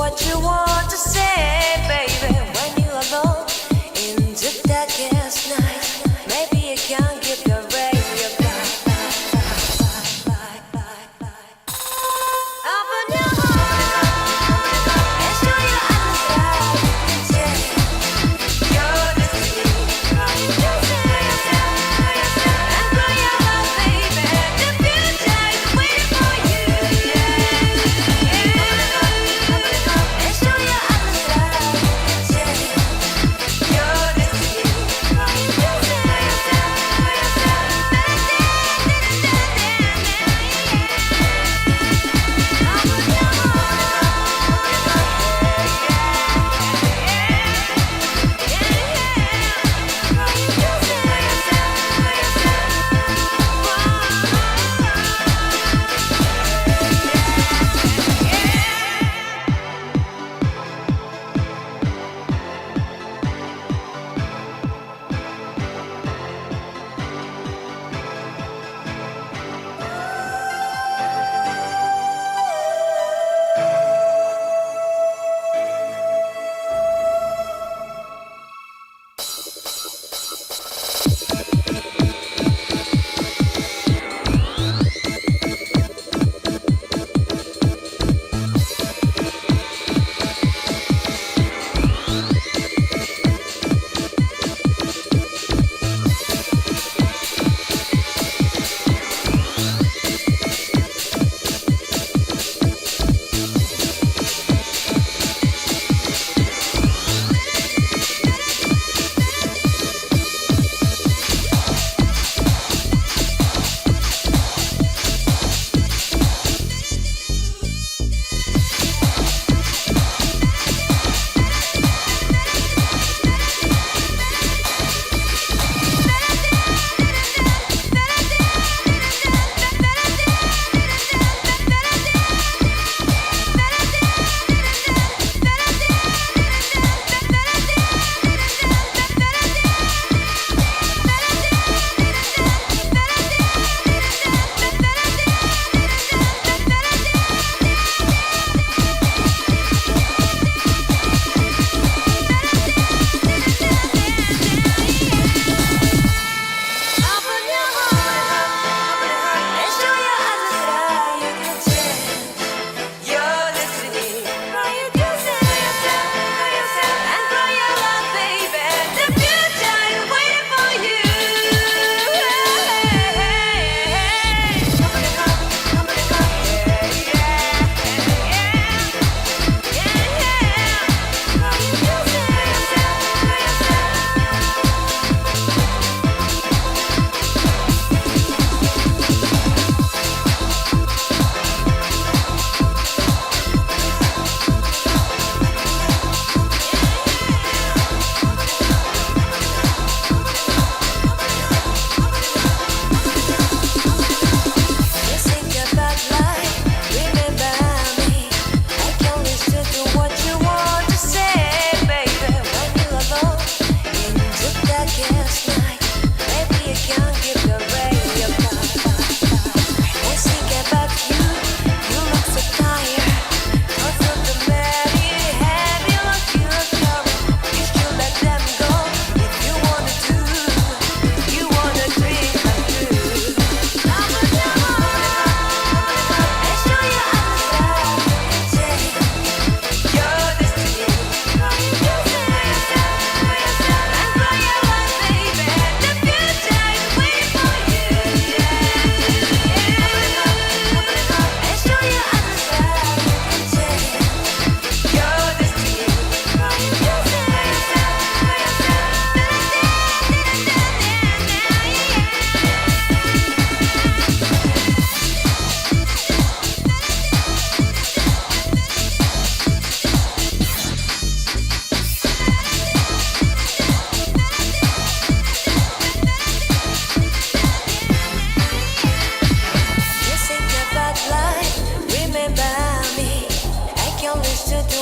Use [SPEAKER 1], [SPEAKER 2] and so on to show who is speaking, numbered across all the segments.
[SPEAKER 1] what you want to say, baby. When you're alone in the darkest night, maybe you can give your radio back. Open your heart and show your eyes that your destiny. And grow your love, baby. The future is waiting for you. And show your eyes that your destiny.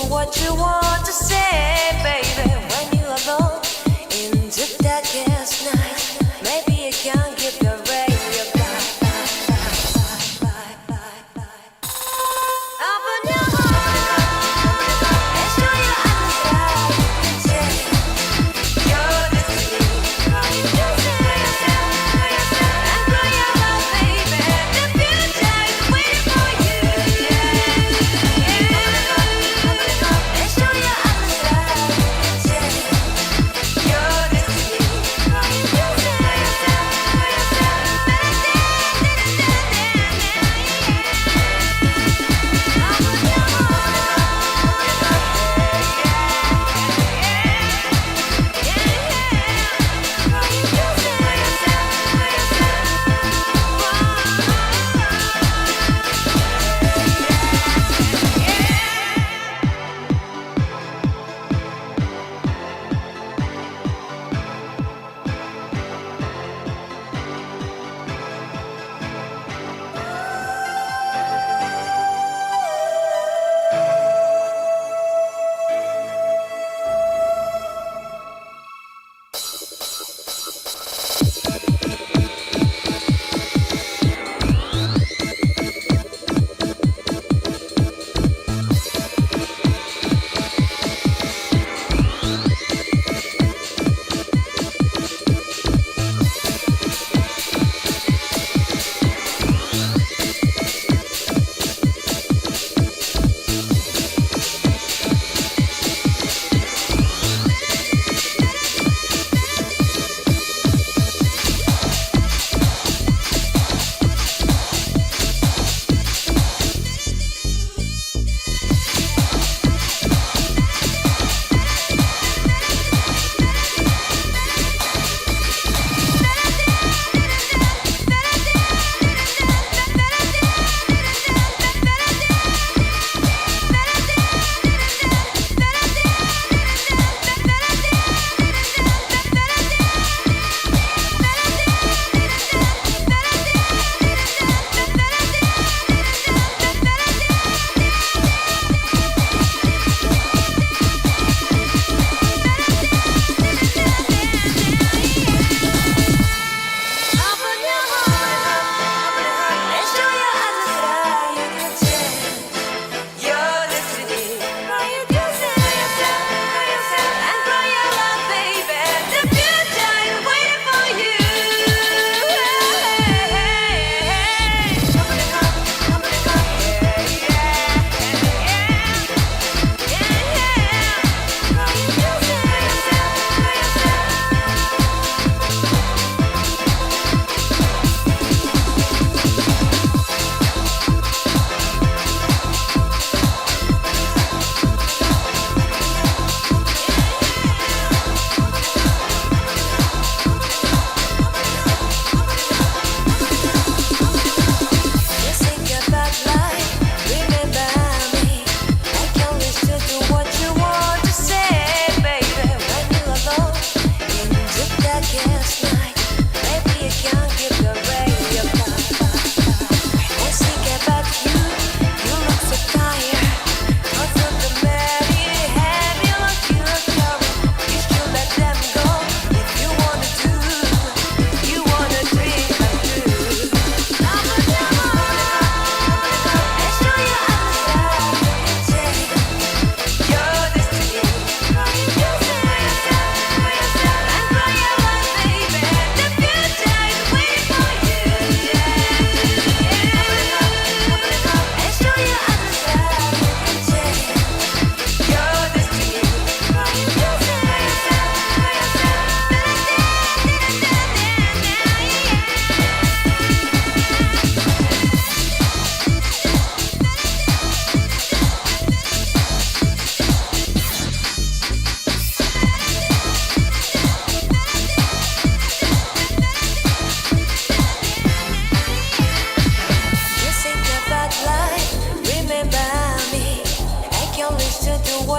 [SPEAKER 1] What you want to say, baby, when you're alone in the darkest night, maybe you can give your radio back. Open your heart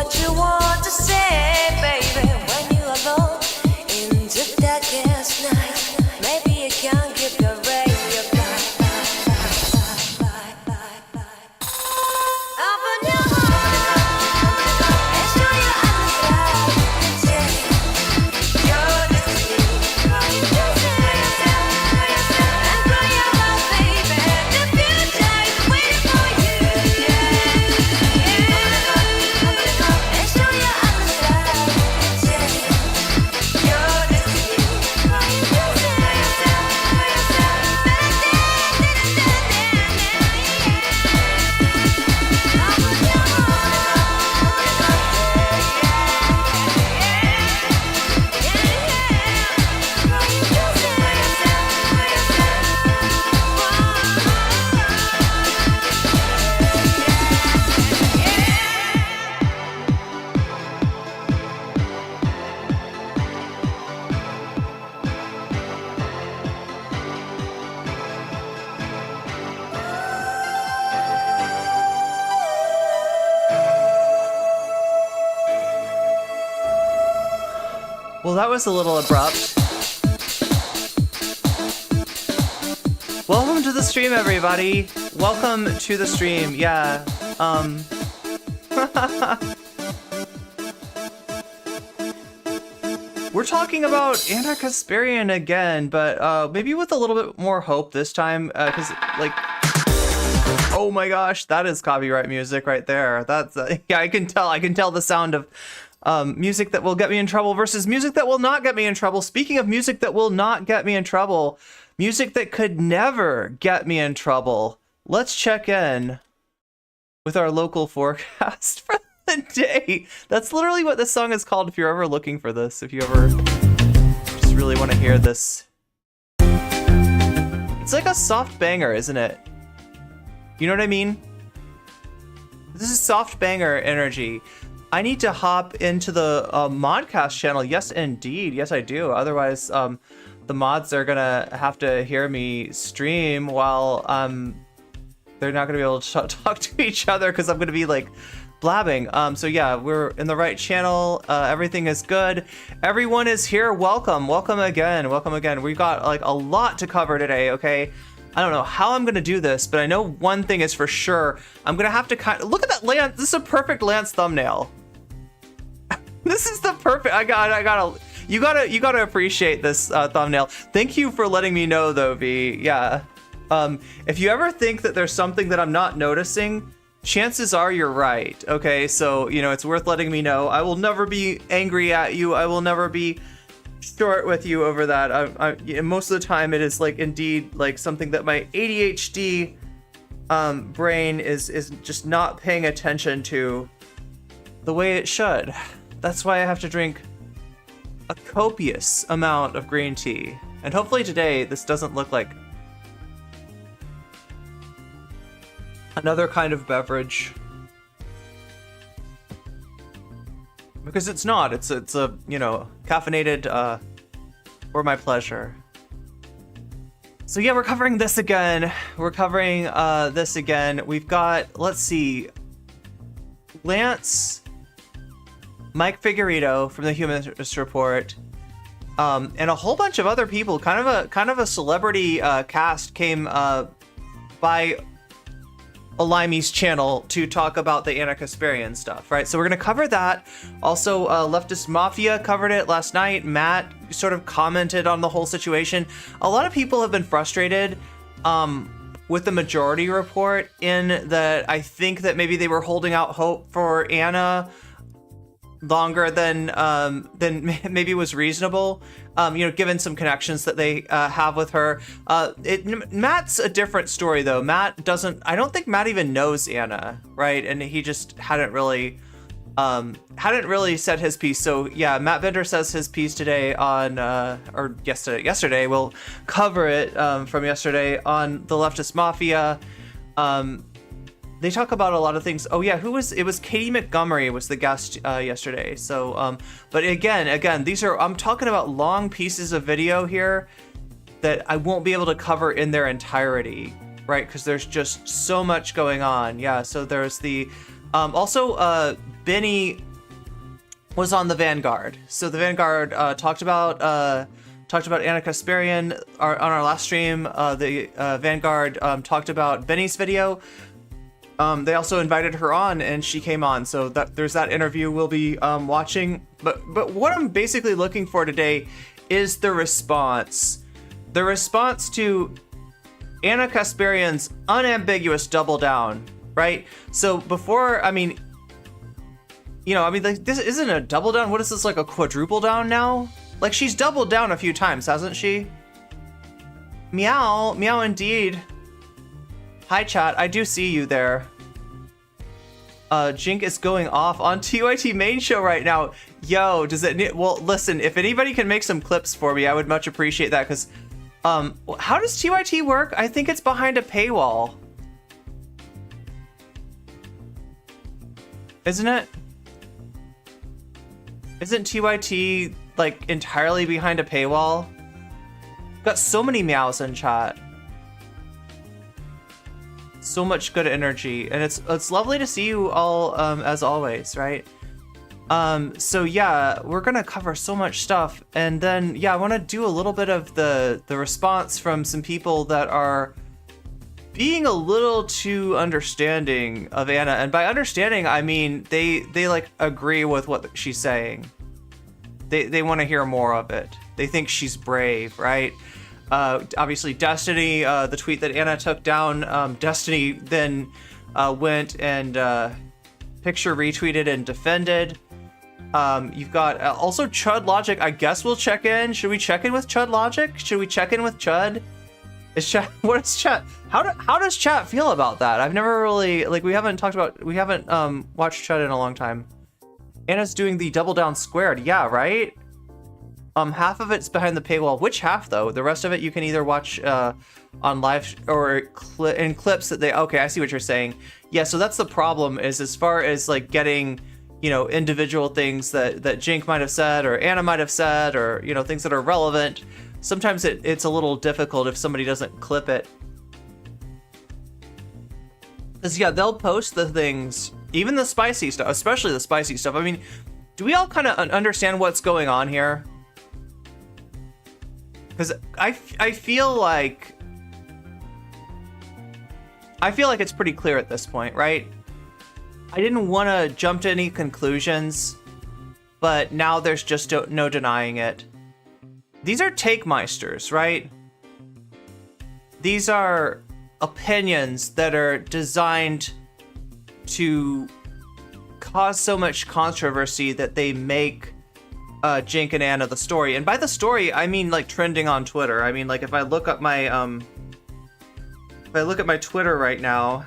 [SPEAKER 1] what you want to say, baby, when you're alone in the darkest night. Maybe you can't give your radio back. Open your heart and show your eyes that you're destiny. And cry out loud, baby, the future is waiting for you. And show your eyes that you're destiny.
[SPEAKER 2] Well, that was a little abrupt. Welcome to the stream, everybody. Welcome to the stream. Yeah. We're talking about Anna Kasparian again, but maybe with a little bit more hope this time, because like, oh my gosh, that is copyright music right there. That's yeah, I can tell the sound of music that will get me in trouble versus music that will not get me in trouble. Speaking of music that will not get me in trouble, music that could never get me in trouble, let's check in with our local forecast for the day. That's literally what this song is called if you're ever looking for this, if you ever just really want to hear this. It's like a soft banger, isn't it? You know what I mean? This is soft banger energy. I need to hop into the modcast channel. Yes, indeed. Yes, I do. Otherwise, the mods are gonna have to hear me stream while they're not gonna be able to talk to each other because I'm gonna be like blabbing. So yeah, we're in the right channel. Everything is good. Everyone is here. Welcome. Welcome again. Welcome again. We've got like a lot to cover today. Okay. I don't know how I'm gonna do this, but I know one thing is for sure. I'm gonna have to kind of look at that Lance. This is a perfect Lance thumbnail. This is the perfect. You gotta appreciate this thumbnail. Thank you for letting me know, though, V. Yeah. If you ever think that there's something that I'm not noticing, chances are you're right. Okay, so you know it's worth letting me know. I will never be angry at you. I will never be short with you over that. Most of the time, it is like indeed like something that my ADHD brain is just not paying attention to the way it should. That's why I have to drink a copious amount of green tea. And hopefully today this doesn't look like another kind of beverage. Because it's not. It's a, you know, caffeinated for my pleasure. So yeah, we're covering this again. We're covering this again. We've got, let's see, Lance, Mike Figueredo from the Humanist Report, and a whole bunch of other people. Kind of a celebrity cast came by Olayemi's channel to talk about the Anna Kasparian stuff, right? So we're gonna cover that. Also, Leftist Mafia covered it last night. Matt sort of commented on the whole situation. A lot of people have been frustrated with the Majority Report in that I think that maybe they were holding out hope for Anna longer than maybe was reasonable, you know, given some connections that they have with her. Matt's a different story though. I don't think Matt even knows Anna, right? And he just hadn't really said his piece. So yeah, Matt Bender says his piece today on, or yesterday, we'll cover it from yesterday on the Leftist Mafia. They talk about a lot of things. Oh yeah, it was Katie Montgomery was the guest yesterday. So, but again, I'm talking about long pieces of video here that I won't be able to cover in their entirety, right? Because there's just so much going on. Yeah, so there's the, also Benny was on the Vanguard. So the Vanguard talked about Anna Kasparian on our last stream. The Vanguard talked about Benny's video. They also invited her on, and she came on. So there's that interview we'll be watching. But what I'm basically looking for today is the response. The response to Anna Kasparian's unambiguous double down, right? So before, like, this isn't a double down. What is this, like a quadruple down now? Like, she's doubled down a few times, hasn't she? Meow, meow indeed. Hi chat, I do see you there. Jink is going off on TYT main show right now. Yo, does it need, well, listen, if anybody can make some clips for me, I would much appreciate that, because, how does TYT work? I think it's behind a paywall. Isn't it? Isn't TYT, like, entirely behind a paywall? Got so many meows in chat. So much good energy, and it's lovely to see you all, as always, right? So yeah, we're gonna cover so much stuff, and then, yeah, I want to do a little bit of the response from some people that are being a little too understanding of Anna, and by understanding, I mean they like agree with what she's saying. They want to hear more of it. They think she's brave, right? Obviously, Destiny, the tweet that Anna took down, Destiny then went and picture retweeted and defended. You've got also Chud Logic. I guess we'll check in. Should we check in with Chud Logic? Should we check in with Chud? Is chat? What is chat? How does chat feel about that? I've never really, like, we haven't watched Chud in a long time. Anna's doing the double down squared. Yeah, right? Half of it's behind the paywall. Which half, though? The rest of it you can either watch on live or in clips that they... Okay, I see what you're saying. Yeah, so that's the problem, is as far as, like, getting, you know, individual things that Jink might have said or Anna might have said, or, you know, things that are relevant, sometimes it's a little difficult if somebody doesn't clip it. Because, yeah, they'll post the things, even the spicy stuff, especially the spicy stuff. I mean, do we all kind of understand what's going on here? Because I feel like it's pretty clear at this point, right? I didn't want to jump to any conclusions, but now there's just no denying it. These are take-meisters, right? These are opinions that are designed to cause so much controversy that they make Jink and Anna the story. And by the story, I mean, like, trending on Twitter. I mean, like, if I look up my Twitter right now,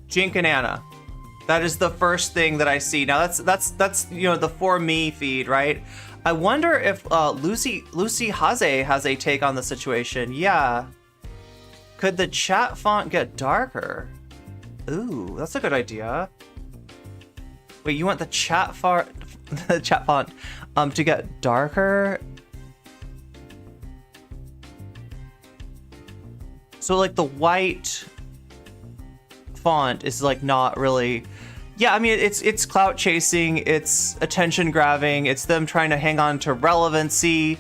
[SPEAKER 2] Jink and Anna, that is the first thing that I see. Now that's you know, the For Me feed, right? I wonder if Lucy Haze has a take on the situation. Yeah. Could the chat font get darker? Ooh, that's a good idea. Wait, you want the chat font to get darker? So, like, the white font is, like, not really... Yeah, I mean, it's clout chasing, it's attention grabbing, it's them trying to hang on to relevancy.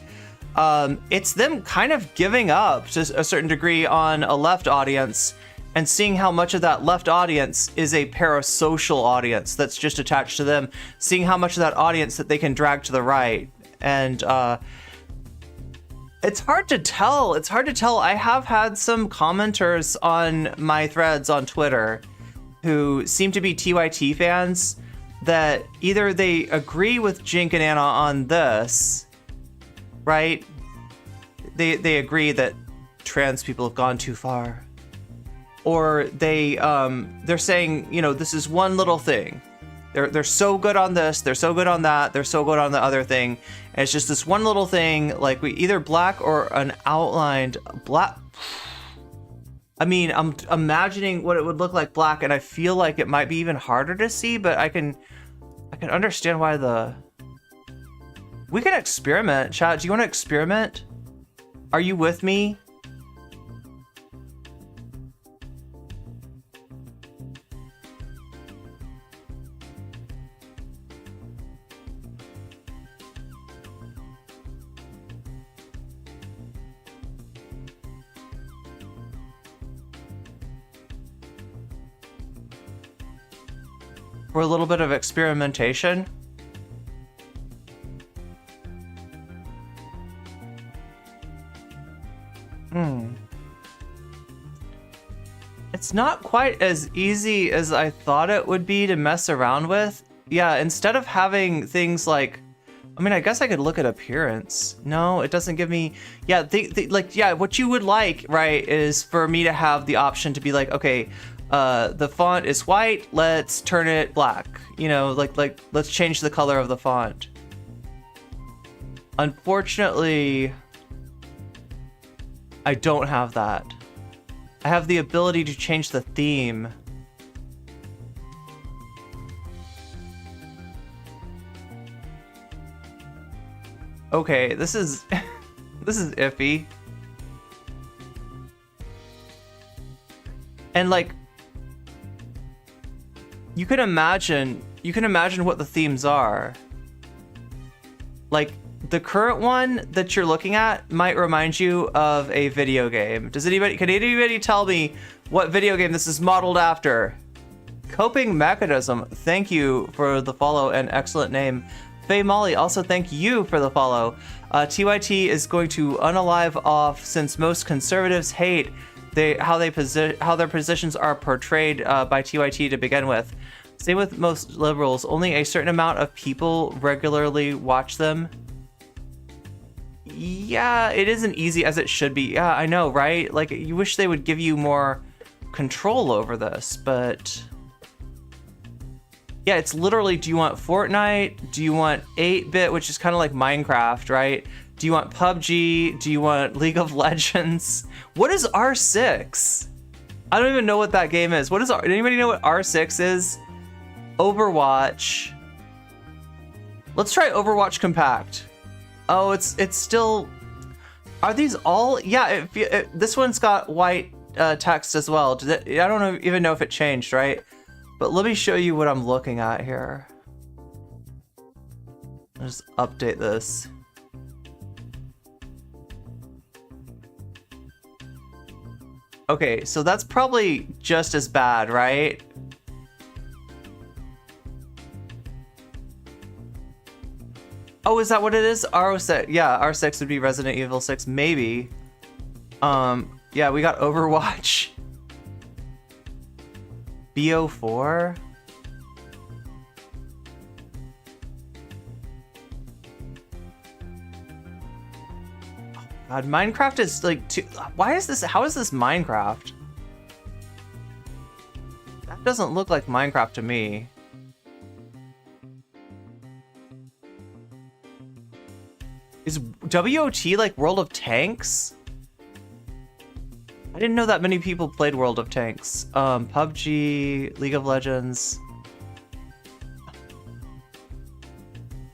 [SPEAKER 2] It's them kind of giving up to a certain degree on a left audience and seeing how much of that left audience is a parasocial audience that's just attached to them, seeing how much of that audience that they can drag to the right. And it's hard to tell. It's hard to tell. I have had some commenters on my threads on Twitter who seem to be TYT fans that either they agree with Jink and Anna on this, right? They agree that trans people have gone too far. Or they're saying, you know, this is one little thing. They're so good on this, they're so good on that, they're so good on the other thing. And it's just this one little thing, like we either black or an outlined black. I mean, I'm imagining what it would look like black, and I feel like it might be even harder to see, but I can understand why we can experiment. Chat, do you want to experiment? Are you with me? for a little bit of experimentation. It's not quite as easy as I thought it would be to mess around with. Yeah, instead of having things like, I mean, I guess I could look at appearance. No, it doesn't give me, yeah, yeah, what you would like, right, is for me to have the option to be like, okay, the font is white, let's turn it black. You know, like let's change the color of the font. Unfortunately, I don't have that. I have the ability to change the theme. Okay, this is this is iffy. And like you can imagine what the themes are. Like the current one that you're looking at might remind you of a video game. Can anybody tell me what video game this is modeled after? Coping Mechanism, thank you for the follow and excellent name. Faye Molly, also thank you for the follow. TYT is going to unalive off since most conservatives hate how their positions are portrayed by TYT to begin with. Same with most liberals, only a certain amount of people regularly watch them. Yeah, it isn't easy as it should be. Yeah, I know, right? Like, you wish they would give you more control over this, but... Yeah, it's literally, do you want Fortnite? Do you want 8-bit, which is kind of like Minecraft, right? Do you want PUBG? Do you want League of Legends? What is R6? I don't even know what that game is. Anybody know what R6 is? Overwatch. Let's try Overwatch Compact. Oh, it's still... Are these all... Yeah, this one's got white text as well. I don't even know if it changed, right? But let me show you what I'm looking at here. I'll just update this. Okay, so that's probably just as bad, right? Oh, is that what it is? R6, yeah, R6 would be Resident Evil 6, maybe. Yeah, we got Overwatch. BO4? Oh God, Minecraft is like too... Why is this... How is this Minecraft? That doesn't look like Minecraft to me. Is WOT like World of Tanks? I didn't know that many people played World of Tanks. PUBG, League of Legends.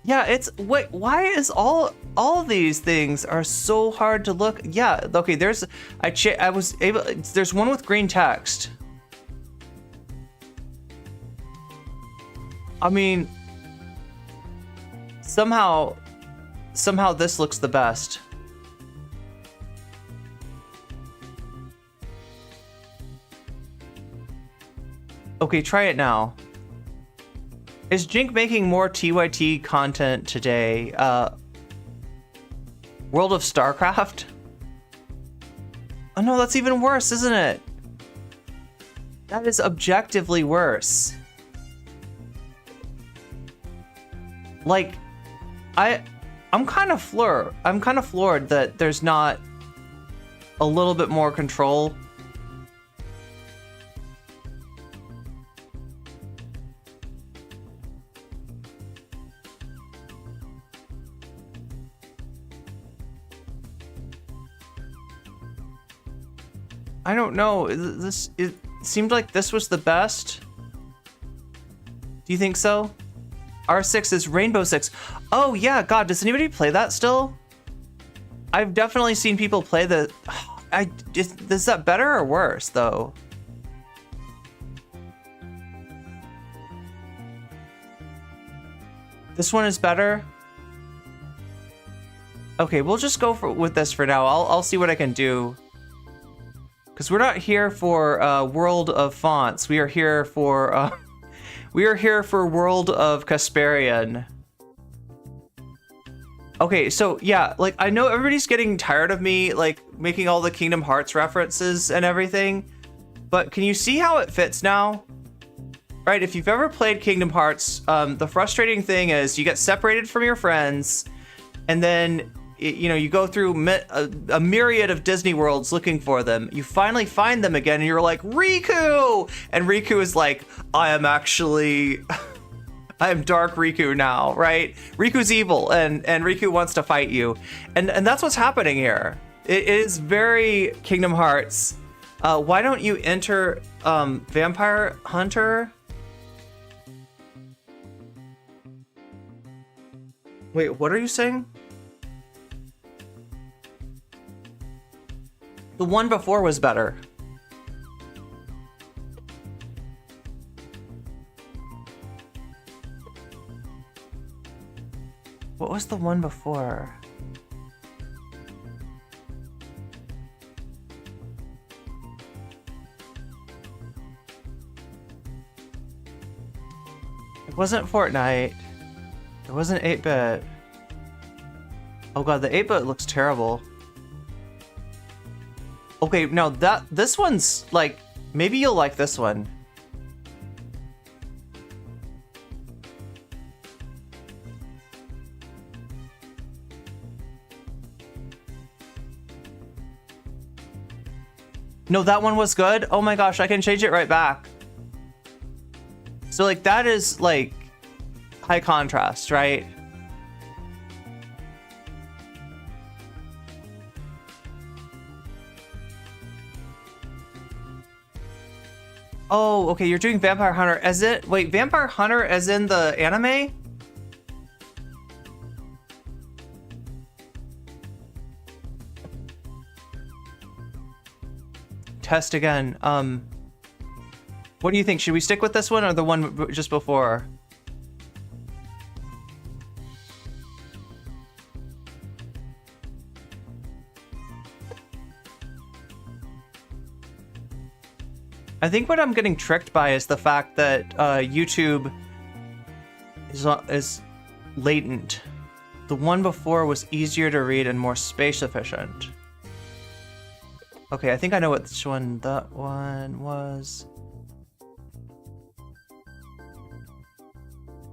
[SPEAKER 2] Yeah, it's... Wait, why is all of these things are so hard to look? Yeah, okay, there's... I was able... There's one with green text. I mean... Somehow this looks the best. Okay, try it now. Is Jink making more TYT content today? World of StarCraft? Oh no, that's even worse, isn't it? That is objectively worse. Like, I'm kind of floored that there's not a little bit more control. I don't know. It seemed like this was the best. Do you think so? R6 is Rainbow Six. Oh yeah, God, does anybody play that still? I've definitely seen people play the... Is that better or worse, though? This one is better? Okay, we'll just go with this for now. I'll see what I can do. Because we're not here for World of Fonts. We are here for... We are here for World of Kasparian. Okay, so yeah, like I know everybody's getting tired of me like making all the Kingdom Hearts references and everything, but can you see how it fits now? Right, if you've ever played Kingdom Hearts, the frustrating thing is you get separated from your friends, and then you know, you go through a myriad of Disney worlds looking for them. You finally find them again, and you're like, Riku! And Riku is like, I am Dark Riku now, right? Riku's evil, and Riku wants to fight you. And that's what's happening here. It is very Kingdom Hearts. Why don't you enter Vampire Hunter? Wait, what are you saying? The one before was better. What was the one before? It wasn't Fortnite. It wasn't 8-bit. Oh god, the 8-bit looks terrible. Okay, now this one's like, maybe you'll like this one. No, that one was good. Oh my gosh, I can change it right back. So like that is like high contrast, right? Oh, okay, you're doing Vampire Hunter as it. Wait, Vampire Hunter as in the anime? Test again. What do you think? Should we stick with this one or the one just before? I think what I'm getting tricked by is the fact that YouTube is latent. The one before was easier to read and more space efficient. Okay, I think I know which one that one was.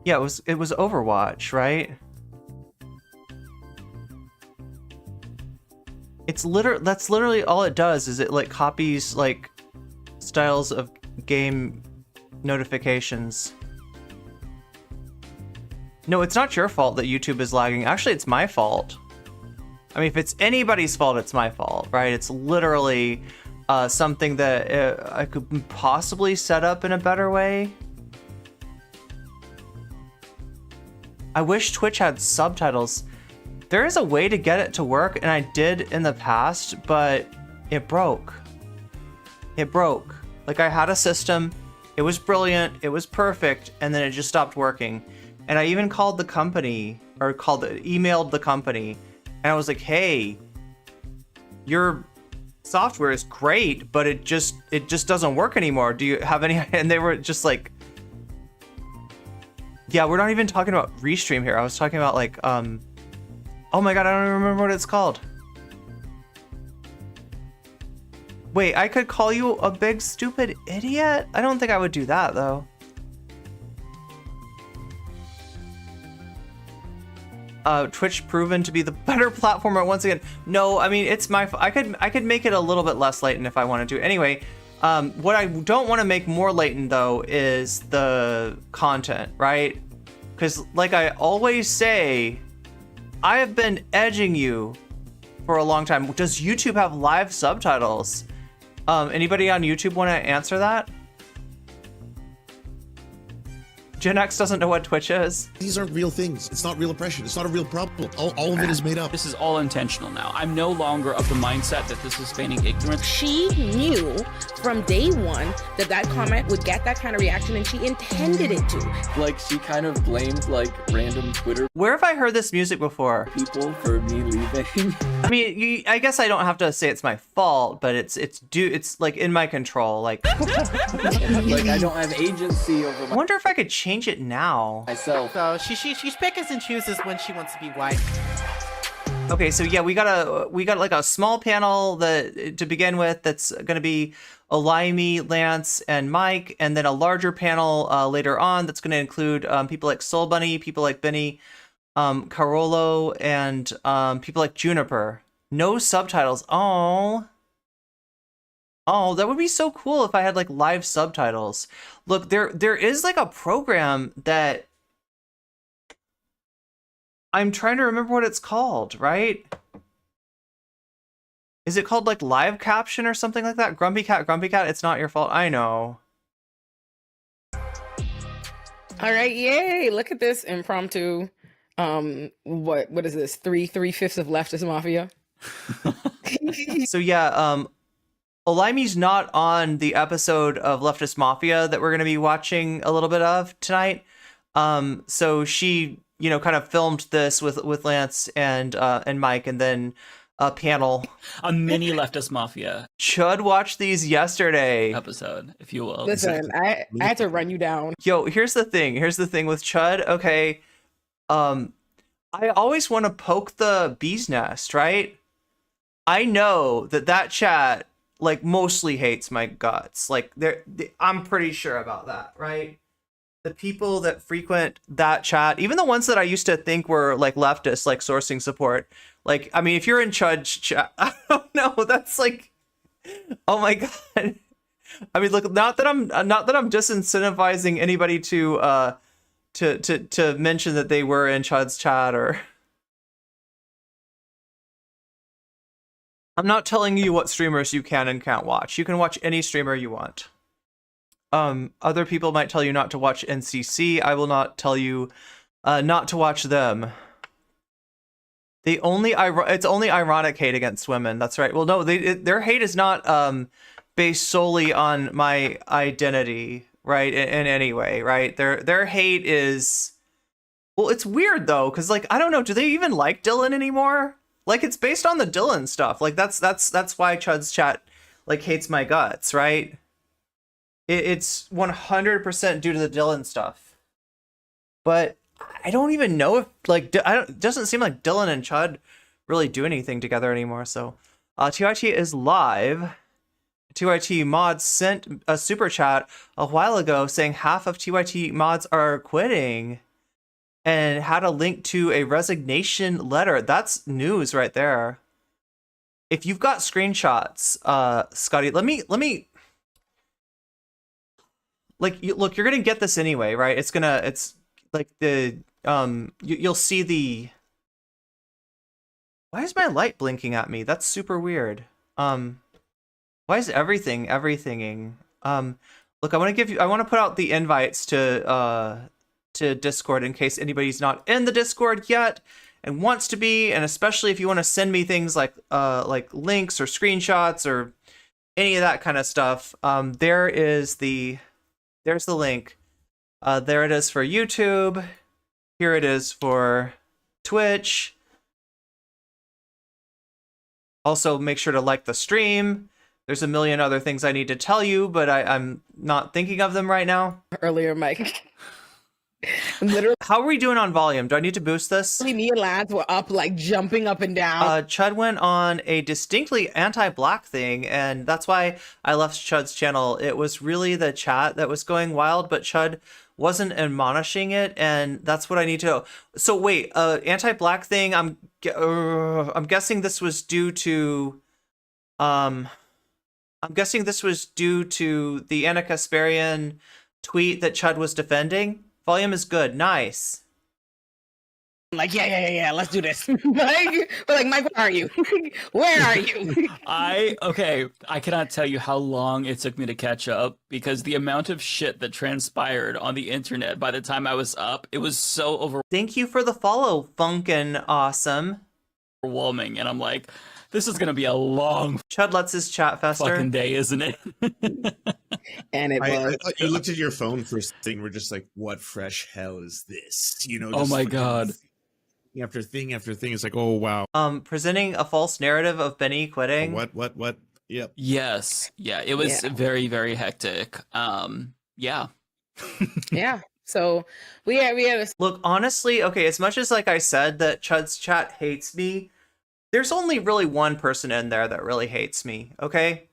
[SPEAKER 2] Yeah, it was Overwatch, right? That's literally all it does, is it like copies like styles of game notifications. No, it's not your fault that YouTube is lagging. Actually, it's my fault. I mean, if it's anybody's fault, it's my fault, right? It's literally something that I could possibly set up in a better way. I wish Twitch had subtitles. There is a way to get it to work, and I did in the past, but it broke. It broke. Like, I had a system, it was brilliant, it was perfect, and then it just stopped working. And I even called the company, or emailed the company, and I was like, hey, your software is great, but it just doesn't work anymore. Do you have any? And they were just like, yeah, we're not even talking about Restream here. I was talking about like, oh my god, I don't even remember what it's called. Wait, I could call you a big stupid idiot? I don't think I would do that though. Twitch proven to be the better platformer once again. No, I mean, it's my I could make it a little bit less latent if I wanted to. Anyway, what I don't want to make more latent though is the content, right? Because like I always say, I have been edging you for a long time. Does YouTube have live subtitles? Anybody on YouTube want to answer that? Gen X doesn't know what Twitch is.
[SPEAKER 3] These aren't real things. It's not real oppression. It's not a real problem. All of it is made up.
[SPEAKER 4] This is all intentional now. I'm no longer of the mindset that this is feigning ignorance.
[SPEAKER 5] She knew from day one that that comment would get that kind of reaction, and she intended it to.
[SPEAKER 6] Like, she kind of blamed, like, random Twitter
[SPEAKER 2] Where have I heard this music before?
[SPEAKER 6] people for me leaving.
[SPEAKER 2] I mean, I guess I don't have to say it's my fault, but it's like in my control. Like,
[SPEAKER 6] Like, I don't have agency over
[SPEAKER 2] I wonder if I could change it now.
[SPEAKER 6] myself.
[SPEAKER 7] So she pickers and chooses when she wants to be white.
[SPEAKER 2] Okay, so yeah, we got like a small panel that to begin with that's gonna be Olayemi, Lance, and Mike, and then a larger panel later on that's gonna include people like Soul Bunny, people like Benny, Carolo, and people like Juniper. No subtitles. Oh, that would be so cool if I had like live subtitles. Look, there is like a program that I'm trying to remember what it's called, right? Is it called like live caption or something like that? Grumpy Cat, it's not your fault. I know.
[SPEAKER 5] All right, yay! Look at this impromptu. What is this? Three-fifths of Leftist Mafia.
[SPEAKER 2] So yeah, Olayemi's not on the episode of Leftist Mafia that we're gonna be watching a little bit of tonight. So she, kind of filmed this with Lance and Mike, and then a panel.
[SPEAKER 4] A mini Leftist Mafia
[SPEAKER 2] Chud watched these yesterday.
[SPEAKER 4] episode, if you will.
[SPEAKER 5] Listen, I had to run you down.
[SPEAKER 2] Yo, here's the thing with Chud. Okay, I always want to poke the bee's nest, right? I know that chat like mostly hates my guts. Like I'm pretty sure about that, right? The people that frequent that chat, even the ones that I used to think were like leftists, like sourcing support. Like, I mean, if you're in Chud's chat, I don't know. That's like, oh my god. I mean, look, not that I'm disincentivizing anybody to mention that they were in Chud's chat, or I'm not telling you what streamers you can and can't watch. You can watch any streamer you want. Other people might tell you not to watch NCC. I will not tell you not to watch them. It's only ironic hate against women. That's right. Well, no, their hate is not based solely on my identity, right? In any way, right? Their hate is, well, it's weird though, because like I don't know, do they even like Dylan anymore? Like it's based on the Dylan stuff. Like that's why Chud's chat like hates my guts, right? It's 100% due to the Dylan stuff. But I don't even know if like it doesn't seem like Dylan and Chud really do anything together anymore. So TYT is live. TYT mods sent a super chat a while ago saying half of TYT mods are quitting, and had a link to a resignation letter. That's news right there. If you've got screenshots, Scotty, let me like look, you're gonna get this anyway, right? It's like the you'll see the, why is my light blinking at me? That's super weird. Why is everythinging? Look, I want to put out the invites to Discord in case anybody's not in the Discord yet and wants to be, and especially if you want to send me things like links or screenshots or any of that kind of stuff. There's the link. There it is for YouTube. Here it is for Twitch. Also, make sure to like the stream. There's a million other things I need to tell you, but I'm not thinking of them right now.
[SPEAKER 5] Earlier, Mike. Literally,
[SPEAKER 2] How are we doing on volume? Do I need to boost this?
[SPEAKER 5] me and Lance were up, like jumping up and down.
[SPEAKER 2] Chud went on a distinctly anti-black thing, and that's why I left Chud's channel. It was really the chat that was going wild, but Chud wasn't admonishing it, and that's what I need to know. So wait, anti-black thing. I'm guessing this was due to, the Anna Kasparian tweet that Chud was defending. Volume is good. Nice.
[SPEAKER 5] like, yeah, let's do this. Like, Mike, where are you? Where are you?
[SPEAKER 4] I cannot tell you how long it took me to catch up because the amount of shit that transpired on the internet by the time I was up, it was so
[SPEAKER 2] Thank you for the follow, Funkin' Awesome.
[SPEAKER 4] overwhelming, and I'm like, this is gonna be a long
[SPEAKER 2] Chud lets his chat fester.
[SPEAKER 4] fucking day, isn't it?
[SPEAKER 5] And it
[SPEAKER 3] I
[SPEAKER 5] was.
[SPEAKER 3] thought you looked at your phone first thing. We're just like, what fresh hell is this? You know?
[SPEAKER 4] Oh
[SPEAKER 3] just
[SPEAKER 4] my
[SPEAKER 3] fucking
[SPEAKER 4] God.
[SPEAKER 3] thing after thing after thing. It's like, oh wow.
[SPEAKER 2] Presenting a false narrative of Benny quitting.
[SPEAKER 3] What? Yep.
[SPEAKER 4] Yes. Yeah, it was very, very hectic. Yeah.
[SPEAKER 5] Yeah. So we had a
[SPEAKER 2] Look, honestly, okay, as much as like I said that Chud's chat hates me, there's only really one person in there that really hates me, okay?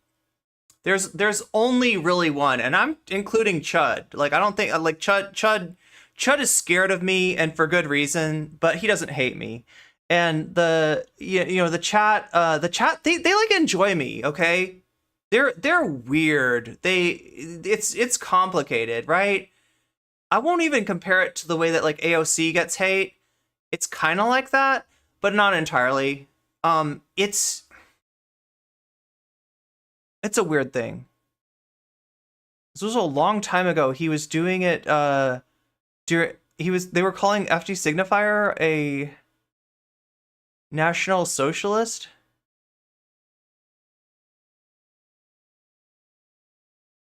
[SPEAKER 2] There's only really one, and I'm including Chud. Like, I don't think like Chud is scared of me, and for good reason, but he doesn't hate me. And the the chat they like enjoy me, okay? They're weird. It's complicated, right? I won't even compare it to the way that like AOC gets hate. It's kind of like that, but not entirely. It's a weird thing. This was a long time ago. He was doing it they were calling FG Signifier a National Socialist.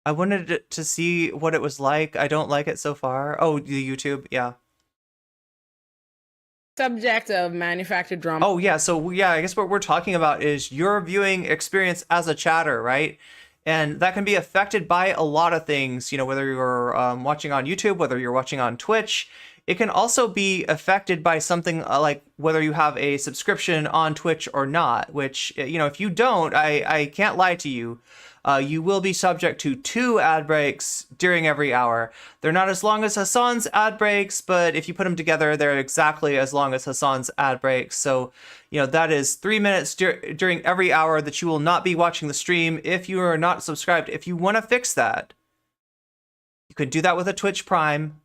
[SPEAKER 2] I wanted to see what it was like. I don't like it so far. Oh, the YouTube, yeah.
[SPEAKER 5] subject of manufactured drama.
[SPEAKER 2] Oh, yeah. So, yeah, I guess what we're talking about is your viewing experience as a chatter, right? And that can be affected by a lot of things, whether you're watching on YouTube, whether you're watching on Twitch. It can also be affected by something like whether you have a subscription on Twitch or not, which, if you don't, I can't lie to you. You will be subject to 2 ad breaks during every hour. They're not as long as Hassan's ad breaks, but if you put them together, they're exactly as long as Hassan's ad breaks. So, that is 3 minutes during every hour that you will not be watching the stream if you are not subscribed. If you want to fix that, you can do that with a Twitch Prime.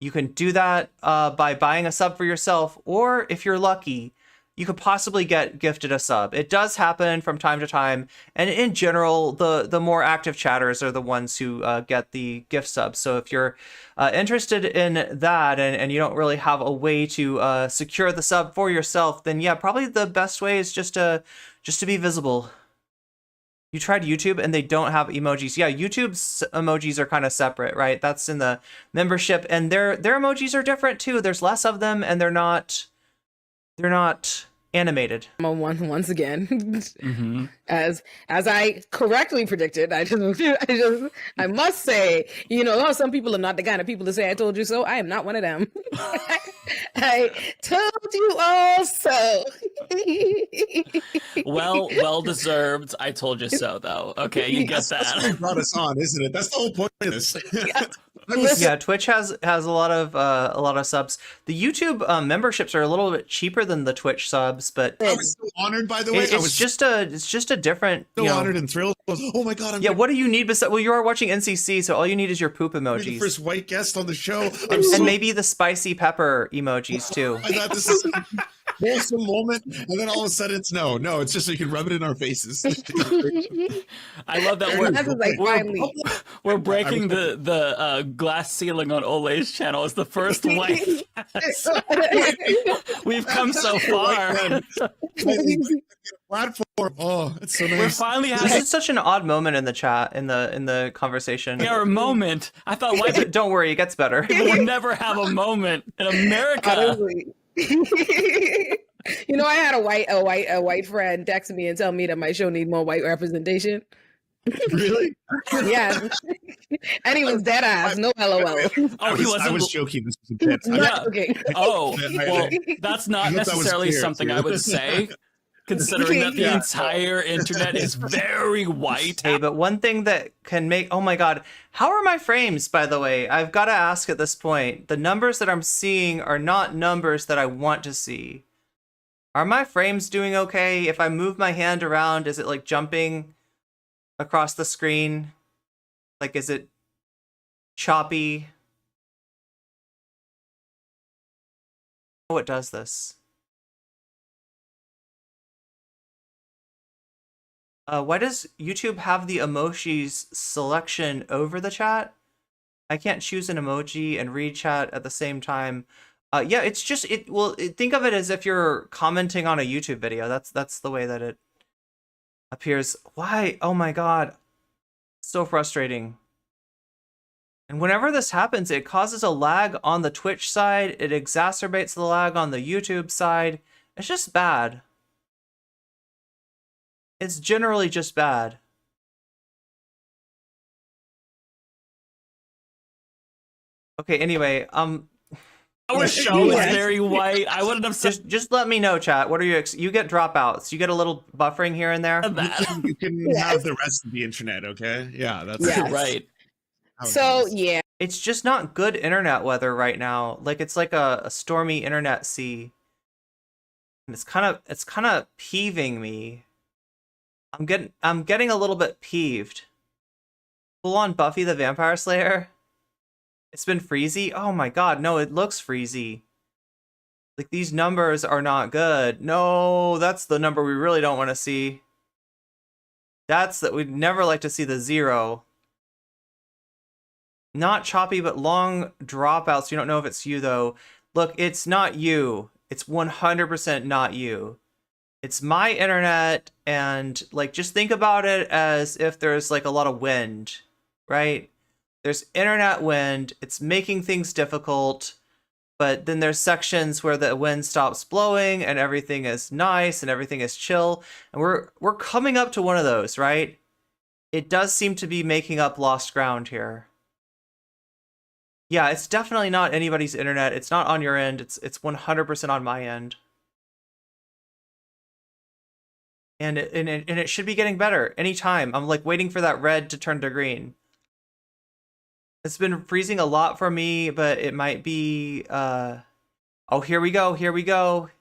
[SPEAKER 2] You can do that by buying a sub for yourself, or if you're lucky, you could possibly get gifted a sub. It does happen from time to time, and in general, the more active chatters are the ones who get the gift subs. So if you're interested in that and you don't really have a way to secure the sub for yourself, then yeah, probably the best way is just to be visible. You tried YouTube and they don't have emojis. Yeah, YouTube's emojis are kind of separate, right? That's in the membership, and their emojis are different too. There's less of them, and they're not animated.
[SPEAKER 5] Once again,
[SPEAKER 4] Mm-hmm.
[SPEAKER 5] as I correctly predicted, I must say, some people are not the kind of people to say "I told you so." I am not one of them. I told you all so.
[SPEAKER 4] Well deserved. I told you so, though. Okay, you get
[SPEAKER 3] That's
[SPEAKER 4] that.
[SPEAKER 3] what brought us on, isn't it? That's the whole point of this.
[SPEAKER 2] Yeah, Twitch has a lot of subs. The YouTube memberships are a little bit cheaper than the Twitch subs, but
[SPEAKER 3] I was so honored, by the way.
[SPEAKER 2] it's just a different.
[SPEAKER 3] so honored and thrilled. Oh my god!
[SPEAKER 2] Yeah, what do you need besides? Well, you are watching NCC, so all you need is your poop
[SPEAKER 3] I'm the
[SPEAKER 2] emojis,
[SPEAKER 3] first white guest on the show.
[SPEAKER 2] and maybe the spicy pepper emojis too.
[SPEAKER 3] I thought this is a wholesome moment, and then all of a sudden it's no. It's just so you can rub it in our faces.
[SPEAKER 4] I love that we're breaking the glass ceiling on Ole's channel as the first white guest. We've come so far.
[SPEAKER 3] Platform. Oh, it's so
[SPEAKER 4] We're
[SPEAKER 3] nice.
[SPEAKER 4] finally
[SPEAKER 2] This
[SPEAKER 4] having
[SPEAKER 2] is such an odd moment in the chat, in the conversation.
[SPEAKER 4] our moment. I thought white people
[SPEAKER 2] Don't worry, it gets better.
[SPEAKER 4] would never have a moment in America.
[SPEAKER 5] Honestly. I had a white friend text me and tell me that my show need more white representation.
[SPEAKER 3] Really?
[SPEAKER 5] Yeah, and he was dead ass, no LOL.
[SPEAKER 4] Oh, he wasn't.
[SPEAKER 3] I was joking. This was intense.
[SPEAKER 5] Not okay.
[SPEAKER 4] Oh, well, that's not
[SPEAKER 3] I hope that was
[SPEAKER 4] necessarily
[SPEAKER 3] clear,
[SPEAKER 4] something
[SPEAKER 3] too.
[SPEAKER 4] I would say, considering that the
[SPEAKER 5] Yeah.
[SPEAKER 4] entire internet is very white.
[SPEAKER 2] Hey, but one thing that can make, oh my god, how are my frames, by the way? I've got to ask at this point. The numbers that I'm seeing are not numbers that I want to see. Are my frames doing okay? If I move my hand around, is it like jumping across the screen? Like, is it choppy? Oh, it does this. Why does YouTube have the emojis selection over the chat? I can't choose an emoji and read chat at the same time. Yeah, it's just think of it as if you're commenting on a YouTube video. That's the way that it appears. Why? Oh my god. So frustrating. And whenever this happens, it causes a lag on the Twitch side. It exacerbates the lag on the YouTube side. It's just bad. It's generally just bad. Okay, anyway,
[SPEAKER 4] our show is very white. I wouldn't have said.
[SPEAKER 2] Just let me know, chat. What are you get dropouts? You get a little buffering here and there.
[SPEAKER 3] You can have the rest of the internet, okay? Yeah, that's
[SPEAKER 4] right.
[SPEAKER 5] So yeah,
[SPEAKER 2] it's just not good internet weather right now. Like it's like a stormy internet sea, and it's kind of peeving me. I'm getting a little bit peeved. Full on Buffy the Vampire Slayer. It's been freezy. Oh my god, no, it looks freezy. Like these numbers are not good. No, that's the number we really don't want to see. That's that we'd never like to see the 0. Not choppy, but long dropouts. You don't know if it's you, though. Look, it's not you. It's 100% not you. It's my internet, and, like, just think about it as if there's, like, a lot of wind, right? There's internet wind. It's making things difficult, but then there's sections where the wind stops blowing, and everything is nice, and everything is chill, and we're coming up to one of those, right? It does seem to be making up lost ground here. Yeah, it's definitely not anybody's internet. It's not on your end. It's 100% on my end. And it should be getting better anytime. I'm like waiting for that red to turn to green. It's been freezing a lot for me, but it might be oh, here we go. Here we go.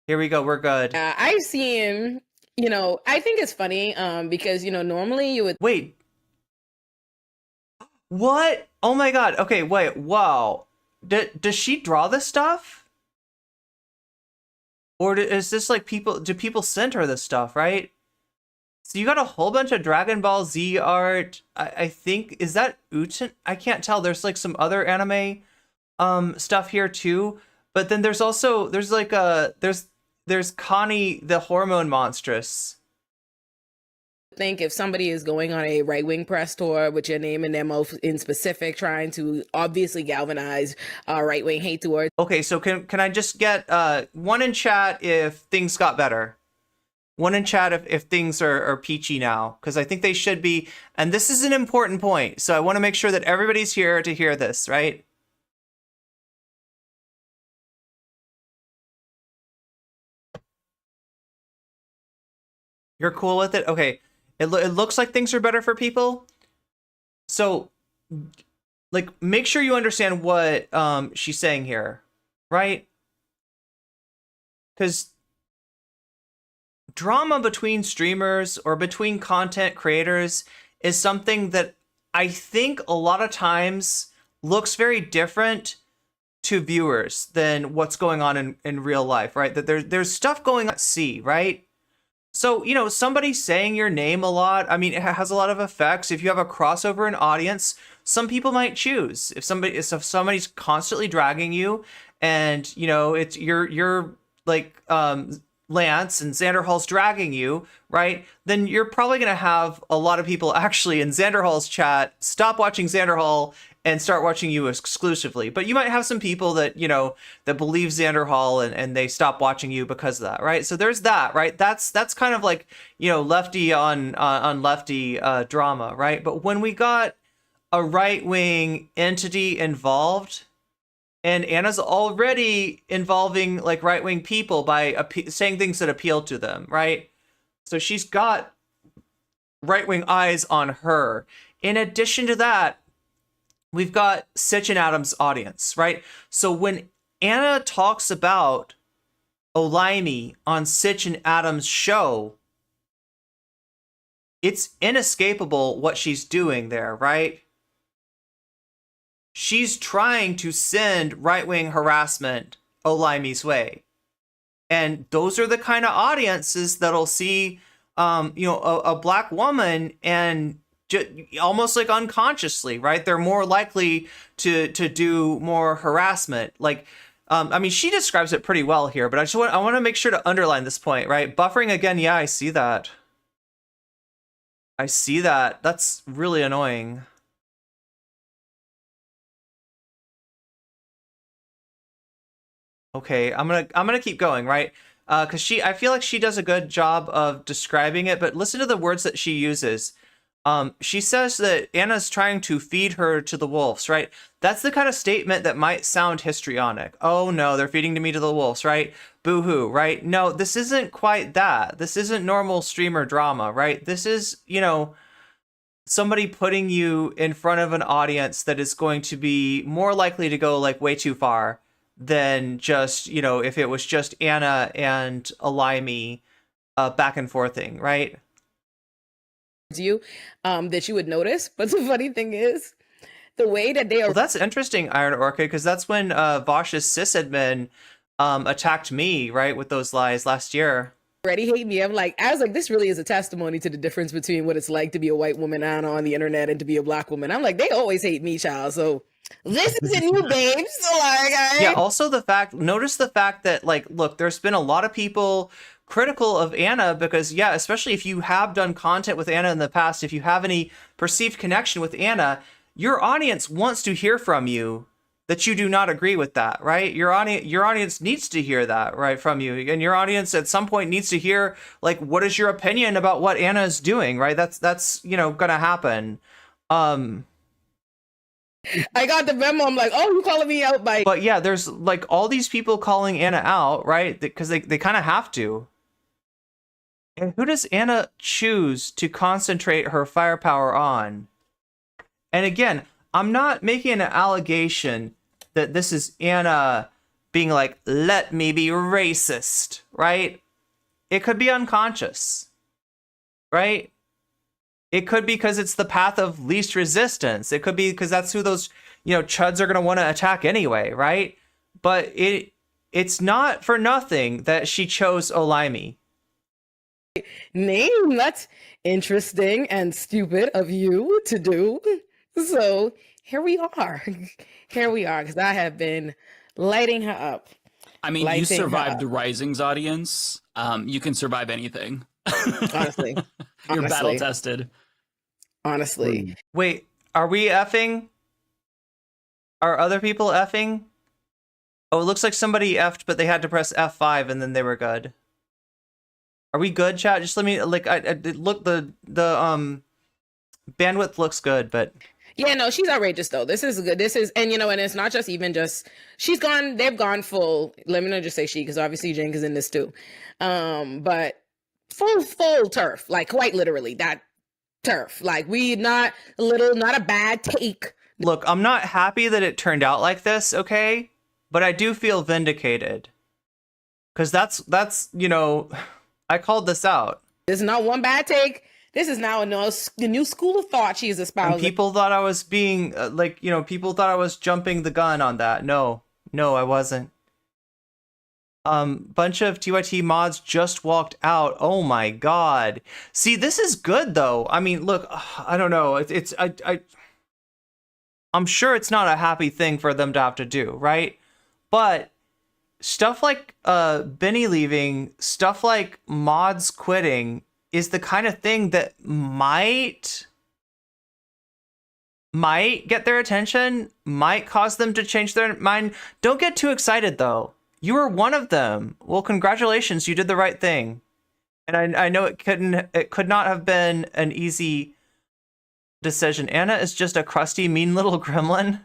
[SPEAKER 2] Here we go. We're good.
[SPEAKER 5] I've seen, I think it's funny because, normally you would
[SPEAKER 2] wait. What? Oh my god. Okay, wait. Wow. Does she draw this stuff? Or is this like do people send her this stuff, right? So you got a whole bunch of Dragon Ball Z art. I think, is that Uten? I can't tell. There's like some other anime stuff here too. But then there's also, there's Connie the Hormone Monstress.
[SPEAKER 5] Think if somebody is going on a right-wing press tour with your name and demo in specific, trying to obviously galvanize right-wing hate towards.
[SPEAKER 2] Okay, so can I just get one in chat if things got better? One in chat if things are peachy now, because I think they should be. And this is an important point, so I want to make sure that everybody's here to hear this, right? You're cool with it? Okay. It looks like things are better for people. So, like, make sure you understand what she's saying here, right? Because drama between streamers or between content creators is something that I think a lot of times looks very different to viewers than what's going on in real life, right? That there's stuff going on at sea, right? So, somebody saying your name a lot, I mean, it has a lot of effects. If you have a crossover in audience, some people might choose. If somebody's constantly dragging you and, it's you're like Lance and Xander Hall's dragging you, right? Then you're probably going to have a lot of people actually in Xander Hall's chat stop watching Xander Hall and start watching you exclusively. But you might have some people that, that believe Xander Hall and they stop watching you because of that, right? So there's that, right? That's kind of like, lefty on lefty drama, right? But when we got a right-wing entity involved, and Anna's already involving like right-wing people by saying things that appeal to them, right? So she's got right-wing eyes on her. In addition to that, we've got Sitch and Adam's audience, right? So when Anna talks about Olayemi on Sitch and Adam's show, it's inescapable what she's doing there, right? She's trying to send right-wing harassment Olayemi's way. And those are the kind of audiences that'll see, a black woman and almost like unconsciously, right? They're more likely to do more harassment. Like, she describes it pretty well here, but I want to make sure to underline this point, right? Buffering again. Yeah, I see that. That's really annoying. Okay, I'm gonna keep going, right? Because I feel like she does a good job of describing it, but listen to the words that she uses. She says that Anna's trying to feed her to the wolves, right? That's the kind of statement that might sound histrionic. Oh no, they're feeding me to the wolves, right? Boo-hoo, right? No, this isn't quite that. This isn't normal streamer drama, right? This is, somebody putting you in front of an audience that is going to be more likely to go like way too far than just, if it was just Anna and Olayemi back and forthing, right?
[SPEAKER 5] You that you would notice. But the funny thing is, the way that they are.
[SPEAKER 2] Well, that's interesting, Iron Orchid, because that's when Vosh's sysadmin attacked me, right, with those lies last year.
[SPEAKER 5] Already hate me. I was like, this really is a testimony to the difference between what it's like to be a white woman on the internet and to be a black woman. I'm like, they always hate me, child. So this isn't you, babe. So
[SPEAKER 2] yeah. Also, notice the fact that, like, look, there's been a lot of people critical of Anna because, yeah, especially if you have done content with Anna in the past, if you have any perceived connection with Anna, your audience wants to hear from you that you do not agree with that, right? Your audience needs to hear that, right, from you. And your audience at some point needs to hear, like, what is your opinion about what Anna is doing, right? That's gonna happen. I
[SPEAKER 5] got the memo. I'm like, oh, you calling me out by...
[SPEAKER 2] But yeah, there's like all these people calling Anna out, right? Because they kind of have to. And who does Anna choose to concentrate her firepower on? And again, I'm not making an allegation that this is Anna being like, let me be racist, right? It could be unconscious, right? It could be because it's the path of least resistance. It could be because that's who those, chuds are going to want to attack anyway, right? But it's not for nothing that she chose Olayemi.
[SPEAKER 5] Name, that's interesting and stupid of you to do. So here we are, because I have been lighting her up.
[SPEAKER 4] I mean, you survived Rising's audience. You can survive anything.
[SPEAKER 5] Honestly.
[SPEAKER 4] You're battle tested.
[SPEAKER 5] Honestly.
[SPEAKER 2] Wait, are we effing? Are other people effing? Oh, it looks like somebody effed, but they had to press F5 and then they were good. Are we good, chat? Just let me, like, I look, the bandwidth looks good, but...
[SPEAKER 5] Yeah, no, she's outrageous though. This is good. This is, and and it's not just even just, they've gone full, let me not just say she, because obviously Jink is in this too. But full turf, like quite literally that turf. Like not a bad take.
[SPEAKER 2] Look, I'm not happy that it turned out like this, okay? But I do feel vindicated. Because that's I called this out.
[SPEAKER 5] This is not one bad take. This is now the new school of thought she is espousing.
[SPEAKER 2] And people thought I was being, people thought I was jumping the gun on that. No, I wasn't. Bunch of TYT mods just walked out. Oh my god. See, this is good though. I mean, look, I don't know. I'm sure it's not a happy thing for them to have to do, right? But stuff like Benny leaving, stuff like mods quitting is the kind of thing that might get their attention, might cause them to change their mind. Don't get too excited though. You were one of them. Well, congratulations, you did the right thing. And I know it could not have been an easy decision. Anna is just a crusty, mean little gremlin.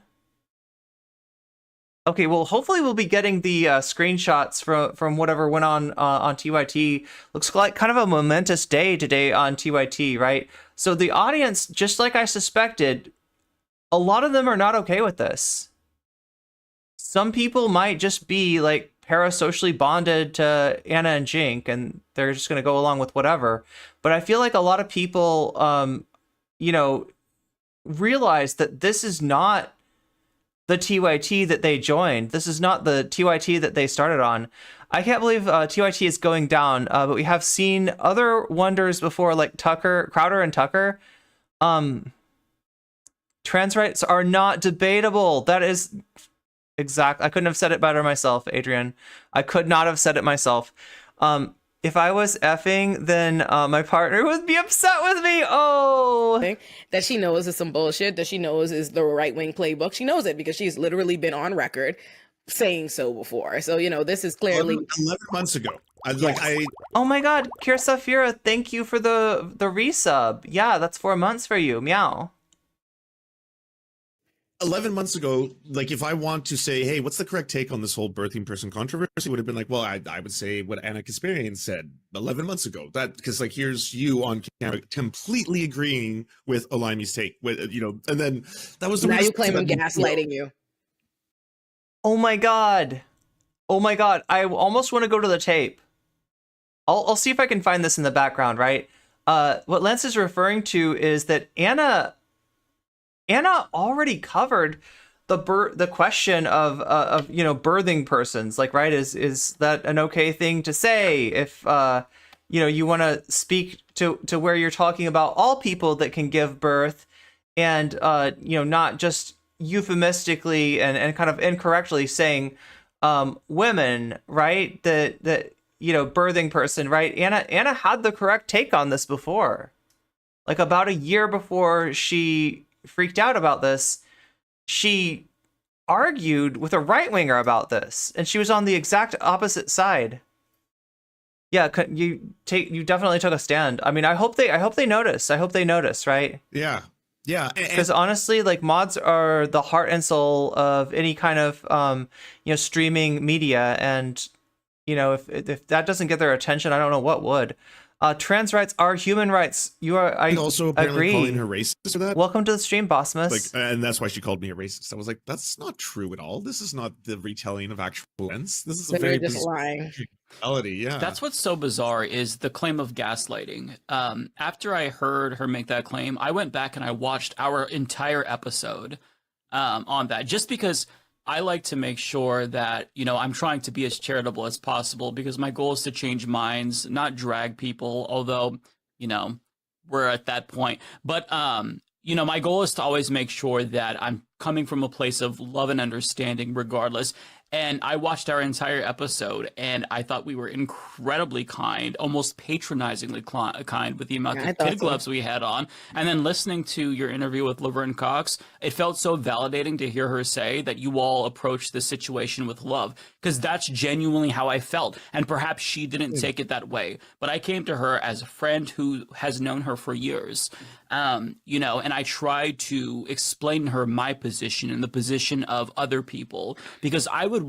[SPEAKER 2] Okay, well, hopefully we'll be getting the screenshots from whatever went on TYT. Looks like kind of a momentous day today on TYT, right? So the audience, just like I suspected, a lot of them are not okay with this. Some people might just be like parasocially bonded to Anna and Jink, and they're just going to go along with whatever. But I feel like a lot of people, realize that this is not the TYT that they joined. This is not the TYT that they started on. I can't believe TYT is going down, but we have seen other wonders before, like Crowder and Tucker. Trans rights are not debatable. That is exact. I couldn't have said it better myself, Adrian. I could not have said it myself. If I was effing, then my partner would be upset with me. Oh,
[SPEAKER 5] that she knows is some bullshit. That she knows is the right wing playbook. She knows it because she's literally been on record saying so before. So this is clearly
[SPEAKER 3] 11 months ago.
[SPEAKER 2] Oh my God, Kira Safira, thank you for the resub. Yeah, that's 4 months for you. Meow.
[SPEAKER 3] 11 months ago, like if I want to say, hey, what's the correct take on this whole birthing person controversy, would have been like, well, I would say what Anna Kasparian said 11 months ago. That because like here's you on camera completely agreeing with Olayemi's take, with and then that was the
[SPEAKER 5] now you claim I'm gaslighting you.
[SPEAKER 2] Oh my God, I almost want to go to the tape. I'll see if I can find this in the background. Right, what Lance is referring to is that Anna already covered the question of birthing persons. Like, right, is that an okay thing to say if you want to speak to where you're talking about all people that can give birth and not just euphemistically and kind of incorrectly saying women, right? That birthing person, right? Anna had the correct take on this before, like about a year before she freaked out about this. She argued with a right winger about this, and she was on the exact opposite side. Yeah, you definitely took a stand. I mean, I hope they notice. I hope they notice, right?
[SPEAKER 3] Yeah.
[SPEAKER 2] Because honestly, like, mods are the heart and soul of any kind of streaming media, and if that doesn't get their attention, I don't know what would. Trans rights are human rights. I
[SPEAKER 3] also apparently
[SPEAKER 2] agree.
[SPEAKER 3] Calling her racist for that.
[SPEAKER 2] Welcome to the stream, Bossmas.
[SPEAKER 3] And that's why she called me a racist. I was like, that's not true at all. This is not the retelling of actual events. This is a very
[SPEAKER 5] lying
[SPEAKER 3] reality. Yeah,
[SPEAKER 4] that's what's so bizarre is the claim of gaslighting. After I heard her make that claim, I went back and I watched our entire episode on that, just because I like to make sure that, I'm trying to be as charitable as possible, because my goal is to change minds, not drag people, although, we're at that point. But, my goal is to always make sure that I'm coming from a place of love and understanding regardless. And I watched our entire episode, and I thought we were incredibly kind, almost patronizingly kind with the amount of kid gloves we had on. And then listening to your interview with Laverne Cox, it felt so validating to hear her say that you all approached the situation with love, because that's genuinely how I felt. And perhaps she didn't take it that way, but I came to her as a friend who has known her for years. And I tried to explain to her my position and the position of other people, because I would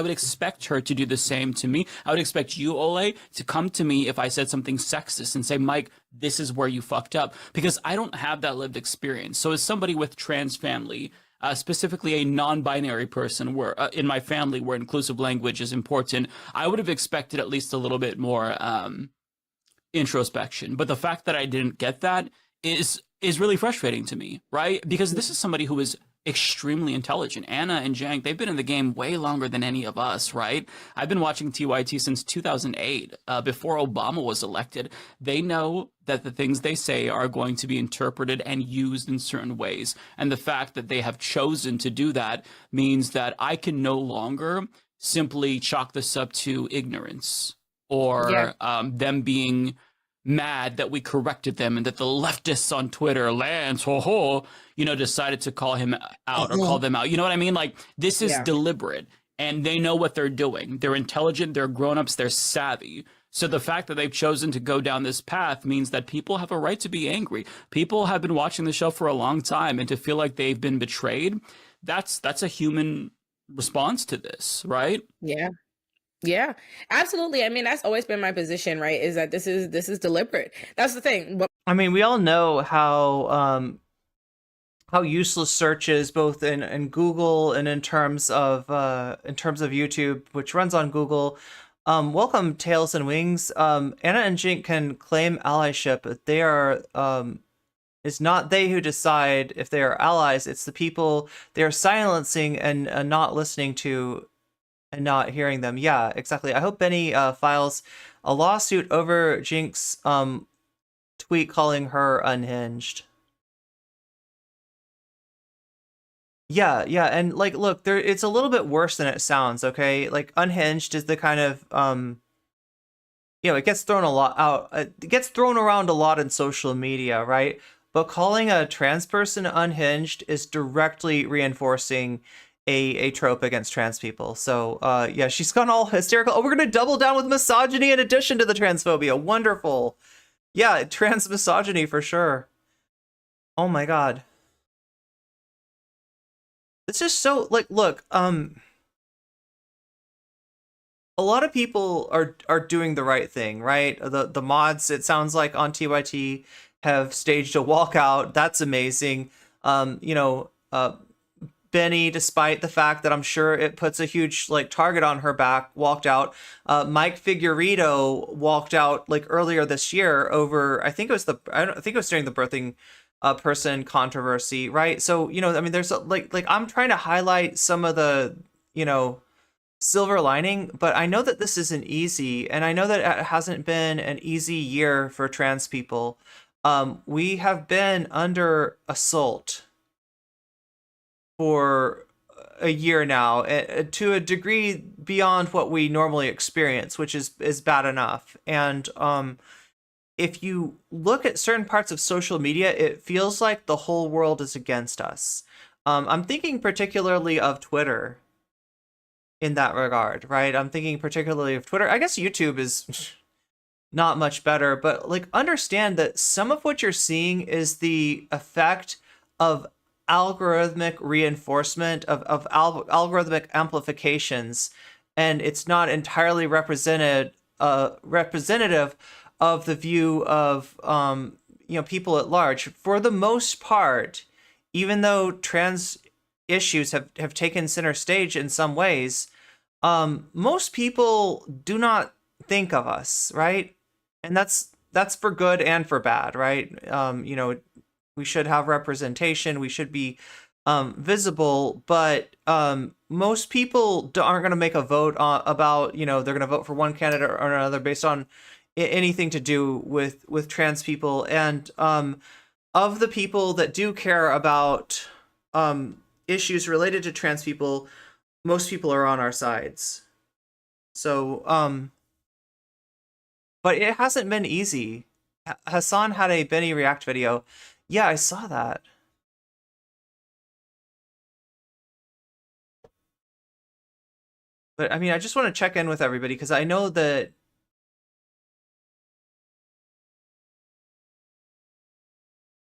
[SPEAKER 4] expect her to do the same to me. I would expect you, Ole, to come to me if I said something sexist and say, Mike, this is where you fucked up, because I don't have that lived experience. So as somebody with trans family, specifically a non-binary person where in my family where inclusive language is important, I would have expected at least a little bit more introspection. But the fact that I didn't get that is really frustrating to me, right? Because this is somebody who is extremely intelligent. Anna and Jank, they've been in the game way longer than any of us, right? I've been watching TYT since 2008, before Obama was elected. They know that the things they say are going to be interpreted and used in certain ways. And the fact that they have chosen to do that means that I can no longer simply chalk this up to ignorance or them being mad that we corrected them and that the leftists on Twitter, Lance, decided to call him out or call them out. You know what I mean? Like, this is deliberate, and they know what they're doing. They're intelligent, they're grown-ups, they're savvy. So the fact that they've chosen to go down this path means that people have a right to be angry. People have been watching the show for a long time, and to feel like they've been betrayed, that's a human response to this, right?
[SPEAKER 5] Yeah, absolutely. I mean, that's always been my position, right? Is that this is deliberate. That's the thing.
[SPEAKER 2] I mean, we all know how useless search is, both in Google and in terms of YouTube, which runs on Google. Welcome, Tails and Wings. Anna and Jink can claim allyship. They are It's not they who decide if they are allies. It's the people they are silencing and not listening to and not hearing them. Yeah, exactly. I hope Benny files a lawsuit over Jink's tweet calling her unhinged. Yeah, and like, look, it's a little bit worse than it sounds. Okay, like unhinged is the kind of it gets thrown a lot out. It gets thrown around a lot in social media, right? But calling a trans person unhinged is directly reinforcing a trope against trans people. So yeah, she's gone all hysterical. Oh, we're gonna double down with misogyny in addition to the transphobia. Wonderful. Yeah, trans misogyny for sure. Oh my god. This is so, like, look, a lot of people are doing the right thing, right? The mods, it sounds like, on TYT have staged a walkout. That's amazing. Benny, despite the fact that I'm sure it puts a huge like target on her back, walked out. Mike Figueredo walked out like earlier this year over, I think it was during the birthing person controversy, right? So, I mean, there's like I'm trying to highlight some of the, silver lining, but I know that this isn't easy, and I know that it hasn't been an easy year for trans people. We have been under assault for a year now, to a degree beyond what we normally experience, which is bad enough. And if you look at certain parts of social media, it feels like the whole world is against us. I'm thinking particularly of Twitter in that regard, right? I'm thinking particularly of Twitter. I guess YouTube is not much better, but like understand that some of what you're seeing is the effect of algorithmic reinforcement, of algorithmic amplifications, and it's not entirely representative of the view of people at large. For the most part, even though trans issues have taken center stage in some ways, most people do not think of us, right? And that's for good and for bad, right? We should have representation, we should be visible, but most people aren't going to make a vote about, they're going to vote for one candidate or another based on anything to do with trans people. And of the people that do care about issues related to trans people, most people are on our sides. So, but it hasn't been easy. Hassan had a Benny React video. Yeah, I saw that. But I mean, I just want to check in with everybody because I know that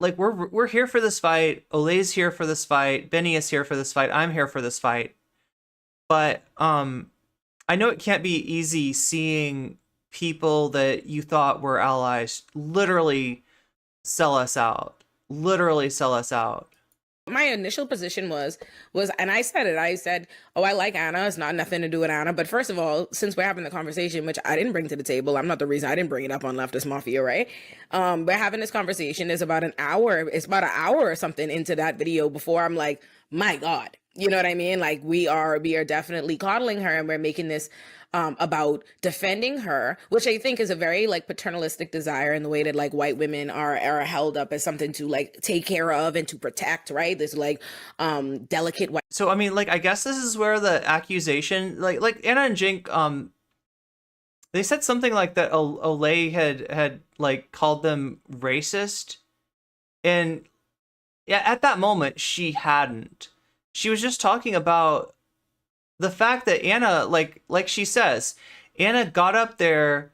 [SPEAKER 2] like we're here for this fight. Olay's here for this fight. Benny is here for this fight. I'm here for this fight. But I know it can't be easy seeing people that you thought were allies literally sell us out. Literally sell us out.
[SPEAKER 5] My initial position was, and I said, oh, I like Anna. It's not nothing to do with Anna. But first of all, since we're having the conversation, which I didn't bring to the table, I'm not the reason I didn't bring it up on Leftist Mafia, right? We're having this conversation. It's about an hour or something into that video before I'm like, my God, you know what I mean? Like we are definitely coddling her, and we're making this about defending her, which I think is a very like paternalistic desire in the way that like white women are held up as something to like take care of and to protect, right? This like delicate white.
[SPEAKER 2] So I mean, like I guess this is where the accusation, like Anna and Jink, they said something like that Olay had like called them racist, and yeah, at that moment she hadn't. She was just talking about the fact that Anna, like she says, Anna got up there,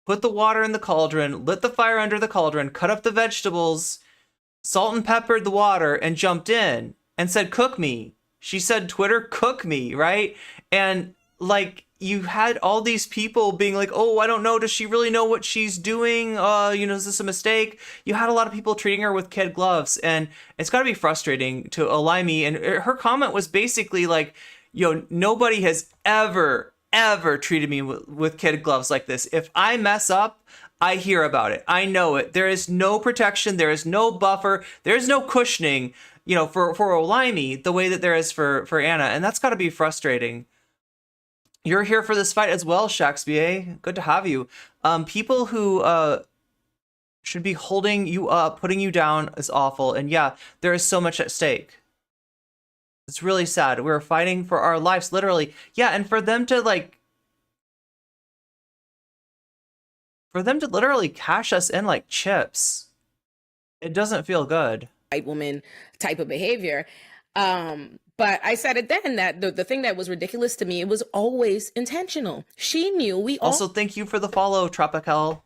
[SPEAKER 2] put the water in the cauldron, lit the fire under the cauldron, cut up the vegetables, salt and peppered the water, and jumped in and said, "Cook me." She said, "Twitter, cook me," right? And like you had all these people being like, "Oh, I don't know. Does she really know what she's doing? Is this a mistake?" You had a lot of people treating her with kid gloves, and it's got to be frustrating to Olayemi. And her comment was basically like, nobody has ever treated me with kid gloves like this. If I mess up, I hear about it. I know it. There is no protection. There is no buffer. There is no cushioning, you know, for Olayemi the way that there is for Anna. And that's got to be frustrating. You're here for this fight as well, Shakespeare. Good to have you. People who should be holding you up, putting you down is awful. And yeah, there is so much at stake. It's really sad. We're fighting for our lives, literally. Yeah, and for them to literally cash us in like chips, it doesn't feel good.
[SPEAKER 5] White woman type of behavior. But I said it then that the thing that was ridiculous to me, it was always intentional. She knew we all.
[SPEAKER 2] Also, thank you for the follow, Tropical.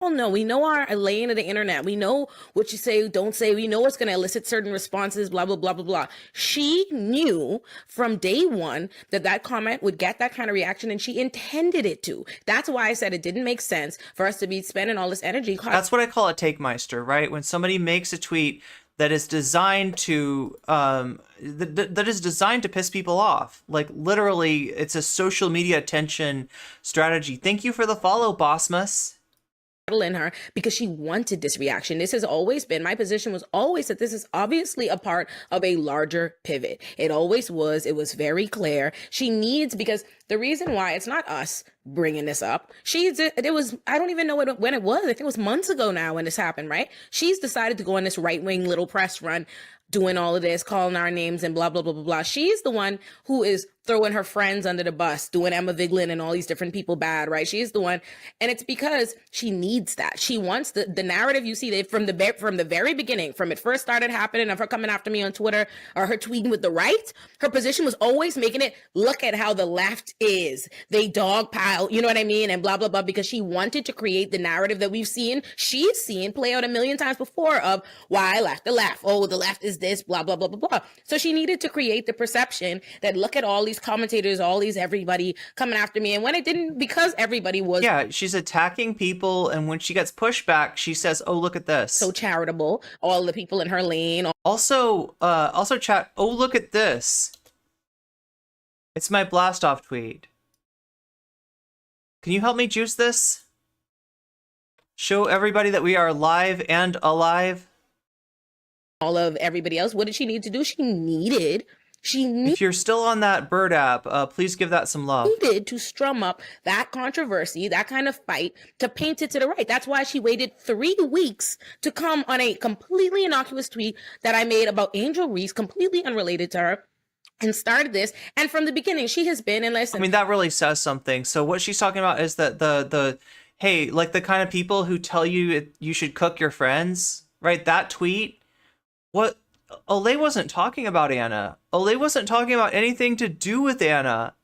[SPEAKER 5] No, we know our lane of the internet. We know what you say, don't say. We know what's going to elicit certain responses, blah, blah, blah, blah, blah. She knew from day one that comment would get that kind of reaction, and she intended it to. That's why I said it didn't make sense for us to be spending all this energy.
[SPEAKER 2] That's what I call a take meister, right? When somebody makes a tweet that is designed to that is designed to piss people off. Like literally, it's a social media attention strategy. Thank you for the follow, Bossmas.
[SPEAKER 5] In her because she wanted this reaction. This has always been my position, was always that this is obviously a part of a larger pivot. It always was. It was very clear. She needs, because the reason why it's not us bringing this up, it was, I don't even know when it was. I think it was months ago now when this happened, right? She's decided to go on this right-wing little press run, doing all of this, calling our names and blah, blah, blah, blah, blah. She's the one who is throwing her friends under the bus, doing Emma Vigeland and all these different people bad, right? She's the one. And it's because she needs that. She wants the narrative you see that from the very beginning, from it first started happening of her coming after me on Twitter or her tweeting with the right, her position was always making it look at how the left is. They dogpile, you know what I mean? And blah, blah, blah, because she wanted to create the narrative that she's seen play out a million times before of why the left. Oh, the left is this, blah, blah, blah, blah, blah. So she needed to create the perception that look at all these commentators, all these everybody coming after me. And when it didn't, because everybody was.
[SPEAKER 2] Yeah, she's attacking people. And when she gets pushback, she says, oh, look at this.
[SPEAKER 5] So charitable. All the people in her lane.
[SPEAKER 2] Also chat, oh, look at this. It's my blast off tweet. Can you help me juice this? Show everybody that we are live and alive.
[SPEAKER 5] All of everybody else. What did she need to do?
[SPEAKER 2] If you're still on that Bird app, please give that some love.
[SPEAKER 5] Needed to strum up that controversy, that kind of fight, to paint it to the right. That's why she waited 3 weeks to come on a completely innocuous tweet that I made about Angel Reese, completely unrelated to her, and started this. And from the beginning, she has been, and listen.
[SPEAKER 2] I mean, that really says something. So what she's talking about is that hey, like the kind of people who tell you you should cook your friends, right? That tweet, what? Olay wasn't talking about Anna. Olay wasn't talking about anything to do with Anna.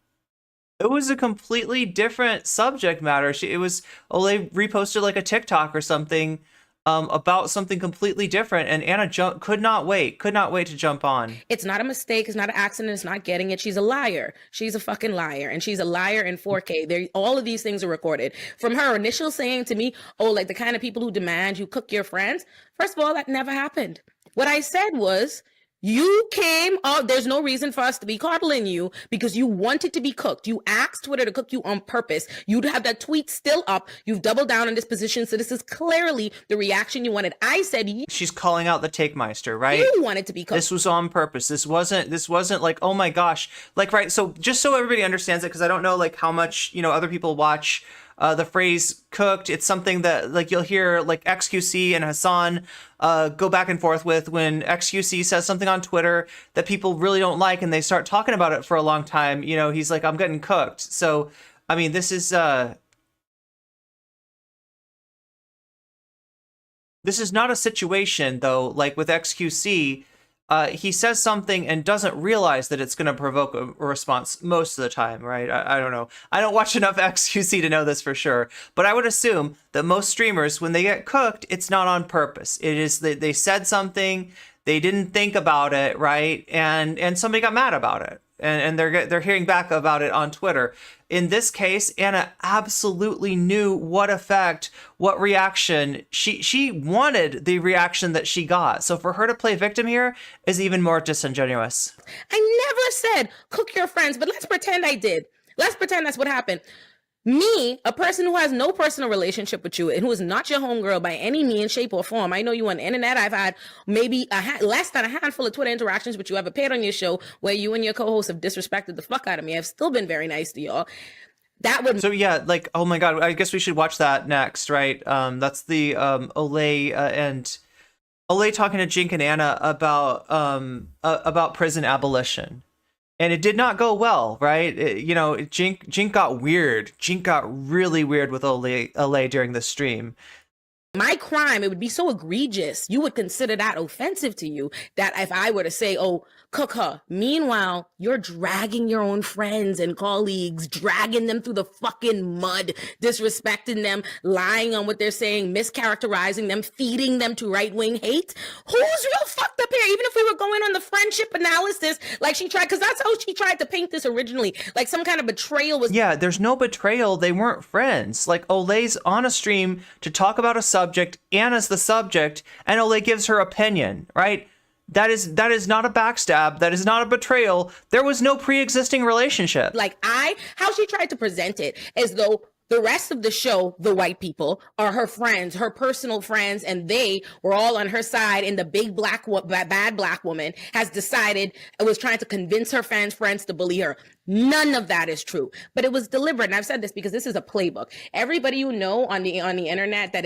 [SPEAKER 2] It was a completely different subject matter. Olay reposted like a TikTok or something about something completely different, and Anna could not wait to jump on.
[SPEAKER 5] It's not a mistake. It's not an accident. It's not getting it. She's a liar. She's a fucking liar, and she's a liar in 4K. All of these things are recorded. From her initial saying to me, oh, like the kind of people who demand you cook your friends. First of all, that never happened. What I said was, you came up, there's no reason for us to be coddling you because you wanted to be cooked. You asked Twitter to cook you on purpose. You'd have that tweet still up. You've doubled down on this position. So this is clearly the reaction you wanted. I said,
[SPEAKER 2] she's calling out the take meister, right?
[SPEAKER 5] You wanted to be cooked.
[SPEAKER 2] This was on purpose. This wasn't like, oh my gosh. Like, right. So just so everybody understands it, because I don't know like how much, other people watch the phrase cooked. It's something that like you'll hear like XQC and Hassan go back and forth with when XQC says something on Twitter that people really don't like and they start talking about it for a long time. He's like, I'm getting cooked. So, I mean, this is not a situation though, like with XQC, he says something and doesn't realize that it's going to provoke a response most of the time, right? I don't know. I don't watch enough XQC to know this for sure, but I would assume that most streamers, when they get cooked, it's not on purpose. It is that they said something, they didn't think about it, right? And somebody got mad about it, and they're hearing back about it on Twitter. In this case, Anna absolutely knew what effect, what reaction. She wanted the reaction that she got. So for her to play victim here is even more disingenuous.
[SPEAKER 5] I never said cook your friends, but let's pretend I did. Let's pretend that's what happened. Me, a person who has no personal relationship with you and who is not your homegirl by any means, shape, or form. I know you on the internet. I've had maybe less than a handful of Twitter interactions with you. I've appeared on your show where you and your co-host have disrespected the fuck out of me. I've still been very nice to y'all. That would...
[SPEAKER 2] So yeah, like, oh my God, I guess we should watch that next, right? That's the Olay and Olay talking to Jink and Anna about prison abolition. And it did not go well, right? Jink got weird. Jink got really weird with Olay during the stream.
[SPEAKER 5] My crime, it would be so egregious. You would consider that offensive to you, that if I were to say, oh, cook her. Meanwhile, you're dragging your own friends and colleagues, dragging them through the fucking mud, disrespecting them, lying on what they're saying, mischaracterizing them, feeding them to right-wing hate. Who's real fucked up here? Even if we were going on the friendship analysis, like she tried, because that's how she tried to paint this originally, like some kind of betrayal was...
[SPEAKER 2] Yeah, there's no betrayal. They weren't friends. Like, Olay's on a stream to talk about a subject, Anna's the subject, and Olay gives her opinion, right? That is not a backstab. That is not a betrayal. There was no pre-existing relationship.
[SPEAKER 5] Like how she tried to present it as though the rest of the show, the white people, are her friends, her personal friends, and they were all on her side, and the big bad black woman has decided, was trying to convince her friends to bully her. None of that is true, but it was deliberate. And I've said this because this is a playbook. Everybody you know on the internet that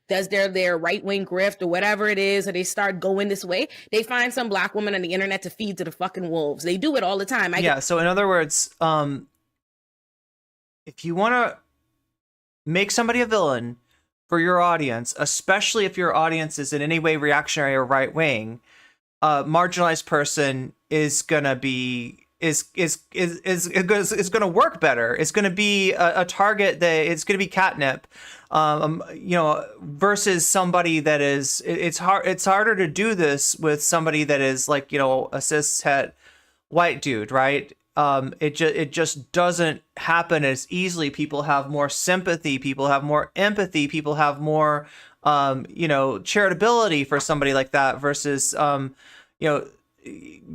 [SPEAKER 5] does their right-wing grift or whatever it is, or they start going this way, they find some black woman on the internet to feed to the fucking wolves. They do it all the time.
[SPEAKER 2] So in other words, if you want to make somebody a villain for your audience, especially if your audience is in any way reactionary or right-wing, a marginalized person is gonna be is gonna work better. It's gonna be a target that it's gonna be catnip, versus somebody that is. It's harder to do this with somebody that is like, a cis-het white dude, right? It just doesn't happen as easily. People have more sympathy. People have more empathy. People have more, charitability for somebody like that versus,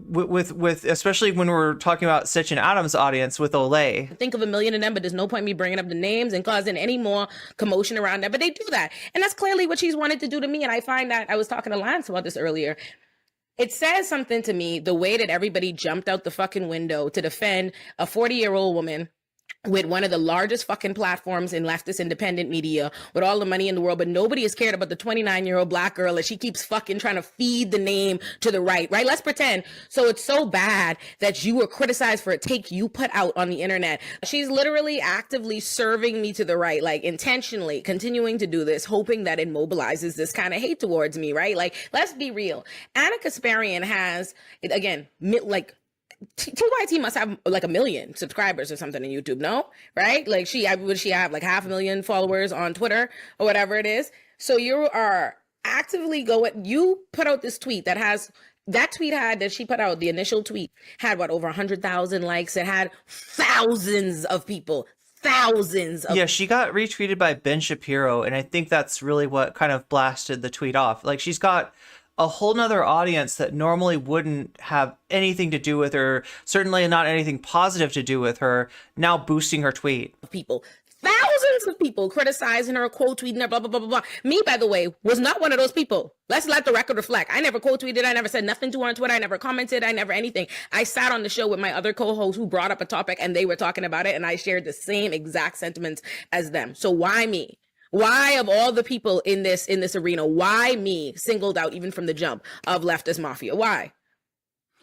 [SPEAKER 2] with especially when we're talking about Sitch and Adam's audience with Olay.
[SPEAKER 5] Think of a million of them, but there's no point me bringing up the names and causing any more commotion around them. But they do that, and that's clearly what she's wanted to do to me. And I find that I was talking to Lance about this earlier. It says something to me, the way that everybody jumped out the fucking window to defend a 40-year-old woman with one of the largest fucking platforms in leftist independent media with all the money in the world, but nobody is cared about the 29-year-old black girl that she keeps fucking trying to feed the name to the right? Let's pretend. So it's so bad that you were criticized for a take you put out on the internet. She's literally actively serving me to the right, like intentionally continuing to do this, hoping that it mobilizes this kind of hate towards me, right? Like, let's be real. Anna Kasparian has, again, TYT must have like 1 million subscribers or something on YouTube, no? Right? Like would she have like 500,000 followers on Twitter or whatever it is? So you are actively you put out this tweet that she put out, the initial tweet had over 100,000 likes. It had thousands of people. Yeah, she got retweeted by Ben Shapiro, and I think that's really what kind of blasted the tweet off. Like, she's got a whole nother audience that normally wouldn't have anything to do with her, certainly not anything positive to do with her, now boosting her tweet. Thousands of people criticizing her, quote tweeting her, blah, blah, blah, blah, blah. Me, by the way, was not one of those people. Let's let the record reflect. I never quote tweeted. I never said nothing to her on Twitter. I never commented. I never anything. I sat on the show with my other co-hosts who brought up a topic and they were talking about it, and I shared the same exact sentiments as them. So why me? Why, of all the people in this arena, why me, singled out even from the jump of Leftist Mafia? Why?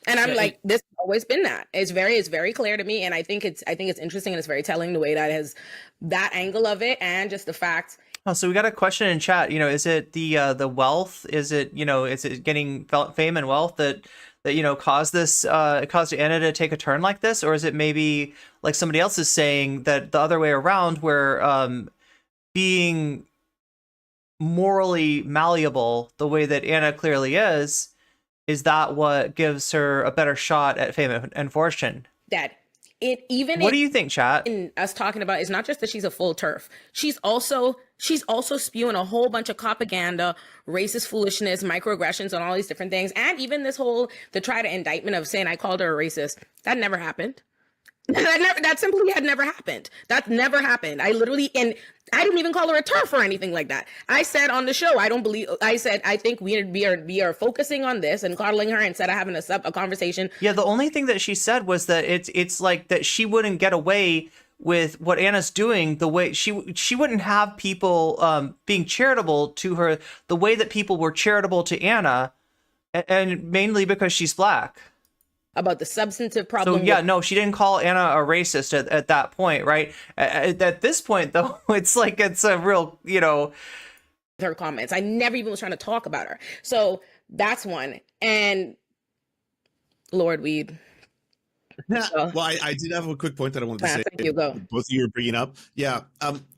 [SPEAKER 5] And I'm like, this has always been that. It's very clear to me, and I think it's interesting and it's very telling the way that has that angle of it, and just the fact. Oh, so we got a question in chat. Is it the wealth? Is it is it getting fame and wealth that caused Anna to take a turn like this, or is it maybe like somebody else is saying that the other way around, where being morally malleable the way that Anna clearly is that what gives her a better shot at fame and fortune? What do you think, chat? In us talking about, it's not just that she's a full turf. She's also spewing a whole bunch of propaganda, racist foolishness, microaggressions, and all these different things. And even the try to indictment of saying I called her a racist. That never happened. That simply had never happened. That never happened. I literally, and I didn't even call her a TERF or anything like that. I said on the show, I said, I think we are focusing on this and coddling her instead of having a conversation.
[SPEAKER 2] Yeah, the only thing that she said was that it's like that she wouldn't get away with what Anna's doing the way she wouldn't have people being charitable to her the way that people were charitable to Anna, and mainly because she's black.
[SPEAKER 5] About the substantive problem.
[SPEAKER 2] So yeah, no, she didn't call Anna a racist at that point, right? At this point, though, it's like it's a real,
[SPEAKER 5] her comments. I never even was trying to talk about her. So that's one. And Lord Weed.
[SPEAKER 3] Yeah. Well, I did have a quick point that I wanted to say.
[SPEAKER 5] Thank you. Go.
[SPEAKER 3] Both of you are bringing up. Yeah.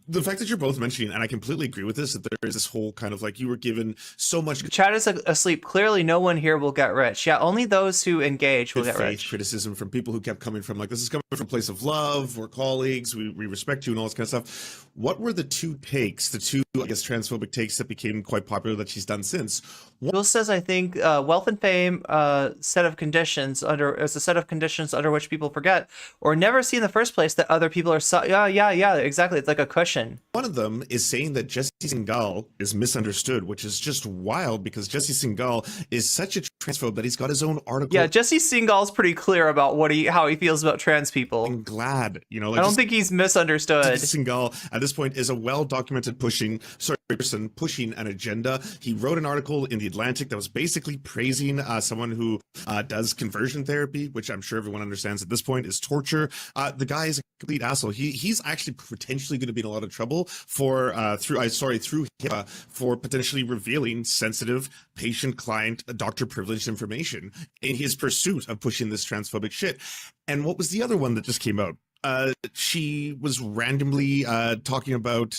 [SPEAKER 3] The fact that you're both mentioning, and I completely agree with this, that there is this whole kind of like you were given so much.
[SPEAKER 2] Chad is asleep. Clearly, no one here will get rich. Yeah, only those who engage will get rich.
[SPEAKER 3] Criticism from people who kept coming from like, this is coming from a place of love. We're colleagues. We respect you and all this kind of stuff. What were the two, I guess, transphobic takes that became quite popular that she's done since?
[SPEAKER 2] Will says, I think wealth and fame set of conditions as a set of conditions under which people forget or never see in the first place that other people are yeah, exactly. It's like a cushion.
[SPEAKER 3] One of them is saying that Jesse Singal is misunderstood, which is just wild because Jesse Singal is such a transphobe that he's got his own article.
[SPEAKER 2] Yeah, Jesse Singal's pretty clear about how he feels about trans people.
[SPEAKER 3] I'm glad, like
[SPEAKER 2] I don't think he's misunderstood.
[SPEAKER 3] Jesse Singal at this point is a well-documented person pushing an agenda. He wrote an article in the Atlantic that was basically praising someone who does conversion therapy, which I'm sure everyone understands at this point is torture. The guy is a complete asshole. He's actually potentially going to be in a lot of trouble for through HIPAA for potentially revealing sensitive patient-client doctor privileged information in his pursuit of pushing this transphobic shit. And what was the other one that just came out? She was randomly talking about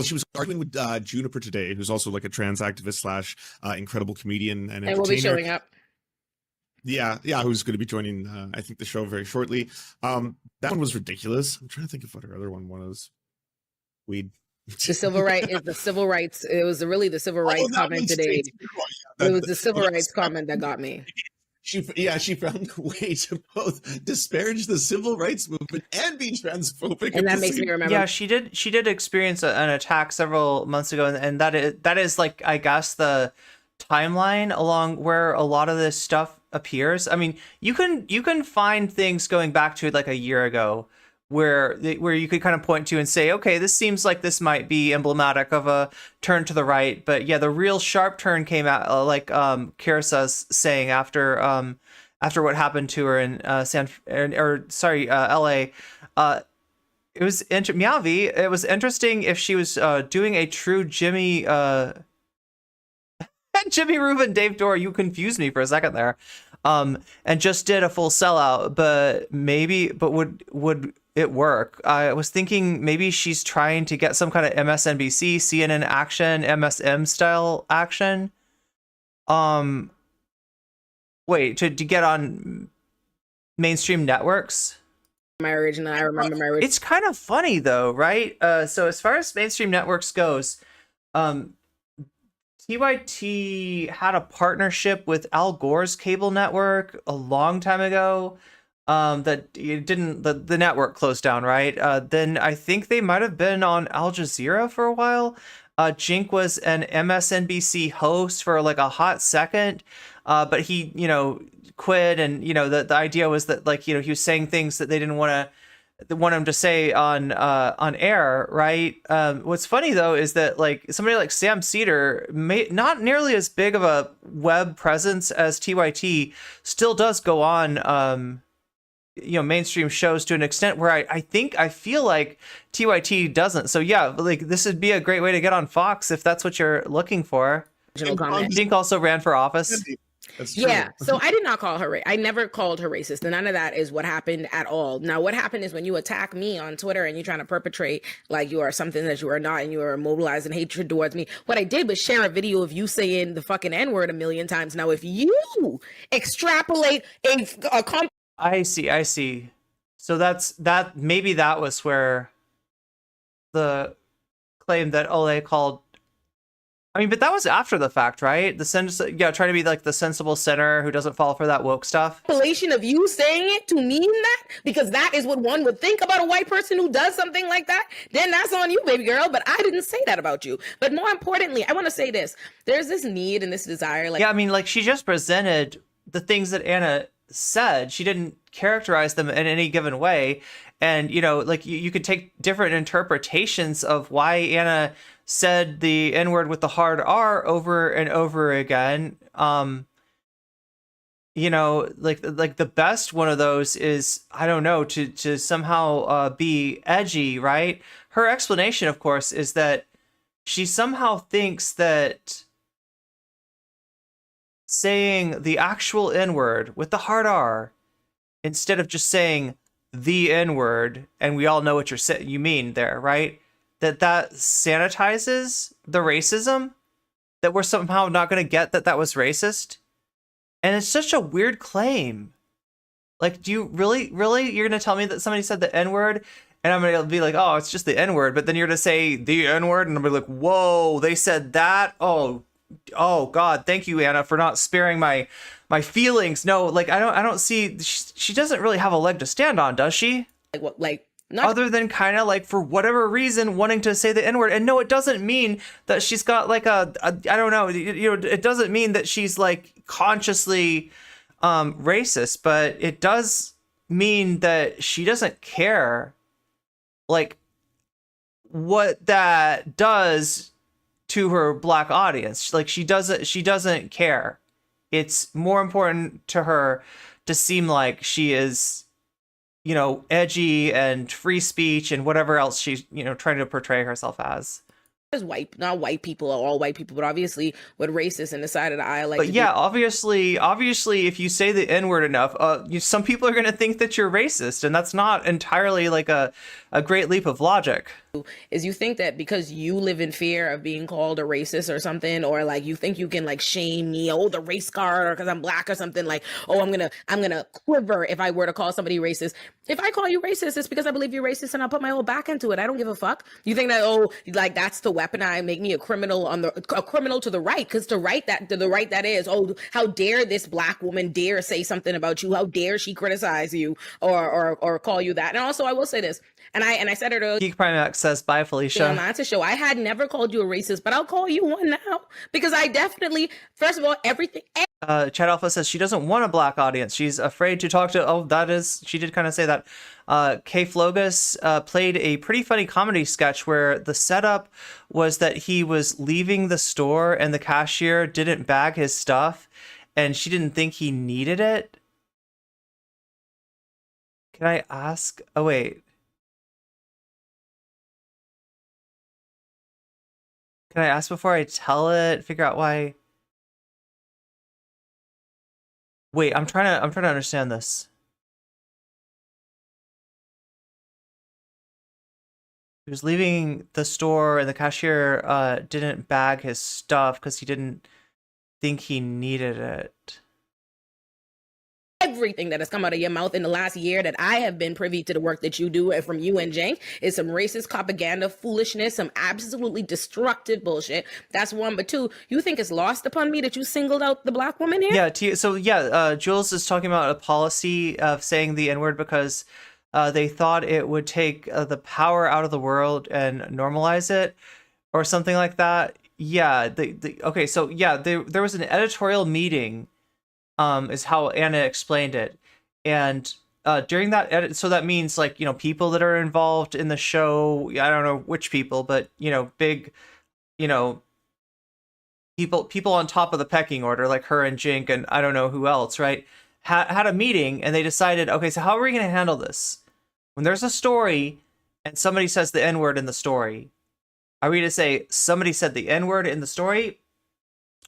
[SPEAKER 3] she was arguing with Juniper today, who's also like a trans activist / incredible comedian and entertainer.
[SPEAKER 5] Will be showing up.
[SPEAKER 3] Yeah, who's going to be joining, I think, the show very shortly. That one was ridiculous. I'm trying to think of what her other one was. Weed.
[SPEAKER 5] The civil right is the civil rights. It was really the civil rights comment today. It was the civil rights comment that got me.
[SPEAKER 3] She found a way to both disparage the civil rights movement and be transphobic.
[SPEAKER 5] And that makes me remember.
[SPEAKER 2] Yeah, she did experience an attack several months ago, and that is like, I guess, the timeline along where a lot of this stuff appears. I mean, you can find things going back to like a year ago where you could kind of point to and say, okay, this seems like this might be emblematic of a turn to the right. But yeah, the real sharp turn came out, like Kirasa's saying, after what happened to her in LA. It was Miyavi. It was interesting if she was doing a true Jimmy Rubin, Dave Dorr. You confused me for a second there. And just did a full sellout, but would it work? I was thinking maybe she's trying to get some kind of MSNBC, CNN action, MSM style action. Wait, to get on mainstream networks.
[SPEAKER 5] I remember my original.
[SPEAKER 2] It's kind of funny though, right? So as far as mainstream networks goes, TYT had a partnership with Al Gore's cable network a long time ago. The network closed down, right? Then I think they might have been on Al Jazeera for a while. Jink was an MSNBC host for like a hot second, but he, quit, and the idea was that he was saying things that they didn't want him to say on air, right? What's funny though is that somebody like Sam Cedar, not nearly as big of a web presence as TYT, still does go on mainstream shows to an extent where I feel like TYT doesn't. So yeah, this would be a great way to get on Fox if that's what you're looking for. Jink also ran for office.
[SPEAKER 5] Yeah, so I did not call her. I never called her racist, and none of that is what happened at all. Now, what happened is when you attack me on Twitter and you're trying to perpetrate like you are something that you are not, and you are mobilizing hatred towards me. What I did was share a video of you saying the fucking N-word a million times. Now, if you extrapolate a
[SPEAKER 2] I see. So that maybe that was where the claim that Ole called I mean, but that was after the fact, right? Trying to be like the sensible sinner who doesn't fall for that woke stuff.
[SPEAKER 5] Relation of you saying it to mean that, because that is what one would think about a white person who does something like that, then that's on you, baby girl. But I didn't say that about you. But more importantly, I want to say this. There's this need and this desire. Like,
[SPEAKER 2] yeah, I mean, like she just presented the things that Anna said. She didn't characterize them in any given way. And, you know, like you could take different interpretations of why Anna said the N-word with the hard R over and over again. You know, like the best one of those is, I don't know, to somehow be edgy, right? Her explanation, of course, is that she somehow thinks that saying the actual N-word with the hard R instead of just saying the N-word, and we all know what you mean there, right? That sanitizes the racism, that we're somehow not going to get that was racist. And it's such a weird claim. Like, do you really, you're going to tell me that somebody said the N-word and I'm going to be like, oh, it's just the N-word, but then you're going to say the N-word and I'll be like, whoa, they said that? Oh God, thank you, Anna, for not sparing my feelings. No, like I don't see, she doesn't really have a leg to stand on, does she?
[SPEAKER 5] like what, like not
[SPEAKER 2] Other than kind of like for whatever reason wanting to say the N-word. And no, it doesn't mean that she's got like a I don't know, you know, it doesn't mean that she's like consciously racist, but it does mean that she doesn't care like what that does to her black audience. Like she doesn't care. It's more important to her to seem like she is, you know, edgy and free speech and whatever else she's, you know, trying to portray herself as.
[SPEAKER 5] as white, not white people or all white people, but obviously with racists in the side of the aisle. Like,
[SPEAKER 2] but yeah, obviously, if you say the N-word enough, some people are going to think that you're racist, and that's not entirely like a great leap of logic.
[SPEAKER 5] Is you think that because you live in fear of being called a racist or something, or like you think you can like shame me, oh, the race card, or because I'm black or something, like, oh, I'm gonna quiver if I were to call somebody racist. If I call you racist, it's because I believe you're racist and I'll put my whole back into it. I don't give a fuck. You think that, oh, like that's the weaponize, make me a criminal to the right, because to the right that is, oh, how dare this black woman dare say something about you? How dare she criticize you or call you that? And also, I will say this, and I said it earlier.
[SPEAKER 2] Geek Primax says, bye, Felicia.
[SPEAKER 5] On Monster Show, I had never called you a racist, but I'll call you one now because I definitely, first of all, everything.
[SPEAKER 2] Chad Alpha says she doesn't want a black audience. She's afraid to talk to. Oh, she did kind of say that. K Flogus played a pretty funny comedy sketch where the setup was that he was leaving the store and the cashier didn't bag his stuff and she didn't think he needed it. Can I ask? Oh, wait. Can I ask before I tell it? Figure out why. Wait, I'm trying to understand this. He was leaving the store and the cashier didn't bag his stuff because he didn't think he needed it.
[SPEAKER 5] Everything that has come out of your mouth in the last year that I have been privy to the work that you do and from you and Jank is some racist propaganda, foolishness, some absolutely destructive bullshit. That's one. But two, you think it's lost upon me that you singled out the black woman here?
[SPEAKER 2] Yeah, Jules is talking about a policy of saying the N-word because they thought it would take the power out of the world and normalize it or something like that. Yeah, okay, so yeah, there was an editorial meeting, is how Anna explained it. And during that edit, so that means like, you know, people that are involved in the show, I don't know which people, but, you know, big, you know, people on top of the pecking order, like her and Jink and I don't know who else, right? Had a meeting and they decided, okay, so how are we going to handle this? When there's a story and somebody says the N-word in the story, are we going to say somebody said the N-word in the story?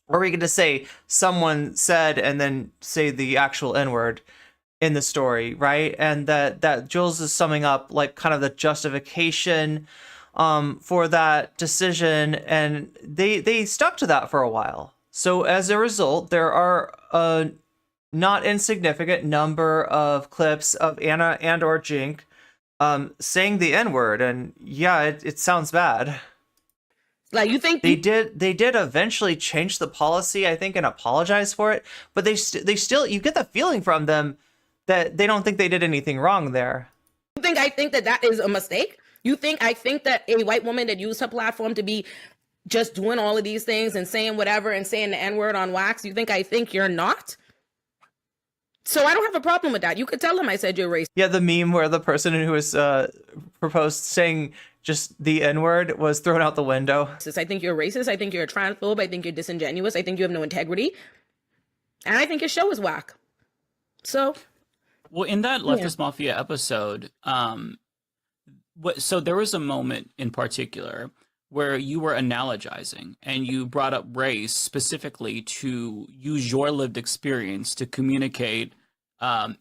[SPEAKER 2] Or are we going to say someone said and then say the actual N-word in the story, right? And that Jules is summing up like kind of the justification for that decision, and they stuck to that for a while. So as a result, there are a not insignificant number of clips of Anna and or Jink saying the N-word, and yeah, it sounds bad.
[SPEAKER 5] Like, you think
[SPEAKER 2] they did eventually change the policy, I think, and apologize for it, but they still, you get the feeling from them that they don't think they did anything wrong there.
[SPEAKER 5] You think I think that is a mistake? You think I think that a white woman that used her platform to be just doing all of these things and saying whatever and saying the N-word on wax, you think I think you're not? So I don't have a problem with that. You could tell them I said you're racist.
[SPEAKER 2] Yeah, the meme where the person who was proposed saying just the N-word was thrown out the window.
[SPEAKER 5] I think you're racist. I think you're a transphobe. I think you're disingenuous. I think you have no integrity. And I think your show is whack. So...
[SPEAKER 4] Well, in that Leftist Mafia episode, so there was a moment in particular where you were analogizing and you brought up race specifically to use your lived experience to communicate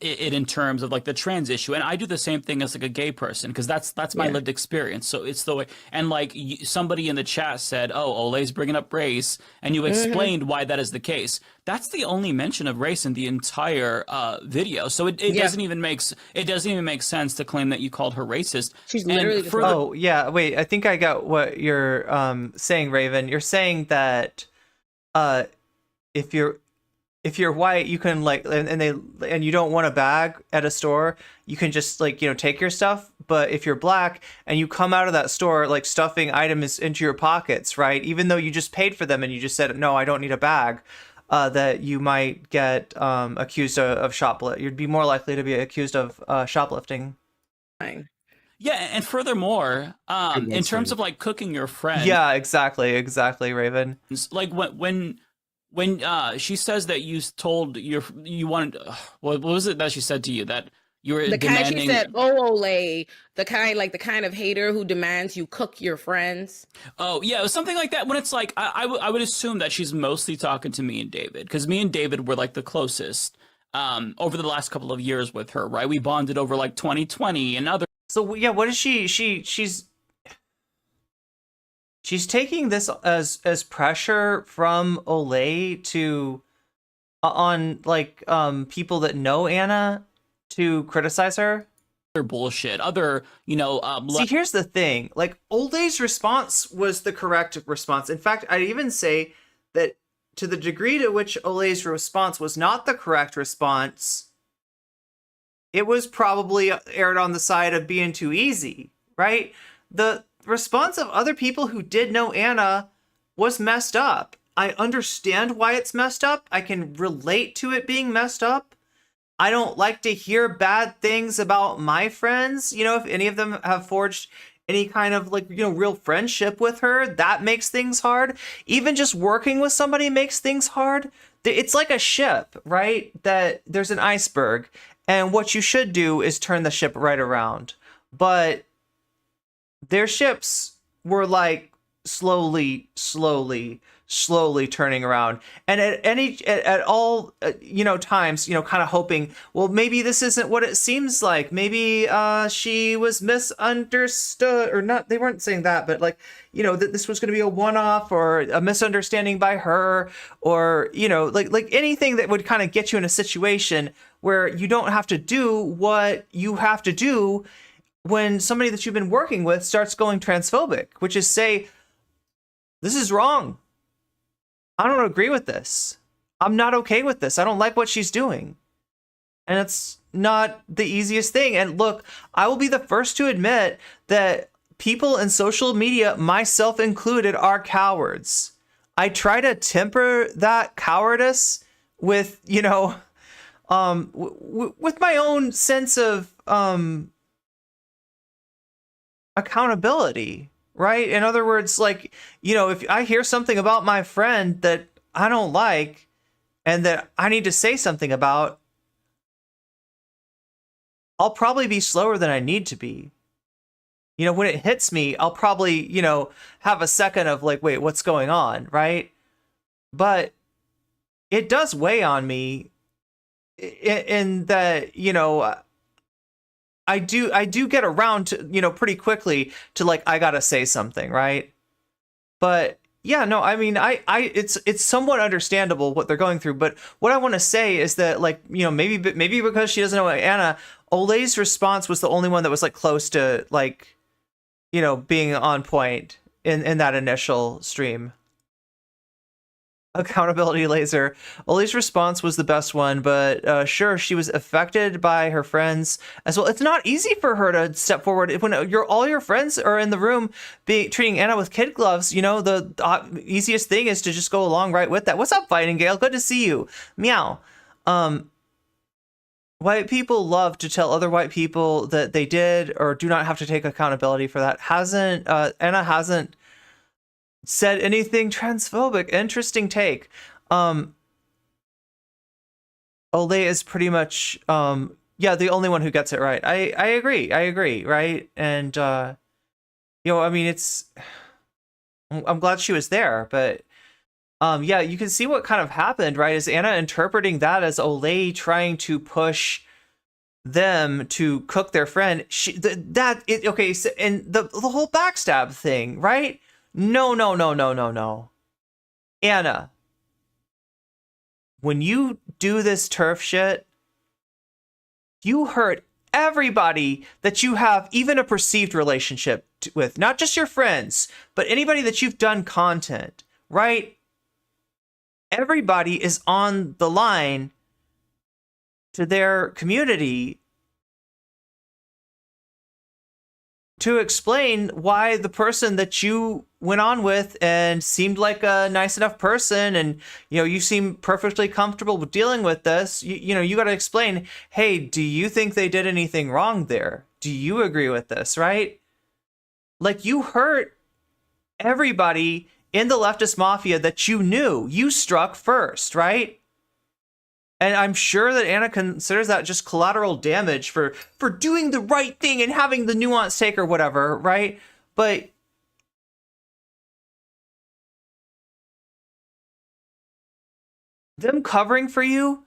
[SPEAKER 4] it in terms of like the trans issue. And I do the same thing as like a gay person because that's my lived experience. So it's the way. And like somebody in the chat said, "Oh, Ole's bringing up race," and you explained why that is the case. That's the only mention of race in the entire video. So it doesn't even make sense to claim that you called her racist.
[SPEAKER 5] She's literally.
[SPEAKER 2] Oh yeah, wait. I think I got what you're saying, Raven. You're saying that if you're white, you can like, and you don't want a bag at a store, you can just like, take your stuff. But if you're black and you come out of that store, like stuffing items into your pockets, right? Even though you just paid for them and you just said, no, I don't need a bag, that you might get accused of shoplifting. You'd be more likely to be accused of shoplifting.
[SPEAKER 4] Yeah, and furthermore, in terms of like cooking your friend.
[SPEAKER 2] Yeah, exactly, Raven.
[SPEAKER 4] Like when she says that you told you wanted, what was it that she said to you that you were demanding?
[SPEAKER 5] Kind she said, "Oh, Olay, the kind of hater who demands you cook your friends."
[SPEAKER 4] Oh yeah, it was something like that. When it's like I would assume that she's mostly talking to me and David because me and David were like the closest over the last couple of years with her. Right, we bonded over like 2020 and other.
[SPEAKER 2] So yeah, what is She's taking this as pressure from Olay to on like people that know Anna to criticize her.
[SPEAKER 4] Other bullshit. Other
[SPEAKER 2] See, here's the thing. Like Olay's response was the correct response. In fact, I'd even say that to the degree to which Olay's response was not the correct response, it was probably aired on the side of being too easy, right? The response of other people who did know Anna was messed up. I understand why it's messed up. I can relate to it being messed up. I don't like to hear bad things about my friends. If any of them have forged any kind of like, real friendship with her, that makes things hard. Even just working with somebody makes things hard. It's like a ship, right? That there's an iceberg. And what you should do is turn the ship right around. But their ships were like slowly turning around, and at all times, kind of hoping, well, maybe this isn't what it seems like. Maybe she was misunderstood, or not. They weren't saying that, but like, that this was going to be a one-off or a misunderstanding by her, or like anything that would kind of get you in a situation where you don't have to do what you have to do when somebody that you've been working with starts going transphobic, which is say, this is wrong. I don't agree with this. I'm not okay with this. I don't like what she's doing. And it's not the easiest thing. And look, I will be the first to admit that people in social media, myself included, are cowards. I try to temper that cowardice with, with my own sense of accountability, right? In other words, like, if I hear something about my friend that I don't like and that I need to say something about, I'll probably be slower than I need to be. When it hits me, I'll probably, have a second of like, wait, what's going on, right? But it does weigh on me in that, I do get around to, pretty quickly to like, I gotta say something, right? But yeah, no, I mean, it's somewhat understandable what they're going through. But what I want to say is that, like, maybe because she doesn't know Anna, Olay's response was the only one that was like close to like, being on point. in that initial stream. Accountability laser. Olay's response was the best one, but sure, she was affected by her friends as well. It's not easy for her to step forward when all your friends are in the room treating Anna with kid gloves. You know, the easiest thing is to just go along right with that. What's up, Fighting Gale? Good to see you. Meow. White people love to tell other white people that they did or do not have to take accountability for that. Anna hasn't said anything transphobic. Interesting take. Olay is pretty much the only one who gets it right. I agree, right? And I mean, I'm glad she was there, but you can see what kind of happened, right? Is Anna interpreting that as Olay trying to push them to cook their friend? And the whole backstab thing, right? No. Anna, when you do this turf shit, you hurt everybody that you have even a perceived relationship with, not just your friends, but anybody that you've done content, right? Everybody is on the line to their community to explain why the person that you went on with and seemed like a nice enough person, and you seem perfectly comfortable with dealing with this, you got to explain, hey, do you think they did anything wrong there? Do you agree with this, right? Like, you hurt everybody in the leftist mafia that you struck first, right? And I'm sure that Anna considers that just collateral damage for doing the right thing and having the nuanced take or whatever, right? But them covering for you,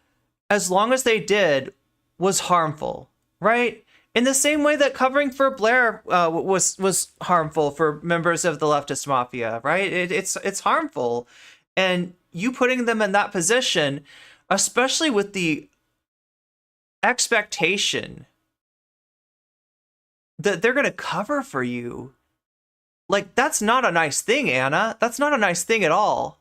[SPEAKER 2] as long as they did, was harmful, right? In the same way that covering for Blair was harmful for members of the leftist mafia, right? It's harmful. And you putting them in that position, especially with the expectation that they're going to cover for you, like, that's not a nice thing, Anna. That's not a nice thing at all.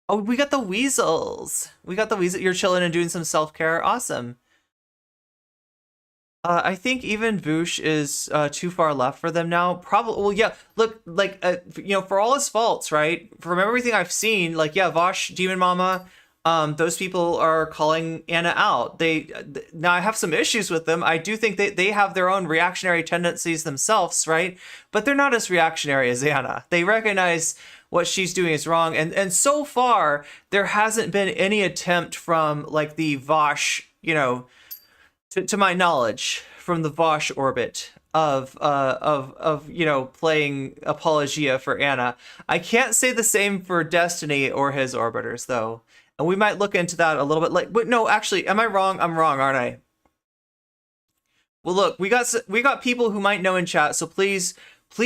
[SPEAKER 2] Oh, we got the weasels. You're chilling and doing some self-care. Awesome. I think even Voosh is too far left for them now. Probably. Well, yeah. Look, like, for all his faults, right? From everything I've seen, like, yeah, Vosh, Demon Mama, those people are calling Anna out. Now I have some issues with them. I do think they have their own reactionary tendencies themselves, right? But they're not as reactionary as Anna. They recognize what she's doing is wrong, and so far there hasn't been any attempt from, like, the Vosh, to my knowledge, from the Vosh orbit of playing apologia for Anna. I can't say the same for Destiny or his orbiters, though, and we might look into that a little bit. But no, actually, am I wrong? I'm wrong, aren't I? Well, look, we got people who might know in chat, so please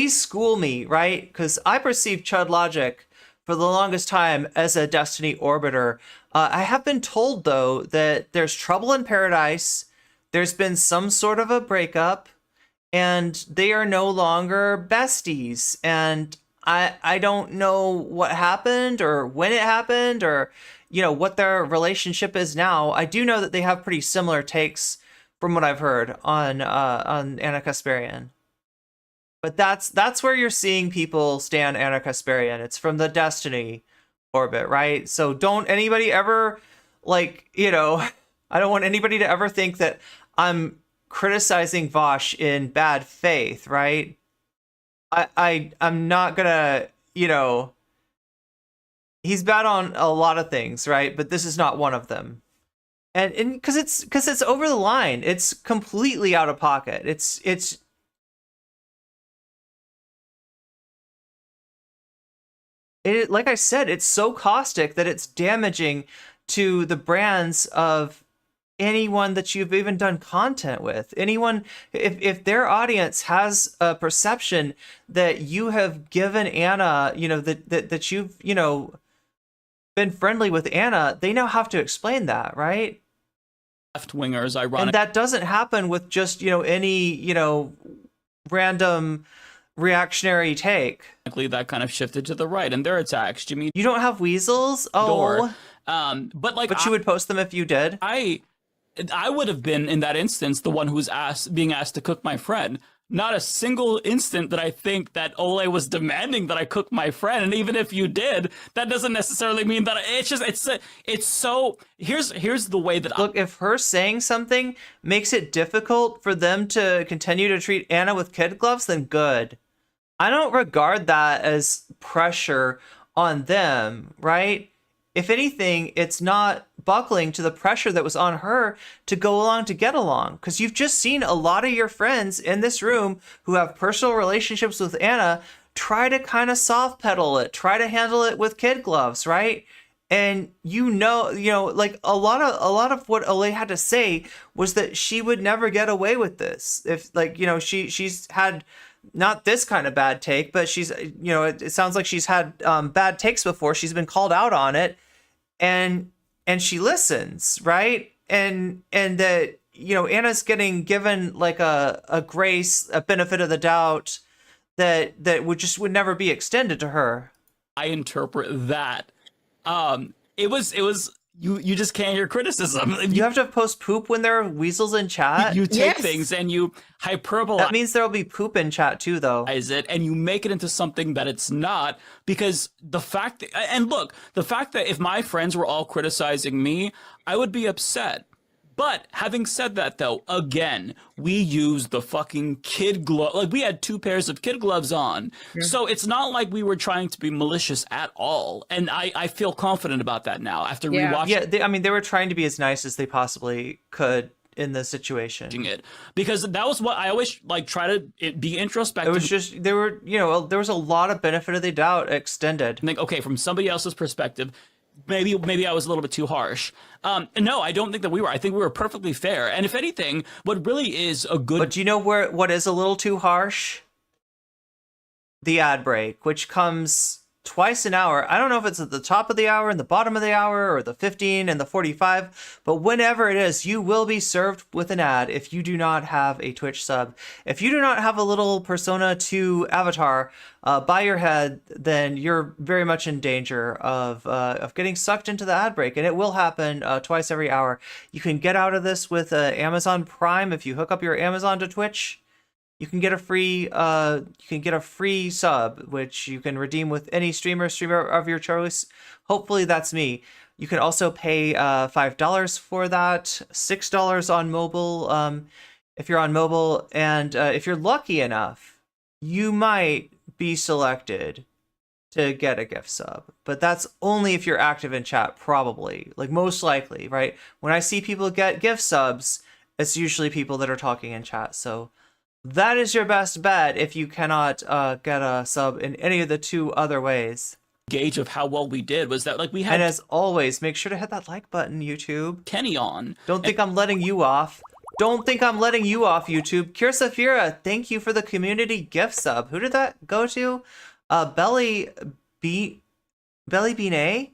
[SPEAKER 2] school me, right? Because I perceived Chud Logic for the longest time as a Destiny orbiter. I have been told, though, that there's trouble in paradise. There's been some sort of a breakup, and they are no longer besties. And I don't know what happened or when it happened or, what their relationship is now. I do know that they have pretty similar takes from what I've heard on Anna Kasparian. But that's where you're seeing people stand Anna Kasparian. It's from the Destiny orbit, right? So don't anybody ever, I don't want anybody to ever think that I'm criticizing Vosh in bad faith, right? I'm not gonna, he's bad on a lot of things, right? But this is not one of them. And because it's over the line. It's completely out of pocket. It's like I said, it's so caustic that it's damaging to the brands of anyone that you've even done content with. Anyone, if their audience has a perception that you have given Anna, that you've, been friendly with Anna, they now have to explain that, right?
[SPEAKER 4] Left-wingers, ironic.
[SPEAKER 2] And that doesn't happen with just, any, random reactionary take.
[SPEAKER 4] That kind of shifted to the right, and their attacks. Jimmy
[SPEAKER 2] You don't have weasels? Oh.
[SPEAKER 4] But
[SPEAKER 2] you would post them if you did?
[SPEAKER 4] I would have been, in that instance, the one who was being asked to cook my friend. Not a single instant that I think that Ole was demanding that I cook my friend. And even if you did, that doesn't necessarily mean that it's so, here's the way that
[SPEAKER 2] Look, if her saying something makes it difficult for them to continue to treat Anna with kid gloves, then good. I don't regard that as pressure on them, right? If anything, it's not buckling to the pressure that was on her to go along to get along. Because you've just seen a lot of your friends in this room who have personal relationships with Anna try to kind of soft pedal it, try to handle it with kid gloves, right? And like a lot of what Ole had to say was that she would never get away with this. If she's had not this kind of bad take, but she's, it sounds like she's had bad takes before. She's been called out on it. And she listens, right? And that, Anna's getting given like a grace, a benefit of the doubt that would never be extended to her.
[SPEAKER 4] I interpret that. It was you just can't hear criticism.
[SPEAKER 2] You have to post poop when there are weasels in chat.
[SPEAKER 4] You take things and you hyperbolize.
[SPEAKER 2] That means there'll be poop in chat too, though.
[SPEAKER 4] Is it? And you make it into something that it's not, because the fact that if my friends were all criticizing me, I would be upset. But having said that, though, again, we used the fucking kid glove. Like, we had 2 pairs of kid gloves on. Yeah. So it's not like we were trying to be malicious at all. And I feel confident about that now after rewatching.
[SPEAKER 2] Yeah, they were trying to be as nice as they possibly could in the situation.
[SPEAKER 4] It, because that was what I always try to be introspective.
[SPEAKER 2] It was just, there was a lot of benefit of the doubt extended.
[SPEAKER 4] Think, okay, from somebody else's perspective, maybe I was a little bit too harsh. No, I don't think that we were. I think we were perfectly fair. And if anything, what really is a good...
[SPEAKER 2] But do you know what is a little too harsh? The ad break, which comes twice an hour. I don't know if it's at the top of the hour and the bottom of the hour, or the 15 and the 45, but whenever it is, you will be served with an ad if you do not have a Twitch sub. If you do not have a little Persona 2 avatar by your head, then you're very much in danger of getting sucked into the ad break, and it will happen twice every hour. You can get out of this with Amazon Prime. If you hook up your Amazon to Twitch, you can get a free sub, which you can redeem with any streamer of your choice. Hopefully that's me. You can also pay $5 for that, $6 on mobile if you're on mobile, and if you're lucky enough, you might be selected to get a gift sub. But that's only if you're active in chat, probably. Like, most likely, right? When I see people get gift subs, it's usually people that are talking in chat, so... that is your best bet if you cannot get a sub in any of the 2 other ways.
[SPEAKER 4] Gauge of how well we did was that we had...
[SPEAKER 2] And as always, make sure to hit that like button, YouTube.
[SPEAKER 4] Kenny on.
[SPEAKER 2] Don't think I'm letting you off. Don't think I'm letting you off, YouTube. Kirsafira, thank you for the community gift sub. Who did that go to? Belly Bean A?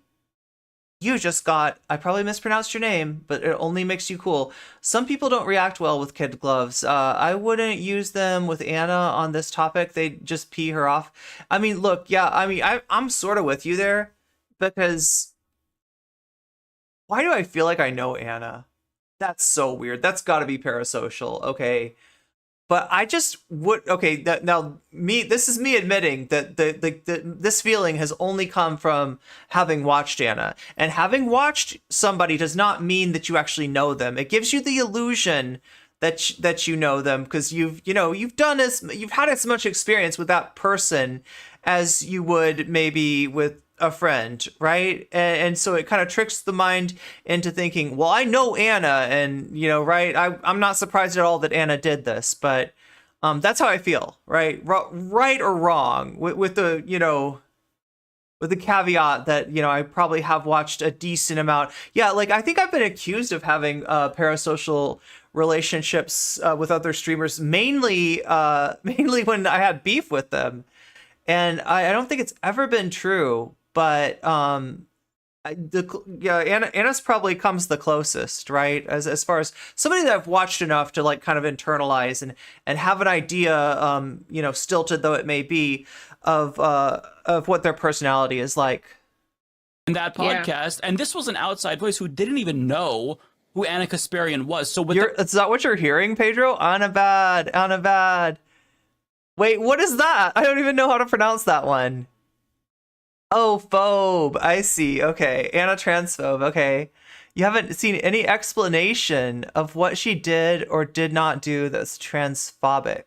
[SPEAKER 2] You just got, I probably mispronounced your name, but it only makes you cool. Some people don't react well with kid gloves. I wouldn't use them with Anna on this topic. They just pee her off. I mean, look, yeah, I'm sort of with you there, because why do I feel like I know Anna? That's so weird. That's got to be parasocial, okay? But I just would, okay, this is me admitting that this feeling has only come from having watched Anna. And having watched somebody does not mean that you actually know them. It gives you the illusion that you know them, because you've had as much experience with that person as you would maybe with a friend, right? And so it kind of tricks the mind into thinking, well, I know Anna, and right, I'm not surprised at all that Anna did this, but that's how I feel, right? Right or wrong, with the with the caveat that I probably have watched a decent amount. Yeah, like, I think I've been accused of having parasocial relationships with other streamers, mainly when I had beef with them, and I don't think it's ever been true. But Anna's probably comes the closest, right? As far as somebody that I've watched enough to like kind of internalize and have an idea, stilted though it may be, of what their personality is like.
[SPEAKER 4] In that podcast, and this was an outside voice who didn't even know who Anna Kasparian was. So
[SPEAKER 2] is that what you're hearing, Pedro? Anna bad. Wait, what is that? I don't even know how to pronounce that one. Oh, phobe. I see. Okay. Anna transphobe. Okay. You haven't seen any explanation of what she did or did not do that's transphobic.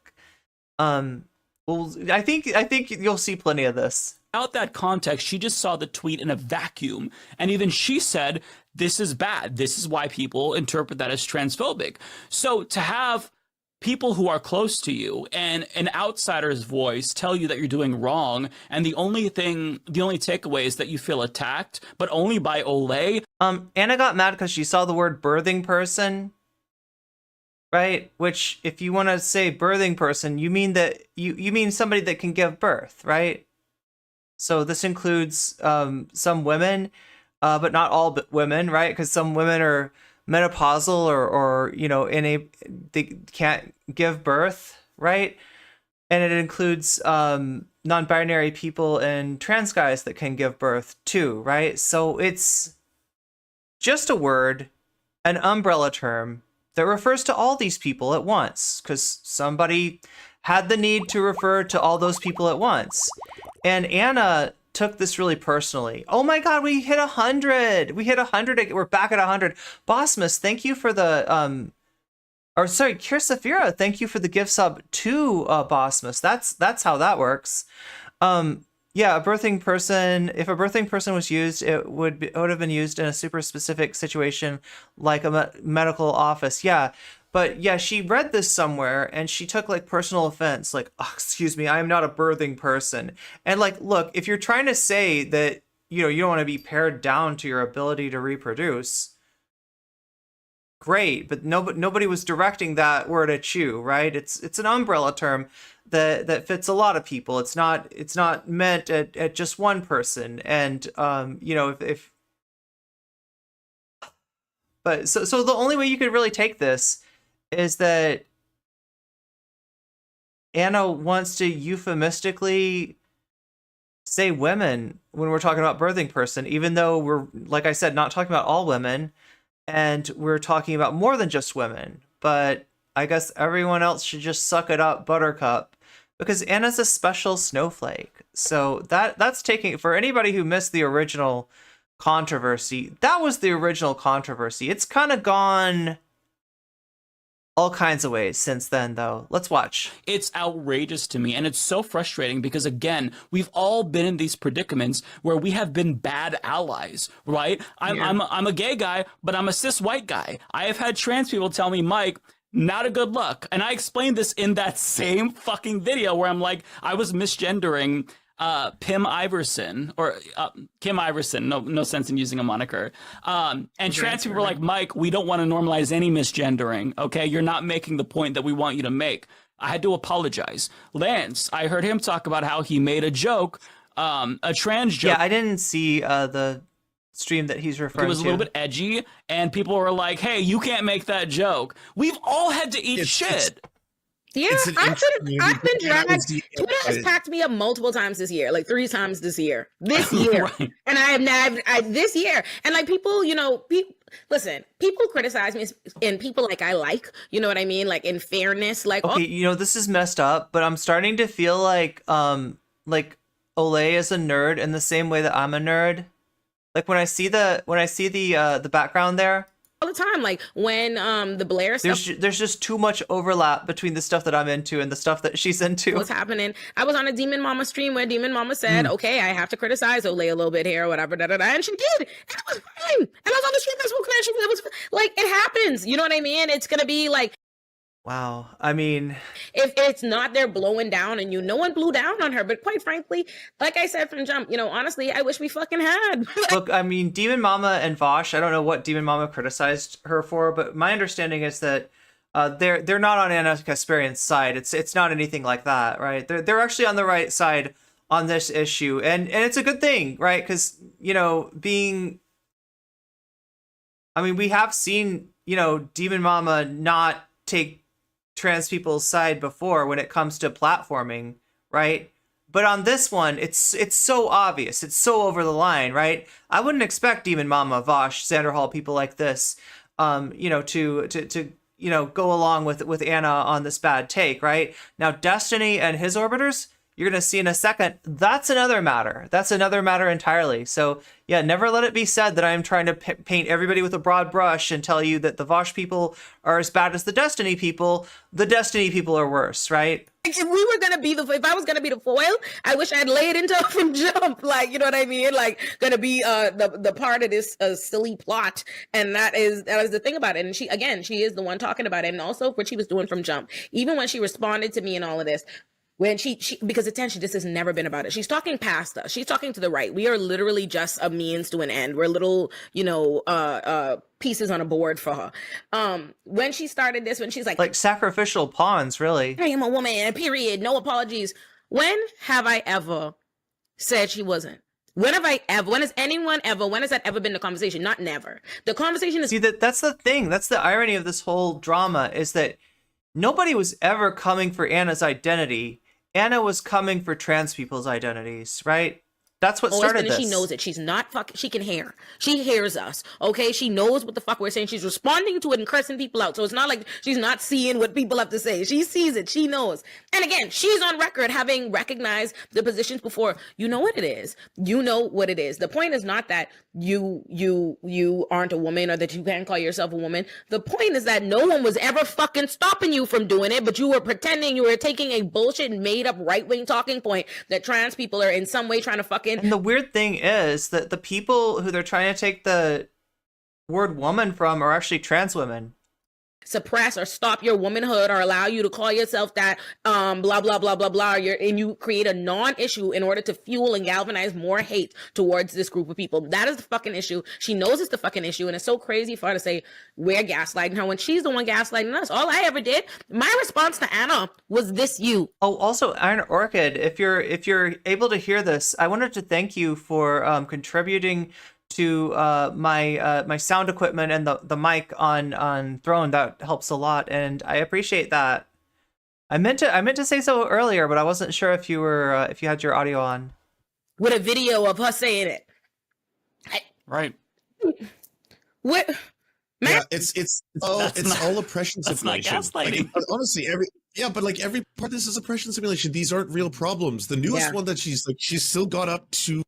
[SPEAKER 2] Well, I think you'll see plenty of this.
[SPEAKER 4] Without that context, she just saw the tweet in a vacuum. And even she said, this is bad. This is why people interpret that as transphobic. So to have people who are close to you and an outsider's voice tell you that you're doing wrong, and the only takeaway is that you feel attacked, but only by Olay.
[SPEAKER 2] Anna got mad because she saw the word birthing person, right? Which, if you want to say birthing person, you mean that you mean somebody that can give birth, right? So this includes some women, but not all women, right? Because some women are menopausal or they can't give birth, right? And it includes non-binary people and trans guys that can give birth too, right? So it's just a word, an umbrella term that refers to all these people at once, because somebody had the need to refer to all those people at once. And Anna took this really personally. Oh my God, we hit 100. We hit 100. We're back at 100. Bossmas, thank you for the Kirsafira, thank you for the gift sub to Bossmas. That's how that works. Yeah, a birthing person. If a birthing person was used, it would have been used in a super specific situation, like a medical office. Yeah. But yeah, she read this somewhere and she took like personal offense, like, oh, excuse me, I am not a birthing person. And like, look, if you're trying to say that, you don't want to be pared down to your ability to reproduce, great. But nobody was directing that word at you, right? It's an umbrella term that fits a lot of people. It's not meant at just one person. And, but so the only way you could really take this is that Anna wants to euphemistically say women when we're talking about birthing person, even though we're, like I said, not talking about all women, and we're talking about more than just women. But I guess everyone else should just suck it up, buttercup, because Anna's a special snowflake. So that's taking, for anybody who missed the original controversy, that was the original controversy. It's kind of gone all kinds of ways since then, though. Let's watch.
[SPEAKER 4] It's outrageous to me, and it's so frustrating because, again, we've all been in these predicaments where we have been bad allies, right? I'm a gay guy, but I'm a cis white guy. I have had trans people tell me, Mike, not a good look. And I explained this in that same fucking video where I'm like, I was misgendering Pim Iverson or Kim Iverson, no sense in using a moniker. And trans people were like, Mike, we don't want to normalize any misgendering. Okay, you're not making the point that we want you to make. I had to apologize. Lance, I heard him talk about how he made a joke, a trans joke.
[SPEAKER 2] Yeah, I didn't see the stream that he's referring to.
[SPEAKER 4] It was a little bit edgy, and people were like, hey, you can't make that joke. We've all had to eat shit.
[SPEAKER 5] Yeah, I've been dragged. Twitter has packed me up multiple times this year, like 3 times this year. Right. And I this year. And like people, listen, people criticize me and people I like, you know what I mean? Like in fairness, like,
[SPEAKER 2] okay, this is messed up, but I'm starting to feel like Olay is a nerd in the same way that I'm a nerd. Like when I see the background there,
[SPEAKER 5] all the time, like when the Blair stuff,
[SPEAKER 2] there's just too much overlap between the stuff that I'm into and the stuff that she's into.
[SPEAKER 5] What's happening? I was on a Demon Mama stream where Demon Mama said, okay, I have to criticize Olay a little bit here or whatever, and she did, and it was fine. And I was on the stream Facebook and it was like, it happens, you know what I mean? It's gonna be like,
[SPEAKER 2] wow. I mean,
[SPEAKER 5] if it's not there blowing down and no one blew down on her, but quite frankly, like I said from jump, honestly, I wish we fucking had.
[SPEAKER 2] Look, I mean, Demon Mama and Vosh, I don't know what Demon Mama criticized her for, but my understanding is that they're not on Anna Kasparian's side. It's not anything like that, right? They're actually on the right side on this issue, and it's a good thing, right? Because being I mean, we have seen, Demon Mama not take trans people's side before when it comes to platforming, right? But on this one, it's so obvious. It's so over the line, right? I wouldn't expect Demon Mama, Vosh, Xander Hall, people like this, to go along with Anna on this bad take, right? Now, Destiny and his orbiters, you're going to see in a second, that's another matter. That's another matter entirely. So, yeah, never let it be said that I'm trying to paint everybody with a broad brush and tell you that the Vosh people are as bad as the Destiny people. The Destiny people are worse, right?
[SPEAKER 5] If we were gonna be if I was gonna be the foil, I wish I had laid into her from jump. Like, you know what I mean? Like, gonna be the part of this silly plot, and that is the thing about it. And she is the one talking about it, and also what she was doing from jump. Even when she responded to me and all of this, when she because attention, this has never been about it. She's talking past us. She's talking to the right. We are literally just a means to an end. We're little, pieces on a board for her. When she started this, when she's like
[SPEAKER 2] sacrificial pawns, really.
[SPEAKER 5] I am a woman, period. No apologies. When have I ever said she wasn't? When has that ever been the conversation? Not never. The conversation is...
[SPEAKER 2] See, that's the thing. That's the irony of this whole drama, is that nobody was ever coming for Anna's identity. Anna was coming for trans people's identities, right? That's what started this.
[SPEAKER 5] She knows it. She's not fucking. She can hear. She hears us. Okay, she knows what the fuck we're saying. She's responding to it and cursing people out. So it's not like she's not seeing what people have to say. She sees it. She knows. And again, she's on record having recognized the positions before. You know what it is. You know what it is. The point is not that you aren't a woman or that you can't call yourself a woman. The point is that no one was ever fucking stopping you from doing it, but you were pretending, you were taking a bullshit made up right wing talking point that trans people are in some way trying to fucking...
[SPEAKER 2] And the weird thing is that the people who they're trying to take the word woman from are actually trans women.
[SPEAKER 5] Suppress or stop your womanhood or allow you to call yourself that, blah, blah, blah, blah, blah. And you create a non-issue in order to fuel and galvanize more hate towards this group of people. That is the fucking issue. She knows it's the fucking issue. And it's so crazy for her to say, we're gaslighting her when she's the one gaslighting us. All I ever did, my response to Anna was this you.
[SPEAKER 2] Oh, also, Iron Orchid, if you're able to hear this, I wanted to thank you for contributing to my sound equipment and the mic on Throne. That helps a lot, and I appreciate that. I meant to say so earlier, but I wasn't sure if you had your audio on.
[SPEAKER 5] With a video of her saying it.
[SPEAKER 4] Right.
[SPEAKER 5] What?
[SPEAKER 3] Yeah, it's all oppression
[SPEAKER 4] that's
[SPEAKER 3] simulation.
[SPEAKER 4] Not gaslighting.
[SPEAKER 3] Like, honestly, every part of this is oppression simulation. These aren't real problems. The newest one that she's still got up to,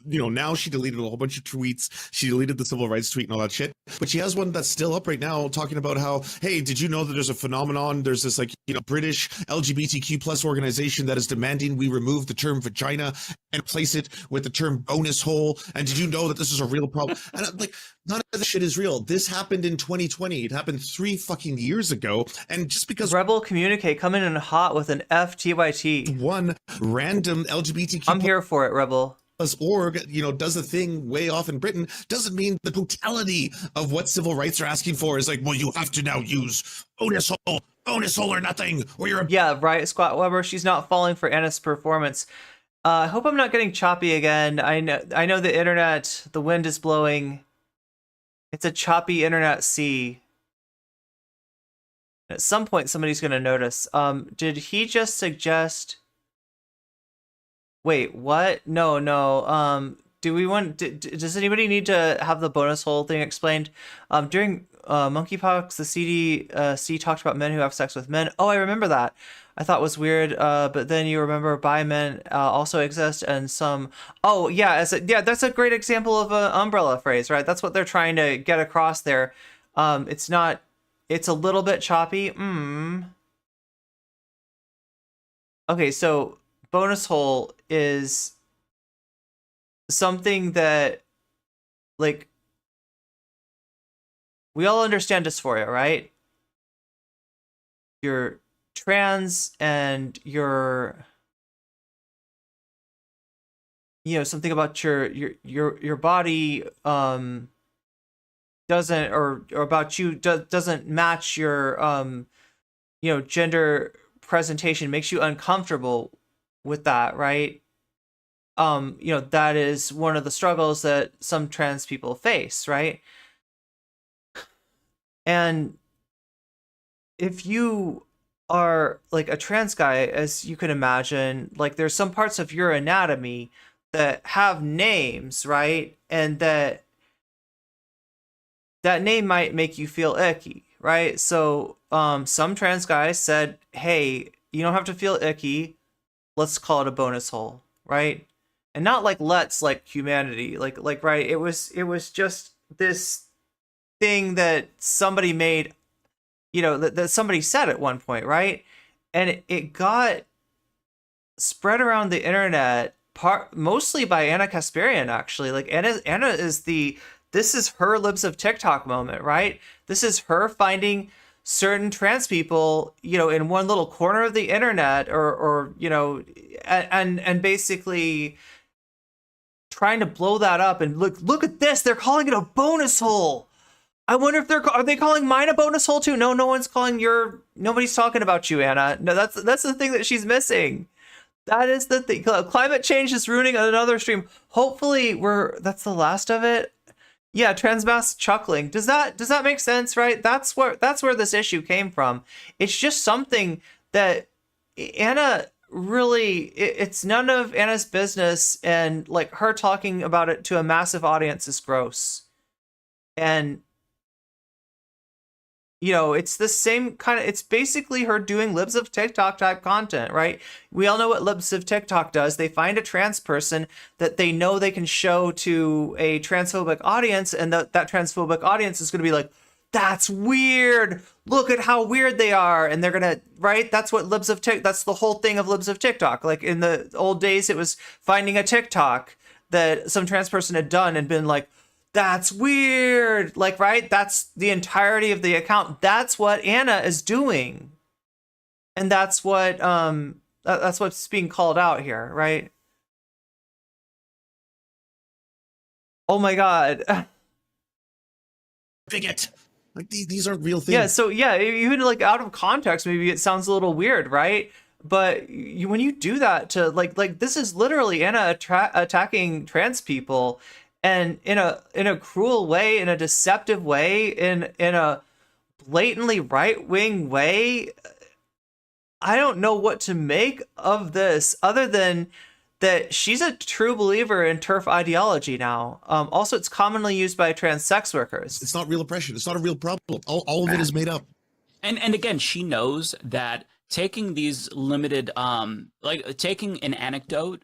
[SPEAKER 3] now she deleted a whole bunch of tweets. She deleted the civil rights tweet and all that shit. But she has one that's still up right now talking about how, hey, did you know that there's a phenomenon? There's this British LGBTQ plus organization that is demanding we remove the term vagina and replace it with the term bonus hole. And did you know that this is a real problem? And I'm like, none of this shit is real. This happened in 2020. It happened 3 fucking years ago. And just because
[SPEAKER 2] Rebel Communicate coming in hot with an TYT.
[SPEAKER 3] One random LGBTQ
[SPEAKER 2] I'm here for it, Rebel.
[SPEAKER 3] org, does a thing way off in Britain, doesn't mean the totality of what civil rights are asking for is like, well, you have to now use bonus hole or nothing, or you're
[SPEAKER 2] Yeah, right, Squat Weber, she's not falling for Anna's performance. I hope I'm not getting choppy again. I know the internet, the wind is blowing. It's a choppy internet sea. At some point, somebody's going to notice. Did he just suggest... Wait, what? No. Does anybody need to have the bonus hole thing explained? During monkeypox, the CDC talked about men who have sex with men. Oh, I remember that. I thought it was weird. But then you remember bi men also exist, and some. Oh yeah, that's a great example of an umbrella phrase, right? That's what they're trying to get across there. It's not. It's a little bit choppy. Okay, so bonus hole is something that, like, we all understand dysphoria, right? You're trans and you're, something about your body doesn't, or about you doesn't match your gender presentation, makes you uncomfortable with that, right? That is one of the struggles that some trans people face, right? And if you are like a trans guy, as you can imagine, like there's some parts of your anatomy that have names, right? And that name might make you feel icky, right? So some trans guys said, hey, you don't have to feel icky. Let's call it a bonus hole, right? And not like let's like humanity, like right. It was just this thing that somebody made, that somebody said at one point, right? And it got spread around the internet, mostly by Anna Kasparian, actually. Like Anna is this is her Libs of TikTok moment, right? This is her finding certain trans people, in one little corner of the internet, or and basically trying to blow that up. And look at this, they're calling it a bonus hole. I wonder if are they calling mine a bonus hole too? No, nobody's talking about you, Anna. No, that's the thing that she's missing. That is the thing. Climate change is ruining another stream. Hopefully that's the last of it. Yeah, transmass chuckling. Does that make sense, right? That's where this issue came from. It's just something that Anna really, it's none of Anna's business, and like her talking about it to a massive audience is gross. And it's the same kind of, it's basically her doing Libs of TikTok type content, right? We all know what Libs of TikTok does. They find a trans person that they know they can show to a transphobic audience, and that transphobic audience is going to be like, that's weird. Look at how weird they are. And they're going to, right? That's what Libs of TikTok, that's the whole thing of Libs of TikTok. Like in the old days, it was finding a TikTok that some trans person had done and been like, that's weird. Like, right? That's the entirety of the account. That's what Anna is doing. And that's what's being called out here, right? Oh my God.
[SPEAKER 3] Bigot. Like these aren't real things.
[SPEAKER 2] Yeah, so yeah, even like out of context, maybe it sounds a little weird, right? But when you do that to like this is literally Anna attacking trans people, and in a cruel way, in a deceptive way, in a blatantly right-wing way. I don't know what to make of this, other than that she's a true believer in TERF ideology now. Also, it's commonly used by trans sex workers.
[SPEAKER 3] It's not real oppression. It's not a real problem. All of it is made up.
[SPEAKER 4] And again, she knows that taking these limited, like taking an anecdote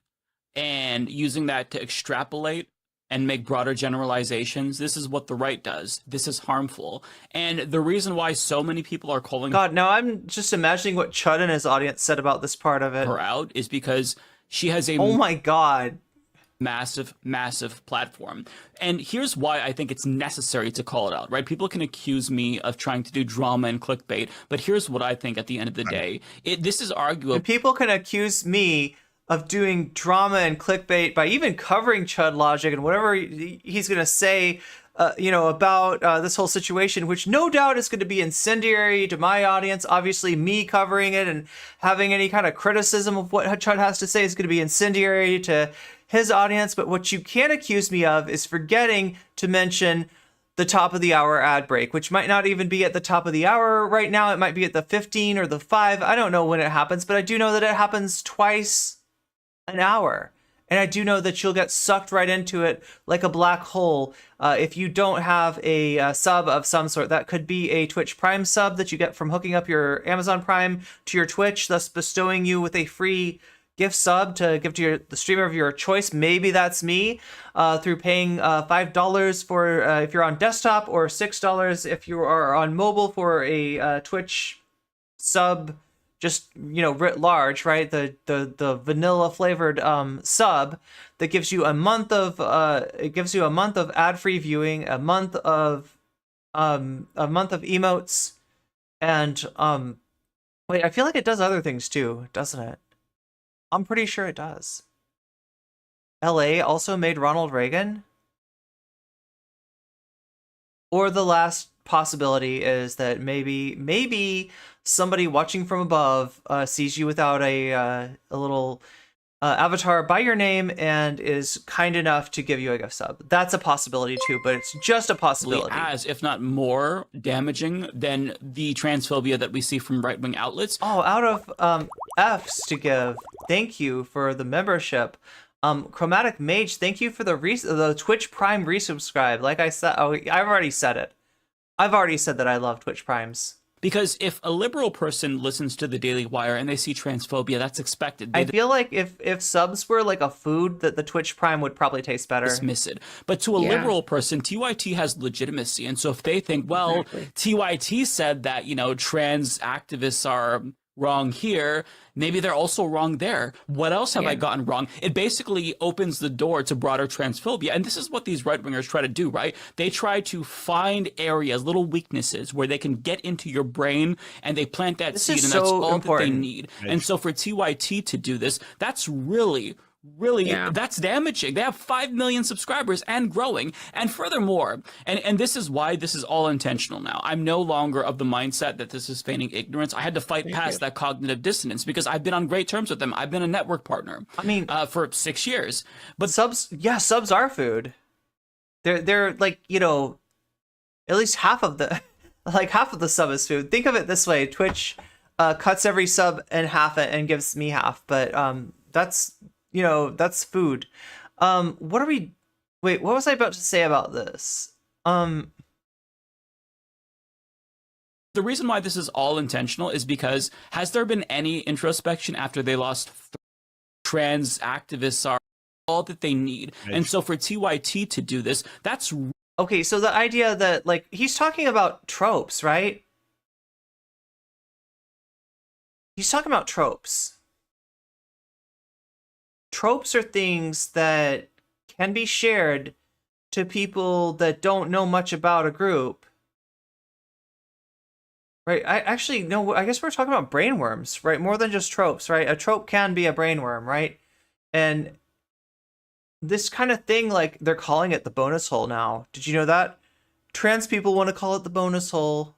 [SPEAKER 4] and using that to extrapolate and make broader generalizations, this is what the right does. This is harmful. And the reason why so many people are calling
[SPEAKER 2] God, now I'm just imagining what Chud and his audience said about this part of it.
[SPEAKER 4] her out is because she has a
[SPEAKER 2] oh my God,
[SPEAKER 4] massive platform. And here's why I think it's necessary to call it out, right? People can accuse me of trying to do drama and clickbait, but here's what I think at the end of the day. This is arguable.
[SPEAKER 2] And people can accuse me of doing drama and clickbait by even covering Chud Logic and whatever he's going to say, about this whole situation, which no doubt is going to be incendiary to my audience. Obviously, me covering it and having any kind of criticism of what Chud has to say is going to be incendiary to his audience. But what you can't accuse me of is forgetting to mention the top of the hour ad break, which might not even be at the top of the hour right now. It might be at the 15 or the 5. I don't know when it happens, but I do know that it happens twice an hour. And I do know that you'll get sucked right into it like a black hole if you don't have a sub of some sort. That could be a Twitch Prime sub that you get from hooking up your Amazon Prime to your Twitch, thus bestowing you with a free gift sub to give to the streamer of your choice. Maybe that's me, through paying $5 for if you're on desktop, or $6 if you are on mobile for a Twitch sub. Just writ large, right? The vanilla flavored sub that gives you a month of ad free viewing, a month of emotes, and wait, I feel like it does other things too, doesn't it? I'm pretty sure it does. LA also made Ronald Reagan. Or the last possibility is that maybe somebody watching from above sees you without a little avatar by your name and is kind enough to give you a gift sub. That's a possibility too, but it's just a possibility.
[SPEAKER 4] As, if not more, damaging than the transphobia that we see from right-wing outlets.
[SPEAKER 2] Oh, out of F's to give, thank you for the membership. Chromatic Mage, thank you for the Twitch Prime resubscribe. Like I said, I've already said it. I've already said that I love Twitch Primes.
[SPEAKER 4] Because if a liberal person listens to the Daily Wire and they see transphobia, that's expected.
[SPEAKER 2] I feel like if subs were like a food, that the Twitch Prime would probably taste better.
[SPEAKER 4] Dismiss it. But to a liberal person, TYT has legitimacy. And so if they think, well, TYT said that, you know, trans activists are wrong here, maybe they're also wrong there. What else have I gotten wrong? It basically opens the door to broader transphobia. And this is what these right-wingers try to do, right? They try to find areas, little weaknesses where they can get into your brain and they plant that seed, and that's all that they need. And so for TYT to do this, that's really that's damaging. They have 5 million subscribers and growing. And furthermore, and this is why this is all intentional now. I'm no longer of the mindset that this is feigning ignorance. I had to fight past that cognitive dissonance because I've been on great terms with them. I've been a network partner. I mean, for 6 years. But
[SPEAKER 2] subs are food. They're like, you know, at least half of the sub is food. Think of it this way: Twitch cuts every sub in half and gives me half, but that's, you know, that's food. Wait, what was I about to say about this?
[SPEAKER 4] The reason why this is all intentional is because has there been any introspection after they lost trans activists are all that they need? And so for TYT to do this, that's
[SPEAKER 2] okay. So the idea that, like, he's talking about tropes, right? He's talking about tropes. Tropes are things that can be shared to people that don't know much about a group. Right? I guess we're talking about brainworms, right? More than just tropes, right? A trope can be a brainworm, right? And this kind of thing, like, they're calling it the bonus hole now. Did you know that? Trans people want to call it the bonus hole.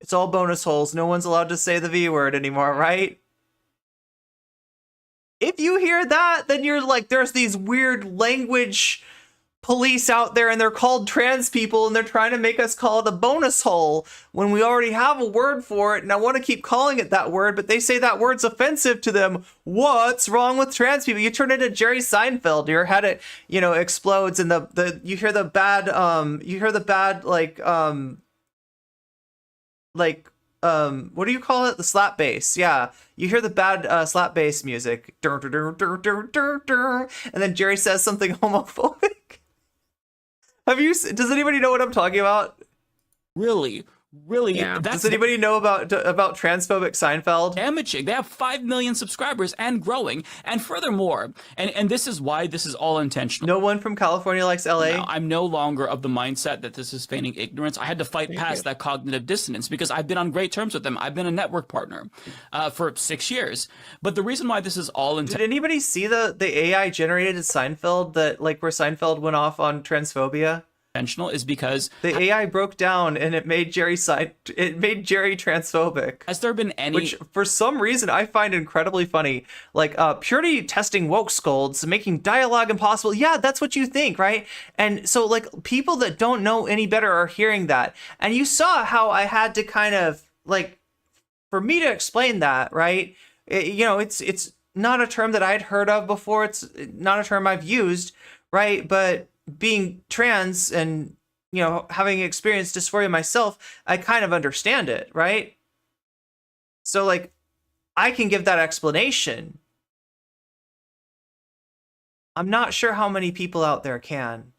[SPEAKER 2] It's all bonus holes. No one's allowed to say the V word anymore, right? If you hear that, then you're like, there's these weird language police out there and they're called trans people and they're trying to make us call it a bonus hole when we already have a word for it. And I want to keep calling it that word, but they say that word's offensive to them. What's wrong with trans people? You turn into Jerry Seinfeld. Your head, you know, explodes and you hear the bad, what do you call it? The slap bass. Yeah. You hear the bad slap bass music. And then Jerry says something homophobic. Does anybody know what I'm talking about?
[SPEAKER 4] Really,
[SPEAKER 2] does anybody know about transphobic Seinfeld?
[SPEAKER 4] Damaging. They have 5 million subscribers and growing. And furthermore, and this is why this is all intentional.
[SPEAKER 2] No one from California likes LA.
[SPEAKER 4] No, I'm no longer of the mindset that this is feigning ignorance. I had to fight past that cognitive dissonance because I've been on great terms with them. I've been a network partner for 6 years. But the reason why this is all intentional.
[SPEAKER 2] Did anybody see the AI generated Seinfeld that, like, where Seinfeld went off on transphobia?
[SPEAKER 4] Is because
[SPEAKER 2] the AI broke down and it made Jerry transphobic.
[SPEAKER 4] Has there been any,
[SPEAKER 2] which for some reason I find incredibly funny, like purity testing woke scolds, making dialogue impossible. Yeah, that's what you think, right? And so, like, people that don't know any better are hearing that. And you saw how I had to kind of, like, for me to explain that, right? It's not a term that I'd heard of before. It's not a term I've used, right? But being trans and, you know, having experienced dysphoria myself, I kind of understand it, right? So, like, I can give that explanation. I'm not sure how many people out there can.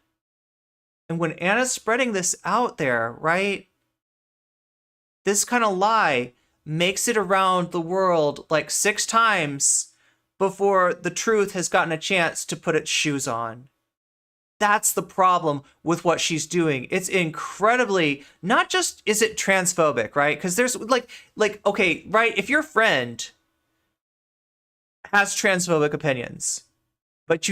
[SPEAKER 2] And when Anna's spreading this out there, right, this kind of lie makes it around the world like 6 times before the truth has gotten a chance to put its shoes on. That's the problem with what she's doing. It's incredibly, not just is it transphobic, right? Because there's like, okay, right, if your friend has transphobic opinions, but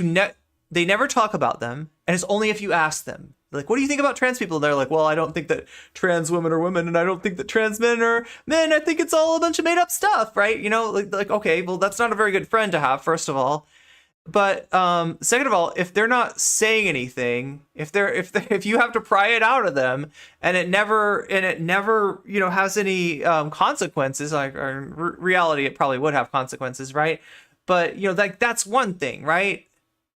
[SPEAKER 2] they never talk about them, and it's only if you ask them, like, what do you think about trans people? And they're like, well, I don't think that trans women are women, and I don't think that trans men are men. I think it's all a bunch of made up stuff, right? You know, like okay, well, that's not a very good friend to have, first of all. But second of all, if they're not saying anything, if you have to pry it out of them, and it never has any consequences, like or in reality it probably would have consequences, right? But like that's one thing, right?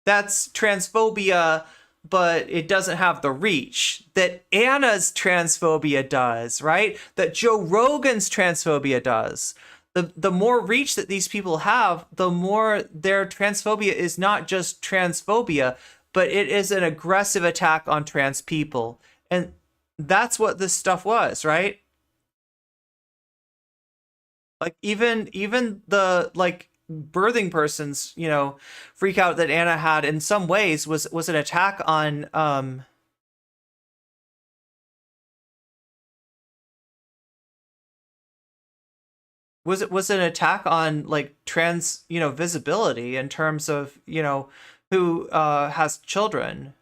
[SPEAKER 2] That's transphobia, but it doesn't have the reach that Anna's transphobia does, right? That Joe Rogan's transphobia does. The more reach that these people have, the more their transphobia is not just transphobia, but it is an aggressive attack on trans people. And that's what this stuff was, right? Like even the like birthing persons, freak out that Anna had in some ways was an attack on was an attack on like trans visibility in terms of who has children.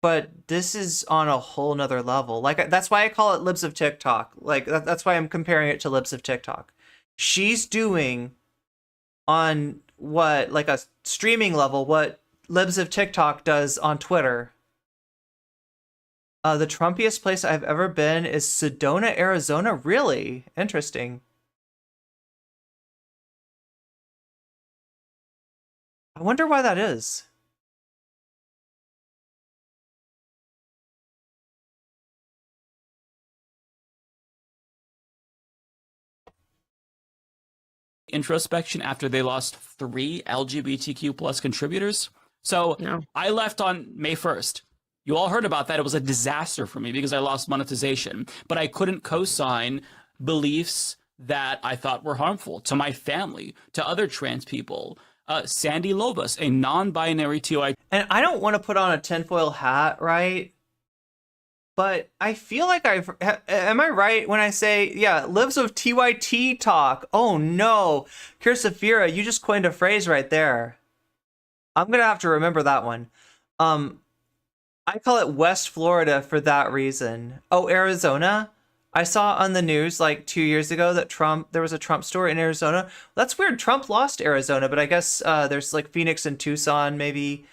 [SPEAKER 2] But this is on a whole nother level. Like that's why I call it Libs of TikTok. Like that's why I'm comparing it to Libs of TikTok. She's doing on what like a streaming level what Libs of TikTok does on Twitter. The Trumpiest place I've ever been is Sedona, Arizona. Really? Interesting. I wonder why that is.
[SPEAKER 4] Introspection after they lost 3 LGBTQ plus contributors. So
[SPEAKER 5] No.
[SPEAKER 4] I left on May 1st. You all heard about that. It was a disaster for me because I lost monetization, but I couldn't co-sign beliefs that I thought were harmful to my family, to other trans people. Sandy Lobos, a non-binary TYT.
[SPEAKER 2] And I don't want to put on a tinfoil hat, right? But I feel like am I right when I say, yeah, Lives of TYT talk? Oh no, Kirsafira, you just coined a phrase right there. I'm gonna have to remember that one. I call it West Florida for that reason. Oh, Arizona? I saw on the news like 2 years ago that there was a Trump story in Arizona. That's weird. Trump lost Arizona, but I guess there's like Phoenix and Tucson maybe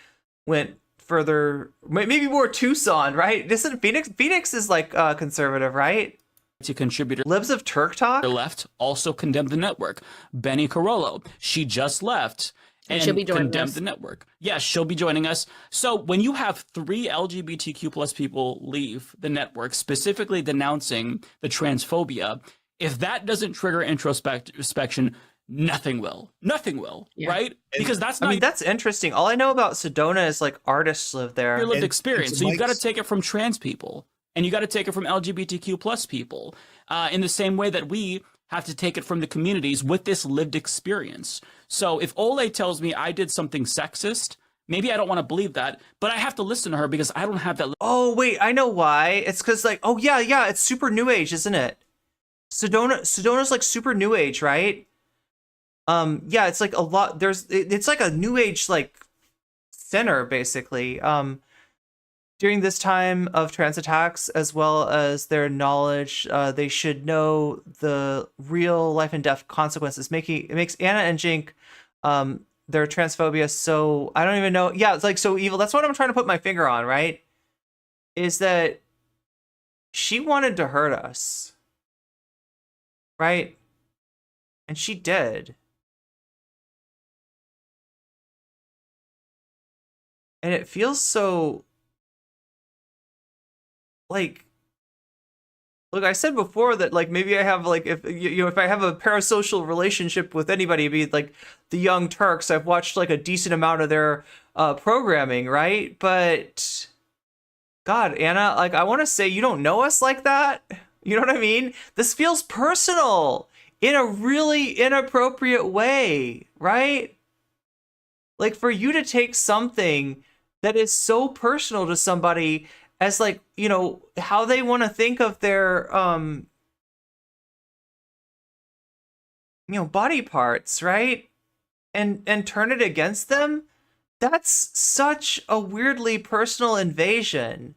[SPEAKER 2] went further, maybe more Tucson, right? Isn't Phoenix is like conservative, right?
[SPEAKER 4] To contributor
[SPEAKER 2] Libs of Turk Talk
[SPEAKER 4] left also condemned the network. Benny Carollo, she just left and
[SPEAKER 5] she'll be joining
[SPEAKER 4] condemned
[SPEAKER 5] us.
[SPEAKER 4] the network. Yeah, she'll be joining us. So when you have 3 LGBTQ plus people leave the network, specifically denouncing the transphobia, if that doesn't trigger introspection, nothing will. Nothing will,
[SPEAKER 5] Yeah.
[SPEAKER 4] right? Because that's not
[SPEAKER 2] that's interesting. All I know about Sedona is like artists live there.
[SPEAKER 4] your lived
[SPEAKER 3] And
[SPEAKER 4] experience.
[SPEAKER 3] to
[SPEAKER 4] So you've got to
[SPEAKER 3] Mike's-
[SPEAKER 4] take it from trans people, and you got to take it from LGBTQ plus people, in the same way that we have to take it from the communities with this lived experience. So if Ole tells me I did something sexist, maybe I don't want to believe that, but I have to listen to her because I don't have that.
[SPEAKER 2] Oh wait, I know why. It's because like, oh yeah, it's super new age, isn't it? Sedona's like super new age, right? Yeah, it's like a lot. It's like a new age like center basically. During this time of trans attacks, as well as their knowledge, they should know the real life and death consequences. It makes Anna and Jink, their transphobia so, I don't even know. Yeah, it's like so evil. That's what I'm trying to put my finger on, right? Is that she wanted to hurt us, right? And she did. And it feels so like, look, I said before that like maybe I have like if if I have a parasocial relationship with anybody, it'd be like the Young Turks. I've watched like a decent amount of their programming, right? But God, Anna, like I want to say you don't know us like that. You know what I mean? This feels personal in a really inappropriate way, right? Like for you to take something that is so personal to somebody as like, how they want to think of their, body parts, right? And turn it against them. That's such a weirdly personal invasion.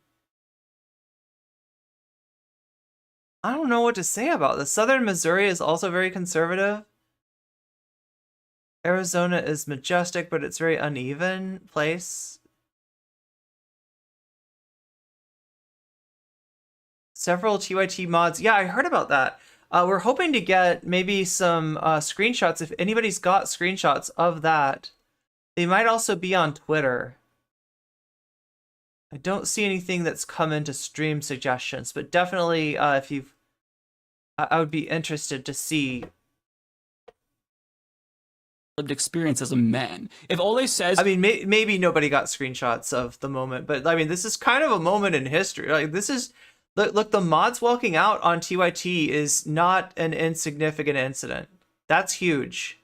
[SPEAKER 2] I don't know what to say about this. Southern Missouri is also very conservative. Arizona is majestic, but it's very uneven place. Several TYT mods. Yeah, I heard about that. We're hoping to get maybe some screenshots. If anybody's got screenshots of that, they might also be on Twitter. I don't see anything that's come into stream suggestions, but definitely if you've... I would be interested to see
[SPEAKER 4] lived experience as a man. If Ole says,
[SPEAKER 2] I mean, maybe nobody got screenshots of the moment, but I mean, this is kind of a moment in history. Like, this is, look, the mods walking out on TYT is not an insignificant incident. That's huge.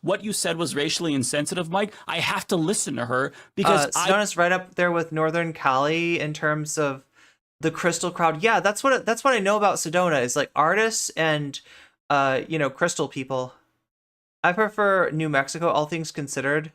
[SPEAKER 4] what you said was racially insensitive, Mike, I have to listen to her because
[SPEAKER 2] Sedona's right up there with Northern Cali in terms of the crystal crowd. Yeah, that's what I know about Sedona is like artists and crystal people. I prefer New Mexico, all things considered.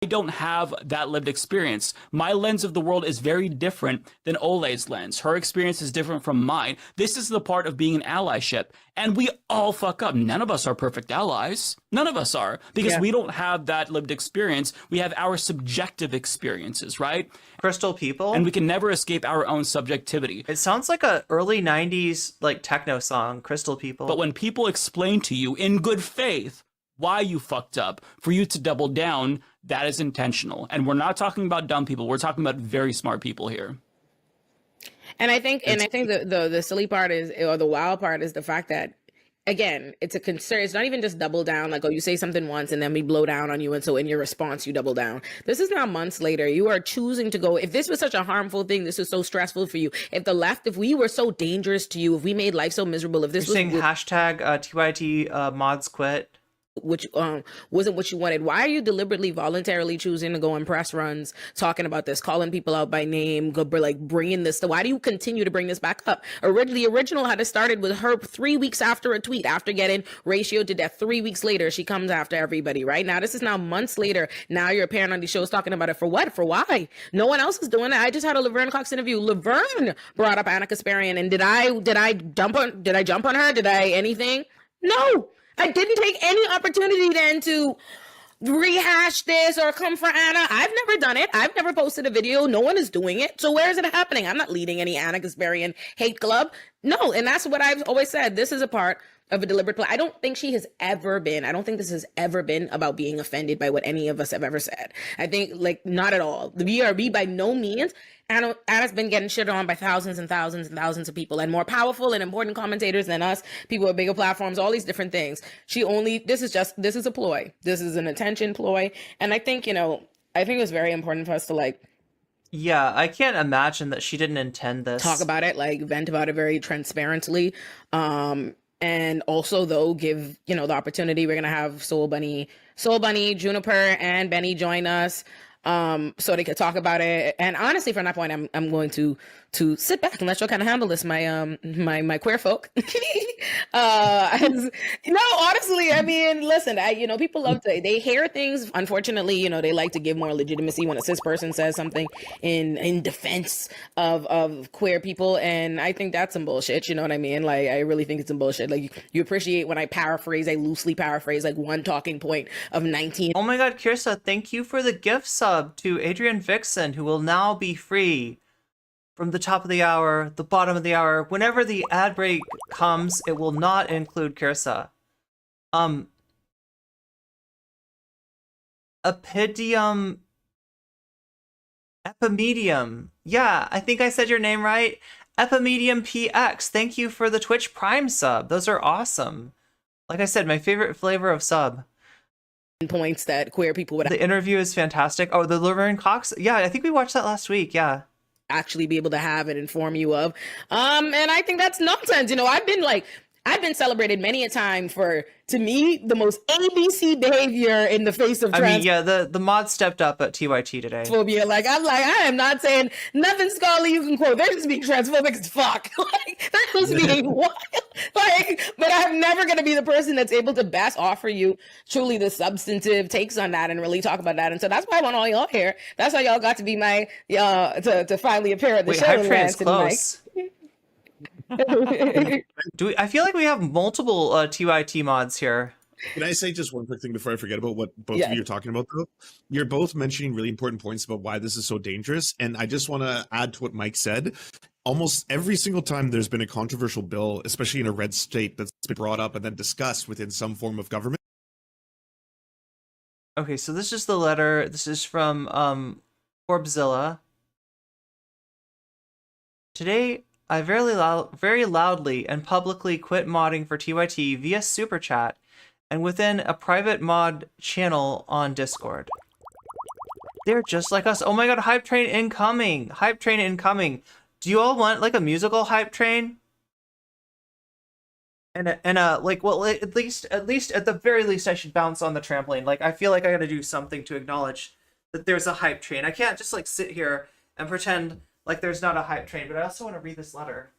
[SPEAKER 4] I don't have that lived experience. My lens of the world is very different than Ole's lens. Her experience is different from mine. This is the part of being an allyship. And we all fuck up. None of us are perfect allies. None of us are. Because we don't have that lived experience. We have our subjective experiences, right?
[SPEAKER 2] Crystal people.
[SPEAKER 4] And we can never escape our own subjectivity.
[SPEAKER 2] It sounds like a early 90s like techno song, Crystal People.
[SPEAKER 4] But when people explain to you in good faith why you fucked up, for you to double down, that is intentional. And we're not talking about dumb people. We're talking about very smart people here.
[SPEAKER 5] And I think the silly part is, or the wild part is the fact that, again, it's a concern. It's not even just double down, like, oh, you say something once and then we blow down on you. And so in your response, you double down. This is now months later. You are choosing to go. If this was such a harmful thing, this is so stressful for you. If we were so dangerous to you, if we made life so miserable, if this
[SPEAKER 2] You're saying hashtag TYT mods quit,
[SPEAKER 5] which wasn't what you wanted, why are you deliberately voluntarily choosing to go on press runs talking about this, calling people out by name, bringing this why do you continue to bring this back up? The original had it started with her 3 weeks after a tweet, after getting ratioed to death. 3 weeks later she comes after everybody. Right now this is now months later. Now you're appearing on these shows talking about it. For what? For why? No one else is doing it. I just had a Laverne Cox interview. Laverne brought up Anna Kasparian, and did I jump on her? Did I anything? No. I didn't take any opportunity then to rehash this or come for Anna. I've never done it. I've never posted a video. No one is doing it. So where is it happening? I'm not leading any Anna Kasparian hate club. No, and that's what I've always said. This is a part of a deliberate play. I don't think this has ever been about being offended by what any of us have ever said. I think, not at all. The BRB, by no means. Anna's been getting shit on by thousands and thousands and thousands of people, and more powerful and important commentators than us, people with bigger platforms, all these different things. This is a ploy. This is an attention ploy. And I think, I think it's very important for us to
[SPEAKER 2] yeah, I can't imagine that she didn't intend this.
[SPEAKER 5] Talk about it, vent about it very transparently. And also, though, give, the opportunity. We're going to have Soul Bunny, Juniper, and Benny join us so they could talk about it. And honestly, from that point, I'm going to sit back and let y'all kind of handle this, my queer folk. No, honestly, I mean, listen, people love they hear things. Unfortunately, they like to give more legitimacy when a cis person says something in defense of queer people. And I think that's some bullshit. You know what I mean? I really think it's some bullshit. You appreciate when I loosely paraphrase one talking point of 19.
[SPEAKER 2] Oh my God, Kirsa, thank you for the gift sub to Adrian Vixen, who will now be free from the top of the hour, the bottom of the hour. Whenever the ad break comes, it will not include Kirsa. Epimedium. Yeah, I think I said your name right. Epimedium PX, thank you for the Twitch Prime sub. Those are awesome. Like I said, my favorite flavor of sub.
[SPEAKER 5] Points that queer people would.
[SPEAKER 2] The interview is fantastic. Oh, the Laverne Cox. Yeah, I think we watched that last week. Yeah.
[SPEAKER 5] Actually be able to have and inform you of. And I think that's nonsense. I've been celebrated many a time for, to me, the most ABC behavior in the face of trans.
[SPEAKER 2] I mean, yeah, the mod stepped up at TYT today.
[SPEAKER 5] Phobia. I am not saying nothing scholarly you can quote. They're just being transphobic as fuck. They're just being wild. But I'm never going to be the person that's able to best offer you truly the substantive takes on that and really talk about that. And so that's why I want all y'all here. That's why y'all got to be my, to finally appear at the show.
[SPEAKER 2] Hype Train's close. I feel like we have multiple TYT mods here.
[SPEAKER 3] Can I say just one quick thing before I forget about what both
[SPEAKER 5] Yeah.
[SPEAKER 3] of you are talking about, though? You're both mentioning really important points about why this is so dangerous. And I just want to add to what Mike said. Almost every single time there's been a controversial bill, especially in a red state, that's been brought up and then discussed within some form of government.
[SPEAKER 2] Okay, so this is the letter. This is from Forbezilla. Today, I very loudly and publicly quit modding for TYT via Super Chat and within a private mod channel on Discord. They're just like us. Oh my god, hype train incoming! Hype train incoming! Do you all want like a musical hype train? And a like, well, at least at the very least I should bounce on the trampoline. Like, I feel like I gotta do something to acknowledge that there's a hype train. I can't just like sit here and pretend like there's not a hype train, but I also want to read this letter.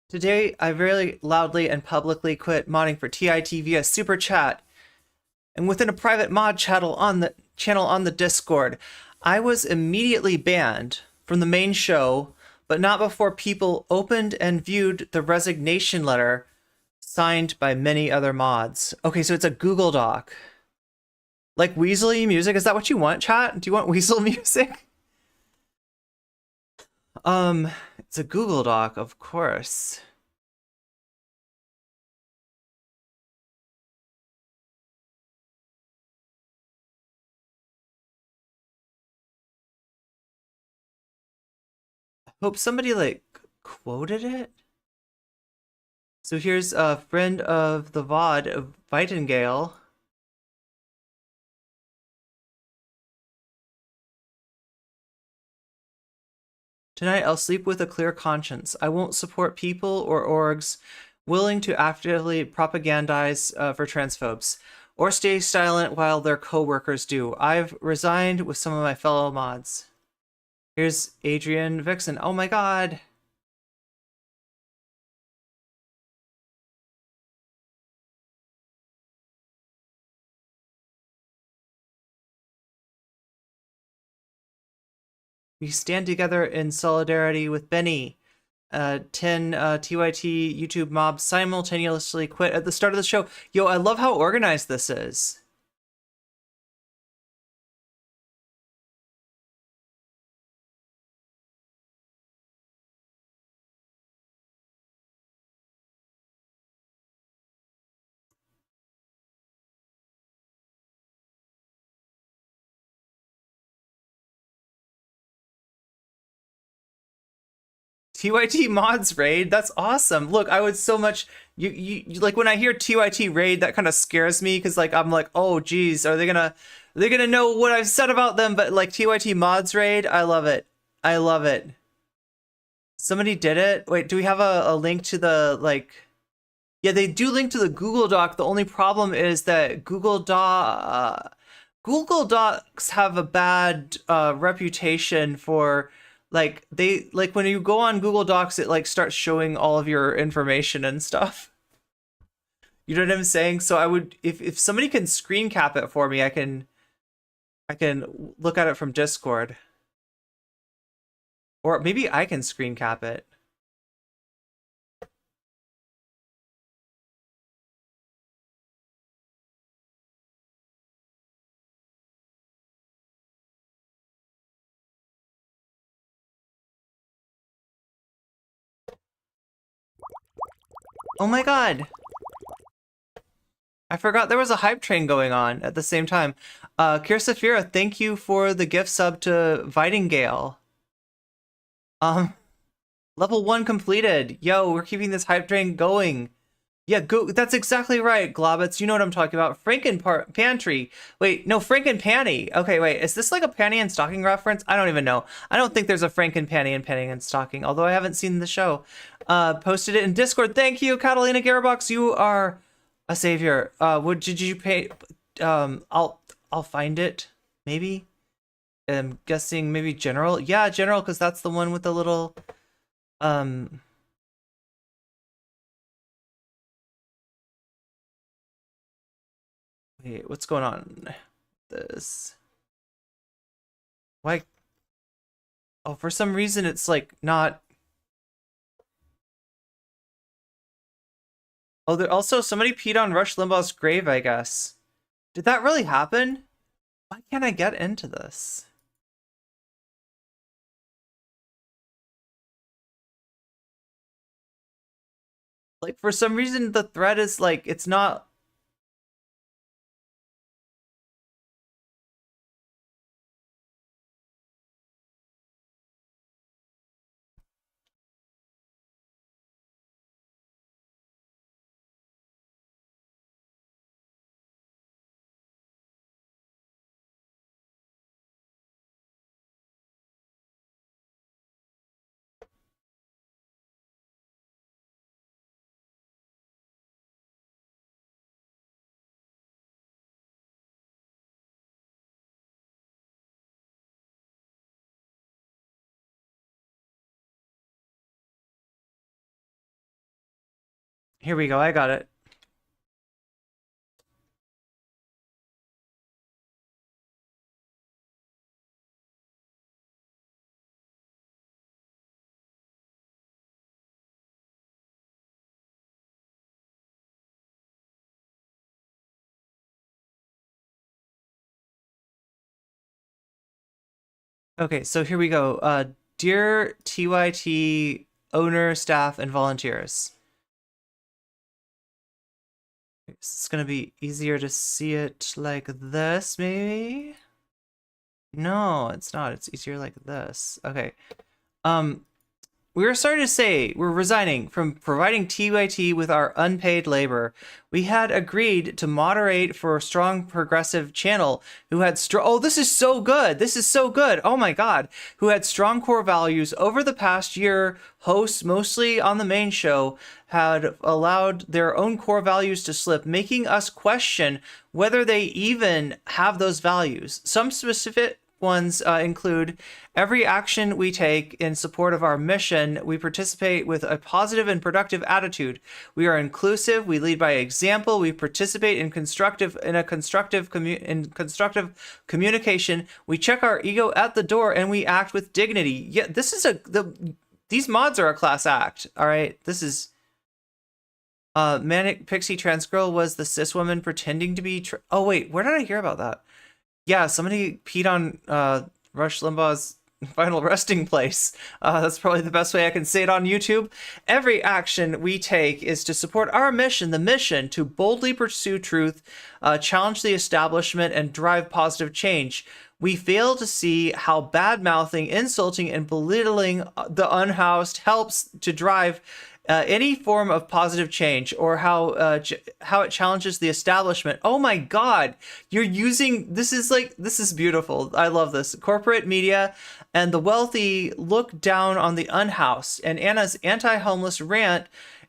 [SPEAKER 2] Today, I very loudly and publicly quit modding for TIT via Super Chat and within a private mod channel on the Discord. I was immediately banned from the main show, but not before people opened and viewed the resignation letter signed by many other mods. Okay, so it's a Google Doc. Like Weasley music? Is that what you want, chat? Do you want Weasel music? It's a Google Doc, of course. I hope somebody like quoted it. So here's a friend of the VOD of Vitengale. Tonight I'll sleep with a clear conscience. I won't support people or orgs willing to actively propagandize for transphobes or stay silent while their co-workers do. I've resigned with some of my fellow mods. Here's Adrian Vixen. Oh my god. We stand together in solidarity with Benny. 10 TYT YouTube mobs simultaneously quit at the start of the show. Yo, I love how organized this is. TYT mods raid, that's awesome. Look, I would so much you like when I hear TYT raid, that kind of scares me because like I'm like, oh geez, are they gonna know what I've said about them? But like TYT mods raid, I love it. I love it. Somebody did it. Wait, do we have a link to the like? Yeah, they do link to the Google Doc. The only problem is that Google Docs have a bad reputation for like when you go on Google Docs, it like starts showing all of your information and stuff. You know what I'm saying? So I would if somebody can screen cap it for me, I can look at it from Discord. Or maybe I can screen cap it. Oh my god! I forgot there was a hype train going on at the same time. Kirsafira, thank you for the gift sub to Vitengale. Level 1 completed. Yo, we're keeping this hype train going. Yeah, go. That's exactly right, Globbits. You know what I'm talking about. Franken Pantry. Wait, no, Franken Panty. Okay, wait. Is this like a panty and stocking reference? I don't even know. I don't think there's a Franken Panty and panty and stocking, although I haven't seen the show. Posted it in Discord. Thank you, Catalina Garabox. You are a savior. Did you pay? I'll find it. Maybe. I'm guessing maybe General. Yeah, General, because that's the one with the little. Wait, what's going on? This. Why? Oh, for some reason it's like not. Oh, there also somebody peed on Rush Limbaugh's grave, I guess. Did that really happen? Why can't I get into this? Like, for some reason, the thread is like, it's not. Here we go, I got it. Okay, so here we go. Dear TYT owner, staff, and volunteers. It's gonna be easier to see it like this, maybe? No, it's not. It's easier like this. Okay. We were starting to say we're resigning from providing TYT with our unpaid labor. We had agreed to moderate for a strong progressive channel who had oh, this is so good. This is so good. Oh my God. Who had strong core values. Over the past year, hosts, mostly on the main show, had allowed their own core values to slip, making us question whether they even have those values. Some specific ones include every action we take in support of our mission, we participate with a positive and productive attitude. We are inclusive, we lead by example, we participate in constructive communication, we check our ego at the door, and we act with dignity. Yeah, this is these mods are a class act. All right, this is Manic Pixie Trans Girl was the cis woman pretending to be oh wait, where did I hear about that? Yeah, somebody peed on Rush Limbaugh's final resting place. That's probably the best way I can say it on YouTube. Every action we take is to support our mission, the mission to boldly pursue truth, challenge the establishment, and drive positive change. We fail to see how bad-mouthing, insulting, and belittling the unhoused helps to drive any form of positive change, or how it challenges the establishment. Oh my God, you're using this is beautiful. I love this. Corporate media and the wealthy look down on the unhoused, and Anna's anti-homeless rant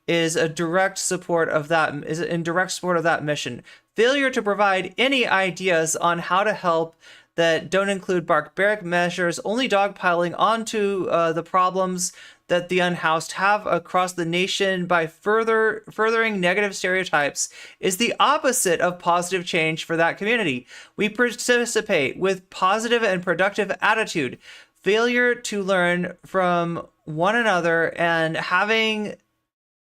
[SPEAKER 2] is a direct support of that. Is in direct support of that mission. Failure to provide any ideas on how to help that don't include barbaric measures, only dogpiling onto the problems that the unhoused have across the nation by furthering negative stereotypes is the opposite of positive change for that community. We participate with positive and productive attitude. Failure to learn from one another and having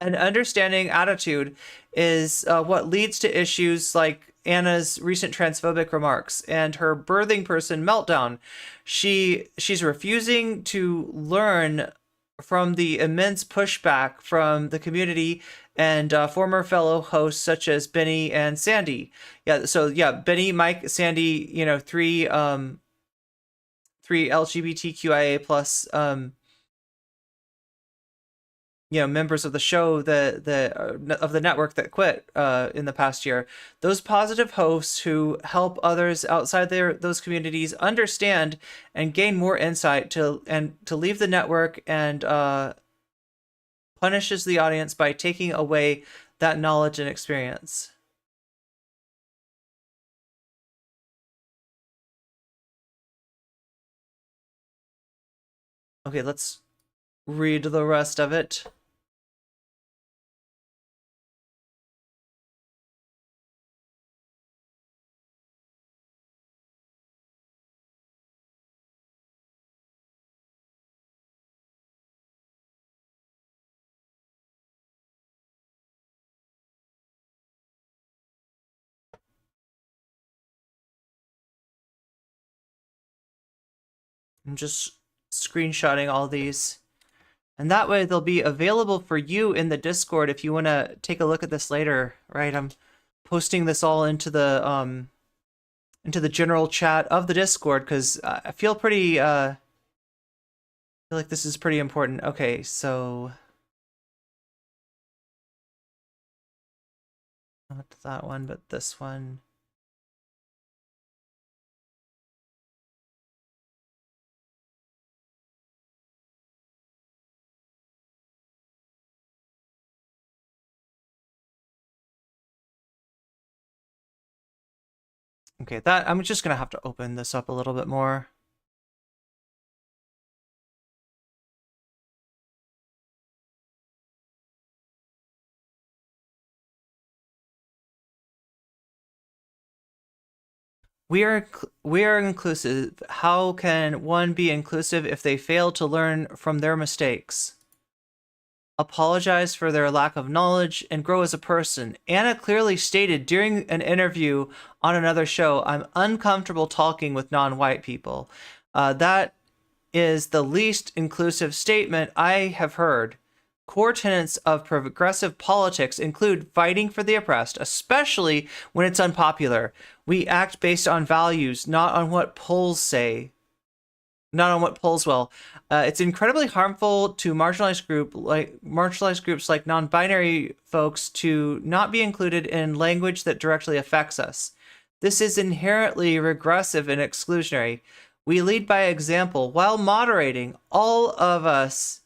[SPEAKER 2] an understanding attitude is what leads to issues like Anna's recent transphobic remarks and her birthing person meltdown. She's refusing to learn from the immense pushback from the community and former fellow hosts such as Benny and Sandy. Yeah, so yeah, Benny, Mike, Sandy, you know, three LGBTQIA plus you know, members of the show of the network that quit in the past year. Those positive hosts who help others outside those communities understand and gain more insight to leave the network, and punishes the audience by taking away that knowledge and experience. Okay, let's read the rest of it. I'm just screenshotting all these. And that way they'll be available for you in the Discord if you want to take a look at this later, right? I'm posting this all into the general chat of the Discord because I feel pretty feel like this is pretty important. Okay, so not that one, but this one. Okay, that I'm just gonna have to open this up a little bit more. We are inclusive. How can one be inclusive if they fail to learn from their mistakes? Apologize for their lack of knowledge and grow as a person. Anna clearly stated during an interview on another show, I'm uncomfortable talking with non-white people. That is the least inclusive statement I have heard. Core tenets of progressive politics include fighting for the oppressed, especially when it's unpopular. We act based on values, not on what polls say. Not on what polls well. It's incredibly harmful to marginalized groups like non-binary folks to not be included in language that directly affects us. This is inherently regressive and exclusionary. We lead by example while moderating. All of us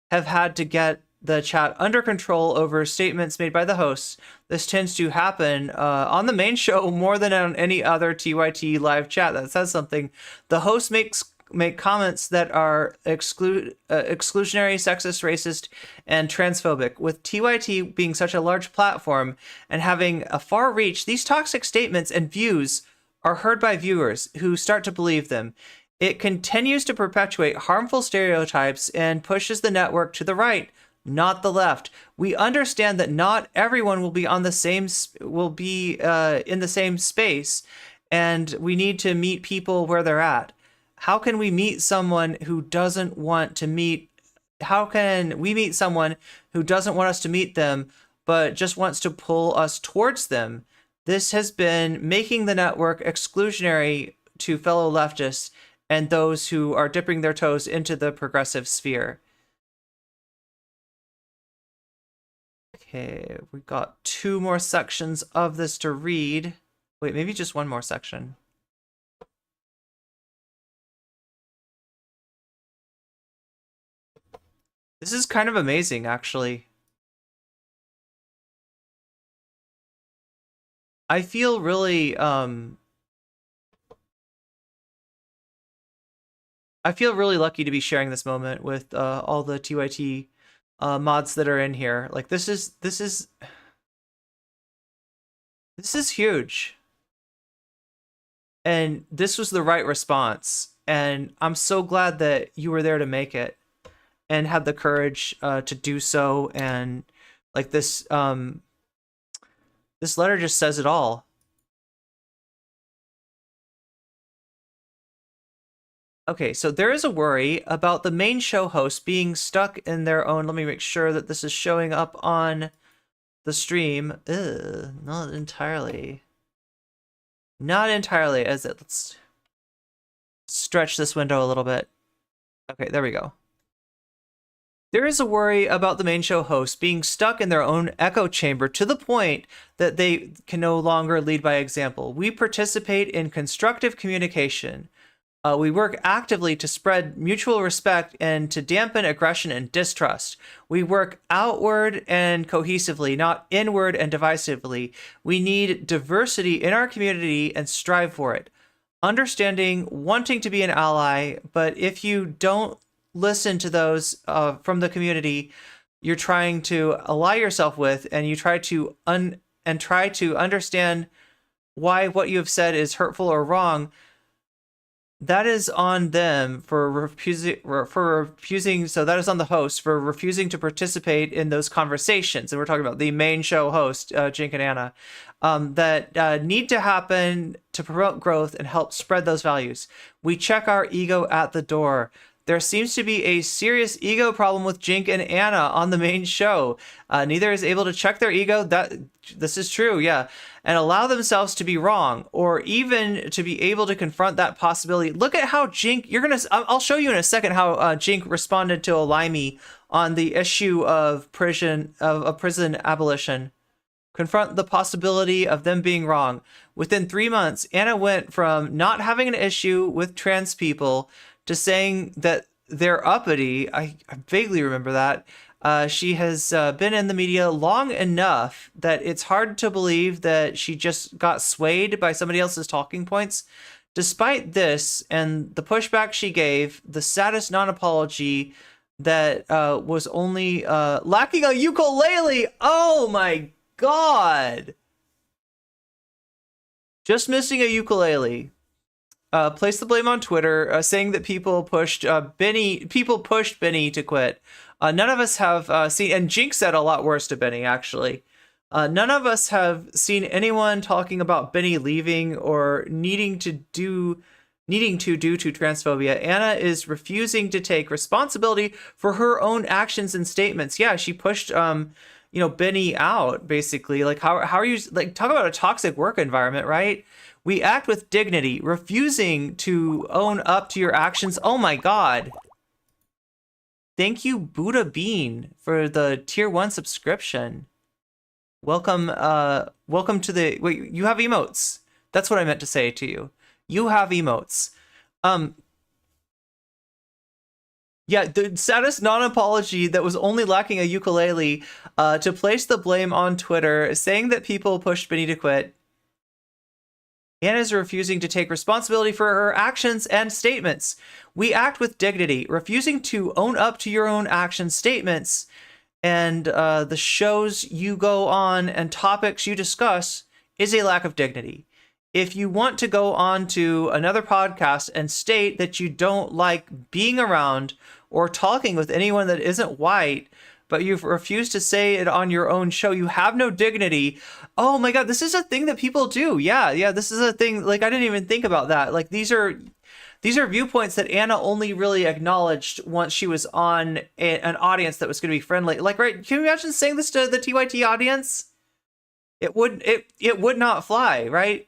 [SPEAKER 2] have had to get the chat under control over statements made by the hosts. This tends to happen on the main show more than on any other TYT live chat. That says something. The host make comments that are exclusionary, sexist, racist, and transphobic. With TYT being such a large platform and having a far reach, these toxic statements and views are heard by viewers who start to believe them. It continues to perpetuate harmful stereotypes and pushes the network to the right, not the left. We understand that not everyone will be in the same space, and we need to meet people where they're at. How can we meet someone who doesn't want to meet? How can we meet someone who doesn't want us to meet them, but just wants to pull us towards them? This has been making the network exclusionary to fellow leftists and those who are dipping their toes into the progressive sphere. Okay, we got 2 more sections of this to read. Wait, maybe just 1 more section. This is kind of amazing, actually. I feel really lucky to be sharing this moment with all the TYT mods that are in here. Like this is huge. And this was the right response. And I'm so glad that you were there to make it and had the courage to do so. And like this this letter just says it all. Okay, so there is a worry about the main show hosts being stuck in their own. Let me make sure that this is showing up on the stream. Not entirely. Not entirely. Let's stretch this window a little bit. Okay, there we go. There is a worry about the main show hosts being stuck in their own echo chamber to the point that they can no longer lead by example. We participate in constructive communication. We work actively to spread mutual respect and to dampen aggression and distrust. We work outward and cohesively, not inward and divisively. We need diversity in our community and strive for it. Understanding, wanting to be an ally, but if you don't listen to those from the community you're trying to ally yourself with, and you try to understand why what you have said is hurtful or wrong, that is on them for refusing. So that is on the host for refusing to participate in those conversations. And we're talking about the main show host, Jink and Anna, that need to happen to promote growth and help spread those values. We check our ego at the door. There seems to be a serious ego problem with Jink and Anna on the main show. Neither is able to check their ego. This is true, yeah, and allow themselves to be wrong, or even to be able to confront that possibility. Look at how Jink. I'll show you in a second how Jink responded to Olayemi on the issue of prison abolition. Confront the possibility of them being wrong. Within 3 months, Anna went from not having an issue with trans people to saying that they're uppity. I vaguely remember that. She has been in the media long enough that it's hard to believe that she just got swayed by somebody else's talking points. Despite this and the pushback she gave, the saddest non-apology that was only lacking a ukulele. Oh my God. Just missing a ukulele. Placed the blame on Twitter, saying that people pushed Benny to quit. None of us have seen, and Jink said a lot worse to Benny, actually. None of us have seen anyone talking about Benny leaving or needing to due to transphobia. Anna is refusing to take responsibility for her own actions and statements. Yeah, she pushed Benny out, basically. Like, how are you, like, talk about a toxic work environment, right? We act with dignity, refusing to own up to your actions. Oh my God. Thank you, Buddha Bean, for the tier 1 subscription. Welcome to the, wait, you have emotes. That's what I meant to say to you. You have emotes. Yeah, the saddest non-apology that was only lacking a ukulele, to place the blame on Twitter, saying that people pushed Benny to quit. Anna's refusing to take responsibility for her actions and statements. We act with dignity, refusing to own up to your own actions, statements, and the shows you go on and topics you discuss is a lack of dignity. If you want to go on to another podcast and state that you don't like being around or talking with anyone that isn't white, but you've refused to say it on your own show, you have no dignity. Oh my God, this is a thing that people do. Yeah, this is a thing. Like, I didn't even think about that. Like, these are viewpoints that Anna only really acknowledged once she was on an audience that was going to be friendly. Like, right? Can you imagine saying this to the TYT audience? It would not fly, right?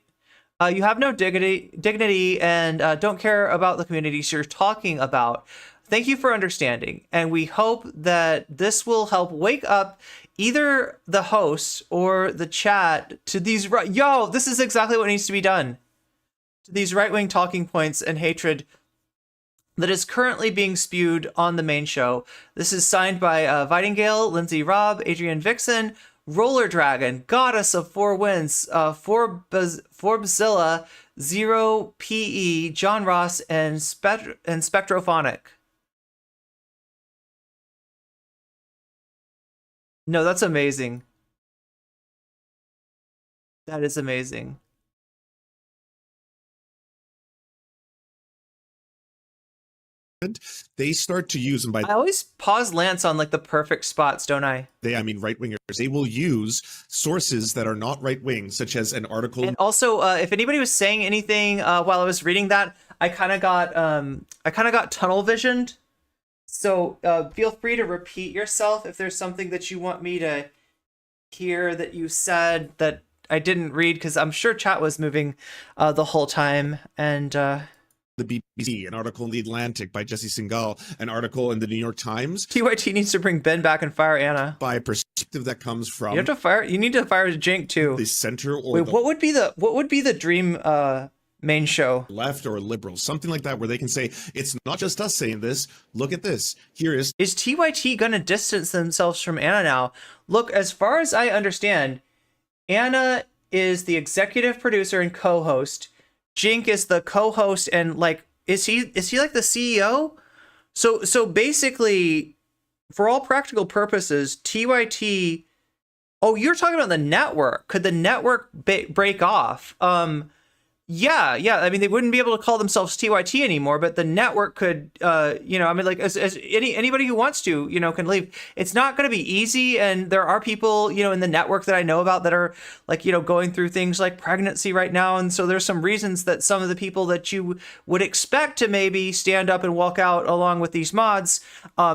[SPEAKER 2] You have no dignity, and don't care about the communities you're talking about. Thank you for understanding, and we hope that this will help wake up either the host or the chat to these this is exactly what needs to be done. To these right-wing talking points and hatred that is currently being spewed on the main show. This is signed by Vitingale, Lindsay Robb, Adrian Vixen, Roller Dragon, Goddess of Four Winds, Forbzilla, Zero PE, John Ross, and Spectrophonic. No, that's amazing. That is amazing.
[SPEAKER 3] They start to use, and by
[SPEAKER 2] I always pause Lance on like the perfect spots, don't I?
[SPEAKER 3] I mean right-wingers. They will use sources that are not right-wing, such as an article.
[SPEAKER 2] And also, if anybody was saying anything while I was reading that, I kind of got tunnel visioned. So feel free to repeat yourself if there's something that you want me to hear that you said that I didn't read, because I'm sure chat was moving the whole time. And
[SPEAKER 3] the BBC, an article in The Atlantic by Jesse Singal, an article in the New York Times.
[SPEAKER 2] TYT needs to bring Ben back and fire Anna.
[SPEAKER 3] By a perspective that comes from
[SPEAKER 2] you need to fire Jink too.
[SPEAKER 3] The center or
[SPEAKER 2] wait, what would be the dream main show?
[SPEAKER 3] Left or liberal, something like that, where they can say, it's not just us saying this, look at this. Is
[SPEAKER 2] TYT gonna distance themselves from Anna now? Look, as far as I understand, Anna is the executive producer and co-host. Jink is the co-host, and like, is he like the CEO? So basically, for all practical purposes, TYT. Oh, you're talking about the network. Could the network break off? Yeah. I mean, they wouldn't be able to call themselves TYT anymore, but the network could, I mean, like as anybody who wants to, can leave. It's not going to be easy, and there are people, in the network that I know about that are like, going through things like pregnancy right now, and so there's some reasons that some of the people that you would expect to maybe stand up and walk out along with these mods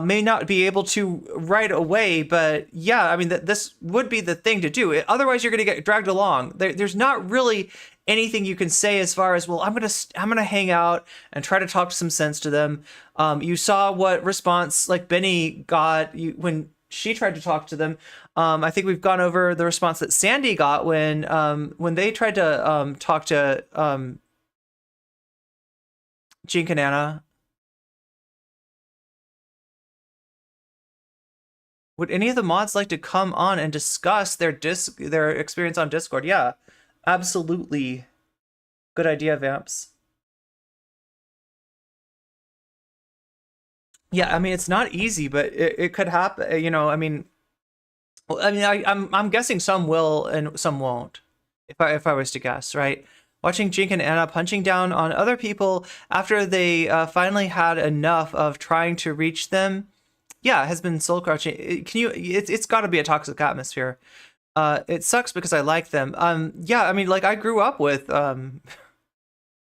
[SPEAKER 2] may not be able to right away. But yeah, I mean, this would be the thing to do. Otherwise, you're going to get dragged along. There's not really anything you can say as far as, well, I'm gonna hang out and try to talk some sense to them. You saw what response like Benny got when she tried to talk to them. I think we've gone over the response that Sandy got when they tried to talk to Jink and Anna. Would any of the mods like to come on and discuss their experience on Discord? Yeah. Absolutely. Good idea, Vamps. Yeah, I mean, it's not easy, but it could happen. I'm guessing some will and some won't. If I was to guess, right? Watching Jink and Anna punching down on other people after they finally had enough of trying to reach them, yeah, has been soul crushing. It's got to be a toxic atmosphere. It sucks because I like them. Yeah, I mean, like, I grew up with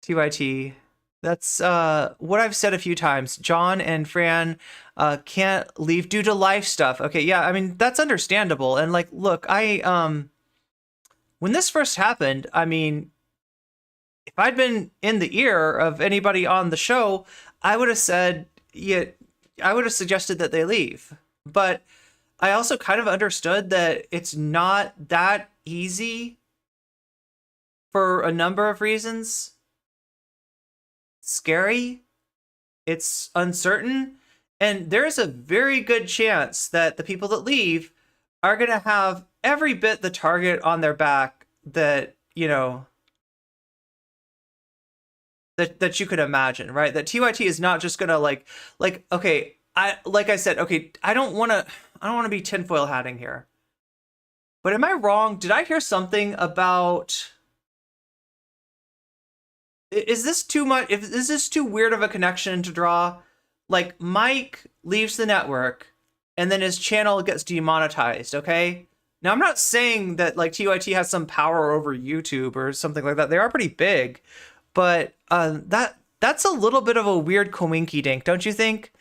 [SPEAKER 2] TYT. That's what I've said a few times. John and Fran can't leave due to life stuff. Okay, yeah, I mean, that's understandable. And like, look, when this first happened, I mean, if I'd been in the ear of anybody on the show, I would have said, yeah, I would have suggested that they leave. But I also kind of understood that it's not that easy for a number of reasons. It's scary, it's uncertain, and there's a very good chance that the people that leave are going to have every bit the target on their back that, that you could imagine, right? That TYT is not just going to like, okay, like I said, okay, I don't want to be tinfoil hatting here. But am I wrong? Did I hear something about... Is this too much? Is this too weird of a connection to draw? Like, Mike leaves the network, and then his channel gets demonetized, okay? Now, I'm not saying that, like, TYT has some power over YouTube or something like that. They are pretty big. But that's a little bit of a weird coinky-dink, don't you think?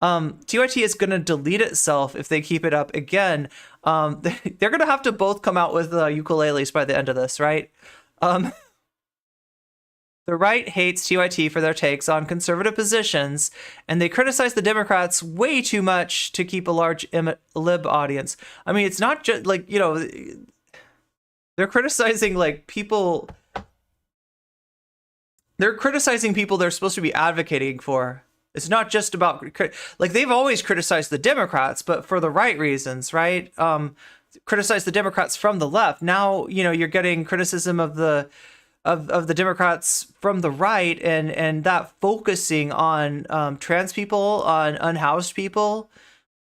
[SPEAKER 2] TYT is going to delete itself if they keep it up again. They're going to have to both come out with ukuleles by the end of this, right? The right hates TYT for their takes on conservative positions, and they criticize the Democrats way too much to keep a large lib audience. I mean, it's not just like, they're criticizing like people. They're criticizing people they're supposed to be advocating for. It's not just about, like, they've always criticized the Democrats, but for the right reasons, right? Criticize the Democrats from the left. Now, you're getting criticism of the Democrats from the right, and that focusing on trans people, on unhoused people,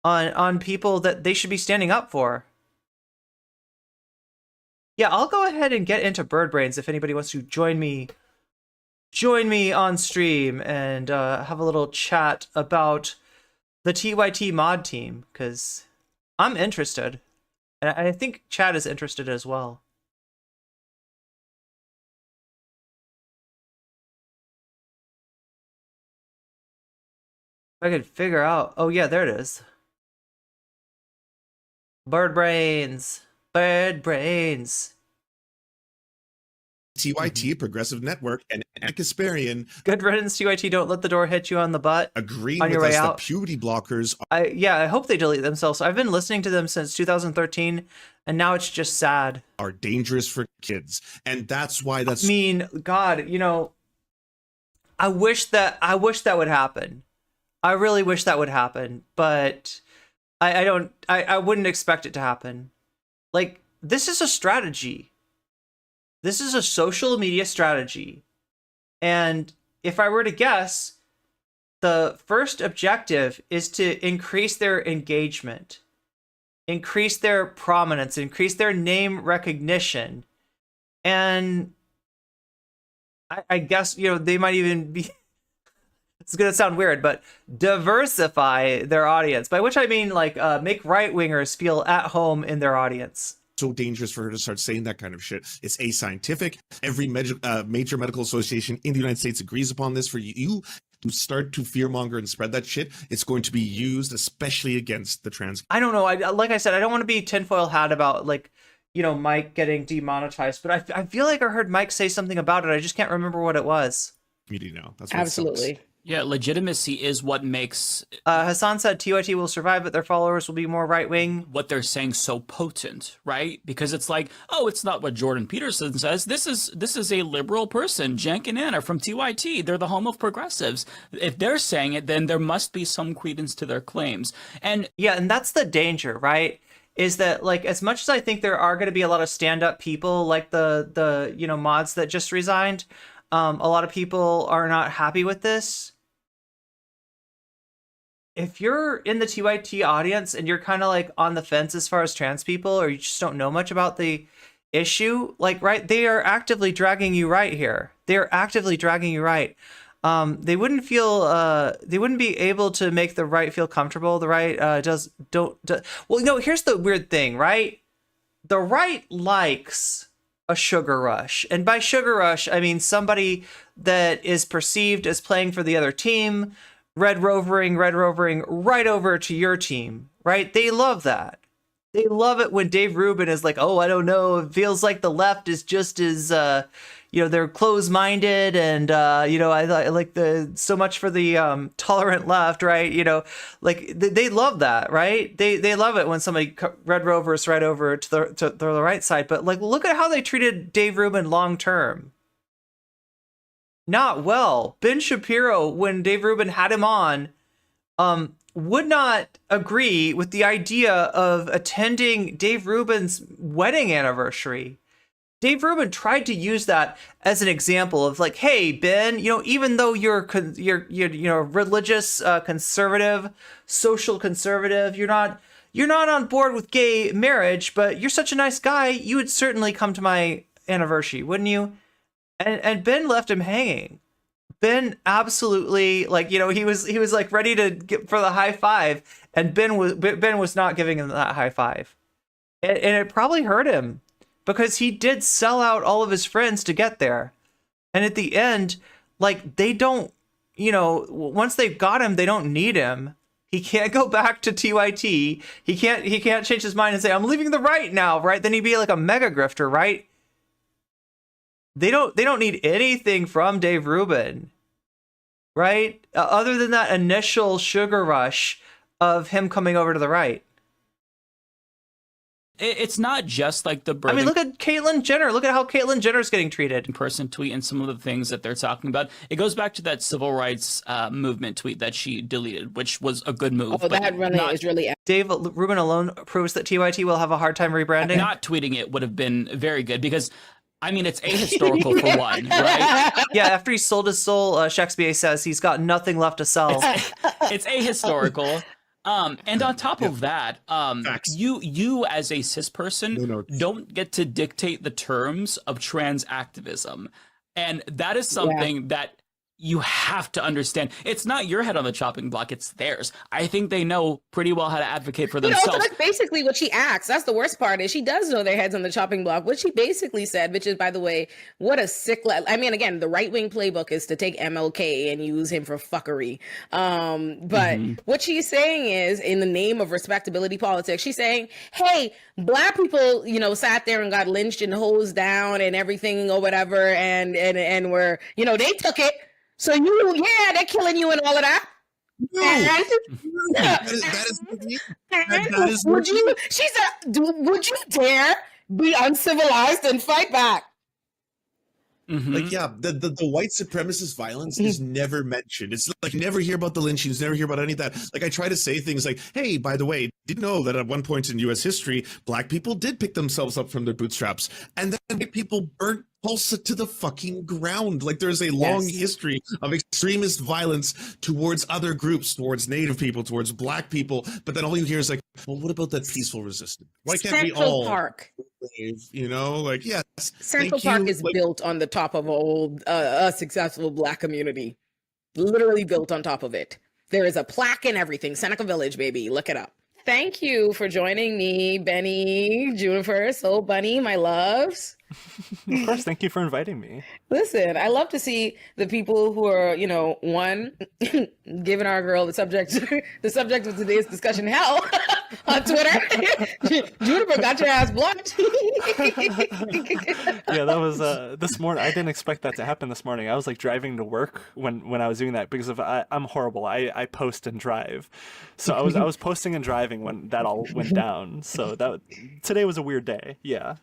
[SPEAKER 2] on people that they should be standing up for. Yeah, I'll go ahead and get into Bird Brains if anybody wants to join me on stream and have a little chat about the TYT mod team, because I'm interested, and I think Chad is interested as well. If I could figure out... Oh yeah, there it is. Bird Brains.
[SPEAKER 3] TYT, Progressive Network, and Anna Kasparian.
[SPEAKER 2] Good riddance, TYT. Don't let the door hit you on the butt.
[SPEAKER 3] Agreeing
[SPEAKER 2] on your
[SPEAKER 3] with
[SPEAKER 2] way
[SPEAKER 3] us
[SPEAKER 2] out.
[SPEAKER 3] that puberty blockers
[SPEAKER 2] I hope they delete themselves. I've been listening to them since 2013, and now it's just sad.
[SPEAKER 3] Are dangerous for kids, and that's why
[SPEAKER 2] I mean, God, I wish that would happen. I really wish that would happen, but I wouldn't expect it to happen. Like, this is a strategy. This is a social media strategy. And if I were to guess, the first objective is to increase their engagement, increase their prominence, increase their name recognition. And I guess, they might even be, it's going to sound weird, but diversify their audience, by which I mean like make right-wingers feel at home in their audience.
[SPEAKER 3] So dangerous for her to start saying that kind of shit. It's ascientific. Every major medical association in the United States agrees upon this. For you to start to fearmonger and spread that shit, it's going to be used especially against the trans.
[SPEAKER 2] I don't know. Like I said, I don't want to be tinfoil hat about like, Mike getting demonetized, but I feel like I heard Mike say something about it. I just can't remember what it was.
[SPEAKER 3] Community now. That's what
[SPEAKER 5] Absolutely.
[SPEAKER 4] Yeah, legitimacy is what makes
[SPEAKER 2] Hassan said TYT will survive, but their followers will be more right-wing.
[SPEAKER 4] what they're saying so potent, right? Because it's like, oh, it's not what Jordan Peterson says. This is a liberal person, Jank and Anna from TYT. They're the home of progressives. If they're saying it, then there must be some credence to their claims. And
[SPEAKER 2] yeah, and that's the danger, right? Is that like, as much as I think there are going to be a lot of stand-up people like the mods that just resigned, a lot of people are not happy with this. If you're in the TYT audience and you're kind of like on the fence as far as trans people, or you just don't know much about the issue, like, right, they are actively dragging you right here. They are actively dragging you right. They wouldn't be able to make the right feel comfortable. The right well, here's the weird thing, right? The right likes a sugar rush. And by sugar rush, I mean somebody that is perceived as playing for the other team, red rovering right over to your team, right? They love that. They love it when Dave Rubin is like, oh, I don't know, it feels like the left is just as, they're closed-minded, and, I like so much for the tolerant left, right? Like they love that, right? They love it when somebody red rovers right over to the right side. But like, look at how they treated Dave Rubin long-term. Not well. Ben Shapiro, when Dave Rubin had him on, would not agree with the idea of attending Dave Rubin's wedding anniversary. Dave Rubin tried to use that as an example of like, hey, Ben, even though you're religious conservative, social conservative, you're not on board with gay marriage, but you're such a nice guy, you would certainly come to my anniversary, wouldn't you? And Ben left him hanging. Ben absolutely, like, he was like ready to get for the high five, and Ben was not giving him that high five, and it probably hurt him because he did sell out all of his friends to get there, and at the end, like, they don't, once they've got him, they don't need him. He can't go back to TYT. He can't change his mind and say, I'm leaving the right now, right? Then he'd be like a mega grifter, right? They don't need anything from Dave Rubin, right? Other than that initial sugar rush of him coming over to the right.
[SPEAKER 4] it's not just like the birthing.
[SPEAKER 2] I mean, look at Caitlyn Jenner. Look at how Caitlyn Jenner's getting treated.
[SPEAKER 4] Person tweet and some of the things that they're talking about. It goes back to that civil rights movement tweet that she deleted, which was a good move.
[SPEAKER 5] Oh, that really is really.
[SPEAKER 2] Dave Rubin alone proves that TYT will have a hard time rebranding.
[SPEAKER 4] Not tweeting it would have been very good because, I mean, it's ahistorical for one, right?
[SPEAKER 2] Yeah, after he sold his soul, Shakespeare says he's got nothing left to sell.
[SPEAKER 4] It's ahistorical. And on top of that, you as a cis person don't get to dictate the terms of trans activism. And that is something that you have to understand. It's not your head on the chopping block, it's theirs. I think they know pretty well how to advocate for themselves.
[SPEAKER 5] So that's basically what she acts. That's the worst part, is she does know their heads on the chopping block. What she basically said, which is, by the way, what a sick... I mean, again, the right-wing playbook is to take MLK and use him for fuckery. But what she's saying is, in the name of respectability politics, she's saying, hey, Black people, sat there and got lynched and hosed down and everything or whatever, and were, they took it. So they're killing you and all of that. She said, would you dare be uncivilized and fight back?
[SPEAKER 3] Like, the white supremacist violence is never mentioned. It's like, you never hear about the lynchings, never hear about any of that. Like, I try to say things like, hey, by the way, did you know that at one point in U.S. history, Black people did pick themselves up from their bootstraps, and then white people burnt pulse it to the fucking ground. Like there's a long history of extremist violence towards other groups, towards Native people, towards Black people. But then all you hear is like, well, what about that peaceful resistance? Why can't we all?
[SPEAKER 5] Park.
[SPEAKER 3] You know, like, yes.
[SPEAKER 5] Central Park is built on the top of a successful Black community. Literally built on top of it. There is a plaque and everything. Seneca Village, baby. Look it up. Thank you for joining me, Benny, Juniper, Soul Bunny, my loves.
[SPEAKER 8] Of course, thank you for inviting me.
[SPEAKER 5] Listen, I love to see the people who are, one, giving our girl the subject of today's discussion hell on Twitter. Juniper got your ass blocked.
[SPEAKER 8] Yeah, that was this morning. I didn't expect that to happen this morning. I was like driving to work when I was doing that because I'm horrible. I post and drive, so I was posting and driving when that all went down. So today was a weird day. Yeah.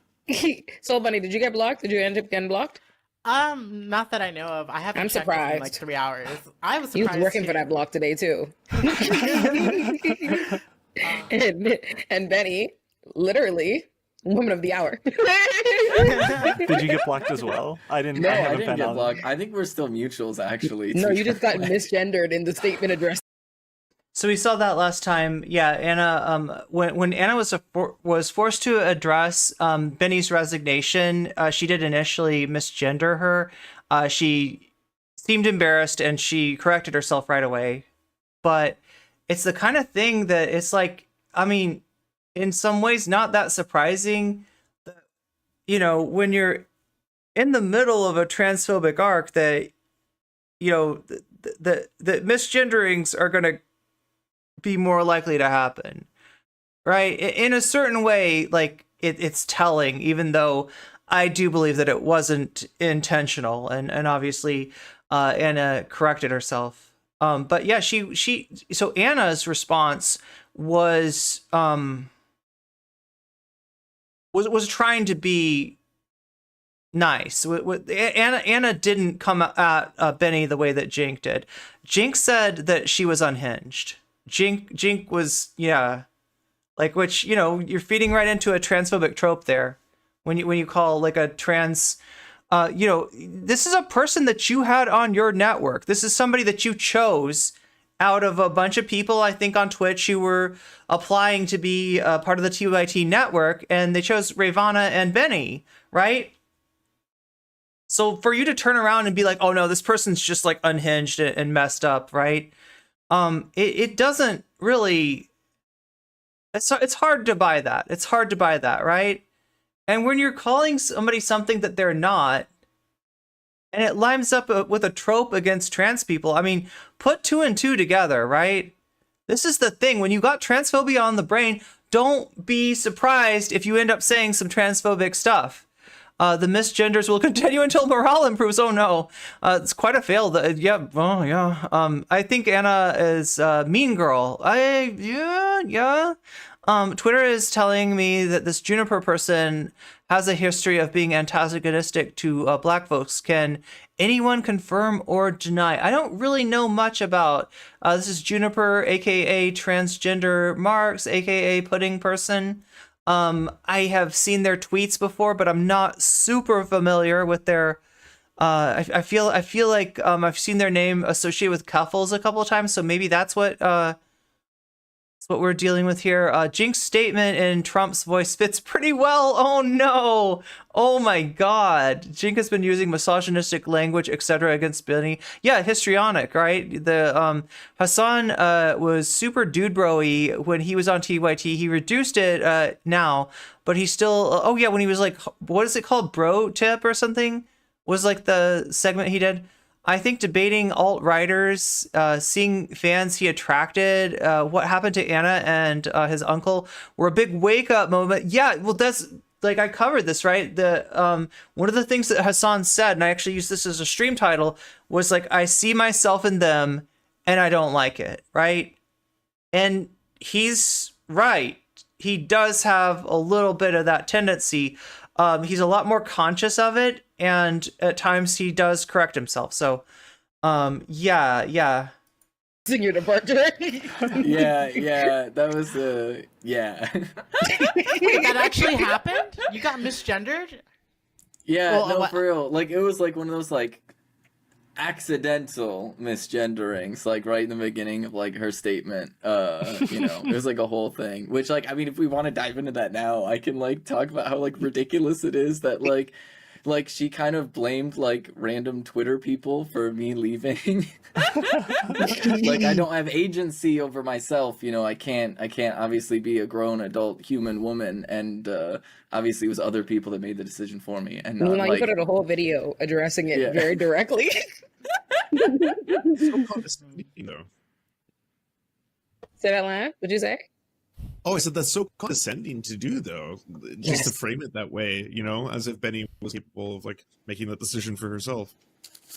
[SPEAKER 5] Soul Bunny, did you get blocked? Did you end up getting blocked?
[SPEAKER 7] Not that I know of. I haven't.
[SPEAKER 5] I'm
[SPEAKER 7] checked
[SPEAKER 5] surprised.
[SPEAKER 7] in like 3 hours. I was
[SPEAKER 5] He
[SPEAKER 7] surprised.
[SPEAKER 5] was working for that block today too. And Benny, literally, woman of the hour.
[SPEAKER 8] Did you get blocked as well? I didn't.
[SPEAKER 6] No,
[SPEAKER 8] I
[SPEAKER 6] I
[SPEAKER 8] haven't
[SPEAKER 6] didn't
[SPEAKER 8] been
[SPEAKER 6] get
[SPEAKER 8] on.
[SPEAKER 6] blocked. I think we're still mutuals, actually.
[SPEAKER 5] No, you just got misgendered in the statement address.
[SPEAKER 2] So we saw that last time. Yeah, Anna. When Anna was forced to address Benny's resignation, she did initially misgender her. She seemed embarrassed and she corrected herself right away. But it's the kind of thing that it's like, I mean, in some ways, not that surprising. When you're in the middle of a transphobic arc, that the misgenderings are going to be more likely to happen, right? In a certain way, like it's telling, even though I do believe that it wasn't intentional, and obviously Anna corrected herself. But yeah, so Anna's response was trying to be nice. Anna didn't come at Benny the way that Jink did. Jink said that she was unhinged. Jink was, which, you're feeding right into a transphobic trope there when you call like a trans, this is a person that you had on your network. This is somebody that you chose out of a bunch of people, I think, on Twitch who were applying to be part of the TYT network, and they chose Ravana and Benny, right? So for you to turn around and be like, oh no, this person's just like unhinged and messed up, right? It doesn't really, it's hard to buy that. It's hard to buy that, right? And when you're calling somebody something that they're not, and it lines up with a trope against trans people, I mean, put 2 and 2 together, right? This is the thing. When you got transphobia on the brain, don't be surprised if you end up saying some transphobic stuff. The misgenders will continue until morale improves. Oh no, it's quite a fail. I think Anna is mean girl. Twitter is telling me that this Juniper person has a history of being antagonistic to Black folks. Can anyone confirm or deny? I don't really know much about. This is Juniper, aka transgender Marks, aka pudding person. I have seen their tweets before, but I'm not super familiar with their. I feel like I've seen their name associated with Cuffles a couple of times, so maybe that's what we're dealing with here. Jink's statement in Trump's voice fits pretty well. Oh no! Oh my God! Jink has been using misogynistic language, etc., against Benny. Yeah, histrionic, right? The Hassan was super dude bro-y when he was on TYT. He reduced it now, but he's still. Oh yeah, when he was like, what is it called, bro tip or something? Was like the segment he did. I think debating alt-righters, seeing fans he attracted, what happened to Anna and his uncle were a big wake-up moment. Yeah, well, that's, like, I covered this, right? The one of the things that Hassan said, and I actually used this as a stream title, was like, I see myself in them, and I don't like it, right? And he's right. He does have a little bit of that tendency. He's a lot more conscious of it, and at times he does correct himself. So, yeah.
[SPEAKER 5] Sing your departure.
[SPEAKER 6] yeah, that was yeah.
[SPEAKER 7] Wait, that actually happened? You got misgendered?
[SPEAKER 6] Yeah,
[SPEAKER 7] Well,
[SPEAKER 6] no,
[SPEAKER 7] what-
[SPEAKER 6] for real. Like, it was like one of those like accidental misgenderings, like right in the beginning of like her statement. It was like a whole thing. Which, like, I mean, if we want to dive into that now, I can like talk about how like ridiculous it is that like she kind of blamed like random Twitter people for me leaving. Like, I don't have agency over myself, I can't obviously be a grown adult human woman, and obviously it was other people that made the decision for me, and not
[SPEAKER 5] Meanwhile, you
[SPEAKER 6] like
[SPEAKER 5] put out a whole video addressing it
[SPEAKER 6] Yeah.
[SPEAKER 5] very directly.
[SPEAKER 3] So condescending, though.
[SPEAKER 5] Say that line. What'd you say?
[SPEAKER 3] Oh, I said that's so condescending to do, though. Just to frame it that way, as if Benny was capable of like making that decision for herself.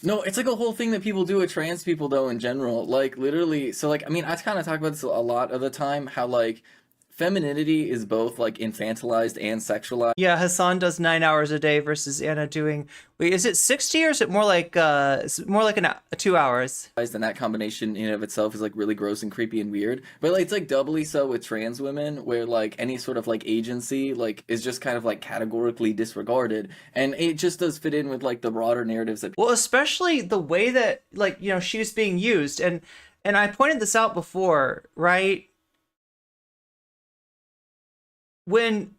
[SPEAKER 6] No, it's like a whole thing that people do with trans people, though, in general. Like, literally, so, like, I mean, I kind of talk about this a lot of the time, how, like, femininity is both, like, infantilized and sexualized.
[SPEAKER 2] Yeah, Hassan does 9 hours a day versus Anna doing. Wait, is it 60 or is it more like 2 hours?
[SPEAKER 6] And that combination in and of itself is, like, really gross and creepy and weird. But, like, it's, like, doubly so with trans women, where, like, any sort of, like, agency, like, is just kind of, like, categorically disregarded. And it just does fit in with, like, the broader narratives that
[SPEAKER 2] Well, especially the way that, like, she was being used. And I pointed this out before, right? When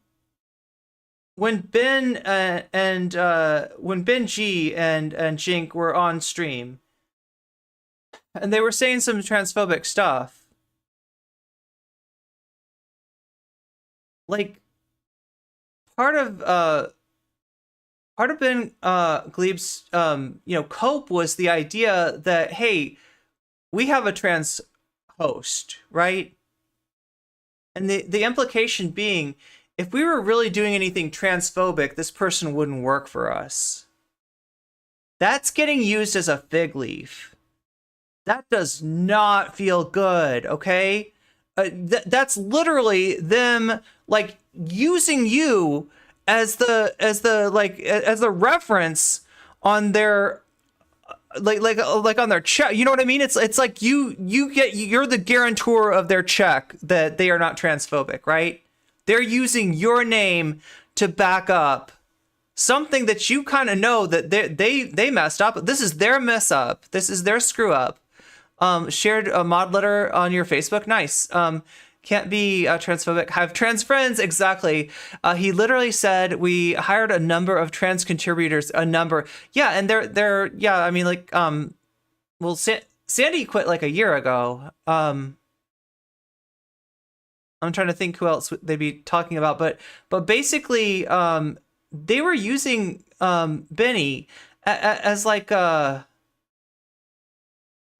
[SPEAKER 2] Ben when Ben G and Jink were on stream, and they were saying some transphobic stuff, like part of Ben Glebe's cope was the idea that, hey, we have a trans host, right? And the implication being, if we were really doing anything transphobic, this person wouldn't work for us. That's getting used as a fig leaf. That does not feel good, okay? That's literally them, like, using you as the reference on their like on their check. You know what I mean? It's like you're the guarantor of their check that they are not transphobic, right? They're using your name to back up something that you kind of know that they messed up. This is their mess up. This is their screw up. Shared a mod letter on your Facebook. Nice. Can't be transphobic. Have trans friends. Exactly. He literally said we hired a number of trans contributors. A number. Yeah, and they're yeah. I mean, like, well, Sandy quit like a year ago. I'm trying to think who else they'd be talking about, but basically, they were using Benny as like to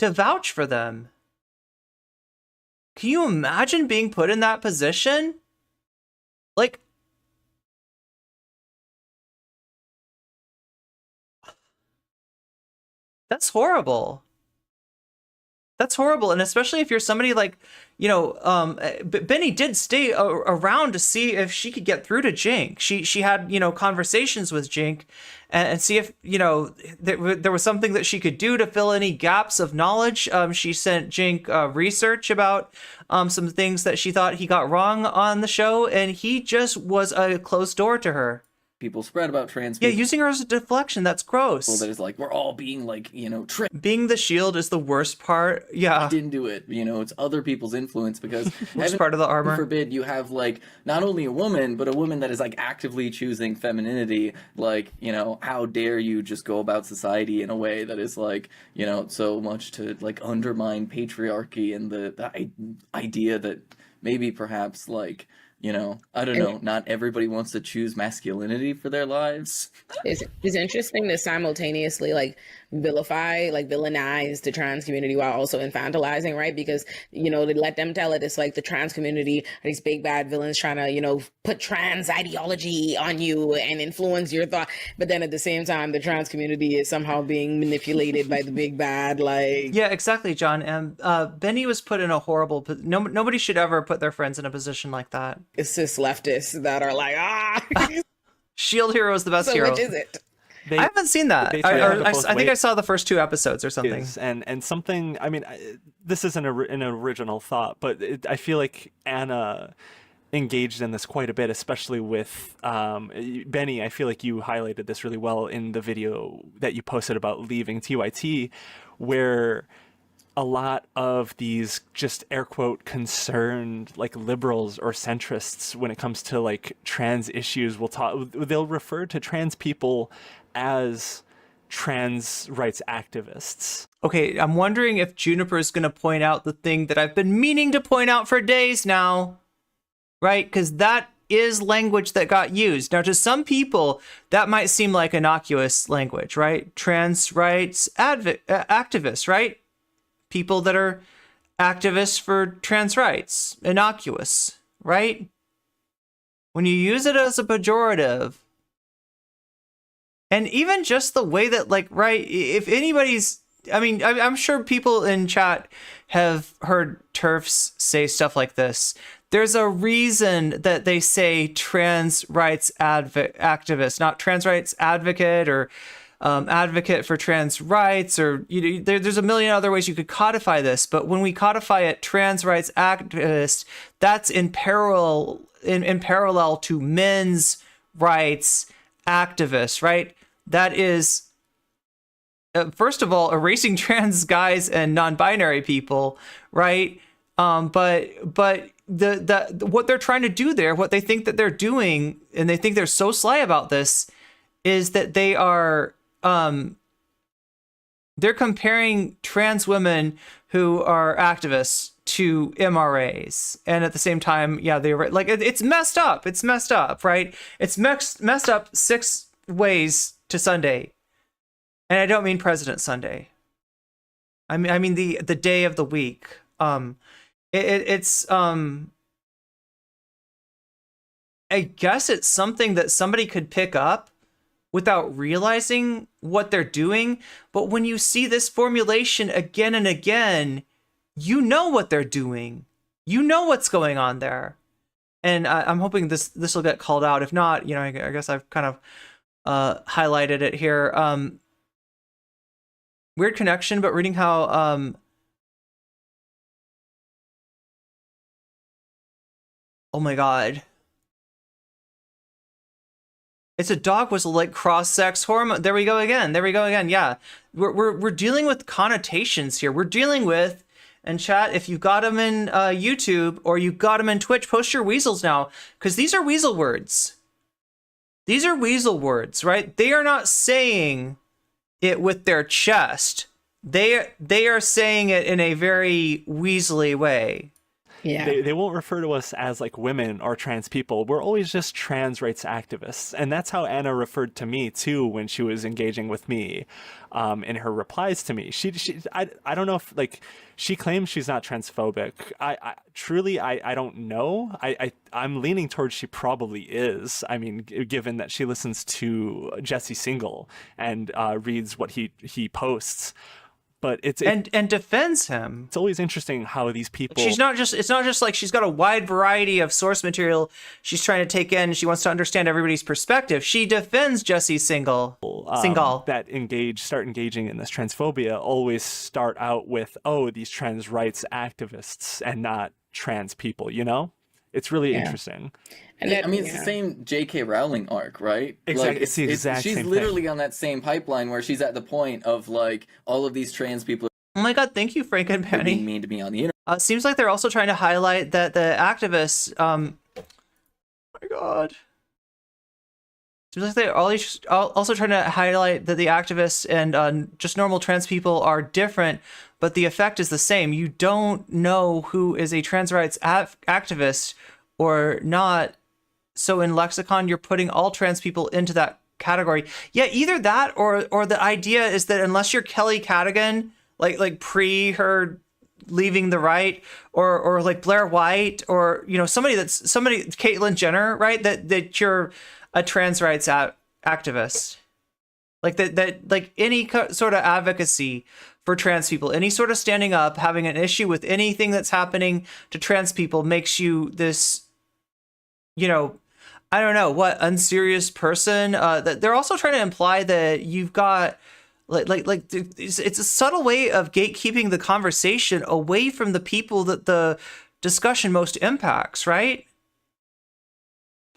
[SPEAKER 2] vouch for them. Can you imagine being put in that position? Like, that's horrible. That's horrible. And especially if you're somebody like, Benny did stay around to see if she could get through to Jink. She had, conversations with Jink and see if, there was something that she could do to fill any gaps of knowledge. She sent Jink research about some things that she thought he got wrong on the show, and he just was a closed door to her.
[SPEAKER 6] people spread about trans
[SPEAKER 2] Yeah,
[SPEAKER 6] people.
[SPEAKER 2] using her as a deflection, that's gross.
[SPEAKER 6] That is like, we're all being like, tricked.
[SPEAKER 2] Being the shield is the worst part. Yeah.
[SPEAKER 6] I didn't do it. It's other people's influence because
[SPEAKER 2] Worst part of the armor.
[SPEAKER 6] forbid you have like not only a woman, but a woman that is like actively choosing femininity. Like, how dare you just go about society in a way that is like, so much to like undermine patriarchy and the idea that maybe perhaps like, I don't know, not everybody wants to choose masculinity for their lives.
[SPEAKER 5] It's interesting to simultaneously like vilify, like villainize the trans community while also infantilizing, right? Because, they let them tell it. It's like the trans community are these big bad villains trying to, put trans ideology on you and influence your thought. But then at the same time, the trans community is somehow being manipulated by the big bad, like...
[SPEAKER 2] Yeah, exactly, John. And Benny was put in a horrible... Nobody should ever put their friends in a position like that.
[SPEAKER 5] It's cis leftists that are like,
[SPEAKER 2] Shield hero is the best
[SPEAKER 5] so
[SPEAKER 2] hero.
[SPEAKER 5] which is it?
[SPEAKER 2] I haven't seen that. I think I saw the first 2 episodes or something.
[SPEAKER 8] And something, I mean, this isn't an original thought, but I feel like Anna engaged in this quite a bit, especially with Benny. I feel like you highlighted this really well in the video that you posted about leaving TYT, where a lot of these just air quote concerned like liberals or centrists, when it comes to like trans issues, they'll refer to trans people as trans rights activists.
[SPEAKER 2] Okay, I'm wondering if Juniper is going to point out the thing that I've been meaning to point out for days now, right? Because that is language that got used. Now, to some people, that might seem like innocuous language, right? Trans rights activists, right? People that are activists for trans rights, innocuous, right? When you use it as a pejorative, and even just the way that, like, right, if anybody's, I mean, I'm sure people in chat have heard TERFs say stuff like this. There's a reason that they say trans rights activist, not trans rights advocate or advocate for trans rights, or there's a million other ways you could codify this. But when we codify it, trans rights activist, that's in parallel to men's rights activists, right? That is, first of all, erasing trans guys and non-binary people, right? But what they're trying to do there, what they think that they're doing, and they think they're so sly about this, is that they are they're comparing trans women who are activists to MRAs, and at the same time, yeah, they're like, it's messed up. It's messed up, right? It's messed up 6 ways to Sunday, and I don't mean President Sunday. I mean the day of the week. It's I guess it's something that somebody could pick up without realizing what they're doing. But when you see this formulation again and again, you know what they're doing. You know what's going on there. And I'm hoping this will get called out. If not, I guess I've kind of highlighted it here. Weird connection, but reading how oh my god. It's a dog whistle, like cross-sex hormone. There we go again. Yeah, we're dealing with connotations here. We're dealing with, and chat, if you got them in YouTube or you got them in Twitch, post your weasels now, because these are weasel words. These are weasel words, right? They are not saying it with their chest. They are saying it in a very weaselly way.
[SPEAKER 5] Yeah.
[SPEAKER 8] They won't refer to us as like women or trans people. We're always just trans rights activists. And that's how Anna referred to me too when she was engaging with me in her replies to me. I don't know if, like, she claims she's not transphobic. I truly don't know. I'm leaning towards she probably is. I mean, given that she listens to Jesse Singal and reads what he posts. But and
[SPEAKER 2] defends him.
[SPEAKER 8] It's always interesting how these people.
[SPEAKER 2] It's not just like she's got a wide variety of source material she's trying to take in. She wants to understand everybody's perspective. She defends Jesse Singal.
[SPEAKER 8] That start engaging in this transphobia always start out with, oh, these trans rights activists and not trans people. It's really interesting.
[SPEAKER 6] And it's the same J.K. Rowling arc, right?
[SPEAKER 8] Exactly.
[SPEAKER 6] Like,
[SPEAKER 8] it's the exact same
[SPEAKER 6] thing. She's literally on that same pipeline where she's at the point of, like, all of these trans people.
[SPEAKER 2] Oh my god, thank you, Frank and Penny.
[SPEAKER 6] Being mean to me on the internet.
[SPEAKER 2] Seems like they're also trying to highlight that the activists, oh my god. Seems like they're also trying to highlight that the activists and just normal trans people are different, but the effect is the same. You don't know who is a trans rights activist or not. So in lexicon, you're putting all trans people into that category. Yeah, either that or the idea is that unless you're Kelly Cadigan, like pre her leaving the right, or like Blair White, or somebody Caitlyn Jenner, right? That you're a trans rights activist. Like that like any sort of advocacy for trans people, any sort of standing up, having an issue with anything that's happening to trans people makes you this, I don't know what, unserious person. That they're also trying to imply that you've got like it's a subtle way of gatekeeping the conversation away from the people that the discussion most impacts, right?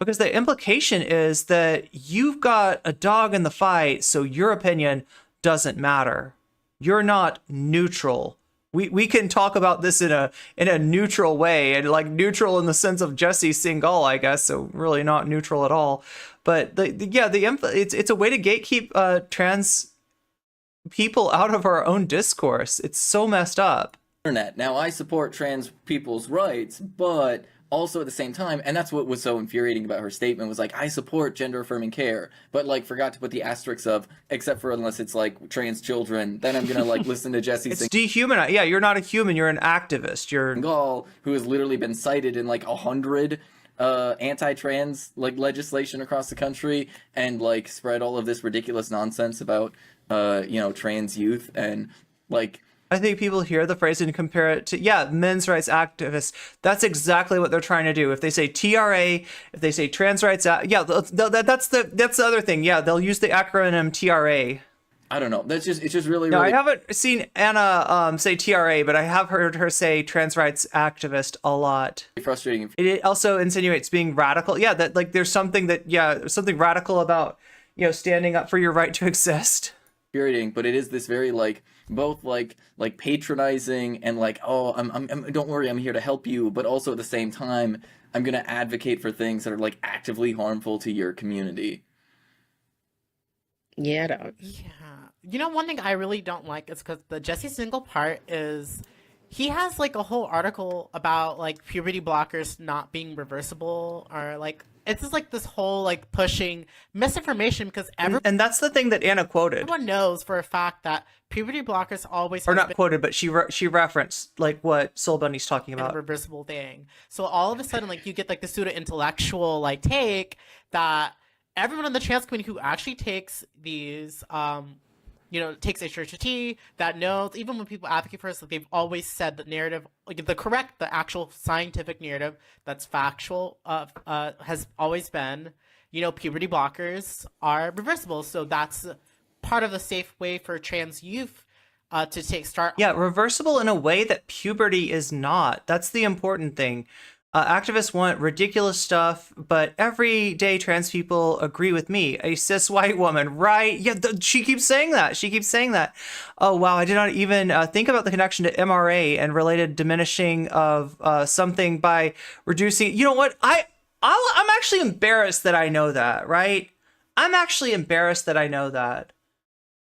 [SPEAKER 2] because the implication is that you've got a dog in the fight, so your opinion doesn't matter. You're not neutral. We can talk about this in a neutral way, and like neutral in the sense of Jesse Singal, I guess. So really not neutral at all. But it's a way to gatekeep trans people out of our own discourse. It's so messed up.
[SPEAKER 6] Internet. Now, I support trans people's rights, but also at the same time, and that's what was so infuriating about her statement, was like, I support gender affirming care, but like forgot to put the asterisks of, except for unless it's like trans children, then I'm gonna like listen to Jesse
[SPEAKER 2] It's dehumanized. Yeah, you're not a human, you're an activist. You're
[SPEAKER 6] Singal, who has literally been cited in like 100 anti-trans like legislation across the country, and like spread all of this ridiculous nonsense about trans youth. And like,
[SPEAKER 2] I think people hear the phrase and compare it to, men's rights activists. That's exactly what they're trying to do. If they say TRA, if they say trans rights, that's the other thing. Yeah, they'll use the acronym TRA.
[SPEAKER 6] I don't know. It's just really.
[SPEAKER 2] No, I haven't seen Anna say TRA, but I have heard her say trans rights activist a lot.
[SPEAKER 6] Frustrating.
[SPEAKER 2] It also insinuates being radical. Yeah, that like there's something radical about standing up for your right to exist.
[SPEAKER 6] Infuriating, but it is this very like both like patronizing and like, oh, I'm don't worry, I'm here to help you, but also at the same time I'm gonna advocate for things that are like actively harmful to your community.
[SPEAKER 5] Yeah, dog.
[SPEAKER 7] Yeah. One thing I really don't like is because the Jesse Singal part is he has like a whole article about like puberty blockers not being reversible, or like it's just like this whole like pushing misinformation, because
[SPEAKER 2] and that's the thing that Anna quoted.
[SPEAKER 7] Everyone knows for a fact that puberty blockers always
[SPEAKER 2] quoted, but she referenced like what Soul Bunny's talking about,
[SPEAKER 7] a reversible thing. So all of a sudden, like you get like the pseudo intellectual like take that everyone in the trans community who actually takes these takes HRT, that knows, even when people advocate for us, like they've always said the narrative, like the actual scientific narrative that's factual, has always been, puberty blockers are reversible. So that's part of the safe way for trans youth to start.
[SPEAKER 2] Yeah, reversible in a way that puberty is not. That's the important thing. Activists want ridiculous stuff, but everyday trans people agree with me. A cis white woman, right? Yeah, she keeps saying that. Oh, wow. I did not even think about the connection to MRA and related diminishing of something by reducing. You know what? I'm actually embarrassed that I know that, right? I'm actually embarrassed that I know that.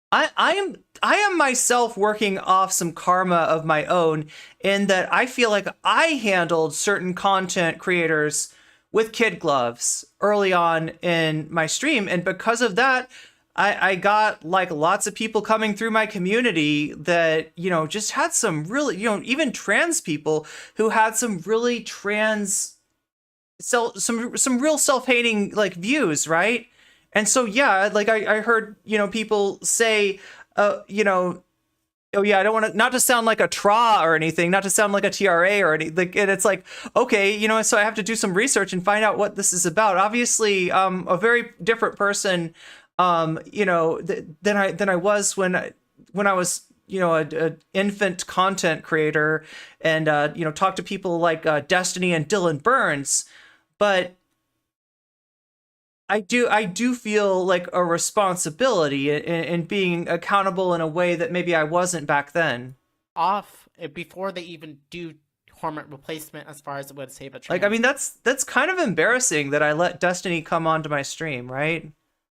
[SPEAKER 2] I am myself working off some karma of my own, in that I feel like I handled certain content creators with kid gloves early on in my stream. And because of that, I got like lots of people coming through my community that, just had some really, even trans people who had some really some real self-hating like views, right? And so, yeah, like I heard, people say, oh yeah, I don't want to, not to sound like a TRA or anything, not to sound like a TRA or anything. Like, and it's like, okay, so I have to do some research and find out what this is about. Obviously, a very different person, than I was when I was, an infant content creator and, talk to people like Destiny and Dylan Burns. But I do feel like a responsibility in being accountable in a way that maybe I wasn't back then.
[SPEAKER 7] Off before they even do hormone replacement, as far as it would save a trans.
[SPEAKER 2] Like, I mean, that's kind of embarrassing that I let Destiny come onto my stream, right?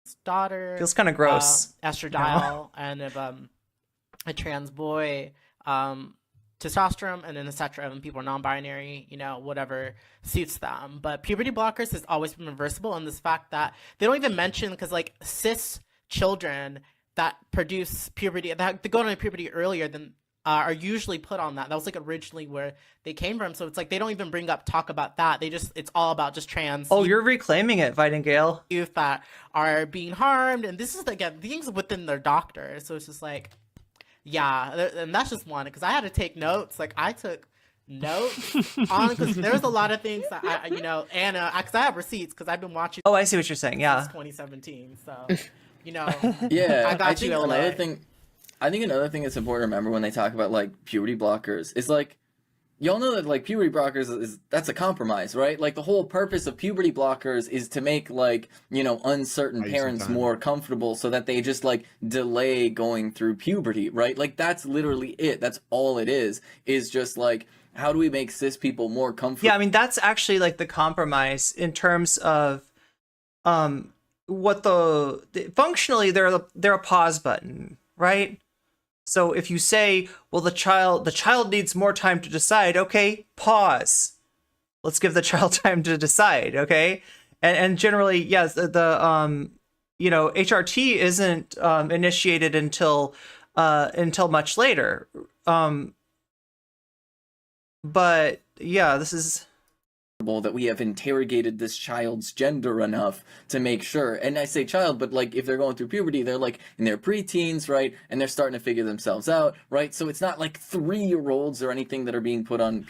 [SPEAKER 7] His daughter
[SPEAKER 2] feels kind of gross.
[SPEAKER 7] Estradiol, and if a trans boy, testosterone, and then etc. And people are non-binary, whatever suits them. But puberty blockers has always been reversible, and this fact that they don't even mention, because like cis children that produce puberty, that go on puberty earlier than are usually put on that. That was like originally where they came from. So it's like they don't even talk about that. It's all about just trans.
[SPEAKER 2] Oh, you're reclaiming it, Vigeland.
[SPEAKER 7] Youth that are being harmed, and this is again things within their doctor. So it's just like. Yeah, and that's just one, because I had to take notes. Like, I took notes on, because there's a lot of things that Anna, because I have receipts, because I've been watching.
[SPEAKER 2] Oh, I see what you're saying. Yeah,
[SPEAKER 7] since 2017. So,
[SPEAKER 6] yeah,
[SPEAKER 7] I got you.
[SPEAKER 6] I think another thing that's important to remember when they talk about like puberty blockers is like, y'all know that like puberty blockers is that's a compromise, right? Like the whole purpose of puberty blockers is to make like, you know, uncertain
[SPEAKER 3] Buy you some
[SPEAKER 6] parents
[SPEAKER 3] time.
[SPEAKER 6] more comfortable so that they just like delay going through puberty, right? Like that's literally it. That's all it is just like, how do we make cis people more comfortable?
[SPEAKER 2] Yeah, I mean that's actually like the compromise in terms of what functionally they're a pause button, right? So if you say, well, the child needs more time to decide, okay, pause. Let's give the child time to decide, okay? And generally, yes, the you know, HRT isn't initiated until much later. But yeah, this is
[SPEAKER 6] that we have interrogated this child's gender enough to make sure. And I say child, but like if they're going through puberty, they're like in their preteens, right? And they're starting to figure themselves out, right? So it's not like 3-year-olds or anything that are being put on.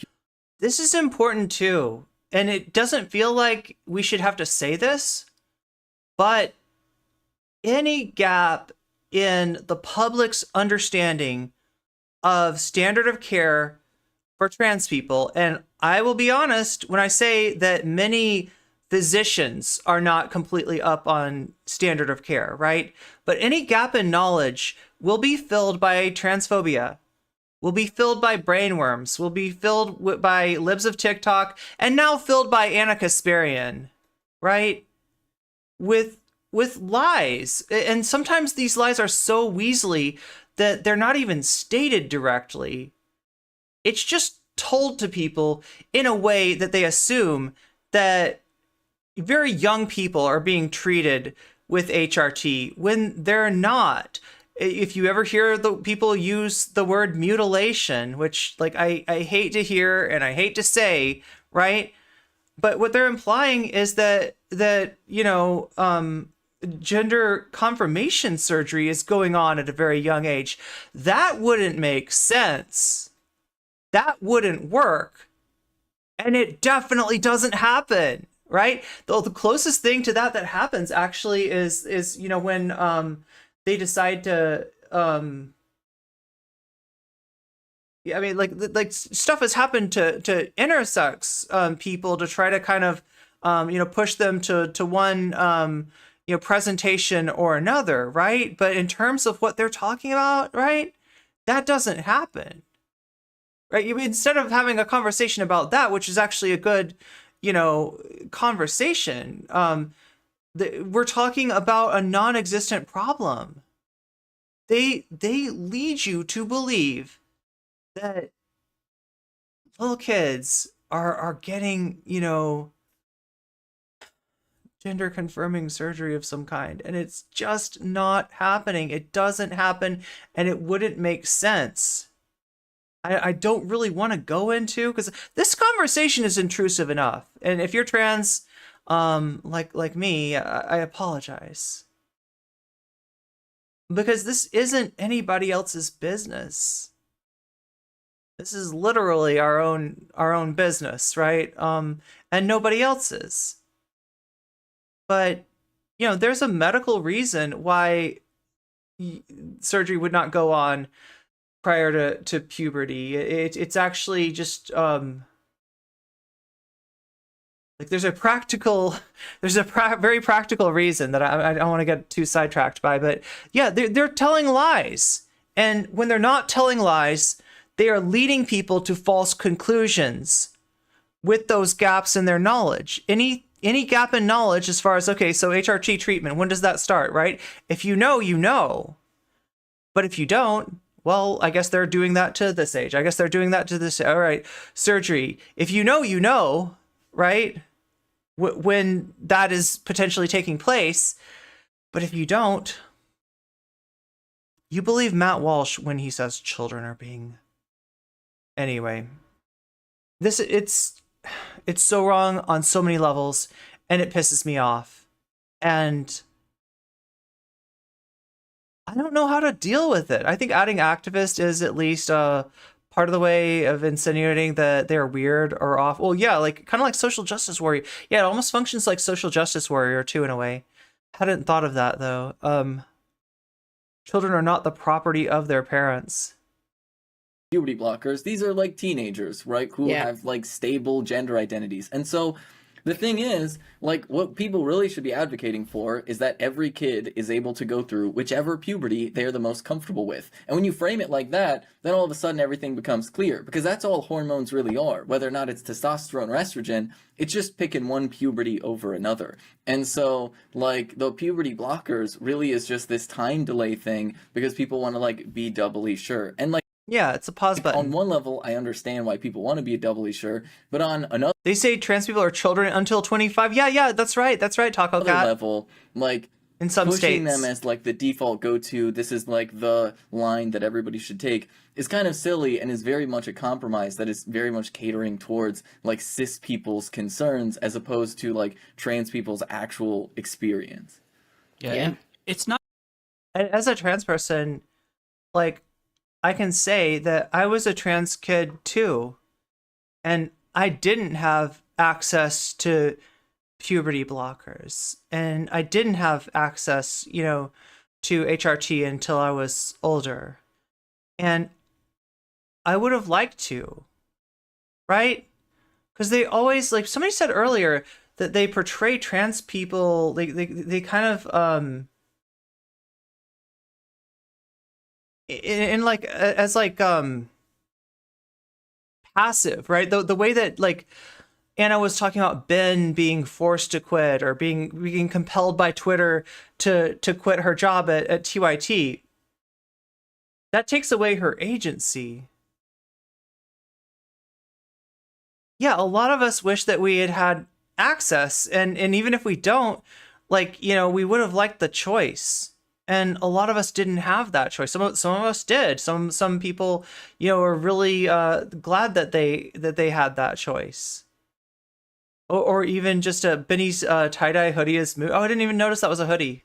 [SPEAKER 2] This is important too. And it doesn't feel like we should have to say this, but any gap in the public's understanding of standard of care for trans people, and I will be honest when I say that many physicians are not completely up on standard of care, right? But any gap in knowledge will be filled by transphobia, will be filled by brainworms, will be filled by libs of TikTok, and now filled by Anna Kasparian, right? With lies. And sometimes these lies are so weaselly that they're not even stated directly. It's just told to people in a way that they assume that very young people are being treated with HRT when they're not. If you ever hear the people use the word mutilation, which like I hate to hear and I hate to say, right? But what they're implying is that you know, gender confirmation surgery is going on at a very young age. That wouldn't make sense. That wouldn't work. And it definitely doesn't happen, right? The closest thing to that happens actually is you know, when they decide to yeah, I mean like stuff has happened to intersex people to try to kind of you know, push them to one you know, presentation or another, right? But in terms of what they're talking about, right, that doesn't happen. Right? Instead of having a conversation about that, which is actually a good, you know, conversation, we're talking about a non-existent problem. They lead you to believe that little kids are getting, you know, gender confirming surgery of some kind, and it's just not happening. It doesn't happen, and it wouldn't make sense. I don't really want to go into, because this conversation is intrusive enough. And if you're trans, like me, I apologize. Because this isn't anybody else's business. This is literally our own business, right? And nobody else's. But, you know, there's a medical reason why surgery would not go on prior to puberty. It's actually just like there's a very practical reason that I don't want to get too sidetracked by, but yeah, they're telling lies, and when they're not telling lies, they are leading people to false conclusions with those gaps in their knowledge. Any gap in knowledge as far as, okay, so HRT treatment, when does that start, right? If you know, you know. But if you don't, well, I guess they're doing that to this age. I guess they're doing that to this. All right, surgery. If you know, you know, right? When that is potentially taking place. But if you don't, you believe Matt Walsh when he says children are being. Anyway, it's so wrong on so many levels, and it pisses me off. And I don't know how to deal with it. I think adding activist is at least part of the way of insinuating that they're weird or off. Well, yeah, like kind of like social justice warrior. Yeah, it almost functions like social justice warrior too, in a way. Hadn't thought of that though. Children are not the property of their parents.
[SPEAKER 6] puberty blockers, these are like teenagers, right? Who have like stable gender identities. And so the thing is, like, what people really should be advocating for is that every kid is able to go through whichever puberty they're the most comfortable with. And when you frame it like that, then all of a sudden everything becomes clear, because that's all hormones really are. Whether or not it's testosterone or estrogen, it's just picking one puberty over another. And so, like, the puberty blockers really is just this time delay thing because people want to, like, be doubly sure. And, like,
[SPEAKER 2] Yeah, it's a pause button.
[SPEAKER 6] on one level, I understand why people want to be doubly sure, but on another
[SPEAKER 2] They say trans people are children until 25. Yeah, that's right, Taco Cat.
[SPEAKER 6] level, like,
[SPEAKER 2] In some
[SPEAKER 6] pushing
[SPEAKER 2] states.
[SPEAKER 6] them as like the default go-to, this is like the line that everybody should take, is kind of silly and is very much a compromise that is very much catering towards like cis people's concerns as opposed to like trans people's actual experience.
[SPEAKER 4] Yeah, and it's not.
[SPEAKER 2] And as a trans person, like, I can say that I was a trans kid too, and I didn't have access to puberty blockers, and I didn't have access, to HRT until I was older, and I would have liked to, right? Because they always, like somebody said earlier, that they portray trans people, they kind of in like as like passive, right? The way that like Anna was talking about Ben being forced to quit or being compelled by Twitter to quit her job at TYT. That takes away her agency. Yeah, a lot of us wish that we had access, and even if we don't, like, we would have liked the choice. And a lot of us didn't have that choice. Some of us did. Some people, are really glad that they had that choice. Or even just Benny's tie-dye hoodie is oh, I didn't even notice that was a hoodie.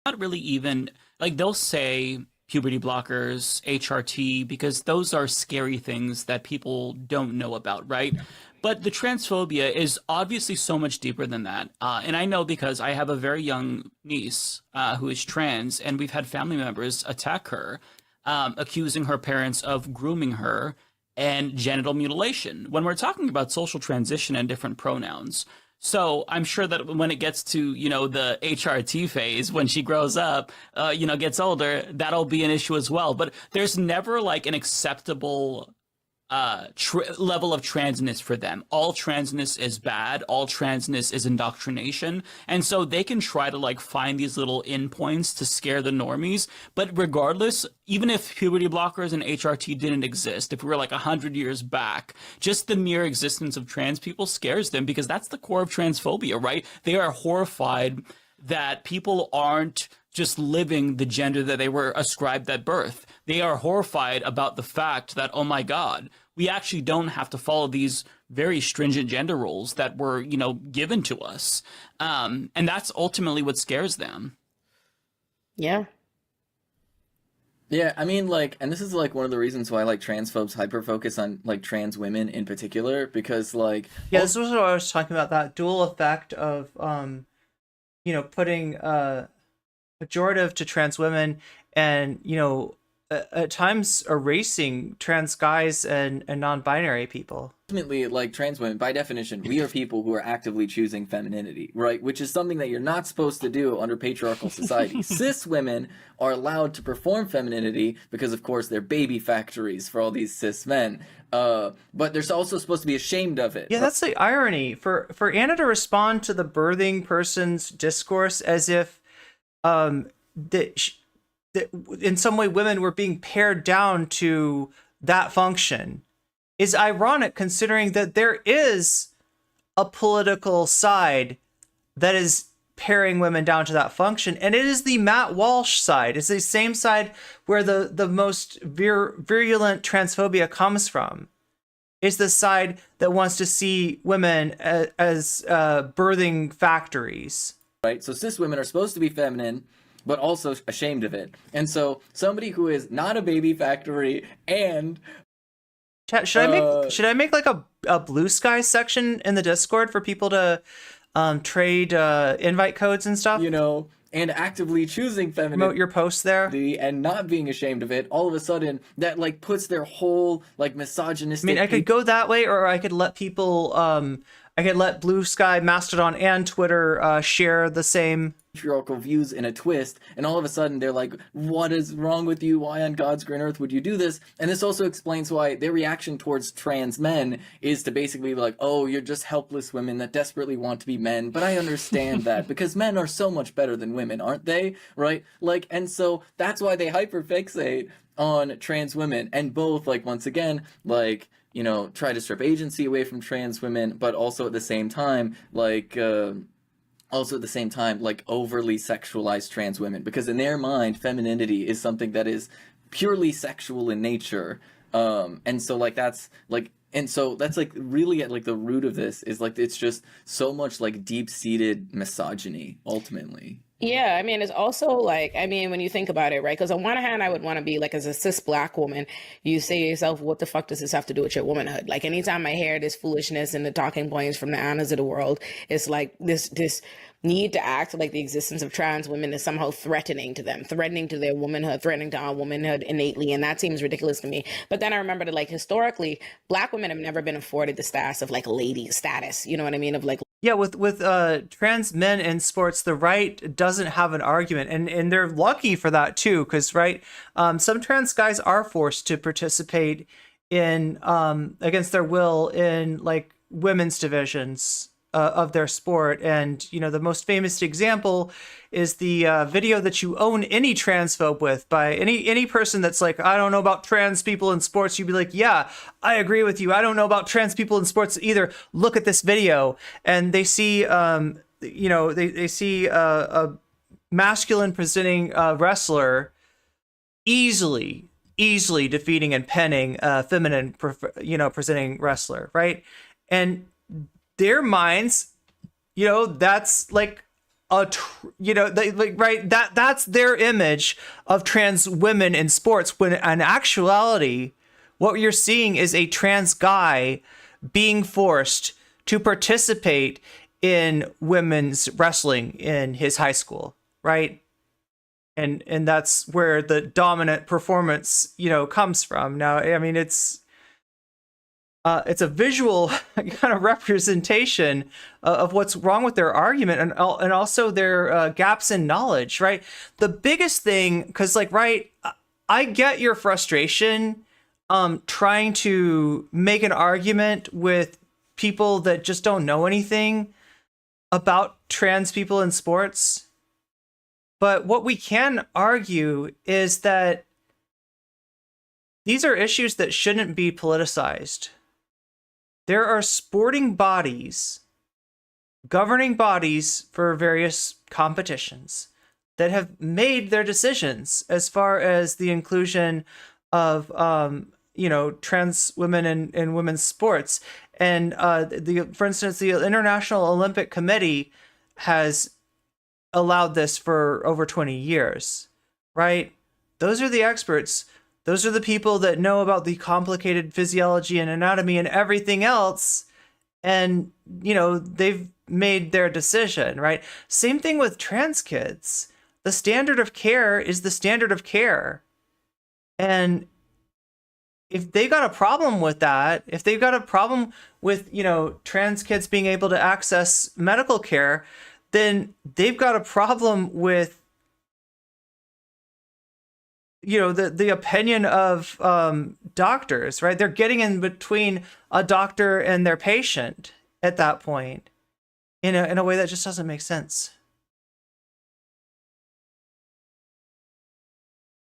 [SPEAKER 4] Not really even, like, they'll say puberty blockers, HRT, because those are scary things that people don't know about, right? But the transphobia is obviously so much deeper than that. And I know because I have a very young niece who is trans, and we've had family members attack her, accusing her parents of grooming her and genital mutilation when we're talking about social transition and different pronouns. So I'm sure that when it gets to, the HRT phase, when she grows up, gets older, that'll be an issue as well. But there's never like an acceptable level of transness for them. All transness is bad. All transness is indoctrination. And so they can try to like find these little endpoints to scare the normies. But regardless, even if puberty blockers and HRT didn't exist, if we were like 100 years back, just the mere existence of trans people scares them because that's the core of transphobia, right? They are horrified that people aren't just living the gender that they were ascribed at birth. They are horrified about the fact that, oh my God, we actually don't have to follow these very stringent gender roles that were, given to us. And that's ultimately what scares them.
[SPEAKER 5] Yeah.
[SPEAKER 6] Yeah, I mean, like, and this is, like, one of the reasons why, like, transphobes hyper-focus on, like, trans women in particular, because, like...
[SPEAKER 2] Yeah, this was what I was talking about, that dual effect of, putting pejorative to trans women and, at times erasing trans guys and non-binary people.
[SPEAKER 6] Ultimately, like, trans women, by definition, we are people who are actively choosing femininity, right? Which is something that you're not supposed to do under patriarchal society. Cis women are allowed to perform femininity because, of course, they're baby factories for all these cis men. But they're also supposed to be ashamed of it.
[SPEAKER 2] Yeah, that's the irony. For Anna to respond to the birthing person's discourse as if that in some way women were being pared down to that function is ironic, considering that there is a political side that is paring women down to that function, and it is the Matt Walsh side. It's the same side where the most virulent transphobia comes from. It's the side that wants to see women as birthing factories.
[SPEAKER 6] Right? So cis women are supposed to be feminine, but also ashamed of it. And so somebody who is not a baby factory and...
[SPEAKER 2] Chat, should I make like a blue sky section in the Discord for people to trade invite codes and stuff?
[SPEAKER 6] and actively choosing
[SPEAKER 2] Promote
[SPEAKER 6] femininity
[SPEAKER 2] your posts there.
[SPEAKER 6] and not being ashamed of it, all of a sudden that like puts their whole like misogynistic.
[SPEAKER 2] I mean, I could go that way, or I could let people, I could let Blue Sky, Mastodon, and Twitter share the same
[SPEAKER 6] patriarchal views in a twist, and all of a sudden they're like, what is wrong with you? Why on God's green earth would you do this? And this also explains why their reaction towards trans men is to basically be like, oh, you're just helpless women that desperately want to be men. But I understand that because men are so much better than women, aren't they? Right? Like, and so that's why they hyperfixate on trans women, and both, like, once again, like, you know, try to strip agency away from trans women, but also at the same time, like, overly sexualize trans women, because in their mind, femininity is something that is purely sexual in nature. And so like that's like, and so that's like really at like the root of this is like, it's just so much like deep-seated misogyny ultimately.
[SPEAKER 5] Yeah, I mean, it's also like, I mean, when you think about it, right? Because on one hand, I would want to be like, as a cis Black woman, you say to yourself, what the fuck does this have to do with your womanhood? Like, anytime I hear this foolishness and the talking points from the Annas of the world, it's like this need to act like the existence of trans women is somehow threatening to them, threatening to their womanhood, threatening to our womanhood innately. And that seems ridiculous to me. But then I remember that, like, historically, Black women have never been afforded the status of like lady status. You know what I mean? Of like,
[SPEAKER 2] yeah, with trans men in sports, the right doesn't have an argument, and they're lucky for that too, because right, some trans guys are forced to participate in against their will in like women's divisions of their sport. And you know, the most famous example is the video that you own any transphobe with, by any person that's like, I don't know about trans people in sports. You'd be like, yeah, I agree with you. I don't know about trans people in sports either. Look at this video. And they see, you know, they see a masculine presenting wrestler easily defeating and penning a feminine, you know, presenting wrestler, right? And their minds, you know, that's like you know, they, like, right, that's their image of trans women in sports, when in actuality what you're seeing is a trans guy being forced to participate in women's wrestling in his high school, right? And that's where the dominant performance, you know, comes from. Now, I mean, it's a visual kind of representation of what's wrong with their argument, and also their gaps in knowledge, right? The biggest thing, because like, right, I get your frustration trying to make an argument with people that just don't know anything about trans people in sports. But what we can argue is that these are issues that shouldn't be politicized. There are sporting bodies, governing bodies for various competitions, that have made their decisions as far as the inclusion of, you know, trans women in women's sports. And for instance, the International Olympic Committee has allowed this for over 20 years, right? Those are the experts. Those are the people that know about the complicated physiology and anatomy and everything else. And, you know, they've made their decision, right? Same thing with trans kids. The standard of care is the standard of care. And if they got a problem with that, if they've got a problem with, you know, trans kids being able to access medical care, then they've got a problem with, you know, the opinion of doctors, right? They're getting in between a doctor and their patient at that point in a way that just doesn't make sense.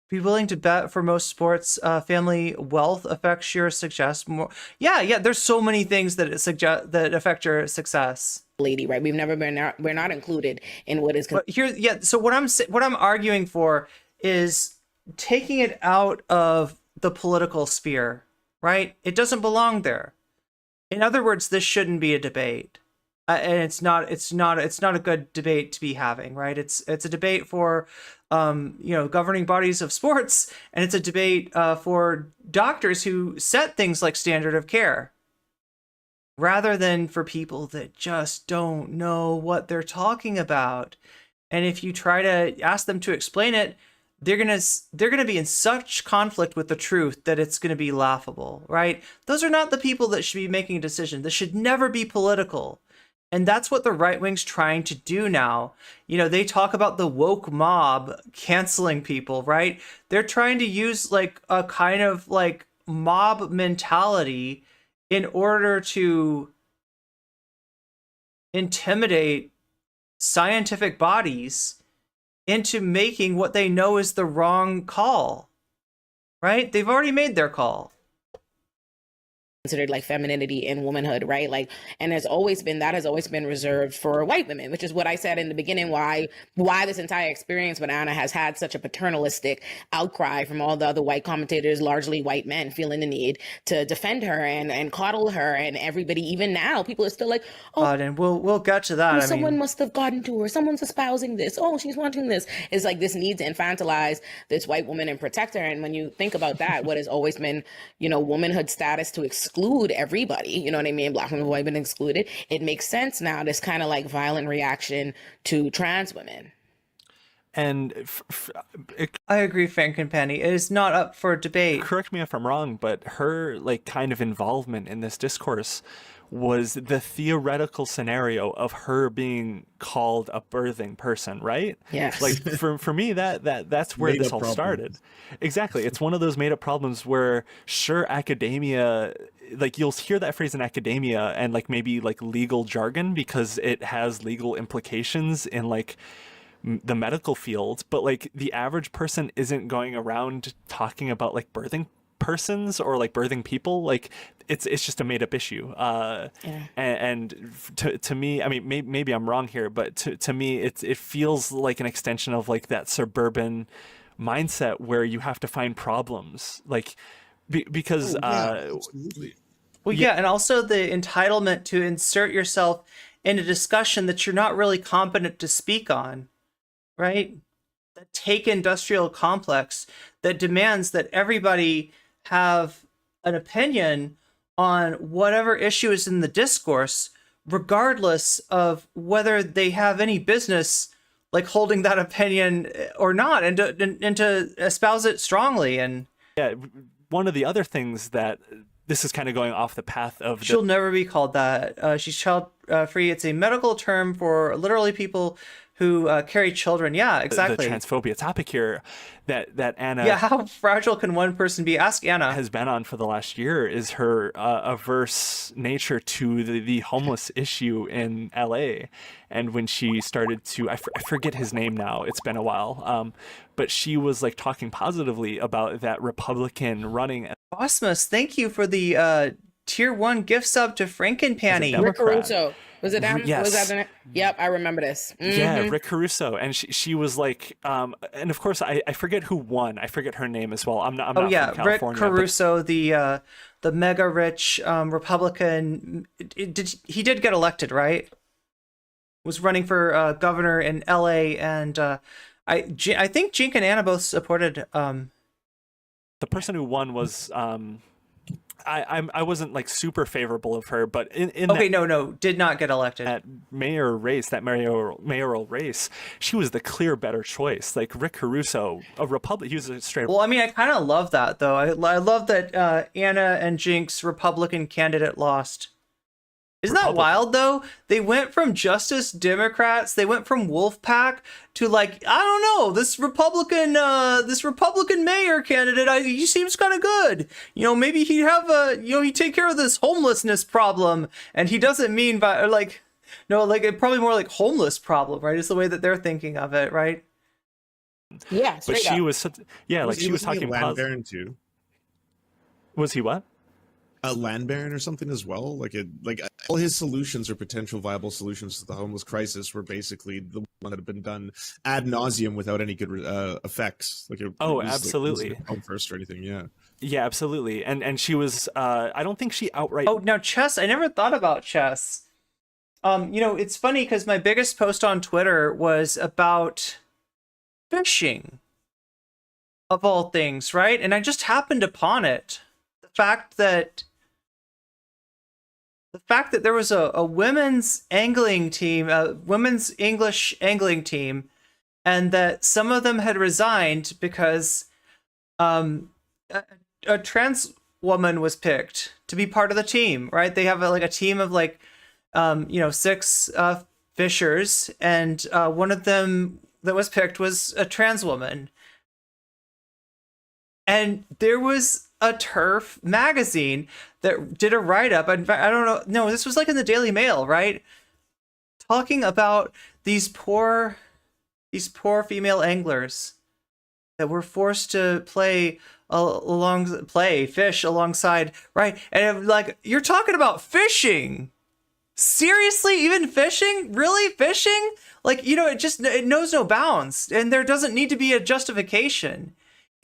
[SPEAKER 2] Be willing to bet for most sports, family wealth affects your success more. Yeah. There's so many things that affect your success.
[SPEAKER 5] Lady, right? We're not included in what is.
[SPEAKER 2] But here, yeah. So what I'm arguing for is taking it out of the political sphere, right? It doesn't belong there. In other words, this shouldn't be a debate, and it's not a good debate to be having, right? It's a debate for, you know, governing bodies of sports, and it's a debate for doctors who set things like standard of care, rather than for people that just don't know what they're talking about. And if you try to ask them to explain it, they're gonna be in such conflict with the truth that it's gonna be laughable, right? Those are not the people that should be making a decision. This should never be political. And that's what the right wing's trying to do now. You know, they talk about the woke mob canceling people, right? They're trying to use like a kind of like mob mentality in order to intimidate scientific bodies into making what they know is the wrong call, right? They've already made their call.
[SPEAKER 5] Considered like femininity and womanhood, right? Like, and that has always been reserved for white women, which is what I said in the beginning, why this entire experience with Anna has had such a paternalistic outcry from all the other white commentators, largely white men, feeling the need to defend her and coddle her, and everybody, even now, people are still like, oh,
[SPEAKER 2] God, and we'll get to that.
[SPEAKER 5] someone must have gotten to her, someone's espousing this, oh, she's wanting this. It's like this need to infantilize this white woman and protect her. And when you think about that, what has always been, you know, womanhood status to exclude everybody, you know what I mean? Black women have always been excluded. It makes sense now, this kind of like violent reaction to trans women.
[SPEAKER 8] And
[SPEAKER 2] I agree, Frank and Penny. It is not up for debate.
[SPEAKER 8] Correct me if I'm wrong, but her like kind of involvement in this discourse was the theoretical scenario of her being called a birthing person, right?
[SPEAKER 5] Yes.
[SPEAKER 8] Like for me, that's where this all started. Exactly. It's one of those made up problems where, sure, academia, like you'll hear that phrase in academia and like maybe like legal jargon because it has legal implications in like the medical field, but like the average person isn't going around talking about like birthing persons or like birthing people. Like it's just a made up issue. And to me, I mean, maybe I'm wrong here, but to me, it feels like an extension of like that suburban mindset where you have to find problems, like because
[SPEAKER 3] absolutely.
[SPEAKER 2] Well, yeah, and also the entitlement to insert yourself in a discussion that you're not really competent to speak on, right? That take industrial complex that demands that everybody have an opinion on whatever issue is in the discourse, regardless of whether they have any business like holding that opinion or not, and to espouse it strongly. And
[SPEAKER 8] yeah, one of the other things that this is kind of going off the path of
[SPEAKER 2] she'll never be called that. She's child free. It's a medical term for literally people who carry children. Yeah, exactly.
[SPEAKER 8] The transphobia topic here that Anna...
[SPEAKER 2] Yeah, how fragile can one person be? Ask Anna.
[SPEAKER 8] ...has been on for the last year is her averse nature to the homeless issue in LA. And when she started to... I forget his name now. It's been a while. But she was like talking positively about that Republican running...
[SPEAKER 2] Osmus, thank you for the tier 1 gift sub to Frankenpanny.
[SPEAKER 5] Rick Caruso. Was it him?
[SPEAKER 8] Yes.
[SPEAKER 5] Was that the name? Yep, I remember this. Mm-hmm.
[SPEAKER 8] Yeah, Rick Caruso, and she was like, and of course I forget who won. I forget her name as well. I'm not from California.
[SPEAKER 2] Rick Caruso, the mega rich Republican. He did get elected, right? Was running for governor in L.A. and I think Jink and Anna both supported.
[SPEAKER 8] The person who won was. I wasn't like super favorable of her, but in
[SPEAKER 2] did not get elected.
[SPEAKER 8] That mayoral race, she was the clear better choice. Like Rick Caruso, a Republican, he was a straight.
[SPEAKER 2] Well, I mean, I kind of love that though. I love that Anna and Jink's Republican candidate lost. Isn't that wild though? They went from Justice Democrats, they went from Wolfpack to like, I don't know, this Republican mayor candidate, he seems kind of good. You know, maybe he'd have he'd take care of this homelessness problem, and he doesn't mean by like, no, like probably more like homeless problem, right? Is the way that they're thinking of it, right?
[SPEAKER 5] Yeah,
[SPEAKER 8] but she
[SPEAKER 5] up.
[SPEAKER 8] was such, yeah, like she was talking
[SPEAKER 3] land baron too.
[SPEAKER 8] Was he what?
[SPEAKER 3] A land baron or something as well. Like all his solutions or potential viable solutions to the homeless crisis were basically the one that had been done ad nauseum without any good effects. Like
[SPEAKER 8] absolutely,
[SPEAKER 3] like, home first or anything. Yeah,
[SPEAKER 8] absolutely. And she was. I don't think she outright.
[SPEAKER 2] Oh, now chess. I never thought about chess. It's funny because my biggest post on Twitter was about fishing, of all things, right? And I just happened upon it. The fact that there was a women's angling team, a women's English angling team and that some of them had resigned because a trans woman was picked to be part of the team, right? They have a team of 6 fishers, and one of them that was picked was a trans woman. And there was a TERF magazine that did a write-up. In fact, I don't know. No, this was in the Daily Mail, right? Talking about these poor female anglers that were forced to fish alongside, right? And you're talking about fishing. Seriously, even fishing? Really? Fishing? It knows no bounds, and there doesn't need to be a justification.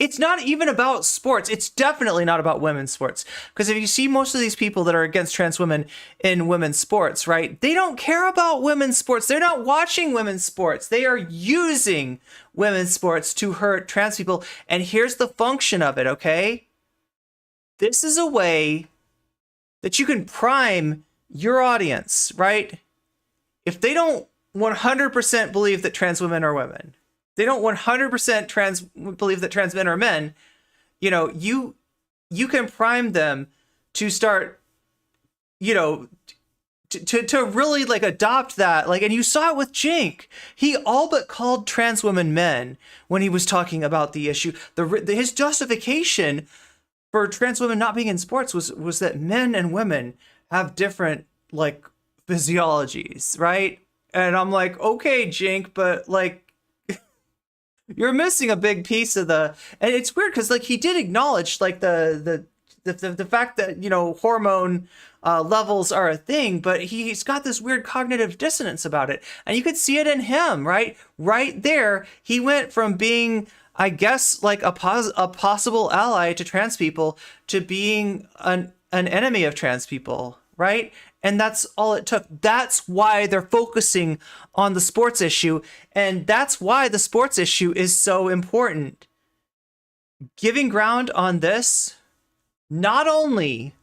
[SPEAKER 2] It's not even about sports. It's definitely not about women's sports. Because if you see most of these people that are against trans women in women's sports, right? They don't care about women's sports. They're not watching women's sports. They are using women's sports to hurt trans people. And here's the function of it, okay? This is a way that you can prime your audience, right? If they don't 100% believe that trans women are women, they don't 100% believe that trans men are men, you can prime them to start, to really adopt that. And you saw it with Jink. He all but called trans women men when he was talking about the issue. His justification for trans women not being in sports was that men and women have different physiologies, right? And I'm okay, Jink, but you're missing a big piece of and it's weird because he did acknowledge the fact that hormone levels are a thing, but he's got this weird cognitive dissonance about it, and you could see it in him right there. He went from being, I guess, a possible ally to trans people to being an enemy of trans people, right? And that's all it took. That's why they're focusing on the sports issue. And that's why the sports issue is so important. Giving ground on this not only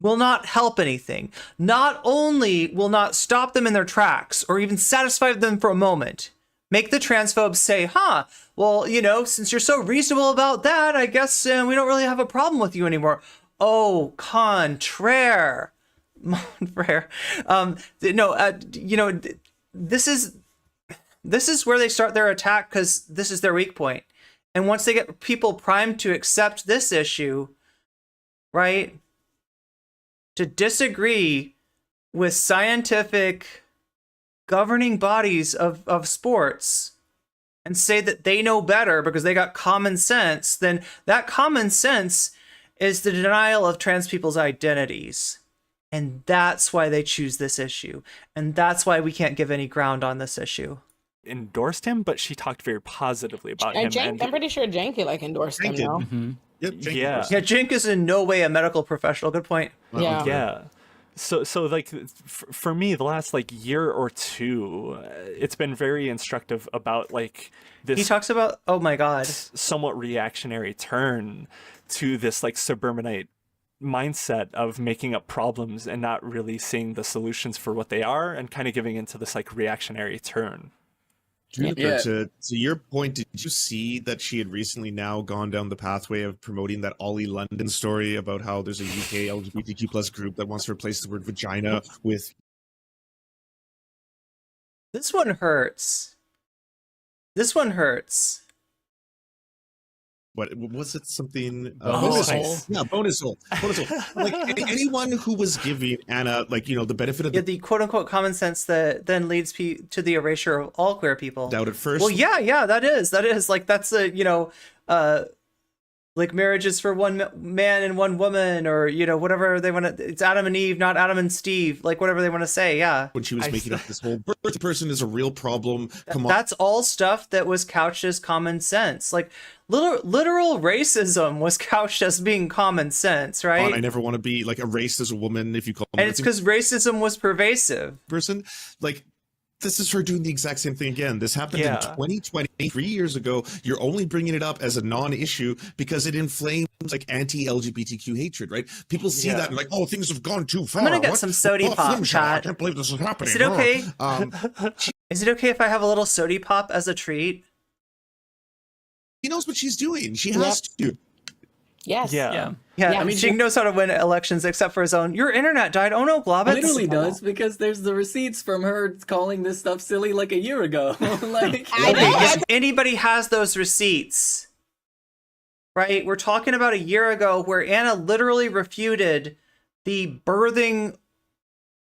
[SPEAKER 2] will not help anything, not only will not stop them in their tracks or even satisfy them for a moment, make the transphobes say, well, since you're so reasonable about that, I guess we don't really have a problem with you anymore. Au contraire. Monfrere. This is where they start their attack, because this is their weak point. And once they get people primed to accept this issue, right, to disagree with scientific governing bodies of sports and say that they know better because they got common sense, then that common sense is the denial of trans people's identities. And that's why they choose this issue. And that's why we can't give any ground on this issue.
[SPEAKER 8] Endorsed him, but she talked very positively about him.
[SPEAKER 5] And I'm pretty sure Jank endorsed him, though.
[SPEAKER 8] Mm-hmm.
[SPEAKER 3] Yep,
[SPEAKER 8] Yeah.
[SPEAKER 2] Jink is in no way a medical professional. Good point.
[SPEAKER 8] Yeah. So for me, the last year or two, it's been very instructive about this.
[SPEAKER 2] He talks about, oh my God,
[SPEAKER 8] somewhat reactionary turn to this suburbanite mindset of making up problems and not really seeing the solutions for what they are, and kind of giving into this reactionary turn.
[SPEAKER 3] Juniper, to your point, did you see that she had recently now gone down the pathway of promoting that Ollie London story about how there's a UK LGBTQ plus group that wants to replace the word vagina with...
[SPEAKER 2] This one hurts.
[SPEAKER 3] What was it? Something
[SPEAKER 8] bonus hole.
[SPEAKER 3] Yeah, bonus hole. Anyone who was giving Anna the benefit of
[SPEAKER 2] the quote unquote common sense that then leads to the erasure of all queer people.
[SPEAKER 3] Doubt at first.
[SPEAKER 2] Well, yeah, that is that's a marriages for one man and one woman, or whatever they want to. It's Adam and Eve, not Adam and Steve. Whatever they want to say. Yeah.
[SPEAKER 3] When she was making up this whole birth person is a real problem. Come on.
[SPEAKER 2] That's all stuff that was couched as common sense. Literal racism was couched as being common sense, right?
[SPEAKER 3] I never want to be erased as a woman if you call me.
[SPEAKER 2] And it's because racism was pervasive.
[SPEAKER 3] Person this is her doing the exact same thing again. This happened in 2020, 3 years ago. You're only bringing it up as a non-issue because it inflames like anti-LGBTQ hatred, right? People see that and like, oh, things have gone too far.
[SPEAKER 2] I'm gonna get some sody pop,
[SPEAKER 3] I
[SPEAKER 2] chat.
[SPEAKER 3] can't believe this is happening.
[SPEAKER 2] Is it okay? Is it okay if I have a little sody pop as a treat?
[SPEAKER 3] She knows what she's doing. She has to.
[SPEAKER 5] Yes.
[SPEAKER 2] Yeah. I mean, she knows how to win elections except for his own. Your internet died. Oh no, Globbits.
[SPEAKER 6] Literally does, because there's the receipts from her calling this stuff silly like a year ago. Like,
[SPEAKER 2] if anybody has those receipts, right? We're talking about a year ago where Anna literally refuted the birthing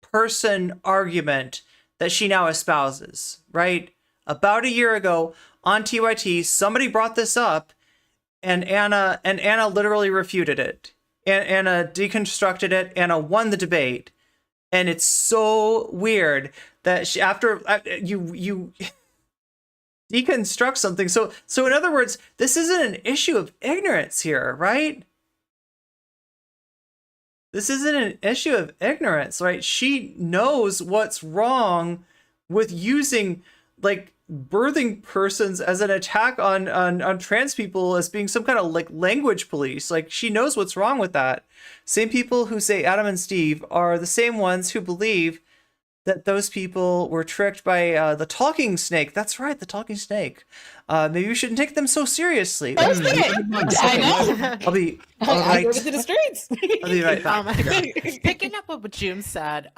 [SPEAKER 2] person argument that she now espouses, right? About a year ago on TYT, somebody brought this up. And Anna literally refuted it. Anna deconstructed it. Anna won the debate. And it's so weird that she, after you deconstruct something. So in other words, this isn't an issue of ignorance here, right? This isn't an issue of ignorance, right? She knows what's wrong with using like birthing persons as an attack on trans people as being some kind of like language police. Like, she knows what's wrong with that. Same people who say Adam and Steve are the same ones who believe that those people were tricked by the talking snake. That's right, the talking snake. Maybe we shouldn't take them so seriously.
[SPEAKER 5] I know.
[SPEAKER 2] I'll be
[SPEAKER 5] I go to the streets.
[SPEAKER 2] I'll be right back.
[SPEAKER 7] Picking up what June said,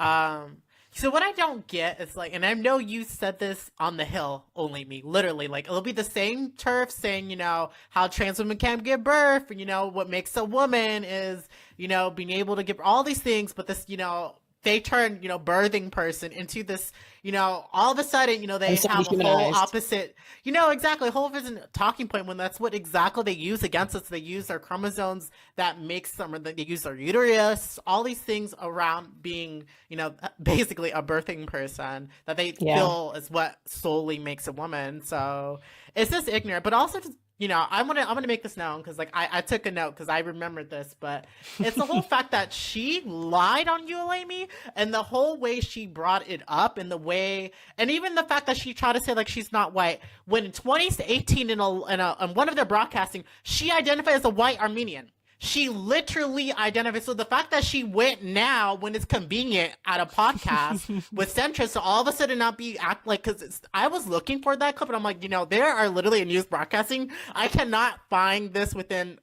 [SPEAKER 7] so what I don't get is like, and I know you said this on the Hill, Olayemi, literally, like, it'll be the same turf saying, you know, how trans women can't give birth, you know, what makes a woman is, you know, being able to give all these things, but this, you know, they turn, you know, birthing person into this, you know, all of a sudden, you know, they have a whole opposite, you know, exactly, a whole different talking point when that's what exactly they use against us. They use their chromosomes that makes them, or they use their uterus, all these things around being, you know, basically a birthing person that they feel is what solely makes a woman. So it's just ignorant, but also just, you know, I'm gonna make this known because like I took a note because I remembered this, but it's the whole fact that she lied on you, Olayemi, and the whole way she brought it up, and the way, and even the fact that she tried to say like she's not white when in 2018 in one of their broadcasting she identified as a white Armenian. She literally identified. So the fact that she went now when it's convenient at a podcast with centrists to all of a sudden not be act like, because I was looking for that clip and I'm like, you know, there are literally in news broadcasting. I cannot find this within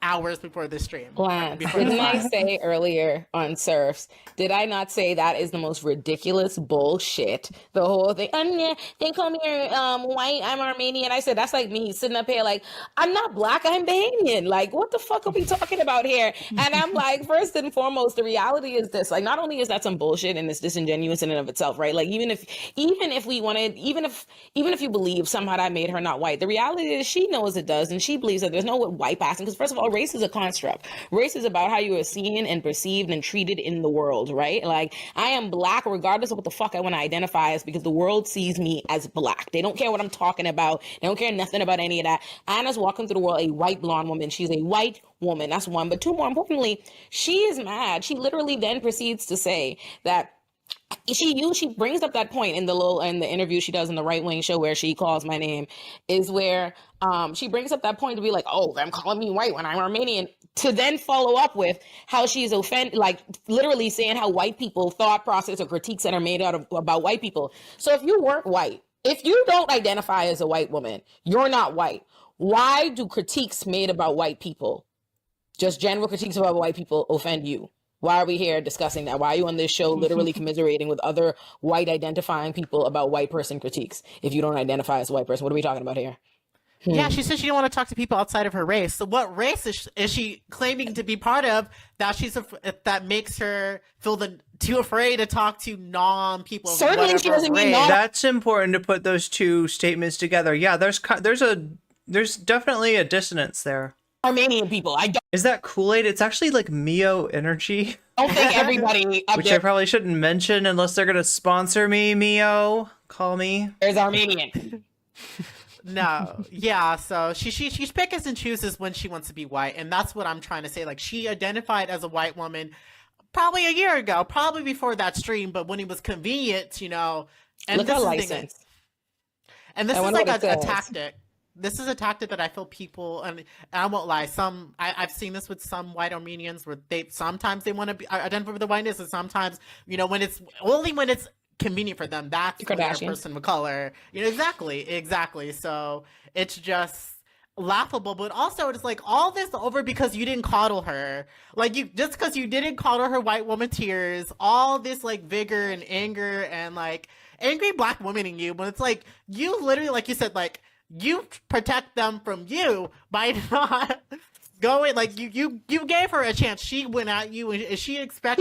[SPEAKER 7] hours before this stream.
[SPEAKER 5] Wow. Didn't I say earlier on Surfs, did I not say that is the most ridiculous bullshit? The whole thing, yeah, they call me white, I'm Armenian. I said, that's like me sitting up here like, I'm not black, I'm Bahamian. Like, what the fuck are we talking about here? And I'm like, first and foremost, the reality is this, like, not only is that some bullshit and it's disingenuous in and of itself, right? Like, even if we wanted, even if you believe somehow that made her not white, the reality is she knows it does, and she believes that there's no white passing, because first of all, race is a construct. Race is about how you are seen and perceived and treated in the world, right? Like, I am black regardless of what the fuck I want to identify as, because the world sees me as black. They don't care what I'm talking about. They don't care nothing about any of that. Anna's walking through the world a white blonde woman. She's a white woman. That's one. But two, more importantly, she is mad. She literally then proceeds to say that she brings up that point in the interview she does in the Right Wing show where she calls my name, is where she brings up that point to be like, oh, them calling me white when I'm Armenian, to then follow up with how she's offended, like literally saying how white people thought process or critiques that are made about white people. So if you weren't white, if you don't identify as a white woman, you're not white. Why do critiques made about white people, just general critiques about white people, offend you? Why are we here discussing that? Why are you on this show literally commiserating with other white identifying people about white person critiques if you don't identify as a white person? What are we talking about here?
[SPEAKER 7] Yeah, she said she didn't want to talk to people outside of her race. So what race is she claiming to be part of that makes her feel too afraid to talk to non-people?
[SPEAKER 5] Certainly she doesn't mean non.
[SPEAKER 2] That's important to put those two statements together. Yeah, there's definitely a dissonance there.
[SPEAKER 5] Armenian people.
[SPEAKER 2] Is that Kool-Aid? It's actually like Mio Energy.
[SPEAKER 5] I don't think everybody
[SPEAKER 2] which I probably shouldn't mention unless they're gonna sponsor me. Mio, call me.
[SPEAKER 5] There's Armenian.
[SPEAKER 7] No, yeah. So she picks and chooses when she wants to be white, and that's what I'm trying to say. Like, she identified as a white woman probably a year ago, probably before that stream, but when it was convenient, you know, And
[SPEAKER 5] Look
[SPEAKER 7] this
[SPEAKER 5] at
[SPEAKER 7] is the thing,
[SPEAKER 5] license.
[SPEAKER 7] and this
[SPEAKER 5] I
[SPEAKER 7] is
[SPEAKER 5] wonder
[SPEAKER 7] like
[SPEAKER 5] what it
[SPEAKER 7] a
[SPEAKER 5] says.
[SPEAKER 7] tactic. This is a tactic that I feel people, and I won't lie. I've seen this with some white Armenians where sometimes they want to be identify with the whiteness, and sometimes when it's convenient for them, that's when they're a
[SPEAKER 5] Kardashians.
[SPEAKER 7] person of color. Exactly. So it's just laughable, but also it's like all this over because you didn't coddle her. Like just because you didn't coddle her white woman tears, all this like vigor and anger and like angry black women in you, but it's like you literally, like you said, like you protect them from you by not going, like you gave her a chance. She went at you and she didn't expect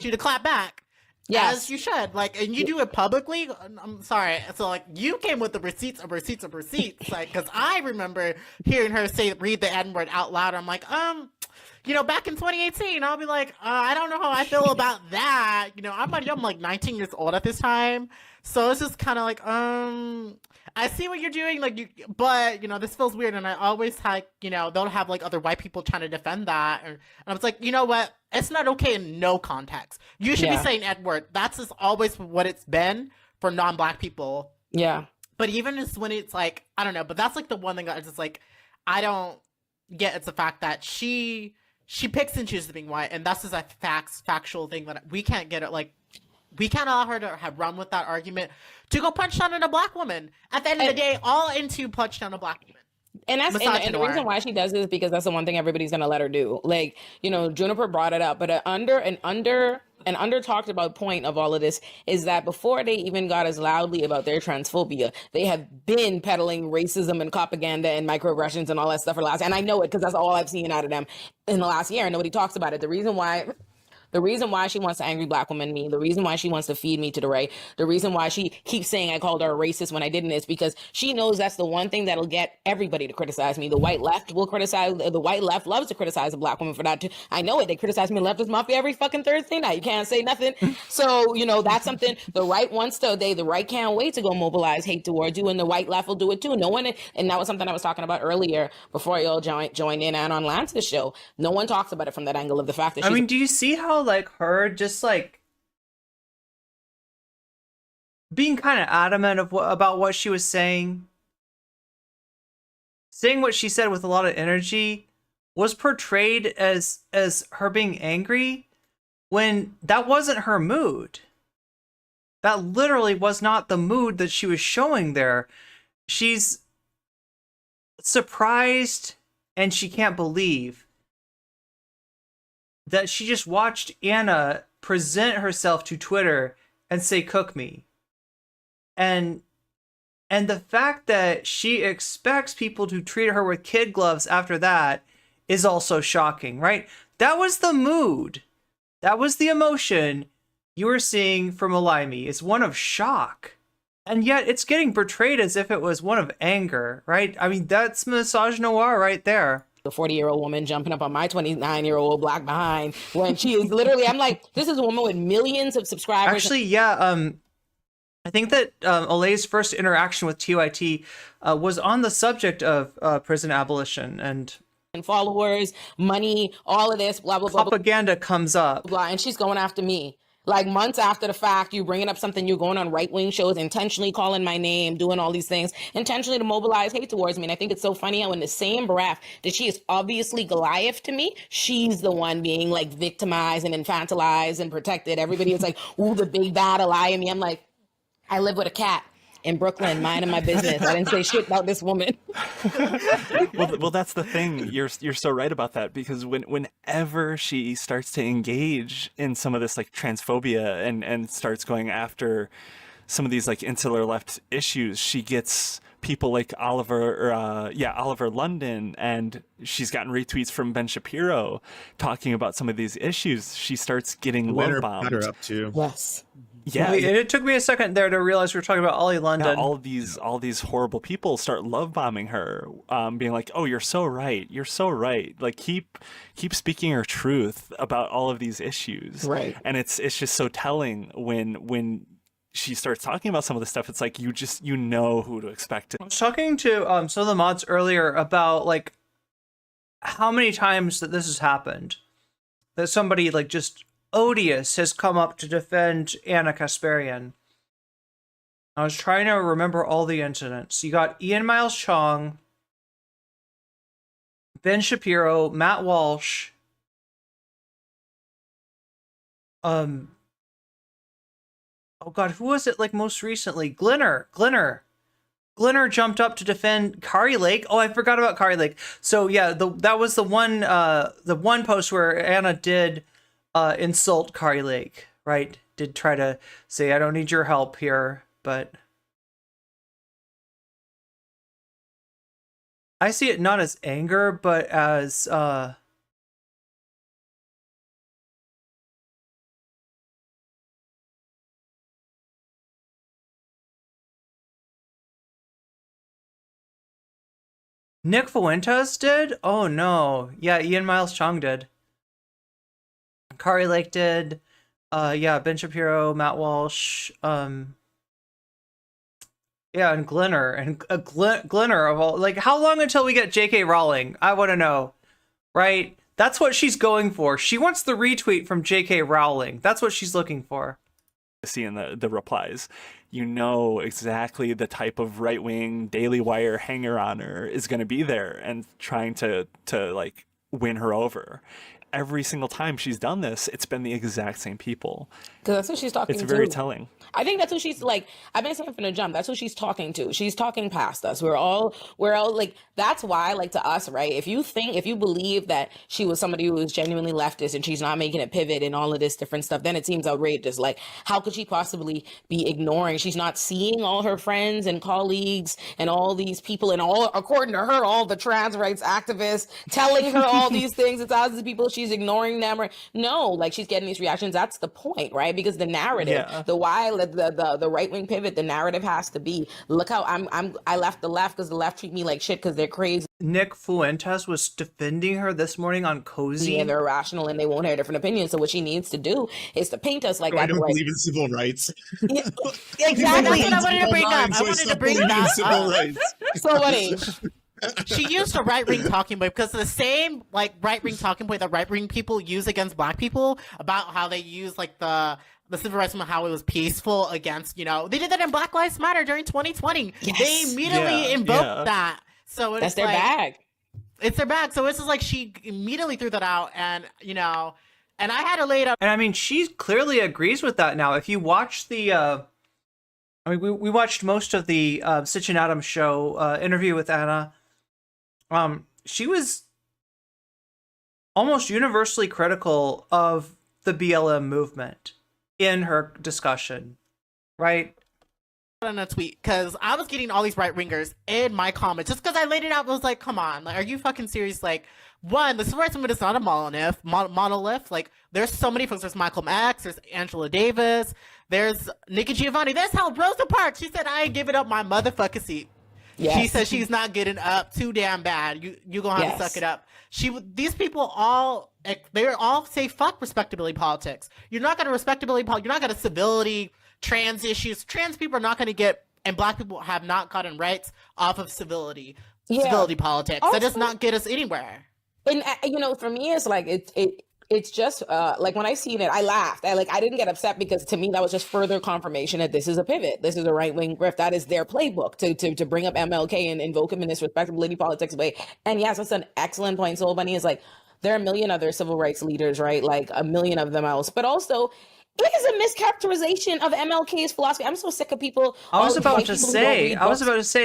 [SPEAKER 7] you to clap back.
[SPEAKER 5] Yes.
[SPEAKER 7] As you should, like, and you do it publicly. I'm sorry. So, like, you came with the receipts, like, because I remember hearing her read the N word out loud. I'm like, back in 2018, I'll be like, I don't know how I feel about that. I'm like 19 years old at this time, so it's just kind of like, I see what you're doing, like, but this feels weird, and I always they'll have like other white people trying to defend that, and I was like, you know what? It's not okay in no context. You should be saying N-word. That's just always what it's been for non-black people.
[SPEAKER 5] Yeah.
[SPEAKER 7] But even when it's like, I don't know, but that's like the one thing that is just like, I don't get. It's the fact that she picks and chooses being white, and that's just a factual thing that we can't get it. Like, we can't allow her to have run with that argument to go punch down on a black woman. At the end of the day, all into punch down a black woman.
[SPEAKER 5] And that's and the reason why she does this is because that's the one thing everybody's gonna let her do. Like, Juniper brought it up, but an under talked about point of all of this is that before they even got as loudly about their transphobia, they have been peddling racism and propaganda and microaggressions and all that stuff for the last, and I know it because that's all I've seen out of them in the last year, and nobody talks about it. The reason why she wants to angry black woman me, the reason why she wants to feed me to the right, the reason why she keeps saying I called her a racist when I didn't is because she knows that's the one thing that'll get everybody to criticize me. The white left will criticize, the white left loves to criticize a black woman for that too. I know it. They criticize me in Leftist Mafia every fucking Thursday night. You can't say nothing. So, that's something the right wants to, the right can't wait to go mobilize hate towards you, and the white left will do it too. No one, and that was something I was talking about earlier before y'all joined in and on Lance's show. No one talks about it from that angle of the fact that
[SPEAKER 2] do you see how like her just like being kind of adamant about what she was saying what she said with a lot of energy was portrayed as her being angry when that wasn't her mood. That literally was not the mood that she was showing there. She's surprised and she can't believe that she just watched Anna present herself to Twitter and say, "Cook me." And the fact that she expects people to treat her with kid gloves after that is also shocking, right? That was the mood. That was the emotion you were seeing from Olayemi. It's one of shock. And yet it's getting portrayed as if it was one of anger, right? I mean, that's misogynoir right there.
[SPEAKER 5] The 40-year-old woman jumping up on my 29-year-old black behind when she is literally, I'm like, this is a woman with millions of subscribers.
[SPEAKER 2] Actually, yeah, I think that Olay's first interaction with TYT was on the subject of prison abolition and
[SPEAKER 5] followers, money, all of this, blah, blah, blah.
[SPEAKER 2] Propaganda comes up.
[SPEAKER 5] Blah, and she's going after me. Like months after the fact, you bringing up something, you're going on right-wing shows, intentionally calling my name, doing all these things, intentionally to mobilize hate towards me. And I think it's so funny how in the same breath that she is obviously Goliath to me, she's the one being like victimized and infantilized and protected. Everybody is like, ooh, the big bad Olayemi. I'm like, I live with a cat in Brooklyn, minding my business. I didn't say shit about this woman.
[SPEAKER 8] well, that's the thing. You're so right about that, because whenever she starts to engage in some of this like transphobia and starts going after some of these like insular left issues, she gets people like Oliver London, and she's gotten retweets from Ben Shapiro talking about some of these issues. She starts getting love bombed.
[SPEAKER 3] Her up too.
[SPEAKER 5] Yes.
[SPEAKER 2] Yeah, and it took me a second there to realize we were talking about Ollie London.
[SPEAKER 8] Yeah, all these horrible people start love bombing her, being like, "Oh, you're so right. You're so right. Like keep speaking her truth about all of these issues."
[SPEAKER 5] Right.
[SPEAKER 8] And it's just so telling when she starts talking about some of the stuff. It's like you know who to expect.
[SPEAKER 2] I was talking to some of the mods earlier about like how many times that this has happened, that somebody like just odious has come up to defend Anna Kasparian. I was trying to remember all the incidents. You got Ian Miles Chong, Ben Shapiro, Matt Walsh, oh god, who was it like most recently? Glinner jumped up to defend Kari Lake. Oh, I forgot about Kari Lake. So yeah, that was the one post where Anna did insult Kari Lake, right? Did try to say, I don't need your help here, but I see it not as anger, but as Nick Fuentes did? Oh no. Yeah, Ian Miles Chong did. Kari Lake did. Yeah, Ben Shapiro, Matt Walsh, yeah, and Glinner. And Glinner of all, like, how long until we get J.K. Rowling? I want to know. Right? That's what she's going for. She wants the retweet from J.K. Rowling. That's what she's looking for.
[SPEAKER 8] Seeing the replies, you know exactly the type of right-wing Daily Wire hanger-oner is going to be there and trying to like win her over. Every single time she's done this, it's been the exact same people.
[SPEAKER 5] Because that's what she's talking to.
[SPEAKER 8] It's very telling.
[SPEAKER 5] I think that's what she's like. I've been saying from the jump. That's what she's talking to. She's talking past us. We're all like, that's why, like, to us, right? If you believe that she was somebody who was genuinely leftist and she's not making a pivot and all of this different stuff, then it seems outrageous. Like, how could she possibly be ignoring? She's not seeing all her friends and colleagues and all these people and all, according to her, all the trans rights activists telling her all these things. It's thousands of people. She's ignoring them. Or no, like, she's getting these reactions. That's the point, right? Because the narrative, the right-wing pivot, the narrative has to be, look how I left the left because the left treat me like shit because they're crazy.
[SPEAKER 2] Nick Fuentes was defending her this morning on Cozy.
[SPEAKER 5] And they're irrational and they won't have different opinions. So what she needs to do is to paint us like
[SPEAKER 3] I don't believe in civil rights.
[SPEAKER 5] Yeah, exactly.
[SPEAKER 7] That's what I wanted to bring up. I wanted to bring that up.
[SPEAKER 5] So what age?
[SPEAKER 7] She used a right-wing talking point because the same like right-wing talking point that right-wing people use against black people about how they use like the civil rights movement, how it was peaceful against, they did that in Black Lives Matter during 2020. Yes. They immediately invoked that. So it's
[SPEAKER 5] that's their bag.
[SPEAKER 7] It's their bag. So it's just like she immediately threw that out, and and I had to lay it up.
[SPEAKER 2] And I mean, she clearly agrees with that now. If you watch the, we watched most of the Stitch and Adams show interview with Anna. She was almost universally critical of the BLM movement in her discussion, right?
[SPEAKER 7] On a tweet, because I was getting all these right-wingers in my comments just because I laid it out. I was like, come on, like, are you fucking serious? Like, one, the civil rights movement is not a monolith. Like, there's so many folks. There's Malcolm X, there's Angela Davis, there's Nikki Giovanni. That's how Rosa Parks, she said, I ain't giving up my motherfucking seat. Yes. She said she's not getting up too damn bad. You gonna have to suck it up. These people all, they all say fuck respectability politics. You're not gonna you're not gonna civility, trans issues. Trans people are not gonna get, and black people have not gotten rights off of civility politics. Also, that does not get us anywhere.
[SPEAKER 5] And for me, it's like it's just like when I seen it, I laughed. I didn't get upset because to me that was just further confirmation that this is a pivot. This is a right wing grift. That is their playbook to bring up MLK and invoke him in this respectability politics way. And yes, that's an excellent point. Soul Bunny is like, there are a million other civil rights leaders, right? Like a million of them else, but also it is a mischaracterization of MLK's philosophy. I'm so sick of people.
[SPEAKER 2] I was about to say,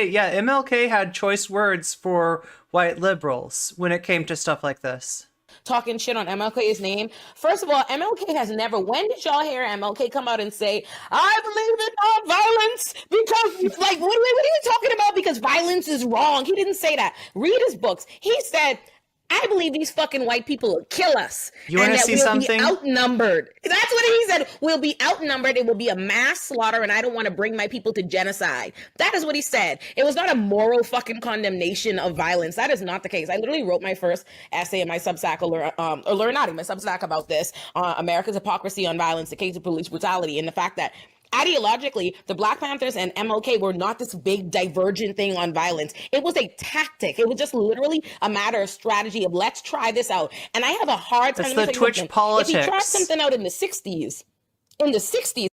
[SPEAKER 2] yeah, MLK had choice words for white liberals when it came to stuff like this.
[SPEAKER 5] Talking shit on MLK's name. First of all, MLK has never, when did y'all hear MLK come out and say, I believe in non-violence because, like, what are you talking about? Because violence is wrong. He didn't say that. Read his books. He said, I believe these fucking white people will kill us.
[SPEAKER 2] You want to see something?
[SPEAKER 5] Be outnumbered. That's what he said. We'll be outnumbered. It will be a mass slaughter, and I don't want to bring my people to genocide. That is what he said. It was not a moral fucking condemnation of violence. That is not the case. I literally wrote my first essay in my Substack, my Substack about this, America's hypocrisy on violence, the case of police brutality, and the fact that ideologically, the Black Panthers and MLK were not this big divergent thing on violence. It was a tactic. It was just literally a matter of strategy of let's try this out. And I have a hard time.
[SPEAKER 2] That's the Twitch politics.
[SPEAKER 5] If he tried something out in the 60s,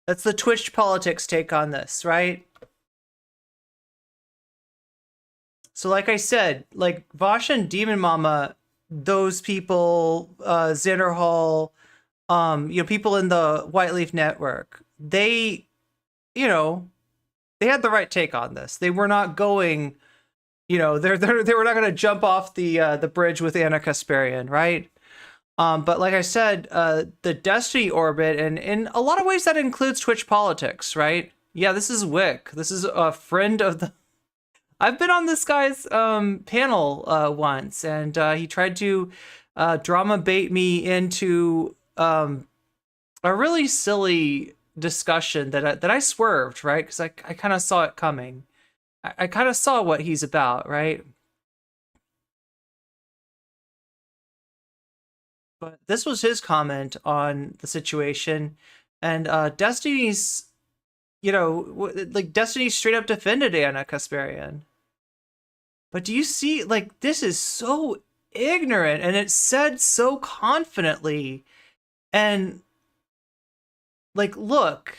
[SPEAKER 2] that's the Twitch politics take on this, right? So like I said, like Vosh and Demon Mama, those people, Xander Hall, people in the White Leaf Network, they, they had the right take on this. They were not going, they were not going to jump off the bridge with Anna Kasparian, right? But like I said, the Destiny orbit, and in a lot of ways that includes Twitch politics, right? Yeah, this is Wick. This is a friend of the... I've been on this guy's panel once, and he tried to drama bait me into a really silly discussion that I swerved, right? Because I kind of saw it coming. I kind of saw what he's about, right? But this was his comment on the situation, and Destiny's, Destiny straight up defended Anna Kasparian. But do you see, like, this is so ignorant, and it's said so confidently, and, like, look.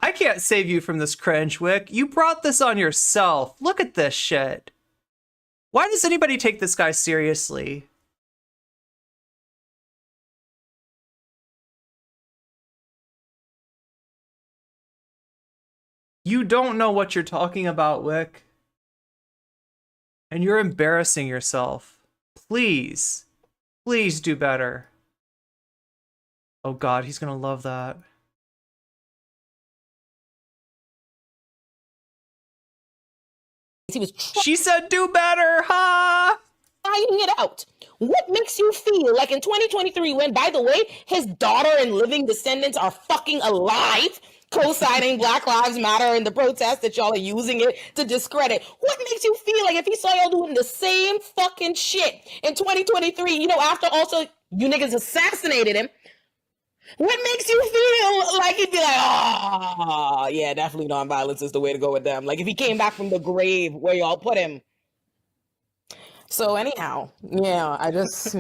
[SPEAKER 2] I can't save you from this cringe, Wick. You brought this on yourself. Look at this shit. Why does anybody take this guy seriously? You don't know what you're talking about, Wick. And you're embarrassing yourself. Please. Please do better. Oh God, he's gonna love that. She said do better, ha!
[SPEAKER 5] Trying it out. What makes you feel like in 2023, when, by the way, his daughter and living descendants are fucking alive, co-signing Black Lives Matter and the protest that y'all are using it to discredit? What makes you feel like if he saw y'all doing the same fucking shit in 2023, after also you niggas assassinated him, what makes you feel like he'd be like, oh, yeah, definitely nonviolence is the way to go with them? Like if he came back from the grave where y'all put him. So anyhow, yeah, I just...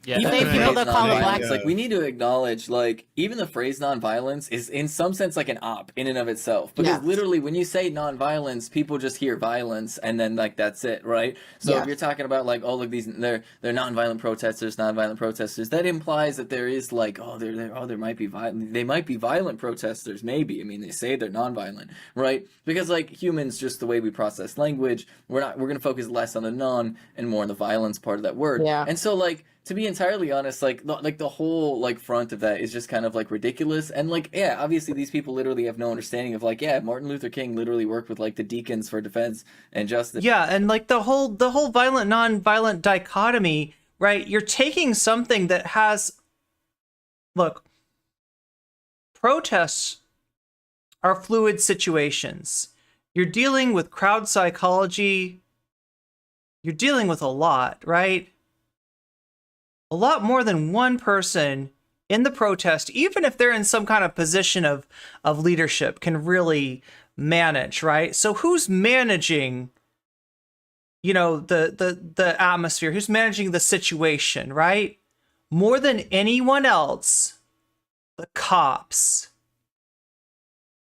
[SPEAKER 6] Yeah,
[SPEAKER 7] you made people that call it black.
[SPEAKER 6] Like, we need to acknowledge, like, even the phrase nonviolence is in some sense like an op in and of itself. Because literally, when you say nonviolence, people just hear violence and then, like, that's it, right? So if you're talking about, like, oh, look, they're nonviolent protesters, that implies that there is, like, there might be they might be violent protesters, maybe. I mean, they say they're nonviolent, right? Because, like, humans, just the way we process language, we're going to focus less on the non and more on the violence part of that word.
[SPEAKER 5] Yeah.
[SPEAKER 6] And so, like, to be entirely honest, like the whole like front of that is just kind of like ridiculous. And like, yeah, obviously these people literally have no understanding of like, yeah, Martin Luther King literally worked with like the deacons for defense and justice.
[SPEAKER 2] Yeah, and like the whole violent non-violent dichotomy, right? You're taking something that has, look, protests are fluid situations. You're dealing with crowd psychology. You're dealing with a lot, right? A lot more than one person in the protest, even if they're in some kind of position of leadership, can really manage, right? So who's managing, the atmosphere? Who's managing the situation, right? More than anyone else, the cops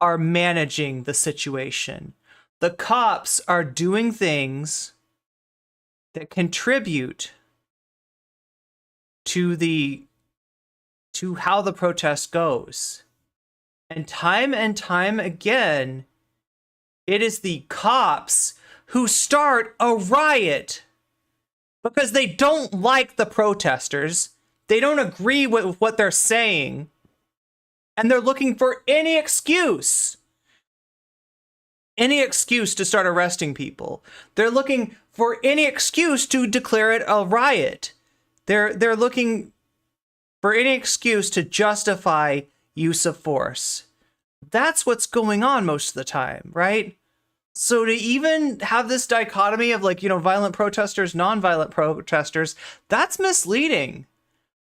[SPEAKER 2] are managing the situation. The cops are doing things that contribute to how the protest goes. And time again, it is the cops who start a riot because they don't like the protesters. They don't agree with what they're saying. And they're looking for any excuse to start arresting people. They're looking for any excuse to declare it a riot. They're looking for any excuse to justify use of force. That's what's going on most of the time, right? So to even have this dichotomy of like, violent protesters, non-violent protesters, that's misleading.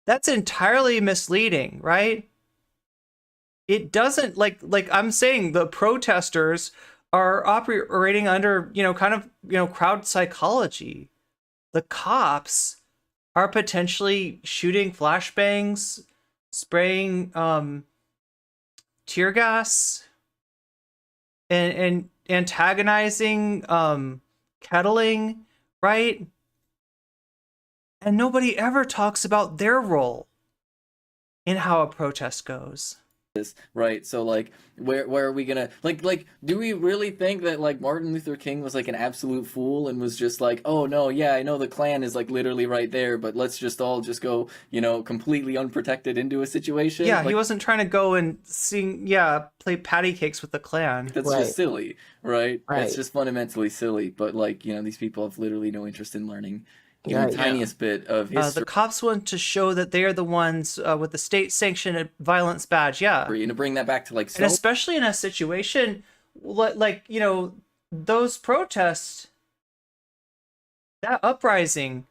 [SPEAKER 2] That's entirely misleading, right? It doesn't like I'm saying the protesters are operating under, crowd psychology. The cops are potentially shooting flashbangs, spraying tear gas and antagonizing, kettling, right? And nobody ever talks about their role in how a protest goes.
[SPEAKER 6] Right, so like where are we gonna like do we really think that like Martin Luther King was like an absolute fool and was just like, oh no, yeah, I know the Klan is like literally right there, but let's just all just go, you know, completely unprotected into a situation?
[SPEAKER 2] Yeah,
[SPEAKER 6] like,
[SPEAKER 2] he wasn't trying to go and play patty cakes with the Klan.
[SPEAKER 6] that's
[SPEAKER 5] Right.
[SPEAKER 6] just silly, right?
[SPEAKER 5] Right.
[SPEAKER 6] It's just fundamentally silly, but like, you know, these people have literally no interest in learning even
[SPEAKER 5] Right.
[SPEAKER 6] the tiniest bit of history.
[SPEAKER 2] The cops want to show that they are the ones with the state-sanctioned violence badge, yeah.
[SPEAKER 6] And to bring that back to like
[SPEAKER 2] And especially in a situation like, you know, those protests, that uprising,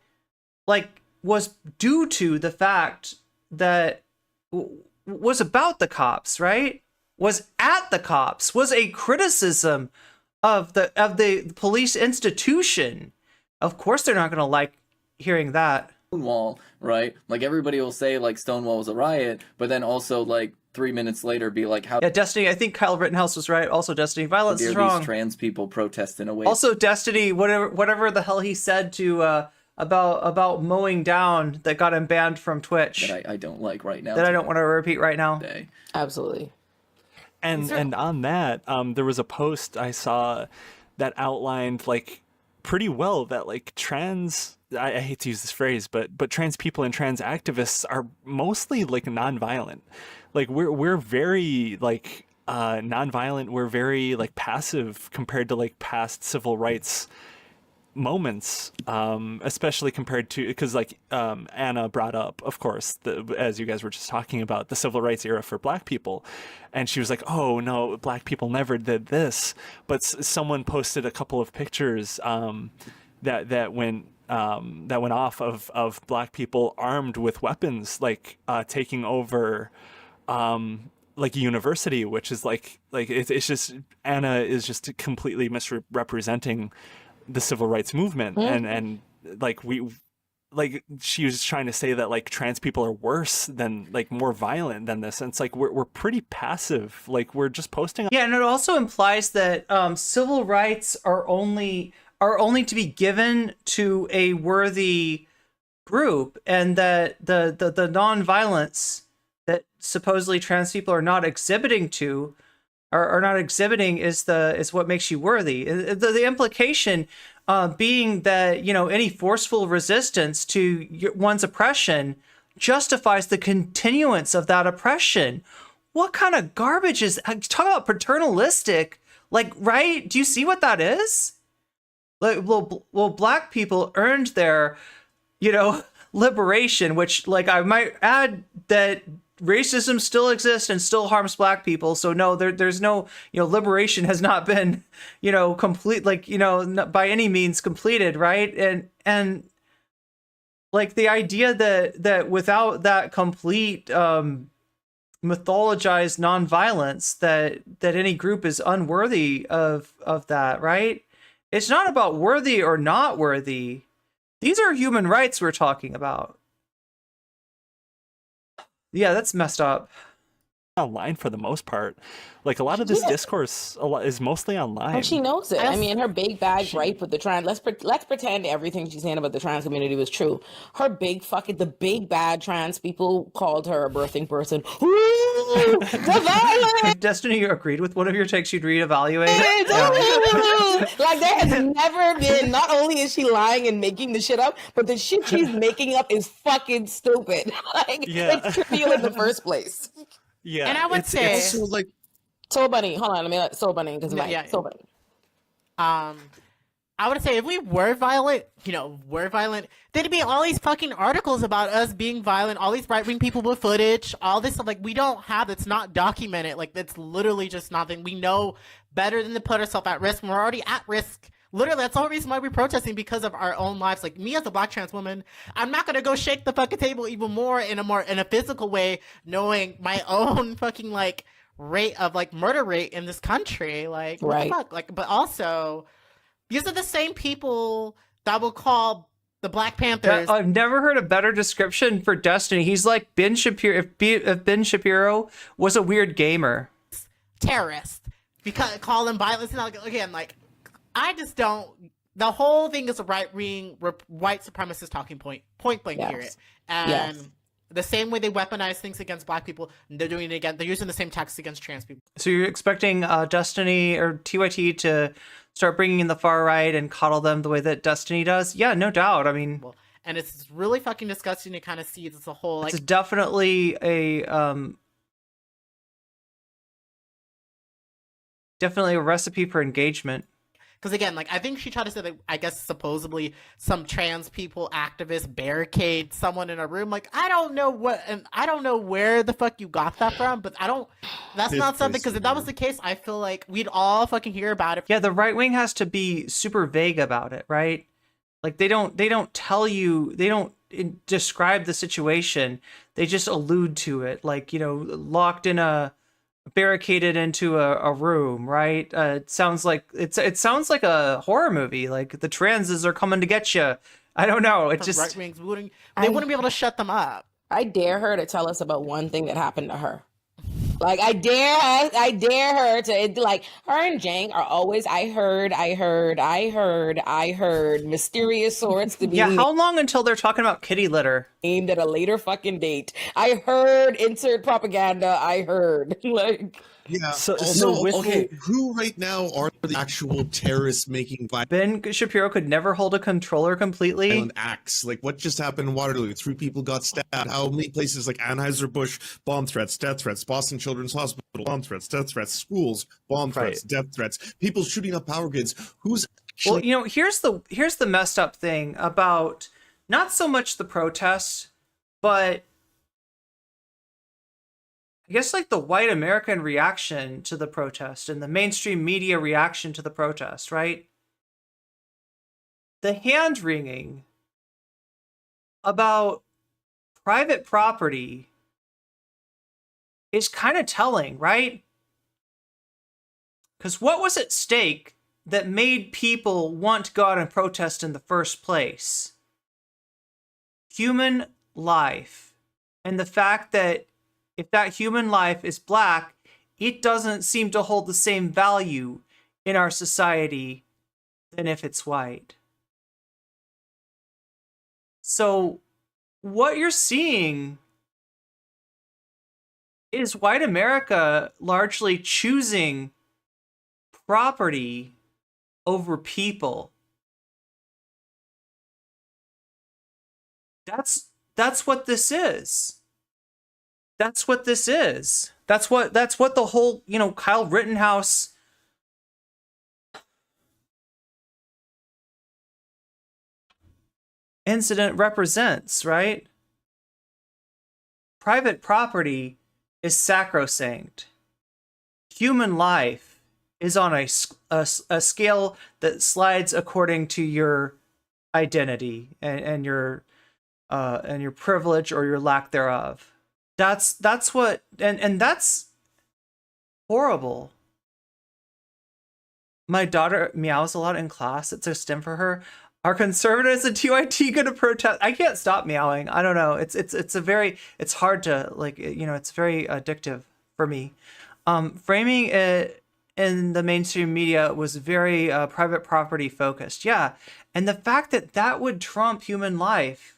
[SPEAKER 2] like, was due to the fact that was about the cops, right? Was at the cops, was a criticism of the police institution. Of course they're not going to like hearing that.
[SPEAKER 6] Stonewall, right? Like everybody will say like Stonewall was a riot, but then also like 3 minutes later be like, how
[SPEAKER 2] Yeah, Destiny, I think Kyle Rittenhouse was right. Also, Destiny, violence
[SPEAKER 6] dare
[SPEAKER 2] is wrong.
[SPEAKER 6] these trans people protest in a way?
[SPEAKER 2] Also, Destiny, whatever the hell he said to about mowing down that got him banned from Twitch.
[SPEAKER 6] that I don't like right now.
[SPEAKER 2] That I don't want to repeat right now.
[SPEAKER 6] Today.
[SPEAKER 5] Absolutely.
[SPEAKER 8] And on that, there was a post I saw that outlined like pretty well that like trans, I hate to use this phrase, but trans people and trans activists are mostly like nonviolent. Like we're very like nonviolent. We're very like passive compared to like past civil rights moments, especially compared to, because like Anna brought up, of course, as you guys were just talking about, the civil rights era for Black people, and she was like, oh no, Black people never did this. But someone posted a couple of pictures that went off of Black people armed with weapons, like taking over like a university, which is like it's just, Anna is just completely misrepresenting the civil rights movement. And like she was trying to say that like trans people are worse than, like, more violent than this, and it's like we're pretty passive, like we're just posting.
[SPEAKER 2] Yeah, and it also implies that civil rights are only to be given to a worthy group, and that the nonviolence that supposedly trans people are not exhibiting is what makes you worthy. The implication being that, you know, any forceful resistance to one's oppression justifies the continuance of that oppression. What kind of garbage is talk about paternalistic? Like, right? Do you see what that is? Like, well, Black people earned their, you know, liberation, which, like, I might add that racism still exists and still harms Black people. So no, there's no, you know, liberation has not been, you know, complete, like, you know, by any means completed, right? And like the idea that without that complete mythologized nonviolence, that any group is unworthy of that, right? It's not about worthy or not worthy. These are human rights we're talking about. Yeah, that's messed up.
[SPEAKER 8] Online for the most part, like a lot of this discourse is mostly online.
[SPEAKER 5] And she knows it. I mean, her big bag gripe with the trans. Let's pretend everything she's saying about the trans community was true. Her the big bad trans people called her a birthing person. Ooh, the violence.
[SPEAKER 2] Destiny, you agreed with one of your takes. You'd reevaluate.
[SPEAKER 5] Like, there has never been. Not only is she lying and making the shit up, but the shit she's making up is fucking stupid. Like, it's trivial in the first place.
[SPEAKER 8] Yeah,
[SPEAKER 7] and I would say,
[SPEAKER 3] so like,
[SPEAKER 5] Soul Bunny, hold on, let me let Soul Bunny, because Soul Bunny.
[SPEAKER 7] I would say if we were violent, there'd be all these fucking articles about us being violent, all these right-wing people with footage, all this stuff. Like, we don't have, it's not documented. Like, it's literally just nothing. We know better than to put ourselves at risk. We're already at risk. Literally, that's the whole reason why we're protesting, because of our own lives. Like, me as a Black trans woman, I'm not gonna go shake the fucking table even more in a physical way, knowing my own fucking, like, rate of, like, murder rate in this country. Like, what the fuck? Like, but also, these are the same people that will call the Black Panthers.
[SPEAKER 2] I've never heard a better description for Destiny. He's like Ben Shapiro. If Ben Shapiro was a weird gamer.
[SPEAKER 7] Terrorist. Because call them violence. And again, like, I just don't. The whole thing is a right-wing, white supremacist talking point blank period. And the same way they weaponize things against Black people, they're doing it again. They're using the same tactics against trans people.
[SPEAKER 2] So you're expecting Destiny or TYT to start bringing in the far right and coddle them the way that Destiny does? Yeah, no doubt. I mean,
[SPEAKER 7] and it's really fucking disgusting to kind of see this whole like.
[SPEAKER 2] It's definitely a recipe for engagement.
[SPEAKER 7] Because again, like, I think she tried to say that, I guess, supposedly some trans people activists barricade someone in a room. Like, I don't know where the fuck you got that from, but that's not something, because if that was the case, I feel like we'd all fucking hear about it.
[SPEAKER 2] Yeah, the right wing has to be super vague about it, right? Like, they don't tell you, they don't describe the situation, they just allude to it, like, locked in barricaded into a room, right? It sounds like a horror movie. Like the transes are coming to get you. I don't know. It just
[SPEAKER 7] right wings wouldn't be able to shut them up.
[SPEAKER 5] I dare her to tell us about one thing that happened to her. Like I dare her to, like, her and Jang are always I heard mysterious sorts to be.
[SPEAKER 2] Yeah, how long until they're talking about kitty litter?
[SPEAKER 5] Aimed at a later fucking date. I heard insert propaganda. I heard like.
[SPEAKER 3] Yeah.
[SPEAKER 8] So
[SPEAKER 3] okay, who right now are the actual terrorists making violent
[SPEAKER 2] Ben Shapiro could never hold a controller completely.
[SPEAKER 3] acts? Like what just happened in Waterloo? 3 people got stabbed. How many places like Anheuser-Busch, bomb threats, death threats, Boston Children's Hospital, bomb threats, death threats, schools, bomb threats, death threats, people shooting up power grids. Who's actually...
[SPEAKER 2] Well, here's the messed up thing about not so much the protests, but I guess like the white American reaction to the protest and the mainstream media reaction to the protest, right? The hand-wringing about private property is kind of telling, right? Because what was at stake that made people want to go out and protest in the first place? Human life. And the fact that if that human life is Black, it doesn't seem to hold the same value in our society than if it's white. So what you're seeing is white America largely choosing property over people. That's what this is. That's what this is. That's what the whole, Kyle Rittenhouse incident represents, right? Private property is sacrosanct. Human life is on a scale that slides according to your identity and your privilege or your lack thereof. That's what, and that's horrible. My daughter meows a lot in class. It's a stim for her. Are conservatives and TYT going to protest? I can't stop meowing. I don't know. It's hard to, like, it's very addictive for me. Framing it in the mainstream media was very private property focused. Yeah. And the fact that would trump human life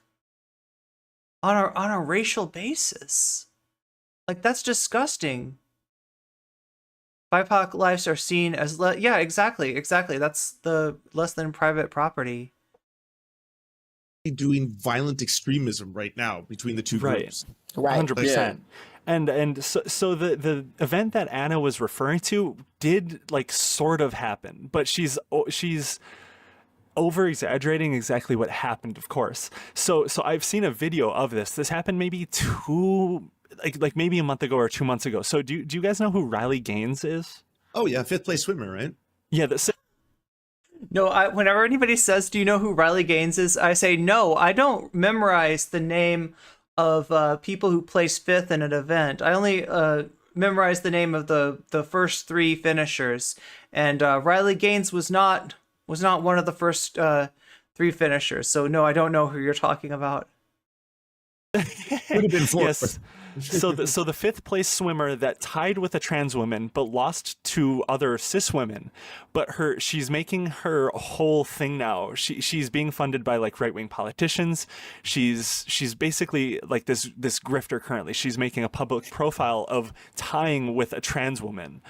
[SPEAKER 2] on a racial basis, like, that's disgusting. BIPOC lives are seen as exactly. That's the less than private property.
[SPEAKER 3] Doing violent extremism right now between the two groups.
[SPEAKER 5] Right.
[SPEAKER 8] 100%. And so the event that Anna was referring to did, like, sort of happen, but she's over exaggerating exactly what happened, of course. So I've seen a video of this. This happened maybe maybe a month ago or 2 months ago. So do you guys know who Riley Gaines is?
[SPEAKER 3] Oh yeah, 5th place swimmer, right?
[SPEAKER 8] Yeah,
[SPEAKER 2] No, whenever anybody says, do you know who Riley Gaines is? I say, no, I don't memorize the name of people who place 5th in an event. I only memorize the name of the first 3 finishers. And Riley Gaines was not one of the first three finishers. So no, I don't know who you're talking about.
[SPEAKER 3] Would have been fourth.
[SPEAKER 8] Yes. So the fifth place swimmer that tied with a trans woman but lost to other cis women, but she's making her whole thing now. She's being funded by like right-wing politicians. She's basically like this grifter currently. She's making a public profile of tying with a trans woman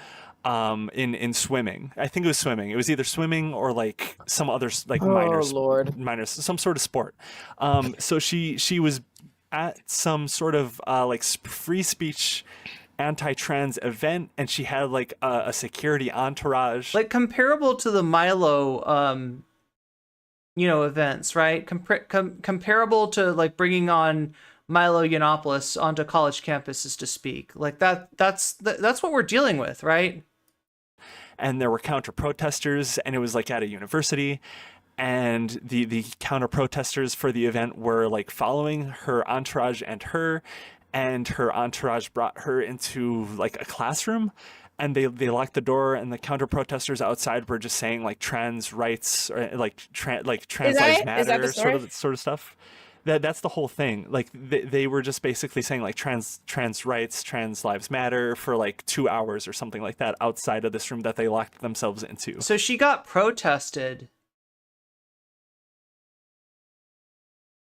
[SPEAKER 8] in swimming. I think it was swimming. It was either swimming or like some other like minors, some sort of sport. So she was at some sort of like free speech anti-trans event, and she had like a security entourage,
[SPEAKER 2] like comparable to the Milo events, right? Comparable to like bringing on Milo Yiannopoulos onto college campuses to speak. Like that's what we're dealing with, right?
[SPEAKER 8] And there were counter protesters, and it was like at a university. And the counter protesters for the event were like following her entourage and her entourage brought her into like a classroom, and they locked the door, and the counter protesters outside were just saying like trans rights or like trans lives matter sort of stuff. That's the whole thing. Like they were just basically saying like trans rights, trans lives matter for like 2 hours or something like that outside of this room that they locked themselves into.
[SPEAKER 2] So she got protested.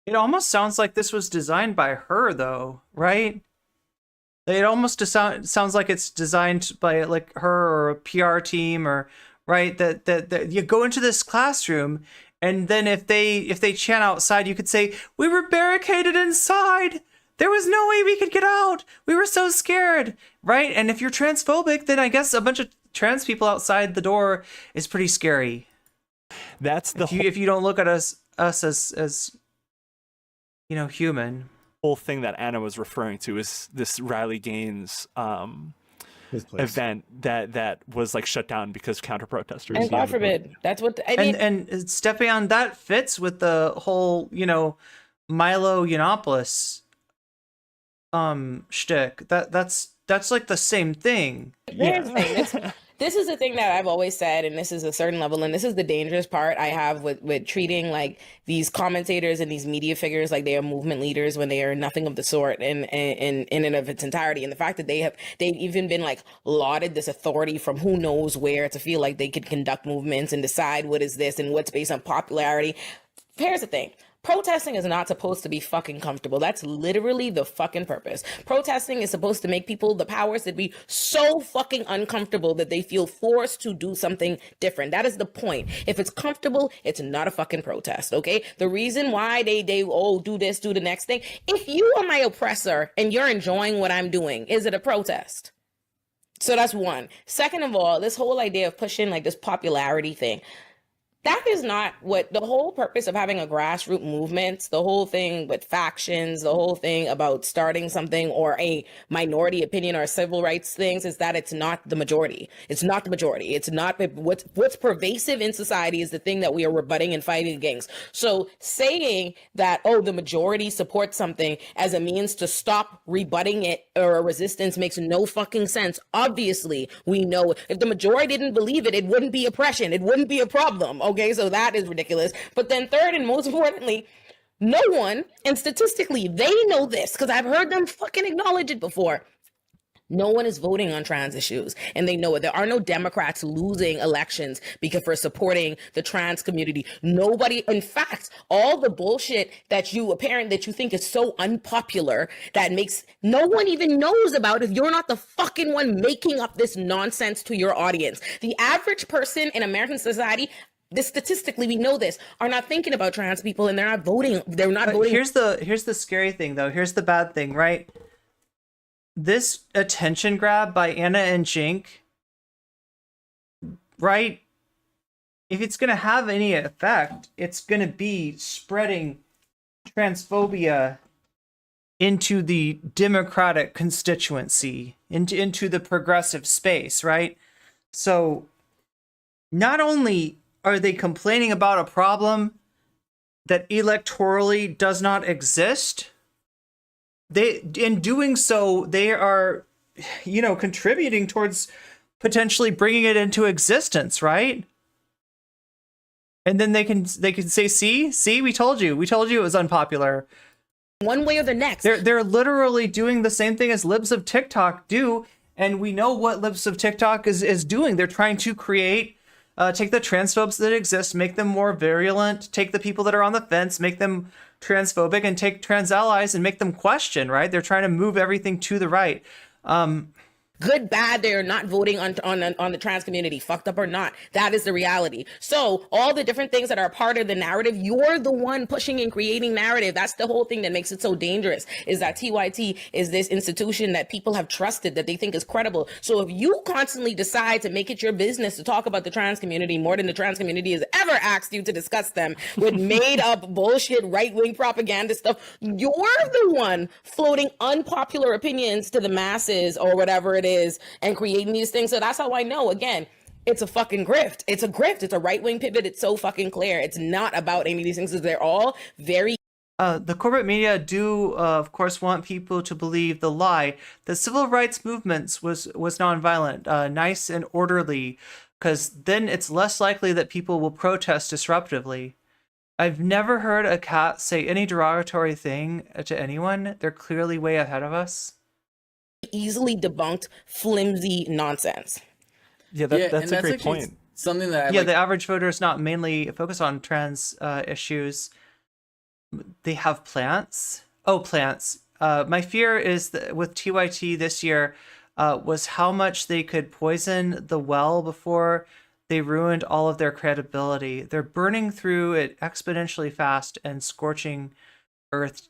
[SPEAKER 2] It almost sounds like this was designed by her, though, right? It almost sounds like it's designed by like her or a PR team, or right that you go into this classroom, and then if they chant outside, you could say, "We were barricaded inside. There was no way we could get out. We were so scared," right? And if you're transphobic, then I guess a bunch of trans people outside the door is pretty scary.
[SPEAKER 8] That's the
[SPEAKER 2] if you don't look at us as human.
[SPEAKER 8] Whole thing that Anna was referring to is this Riley Gaines event that was like shut down because counter protesters.
[SPEAKER 5] And God forbid, that's what I mean.
[SPEAKER 2] And Stepan, that fits with the whole Milo Yiannopoulos shtick. That's like the same thing.
[SPEAKER 5] Here's the thing. This is the thing that I've always said, and this is a certain level, and this is the dangerous part I have with treating like these commentators and these media figures like they are movement leaders when they are nothing of the sort in and of its entirety. And the fact that they've even been like lauded this authority from who knows where to feel like they could conduct movements and decide what is this and what's based on popularity. Here's the thing. Protesting is not supposed to be fucking comfortable. That's literally the fucking purpose. Protesting is supposed to make people, the powers that be, so fucking uncomfortable that they feel forced to do something different. That is the point. If it's comfortable, it's not a fucking protest, okay? The reason why they do this, do the next thing. If you are my oppressor and you're enjoying what I'm doing, is it a protest? So that's one. Second of all, this whole idea of pushing like this popularity thing, that is not what the whole purpose of having a grassroots movement, the whole thing with factions, the whole thing about starting something or a minority opinion or civil rights things is that it's not the majority. It's not the majority. It's not what's pervasive in society is the thing that we are rebutting and fighting against. So saying that, the majority supports something as a means to stop rebutting it or a resistance makes no fucking sense. Obviously, we know if the majority didn't believe it, it wouldn't be oppression. It wouldn't be a problem. Okay, so that is ridiculous. But then third and most importantly, no one, and statistically, they know this because I've heard them fucking acknowledge it before. No one is voting on trans issues, and they know it. There are no Democrats losing elections because for supporting the trans community. Nobody, in fact, all the bullshit that you think is so unpopular that makes no one even knows about if you're not the fucking one making up this nonsense to your audience. The average person in American society, statistically, we know this, are not thinking about trans people, and they're not voting. They're not voting.
[SPEAKER 2] Here's the scary thing, though. Here's the bad thing, right? This attention grab by Anna and Jink, right? If it's going to have any effect, it's going to be spreading transphobia into the Democratic constituency, into the progressive space, right? So not only are they complaining about a problem that electorally does not exist, in doing so, they are, contributing towards potentially bringing it into existence, right? And then they can say, see, we told you it was unpopular.
[SPEAKER 5] One way or the next.
[SPEAKER 2] They're literally doing the same thing as libs of TikTok do, and we know what libs of TikTok is doing. They're trying to create, take the transphobes that exist, make them more virulent, take the people that are on the fence, make them transphobic, and take trans allies and make them question, right? They're trying to move everything to the right.
[SPEAKER 5] Good, bad, they are not voting on the trans community, fucked up or not. That is the reality. So all the different things that are part of the narrative, you're the one pushing and creating narrative. That's the whole thing that makes it so dangerous, is that TYT is this institution that people have trusted, that they think is credible. So if you constantly decide to make it your business to talk about the trans community more than the trans community has ever asked you to discuss them with made up bullshit right-wing propaganda stuff, you're the one floating unpopular opinions to the masses or whatever it is, and creating these things. So that's how I know, again, it's a fucking grift. It's a grift. It's a right-wing pivot. It's so fucking clear. It's not about any of these things. They're all very...
[SPEAKER 2] The corporate media do, of course, want people to believe the lie that civil rights movements was nonviolent, nice and orderly, because then it's less likely that people will protest disruptively. I've never heard a cat say any derogatory thing to anyone. They're clearly way ahead of us.
[SPEAKER 5] Easily debunked, flimsy nonsense.
[SPEAKER 8] Yeah, that's a great point.
[SPEAKER 6] Something that
[SPEAKER 2] the average voter is not mainly focused on trans issues. They have plants. Oh, plants. My fear is that with TYT this year was how much they could poison the well before they ruined all of their credibility. They're burning through it exponentially fast and scorching earth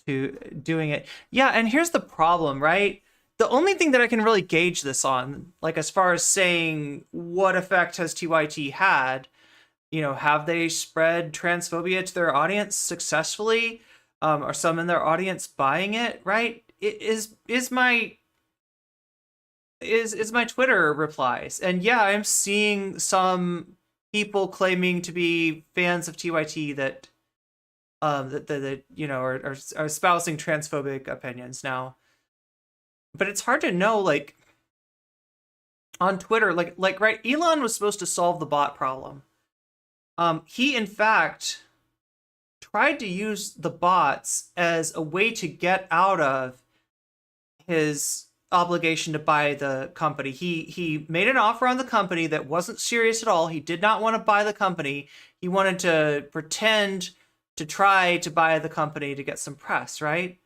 [SPEAKER 2] to doing it. Yeah, and here's the problem, right? The only thing that I can really gauge this on, like as far as saying what effect has TYT had, have they spread transphobia to their audience successfully? Are some in their audience buying it, right? Is my Twitter replies. And yeah, I'm seeing some people claiming to be fans of TYT that are espousing transphobic opinions now. But it's hard to know, like, on Twitter, like right, Elon was supposed to solve the bot problem. He, in fact, tried to use the bots as a way to get out of his obligation to buy the company. He made an offer on the company that wasn't serious at all. He did not want to buy the company. He wanted to pretend to try to buy the company to get some press, right?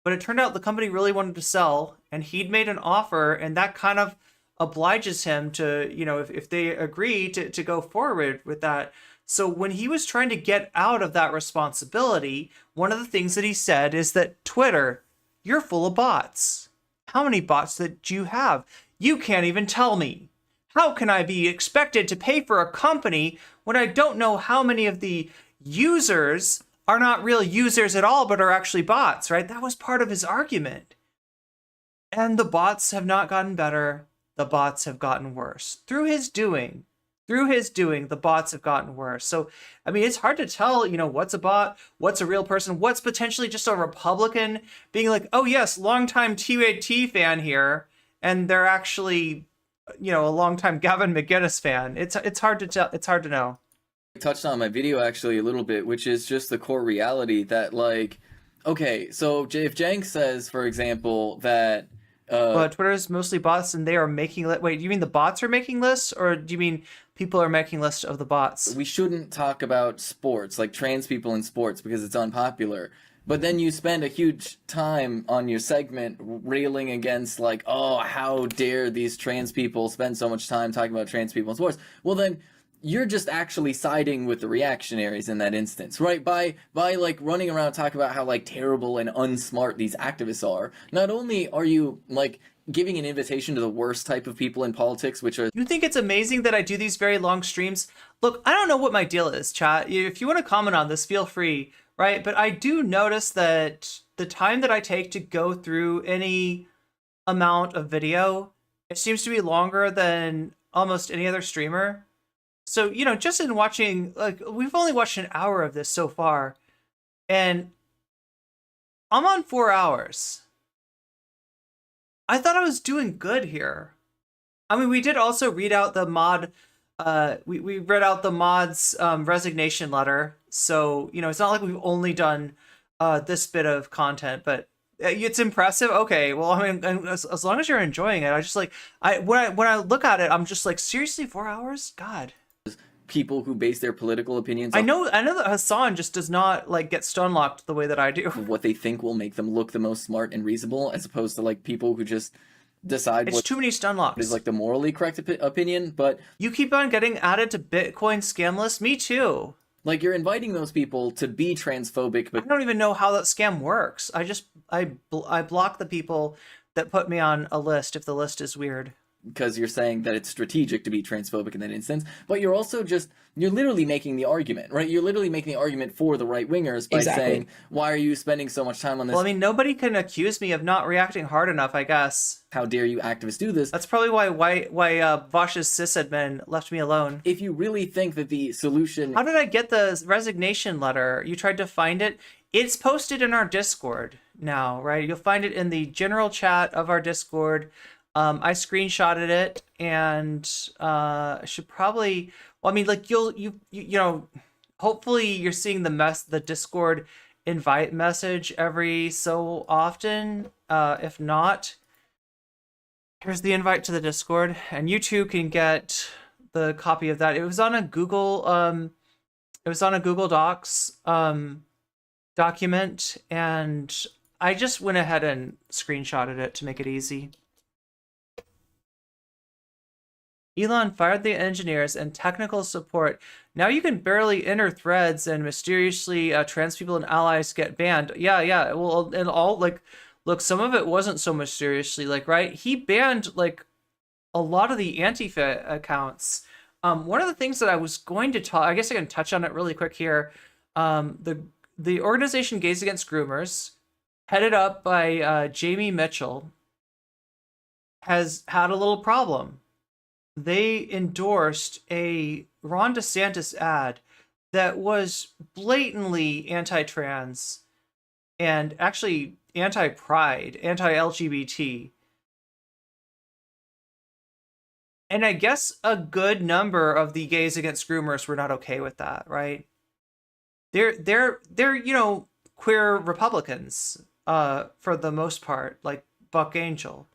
[SPEAKER 2] But it turned out the company really wanted to sell, and he'd made an offer, and that kind of obliges him to, if they agree to go forward with that. So when he was trying to get out of that responsibility, one of the things that he said is that, Twitter, you're full of bots. How many bots that you have? You can't even tell me. How can I be expected to pay for a company when I don't know how many of the users are not real users at all, but are actually bots, right? That was part of his argument. And the bots have not gotten better. The bots have gotten worse. Through his doing, the bots have gotten worse. So, I mean, it's hard to tell, what's a bot, what's a real person, what's potentially just a Republican being like, oh yes, longtime TYT fan here, and they're actually, a longtime Gavin McGinnis fan. It's hard to tell. It's hard to know.
[SPEAKER 6] Touched on my video actually a little bit, which is just the core reality that, like, okay, so if Jank says, for example, that
[SPEAKER 2] Twitter is mostly bots and they are making wait, do you mean the bots are making lists, or do you mean people are making lists of the bots?
[SPEAKER 6] We shouldn't talk about sports, like trans people in sports, because it's unpopular. But then you spend a huge time on your segment railing against, like, oh, how dare these trans people spend so much time talking about trans people in sports. Well, then you're just actually siding with the reactionaries in that instance, right? By like running around talking about how like terrible and unsmart these activists are. Not only are you like giving an invitation to the worst type of people in politics, which are...
[SPEAKER 2] You think it's amazing that I do these very long streams? Look, I don't know what my deal is, chat. If you want to comment on this, feel free, right? But I do notice that the time that I take to go through any amount of video, it seems to be longer than almost any other streamer. So, just in watching, like, we've only watched an hour of this so far, and I'm on 4 hours. I thought I was doing good here. I mean, we did also read out the mod we read out the mods resignation letter, so it's not like we've only done this bit of content, but it's impressive. Okay, well, I mean, as long as you're enjoying it, I just like when I look at it, I'm just like, seriously, 4 hours? God.
[SPEAKER 6] People who base their political opinions
[SPEAKER 2] I
[SPEAKER 6] on
[SPEAKER 2] know that Hassan just does not like get stun locked the way that I do.
[SPEAKER 6] what they think will make them look the most smart and reasonable, as opposed to like people who just decide
[SPEAKER 2] It's
[SPEAKER 6] what
[SPEAKER 2] too many stun locks.
[SPEAKER 6] is like the morally correct opinion. But
[SPEAKER 2] You keep on getting added to Bitcoin scam list. Me too.
[SPEAKER 6] like, you're inviting those people to be transphobic,
[SPEAKER 2] I
[SPEAKER 6] but
[SPEAKER 2] don't even know how that scam works. I block the people that put me on a list if the list is weird.
[SPEAKER 6] because you're saying that it's strategic to be transphobic in that instance, but you're also you're literally making the argument, right? You're literally making the argument for the right-wingers by saying, why are you spending so much time on this?
[SPEAKER 2] Well, I mean, nobody can accuse me of not reacting hard enough, I guess.
[SPEAKER 6] How dare you activists do this?
[SPEAKER 2] That's probably why Vosh's sysadmin left me alone.
[SPEAKER 6] If you really think that the solution...
[SPEAKER 2] How did I get the resignation letter? You tried to find it? It's posted in our Discord now, right? You'll find it in the general chat of our Discord. I screenshotted it, and I should probably. Well, I mean, like you know, hopefully you're seeing the Discord invite message every so often. If not, here's the invite to the Discord, and you too can get the copy of that. It was on a Google. It was on a Google Docs document, and I just went ahead and screenshotted it to make it easy. Elon fired the engineers and technical support. Now you can barely enter threads, and mysteriously trans people and allies get banned. Yeah. Well, and all like, look, some of it wasn't so mysteriously, like, right? He banned like a lot of the Antifa accounts. One of the things that I was going to talk, I guess I can touch on it really quick here. The organization Gays Against Groomers, headed up by Jamie Mitchell, has had a little problem. They endorsed a Ron DeSantis ad that was blatantly anti-trans and actually anti-pride, anti-LGBT. And I guess a good number of the Gays Against Groomers were not okay with that, right? They're queer Republicans for the most part, like Buck Angel.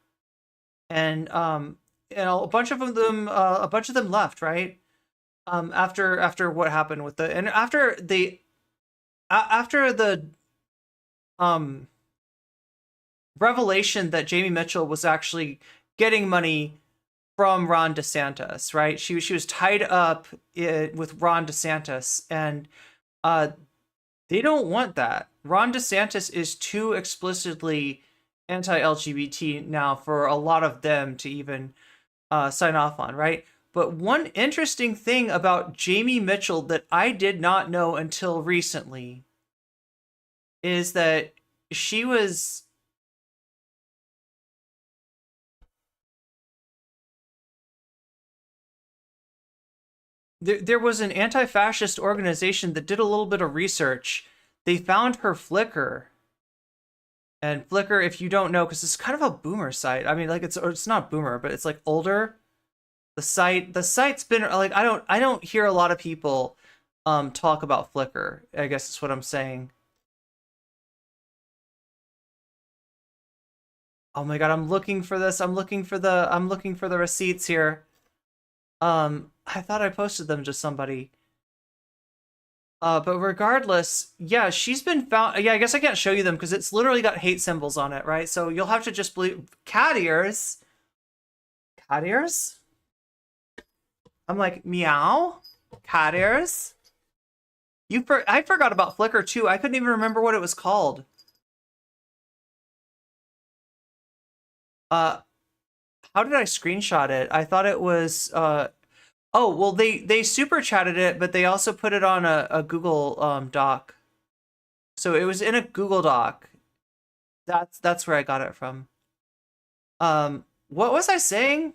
[SPEAKER 2] And a bunch of them left, right? After what happened with after the revelation that Jamie Mitchell was actually getting money from Ron DeSantis, right? She was tied up with Ron DeSantis, and they don't want that. Ron DeSantis is too explicitly anti-LGBT now for a lot of them to even sign off on, right? But one interesting thing about Jamie Mitchell that I did not know until recently is that she was there was an anti-fascist organization that did a little bit of research. They found her Flickr. And Flickr, if you don't know, because it's kind of a boomer site. I mean, like it's not boomer, but it's like older. The site's been like I don't hear a lot of people talk about Flickr. I guess is what I'm saying. Oh my god, I'm looking for this. I'm looking for the receipts here. I thought I posted them to somebody. But regardless, yeah, she's been found. Yeah, I guess I can't show you them because it's literally got hate symbols on it, right? So you'll have to just believe. Cat ears? Cat ears? I'm like, meow? Cat ears? I forgot about Flickr too. I couldn't even remember what it was called. How did I screenshot it? I thought it was oh, well, they super chatted it, but they also put it on a Google Doc. So it was in a Google Doc. That's where I got it from. What was I saying?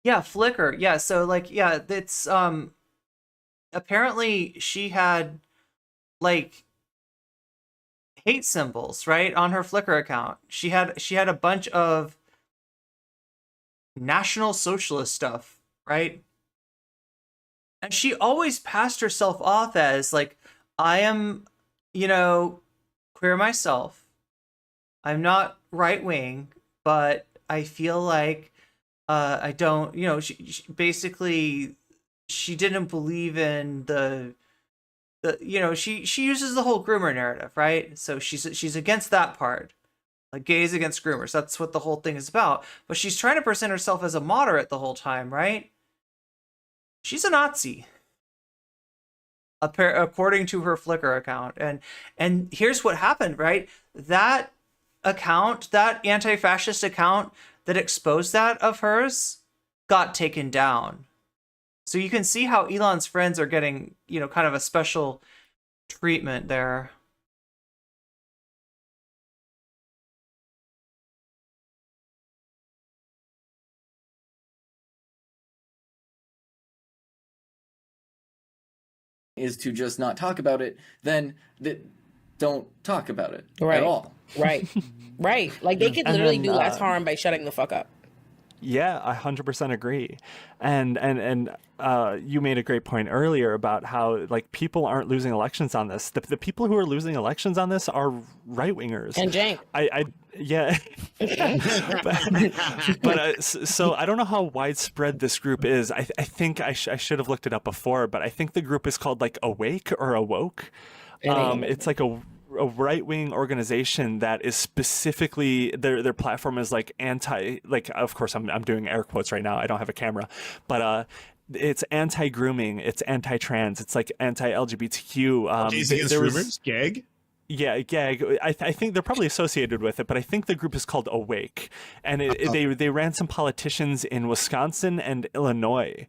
[SPEAKER 2] Yeah, Flickr. Yeah, so like yeah, it's apparently she had like hate symbols, right, on her Flickr account. She had a bunch of National Socialist stuff, right? And she always passed herself off as like, I am, queer myself. I'm not right wing, but I feel like I don't, she basically, she didn't believe in the she uses the whole groomer narrative, right? So she's against that part, like gays against groomers. That's what the whole thing is about. But she's trying to present herself as a moderate the whole time, right? She's a Nazi, according to her Flickr account. And here's what happened, right? That account, that anti-fascist account that exposed that of hers, got taken down. So you can see how Elon's friends are getting, kind of a special treatment there.
[SPEAKER 6] Is to just not talk about it, then don't talk about it
[SPEAKER 5] right.
[SPEAKER 6] at all.
[SPEAKER 5] Right. Right. Like they could literally do less harm by shutting the fuck up.
[SPEAKER 8] Yeah, I 100% agree. And you made a great point earlier about how like people aren't losing elections on this. The people who are losing elections on this are right wingers.
[SPEAKER 5] And Jank.
[SPEAKER 8] Yeah. So I don't know how widespread this group is. I think I should have looked it up before, but I think the group is called like Awake or Awoke. It's like a right-wing organization that is specifically their platform is like of course I'm doing air quotes right now, I don't have a camera, but it's anti-grooming, it's anti-trans, it's like anti-LGBTQ.
[SPEAKER 3] Gays against groomers, gag.
[SPEAKER 8] Yeah, gag. I think they're probably associated with it, but I think the group is called Awake, and they ran some politicians in Wisconsin and Illinois,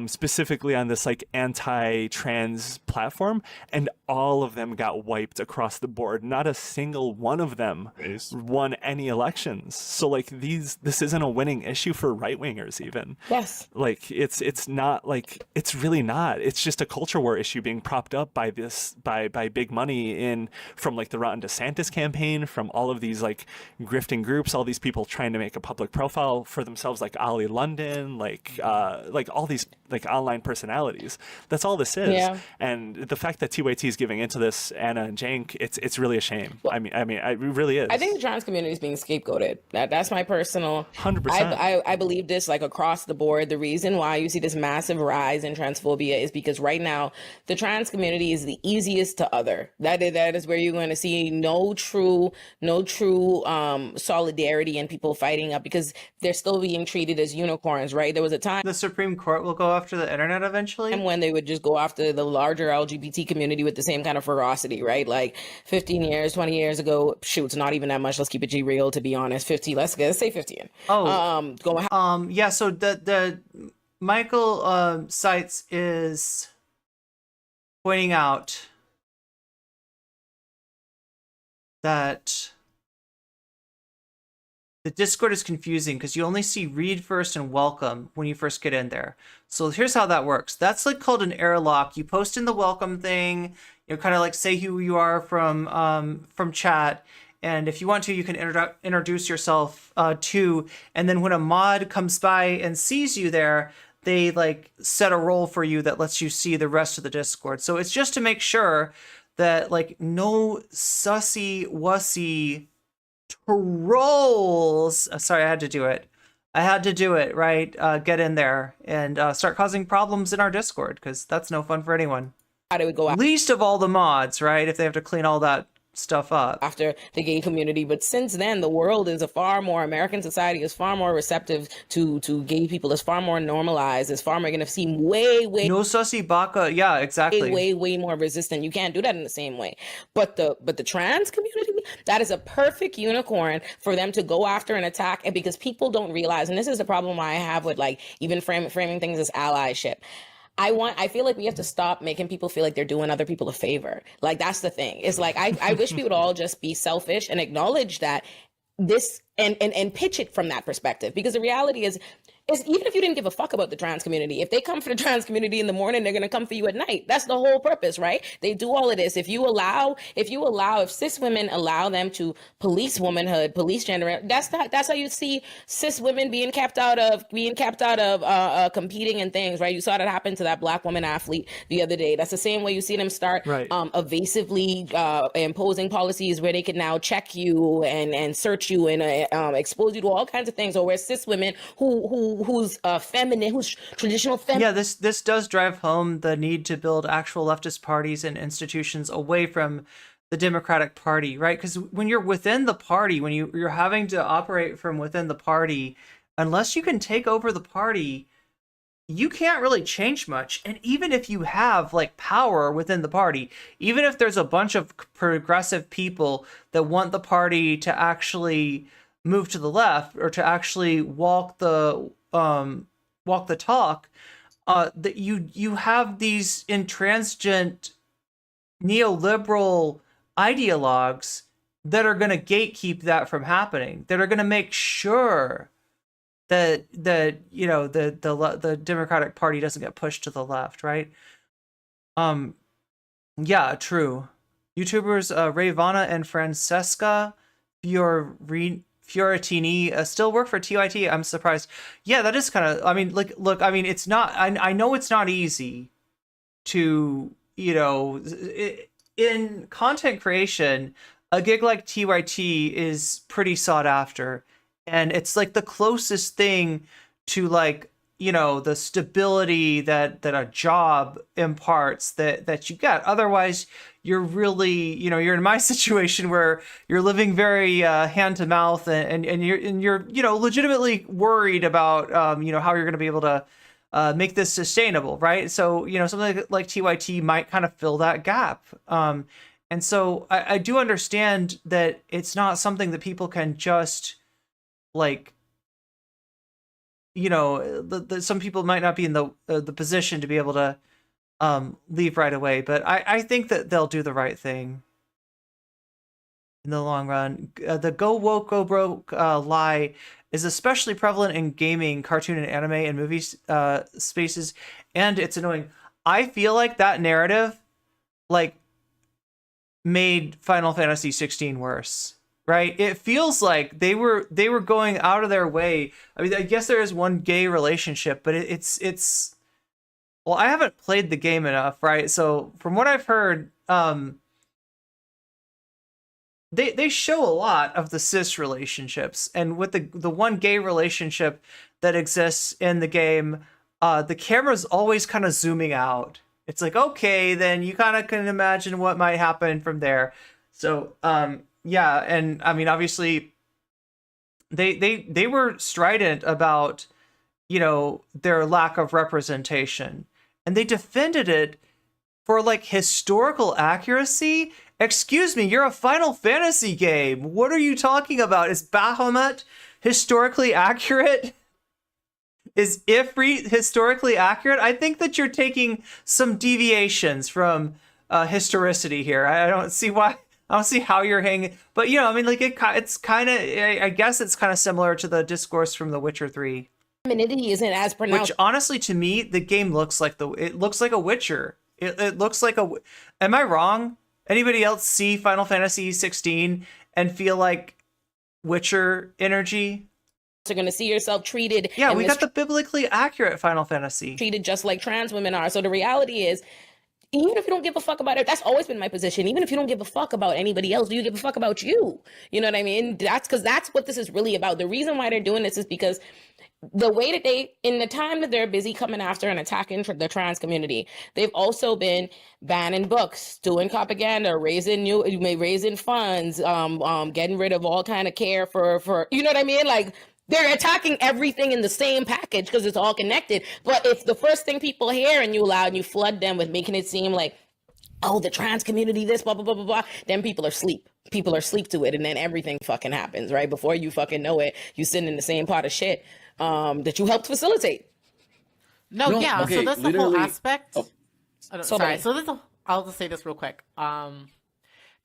[SPEAKER 8] specifically on this like anti-trans platform, and all of them got wiped across the board. Not a single one of them won any elections. So like this isn't a winning issue for right wingers even.
[SPEAKER 5] Yes.
[SPEAKER 8] Like it's not like, it's really not. It's just a culture war issue being propped up by big money from like the Ron DeSantis campaign, from all of these like grifting groups, all these people trying to make a public profile for themselves, like Ali London, like all these like online personalities. That's all this is. Yeah. And the fact that TYT is giving into this, Anna and Jank, it's really a shame. Well, I mean, it really is.
[SPEAKER 5] I think the trans community is being scapegoated. That's my personal.
[SPEAKER 8] 100%.
[SPEAKER 5] I believe this like across the board. The reason why you see this massive rise in transphobia is because right now the trans community is the easiest to other. That is where you're going to see no true solidarity and people fighting up because they're still being treated as unicorns, right? There was a time
[SPEAKER 2] the Supreme Court will go after the internet eventually,
[SPEAKER 5] and when they would just go after the larger LGBT community with the same kind of ferocity, right? Like 15 years, 20 years ago, shoot, it's not even that much. Let's keep it G real, to be honest. 50, let's say 15.
[SPEAKER 2] Yeah. So the Michael Seitz is pointing out that the Discord is confusing because you only see read first and welcome when you first get in there. So here's how that works. That's like called an airlock. You post in the welcome thing, kind of like say who you are from chat. And if you want to, you can introduce yourself too. And then when a mod comes by and sees you there, they like set a role for you that lets you see the rest of the Discord. So it's just to make sure that like no sussy wussy trolls. Sorry, I had to do it, right? Get in there and start causing problems in our Discord because that's no fun for anyone.
[SPEAKER 5] How do we go out?
[SPEAKER 2] Least of all the mods, right? If they have to clean all that stuff up
[SPEAKER 5] after the gay community. But since then, the world is American society is far more receptive to gay people. It's far more normalized. It's far more going to seem way
[SPEAKER 2] no sussy baka. Yeah, exactly.
[SPEAKER 5] Way more resistant. You can't do that in the same way. But the trans community, that is a perfect unicorn for them to go after and attack. And because people don't realize, and this is the problem I have with like even framing things as allyship. I feel like we have to stop making people feel like they're doing other people a favor. Like, that's the thing. It's like, I wish we would all just be selfish and acknowledge that this and pitch it from that perspective. Because the reality is, is even if you didn't give a fuck about the trans community, if they come for the trans community in the morning, they're gonna come for you at night. That's the whole purpose, right? They do all of this. If cis women allow them to police womanhood, police gender, that's how you see cis women being kept out of competing in things, right? You saw that happen to that black woman athlete the other day. That's the same way you see them start evasively imposing policies where they can now check you and search you and expose you to all kinds of things. Or where cis women who's feminine, who's traditional feminine.
[SPEAKER 2] Yeah, this does drive home the need to build actual leftist parties and institutions away from the Democratic Party, right? Because when you're within the party, when you're having to operate from within the party, unless you can take over the party, you can't really change much. And even if you have like power within the party, even if there's a bunch of progressive people that want the party to actually move to the left or to actually walk the talk, that you have these intransigent neoliberal ideologues that are going to gatekeep that from happening, that are going to make sure that you know the Democratic Party doesn't get pushed to the left, right? Yeah, true. YouTubers Rayvana and Francesca Fiorettini still work for TYT. I'm surprised. Yeah, that is kind of. I mean, like, look. I mean, it's not. I know it's not easy to, you know, in content creation. A gig like TYT is pretty sought after. And it's like the closest thing to, like, you know, the stability that a job imparts that you get. Otherwise, you're really, you know, you're in my situation where you're living very hand to mouth and you're you know, legitimately worried about you know, how you're going to be able to make this sustainable, right? So, you know, something like TYT might kind of fill that gap. And so I do understand that it's not something that people can just, like, you know, some people might not be in the position to be able to leave right away, but I think that they'll do the right thing in the long run. The go woke, go broke lie is especially prevalent in gaming, cartoon, and anime and movie spaces, and it's annoying. I feel like that narrative, like, made Final Fantasy 16 worse, right? It feels like they were going out of their way. I mean, I guess there is one gay relationship, but it's well, I haven't played the game enough, right? So from what I've heard, they show a lot of the cis relationships, and with the one gay relationship that exists in the game, the camera's always kind of zooming out. It's like, okay, then you kind of can imagine what might happen from there. So, yeah, and I mean, obviously, they were strident about, you know, their lack of representation, and they defended it for, like, historical accuracy. Excuse me, you're a Final Fantasy game. What are you talking about? Is Bahamut historically accurate? Is Ifrit historically accurate? I think that you're taking some deviations from historicity here. I don't see why. I don't see how you're hanging. But, you know, I mean, like, it's kind of, I guess it's kind of similar to the discourse from The Witcher 3.
[SPEAKER 5] Femininity isn't as pronounced.
[SPEAKER 2] Which, honestly, to me, the game looks like it looks like a Witcher. It looks like a. Am I wrong? Anybody else see Final Fantasy 16 and feel like Witcher energy?
[SPEAKER 5] You're going to see yourself treated.
[SPEAKER 2] Yeah, we got the biblically accurate Final Fantasy.
[SPEAKER 5] Treated just like trans women are. So the reality is, even if you don't give a fuck about it, that's always been my position. Even if you don't give a fuck about anybody else, do you give a fuck about you? You know what I mean? That's because that's what this is really about. The reason why they're doing this is because the way that in the time that they're busy coming after and attacking the trans community, they've also been banning books, doing propaganda, raising funds, getting rid of all kind of care for you know what I mean? Like, they're attacking everything in the same package because it's all connected. But if the first thing people hear and you allow and you flood them with making it seem like, oh, the trans community, this, blah, blah, blah, blah, blah, then people are asleep. People are asleep to it. And then everything fucking happens, right? Before you fucking know it, you sit in the same pot of shit that you helped facilitate.
[SPEAKER 7] No, yeah.
[SPEAKER 6] Okay,
[SPEAKER 7] so that's the whole aspect.
[SPEAKER 6] Oh.
[SPEAKER 7] Sorry. So I'll just say this real quick.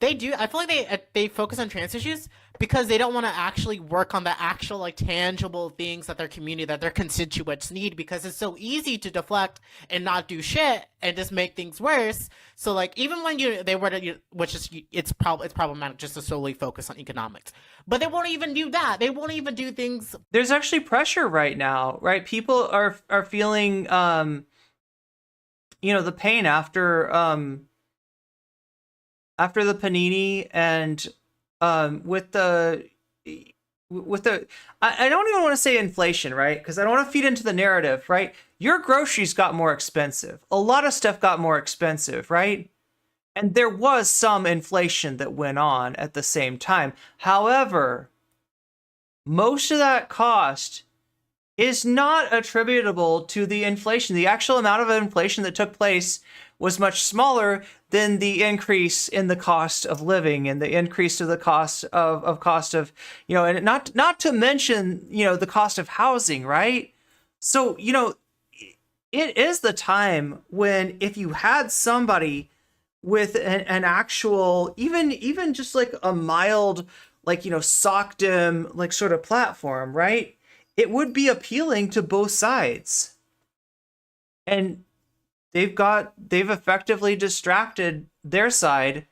[SPEAKER 7] They do. I feel like they focus on trans issues because they don't want to actually work on the actual like tangible things that their community, that their constituents need, because it's so easy to deflect and not do shit and just make things worse. So like even when they were to, which is it's problematic just to solely focus on economics, but they won't even do that. They won't even do things.
[SPEAKER 2] There's actually pressure right now, right? People are feeling the pain after the panini and with the I don't even want to say inflation, right? Because I don't want to feed into the narrative, right? Your groceries got more expensive. A lot of stuff got more expensive, right? And there was some inflation that went on at the same time. However, most of that cost is not attributable to the inflation. The actual amount of inflation that took place was much smaller than the increase in the cost of living and the increase of the cost of and not to mention the cost of housing, right? So it is the time when if you had somebody with an actual even just like a mild SOCDEM like sort of platform, right? It would be appealing to both sides. And they've effectively distracted their side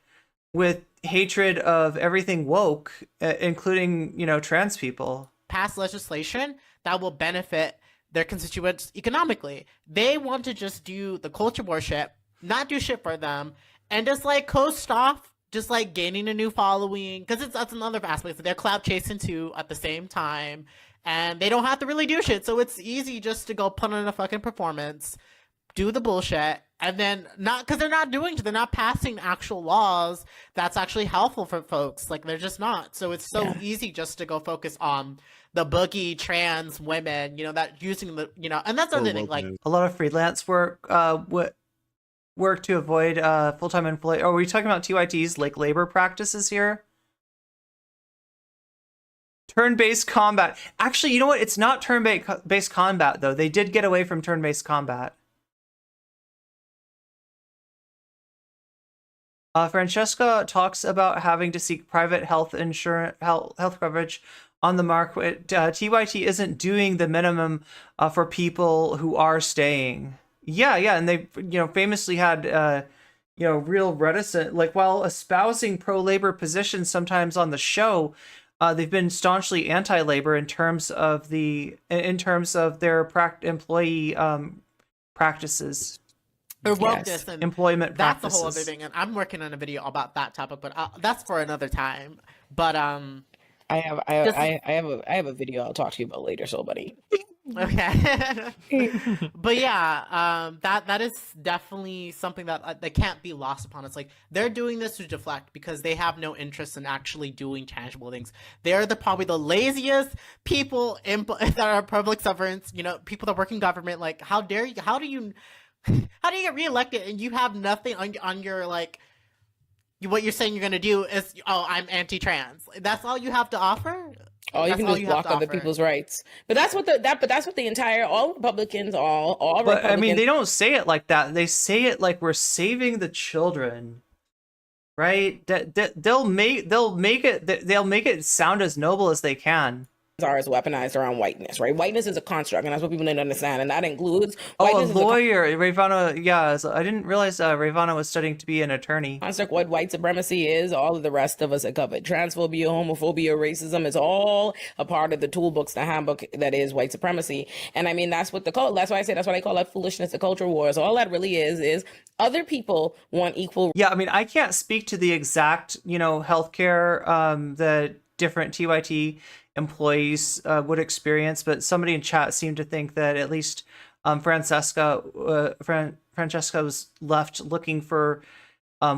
[SPEAKER 2] with hatred of everything woke, including, trans people.
[SPEAKER 7] Pass legislation that will benefit their constituents economically. They want to just do the culture war shit, not do shit for them, and just like coast off, just like gaining a new following, because that's another aspect. They're clout chasing too at the same time, and they don't have to really do shit. So it's easy just to go put on a fucking performance, do the bullshit, and then because they're not passing actual laws that's actually helpful for folks. Like they're just not. So it's so easy just to go focus on the boogie trans women, that using the, and that's the other thing. Like
[SPEAKER 2] a lot of freelance work, work to avoid full-time employee. Are we talking about TYT's like labor practices here? Turn-based combat. Actually, you know what? It's not turn-based combat though. They did get away from turn-based combat. Francesca talks about having to seek private health insurance, health coverage on the market. TYT isn't doing the minimum for people who are staying. Yeah, and they, famously had, real reticent, like while espousing pro-labor positions sometimes on the show, they've been staunchly anti-labor in terms of their employee practices.
[SPEAKER 7] Or wokeness and
[SPEAKER 2] employment
[SPEAKER 7] that's
[SPEAKER 2] practices.
[SPEAKER 7] a whole other thing, and I'm working on a video about that topic, but that's for another time. But
[SPEAKER 5] I have a video I'll talk to you about later, so buddy.
[SPEAKER 7] Okay. But yeah, that is definitely something that can't be lost upon. It's like they're doing this to deflect because they have no interest in actually doing tangible things. They're probably the laziest people that are public servants, people that work in government. Like, how do you get reelected and you have nothing on your what you're saying you're gonna do is, I'm anti-trans. That's all you have to offer.
[SPEAKER 5] You can just block other people's rights. But that's what all Republicans, all
[SPEAKER 2] But
[SPEAKER 5] Republicans.
[SPEAKER 2] I mean, they don't say it like that. They say it like we're saving the children, right? They'll make it sound as noble as they can.
[SPEAKER 5] Are as weaponized around whiteness, right? Whiteness is a construct, and that's what people didn't understand, and that includes.
[SPEAKER 2] A lawyer, Ravana. Yeah, I didn't realize Ravana was studying to be an attorney.
[SPEAKER 5] Construct what white supremacy is. All of the rest of us are covered. Transphobia, homophobia, racism is all a part of the toolbox, the handbook that is white supremacy. And I mean, that's what that's why I say that's what I call that foolishness, the culture wars. All that really is other people want equal.
[SPEAKER 2] Yeah, I mean, I can't speak to the exact, healthcare that different TYT employees would experience, but somebody in chat seemed to think that at least Francesca was left looking for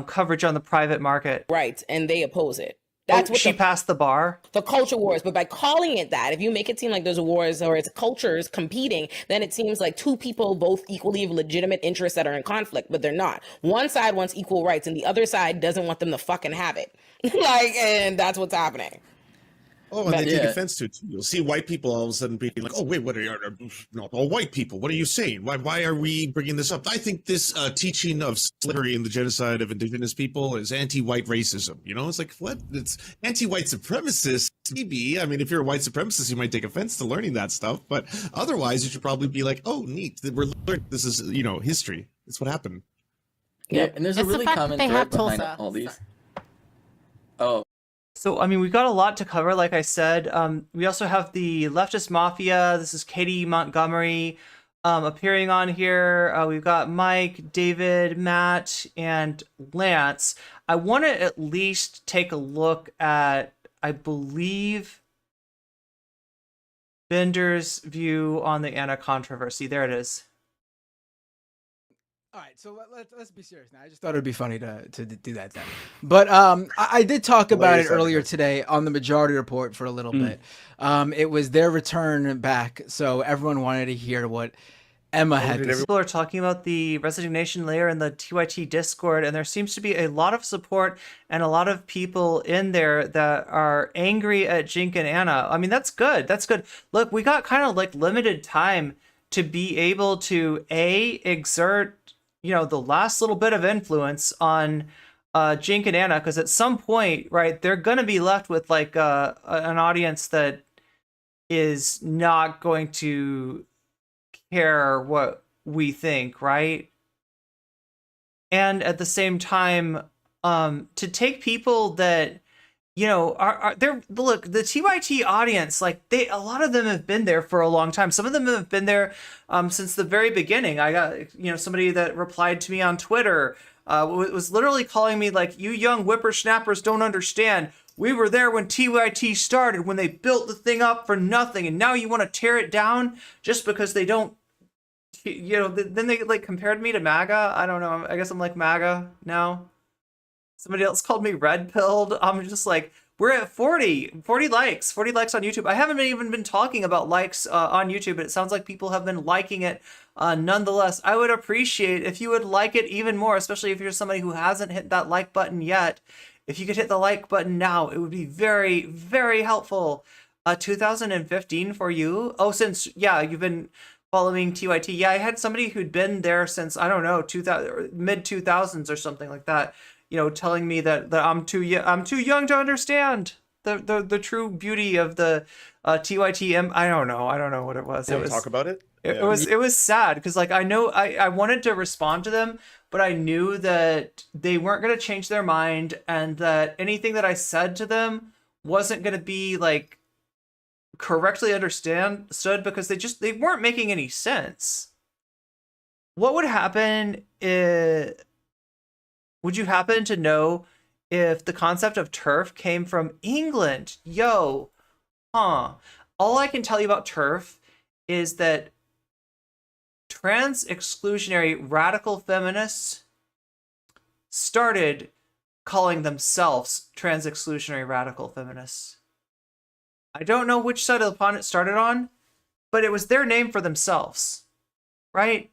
[SPEAKER 2] coverage on the private market.
[SPEAKER 5] Right, and they oppose it.
[SPEAKER 2] That's what she passed the bar.
[SPEAKER 5] The culture wars, but by calling it that, if you make it seem like there's a wars or it's cultures competing, then it seems like two people both equally have legitimate interests that are in conflict, but they're not. One side wants equal rights, and the other side doesn't want them to fucking have it. And that's what's happening.
[SPEAKER 3] Oh, and they take
[SPEAKER 6] Yeah.
[SPEAKER 3] offense to it too. You'll see white people all of a sudden being like, "Oh, wait, what are you? Not all white people. What are you saying? Why are we bringing this up?" I think this teaching of slavery and the genocide of indigenous people is anti-white racism. You know, it's like what? It's anti-white supremacist. Maybe. I mean, if you're a white supremacist, you might take offense to learning that stuff, but otherwise, you should probably be like, "Oh, neat. We're learning. This is history. It's what happened."
[SPEAKER 6] Yeah, and there's a
[SPEAKER 7] It's the
[SPEAKER 6] really
[SPEAKER 7] fact that
[SPEAKER 6] common
[SPEAKER 7] they
[SPEAKER 6] thread
[SPEAKER 7] have
[SPEAKER 6] behind
[SPEAKER 7] Tulsa.
[SPEAKER 6] all these. Oh,
[SPEAKER 2] So, I mean, we've got a lot to cover, like I said. We also have the Leftist Mafia. This is Katie Montgomery appearing on here. We've got Mike, David, Matt, and Lance. I want to at least take a look at, I believe, Bender's view on the Anna controversy. There it is.
[SPEAKER 9] All right, so let's be serious now. I just thought it would be funny to do that then. But I did talk about it earlier today on the Majority Report for a little bit. It was their return back, so everyone wanted to hear what Emma had to say.
[SPEAKER 2] People are talking about the resignation layer in the TYT Discord, and there seems to be a lot of support and a lot of people in there that are angry at Jink and Anna. I mean, that's good. That's good. Look, we got kind of like limited time to be able to exert the last little bit of influence on Jink and Anna, because at some point, right, they're going to be left with like an audience that is not going to care what we think, right? And at the same time, to take people that are they're look, the TYT audience, like a lot of them have been there for a long time. Some of them have been there since the very beginning. I got somebody that replied to me on Twitter was literally calling me like, "You young whippersnappers don't understand. We were there when TYT started, when they built the thing up for nothing, and now you want to tear it down just because they don't." Then they like compared me to MAGA. I don't know. I guess I'm like MAGA now. Somebody else called me red pilled. I'm just like, we're at 40 likes on YouTube. I haven't even been talking about likes on YouTube, but it sounds like people have been liking it nonetheless. I would appreciate if you would like it even more, especially if you're somebody who hasn't hit that like button yet. If you could hit the like button now, it would be very, very helpful. 2015 for you. Oh, since, you've been following TYT. Yeah, I had somebody who'd been there since, I don't know, mid 2000s or something like that. Telling me that I'm too young to understand the true beauty of the TYT. I don't know what it was.
[SPEAKER 10] It was talk about it.
[SPEAKER 2] It was sad because like I know I wanted to respond to them, but I knew that they weren't going to change their mind, and that anything that I said to them wasn't going to be like correctly understood because they weren't making any sense. What would happen if? Would you happen to know if the concept of TERF came from England? All I can tell you about TERF is that trans exclusionary radical feminists started calling themselves trans exclusionary radical feminists. I don't know which side of the pond it started on, but it was their name for themselves, right?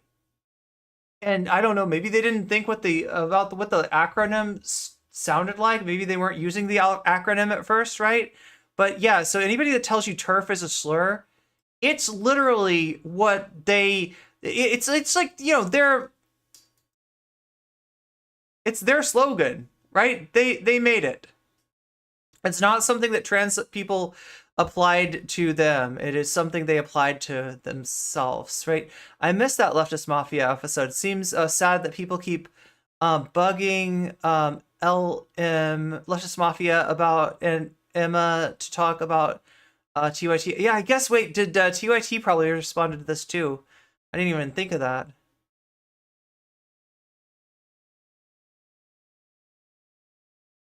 [SPEAKER 2] And I don't know, maybe they didn't think what the acronym sounded like. Maybe they weren't using the acronym at first, right? But yeah, so anybody that tells you TERF is a slur, it's literally what it's like, it's their slogan, right? They made it. It's not something that trans people applied to them. It is something they applied to themselves, right? I missed that Leftist Mafia episode. It seems sad that people keep bugging Leftist Mafia about and Emma to talk about TYT. Yeah, I guess, wait, did TYT probably responded to this too? I didn't even think of that.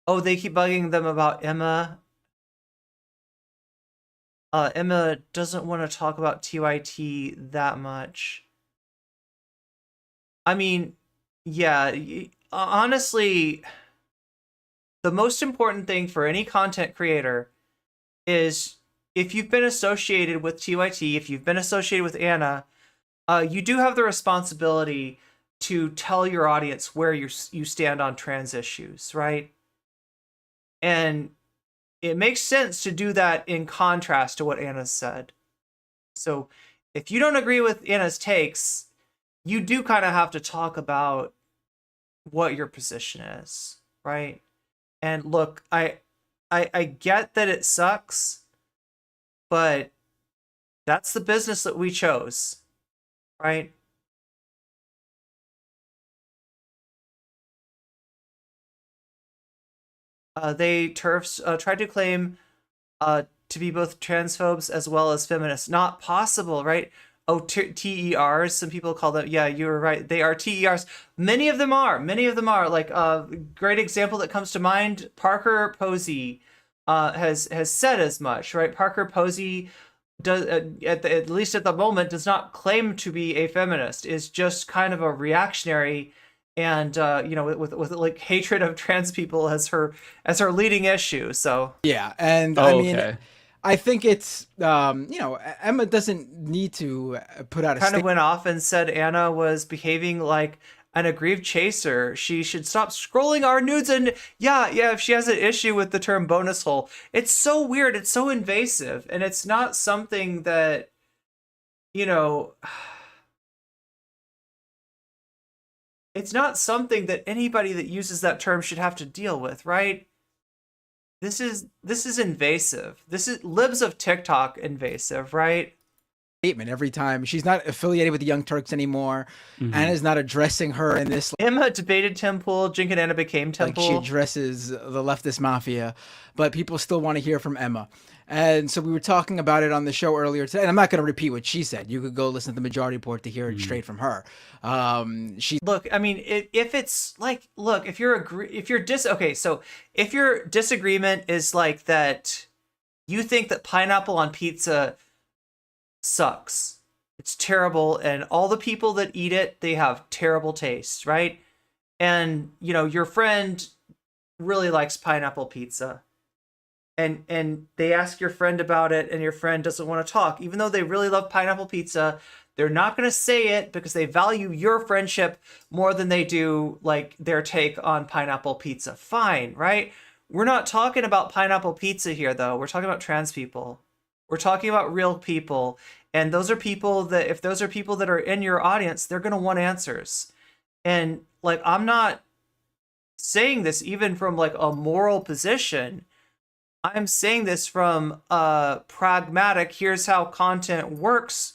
[SPEAKER 2] Oh, they keep bugging them about Emma. Emma doesn't want to talk about TYT that much. I mean, yeah, honestly, the most important thing for any content creator is if you've been associated with TYT, if you've been associated with Anna, you do have the responsibility to tell your audience where you stand on trans issues, right? And it makes sense to do that in contrast to what Anna said. So if you don't agree with Anna's takes, you do kind of have to talk about what your position is, right? And look, I get that it sucks, but that's the business that we chose, right? They TERFs tried to claim to be both transphobes as well as feminists. Not possible, right? Oh, TERs. Some people call them. Yeah, you were right. They are TERs. Many of them are. Many of them are. Like a great example that comes to mind. Parker Posey has said as much, right? Parker Posey does at least at the moment does not claim to be a feminist. Is just kind of a reactionary. And with like hatred of trans people as her leading issue. So
[SPEAKER 9] yeah, and I think it's Emma doesn't need to put out a
[SPEAKER 2] kind of went off and said Anna was behaving like an aggrieved chaser. She should stop scrolling our nudes. And yeah, if she has an issue with the term bonus hole, it's so weird. It's so invasive, and it's not something that it's not something that anybody that uses that term should have to deal with, right? This is invasive. This is libs of TikTok invasive, right?
[SPEAKER 9] Statement every time. She's not affiliated with the Young Turks anymore. Anna's not addressing her in this.
[SPEAKER 2] Emma debated Temple. Jink and Anna became Temple.
[SPEAKER 9] Like she addresses the leftist mafia, but people still want to hear from Emma. And so we were talking about it on the show earlier today. And I'm not going to repeat what she said. You could go listen to the Majority Report to hear it straight from her.
[SPEAKER 2] Look, I mean, if it's like, look, if your disagreement is like that, you think that pineapple on pizza sucks, it's terrible, and all the people that eat it, they have terrible taste, right? And your friend really likes pineapple pizza. And they ask your friend about it, and your friend doesn't want to talk. Even though they really love pineapple pizza, they're not going to say it because they value your friendship more than they do, like, their take on pineapple pizza. Fine, right? We're not talking about pineapple pizza here, though. We're talking about trans people. We're talking about real people. And those are people that, if those are people that are in your audience, they're going to want answers. And, like, I'm not saying this even from, like, a moral position. I'm saying this from a pragmatic, here's how content works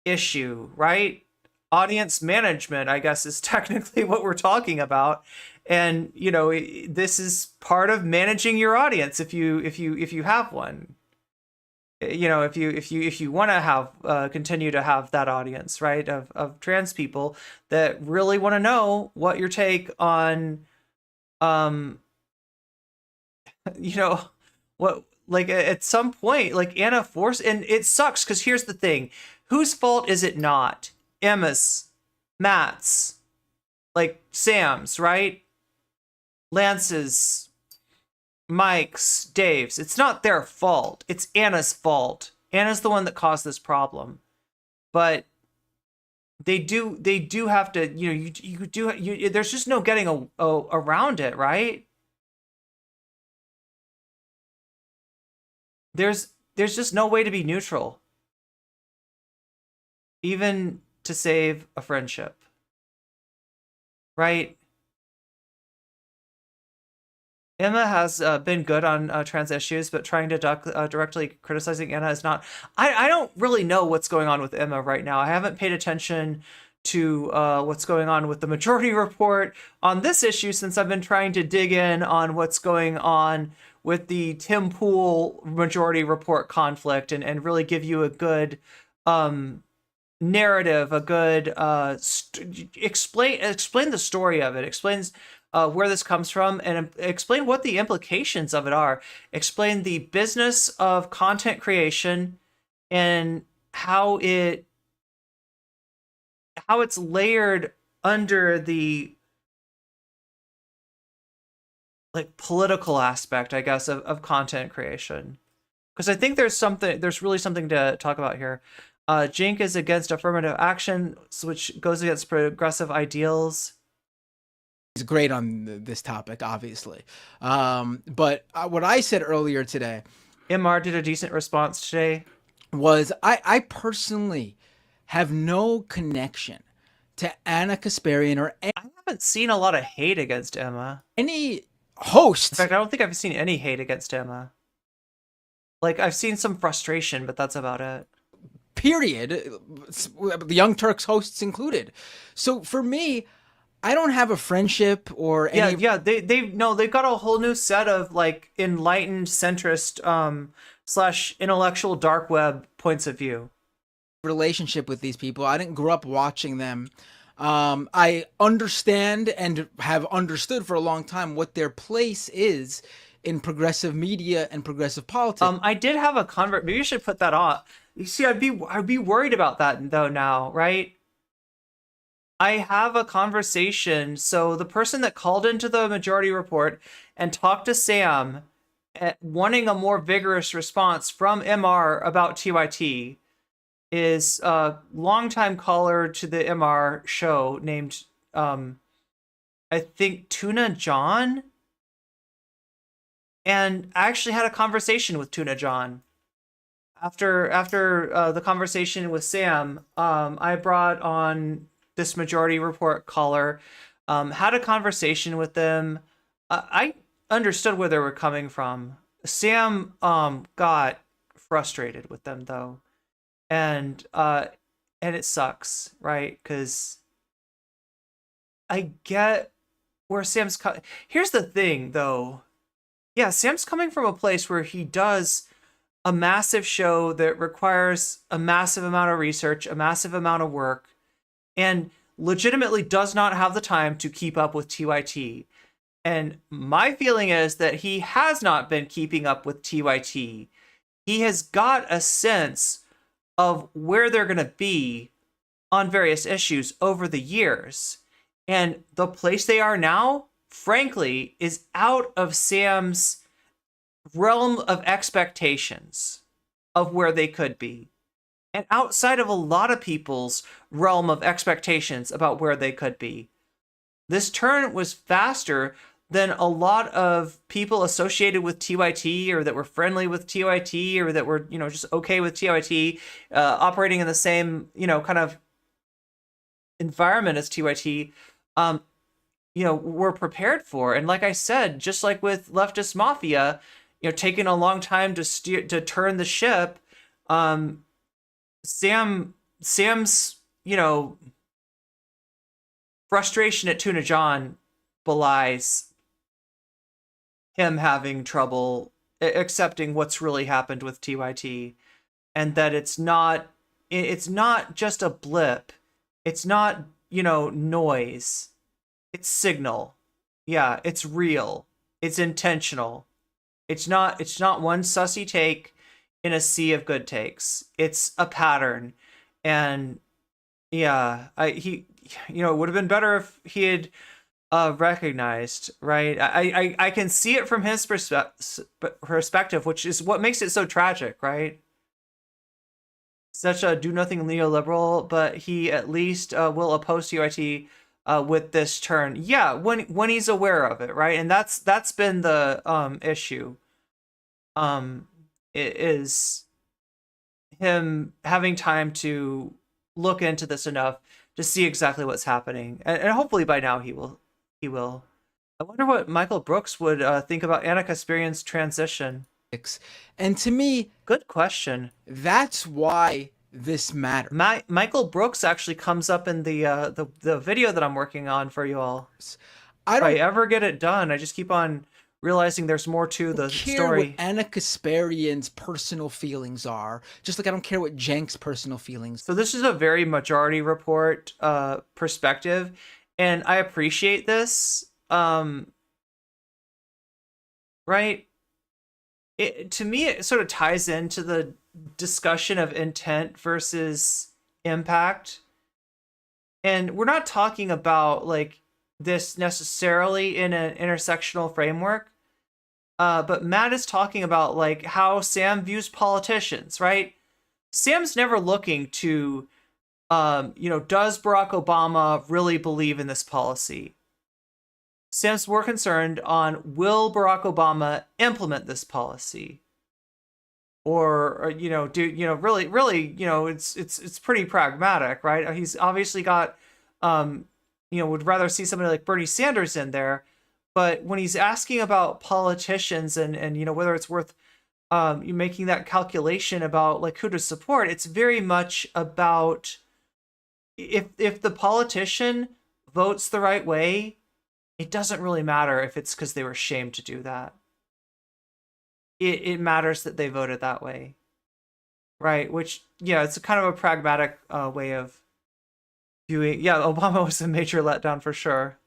[SPEAKER 2] issue, right? Audience management, I guess, is technically what we're talking about. And, this is part of managing your audience if you have one. If you want to have continue to have that audience, right, of trans people that really want to know what your take on what, like, at some point, like, Anna forced, and it sucks because here's the thing: whose fault is it not? Emma's, Matt's, like Sam's, right? Lance's, Mike's, Dave's. It's not their fault. It's Anna's fault. Anna's the one that caused this problem. But they do have to, there's just no getting around it, right? There's just no way to be neutral, even to save a friendship, right? Emma has been good on trans issues, but trying to directly criticizing Anna is not. I don't really know what's going on with Emma right now. I haven't paid attention to what's going on with the Majority Report on this issue since I've been trying to dig in on what's going on with the Tim Pool Majority Report conflict and really give you a good narrative, a good explain the story of it, explains where this comes from, and explain what the implications of it are. Explain the business of content creation and how it's layered under the, like, political aspect, I guess, of content creation. Because I think there's really something to talk about here. Jink is against affirmative action, which goes against progressive ideals.
[SPEAKER 9] He's great on this topic, obviously. But what I said earlier today,
[SPEAKER 2] MR did a decent response today.
[SPEAKER 9] Was I personally have no connection to Anna Kasparian or
[SPEAKER 2] I haven't seen a lot of hate against Emma.
[SPEAKER 9] any host.
[SPEAKER 2] In fact, I don't think I've seen any hate against Emma. Like, I've seen some frustration, but that's about it.
[SPEAKER 9] Period. The Young Turks hosts included. So for me, I don't have a friendship or any...
[SPEAKER 2] they've got a whole new set of like enlightened centrist / intellectual dark web points of view.
[SPEAKER 9] Relationship with these people. I didn't grow up watching them. I understand and have understood for a long time what their place is in progressive media and progressive politics.
[SPEAKER 2] I did have a convert. Maybe you should put that on. You see, I'd be worried about that though now, right? I have a conversation. So the person that called into the Majority Report and talked to Sam, wanting a more vigorous response from MR about TYT, is a longtime caller to the MR show named, I think, Tuna John. And I actually had a conversation with Tuna John. After the conversation with Sam, I brought on this Majority Report caller, had a conversation with them. I understood where they were coming from. Sam got frustrated with them though, and it sucks, right? Because I get where Sam's here's the thing though. Yeah, Sam's coming from a place where he does a massive show that requires a massive amount of research, a massive amount of work, and legitimately does not have the time to keep up with TYT. And my feeling is that he has not been keeping up with TYT. He has got a sense of where they're going to be on various issues over the years. And the place they are now, frankly, is out of Sam's realm of expectations of where they could be. And outside of a lot of people's realm of expectations about where they could be. This turn was faster than a lot of people associated with TYT or that were friendly with TYT or that were, just okay with TYT, operating in the same, kind of environment as TYT, were prepared for. And like I said, just like with Leftist Mafia, taking a long time to turn the ship, Sam's, frustration at Tuna John belies him having trouble accepting what's really happened with TYT, and that it's not just a blip. It's not, noise. It's signal. Yeah, it's real. It's intentional. It's not one sussy take in a sea of good takes. It's a pattern. And yeah, it would have been better if he had recognized, right? I can see it from his perspective, which is what makes it so tragic, right? Such a do-nothing neoliberal, but he at least will oppose TYT with this turn. Yeah, when he's aware of it, right? And that's been the issue. It is him having time to look into this enough to see exactly what's happening, and hopefully by now he will. I wonder what Michael Brooks would think about Anna Kasparian's transition.
[SPEAKER 9] And to me,
[SPEAKER 2] good question.
[SPEAKER 9] That's why this matters.
[SPEAKER 2] Michael Brooks actually comes up in the video that I'm working on for you all. If I ever get it done, I just keep on realizing there's more to the story.
[SPEAKER 9] What Anna Kasparian's personal feelings are, just like I don't care what Jenk's personal feelings.
[SPEAKER 2] So this is a very Majority Report perspective, and I appreciate this. Right? To me, it sort of ties into the discussion of intent versus impact. And we're not talking about like this necessarily in an intersectional framework. But Matt is talking about like how Sam views politicians, right? Sam's never looking to, does Barack Obama really believe in this policy? Sam's more concerned on, will Barack Obama implement this policy? Or really, it's pretty pragmatic, right? He's obviously got, would rather see somebody like Bernie Sanders in there. But when he's asking about politicians and whether it's worth you making that calculation about like who to support, it's very much about if the politician votes the right way, it doesn't really matter if it's because they were shamed to do that. It matters that they voted that way, right? Which, it's a kind of a pragmatic way of viewing. Yeah, Obama was a major letdown for sure.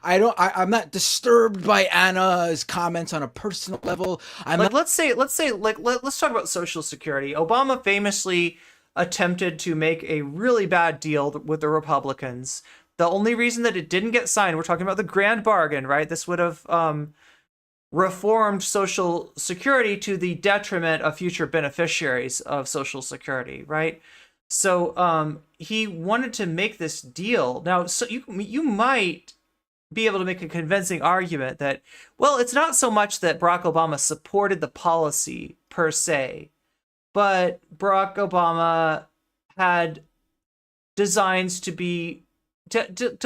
[SPEAKER 9] I'm not disturbed by Anna's comments on a personal level.
[SPEAKER 2] Let's talk about Social Security. Obama famously attempted to make a really bad deal with the Republicans. The only reason that it didn't get signed, we're talking about the grand bargain, right? This would have reformed Social Security to the detriment of future beneficiaries of Social Security, right? So he wanted to make this deal. Now, so you might be able to make a convincing argument that, well, it's not so much that Barack Obama supported the policy per se, but Barack Obama had designs to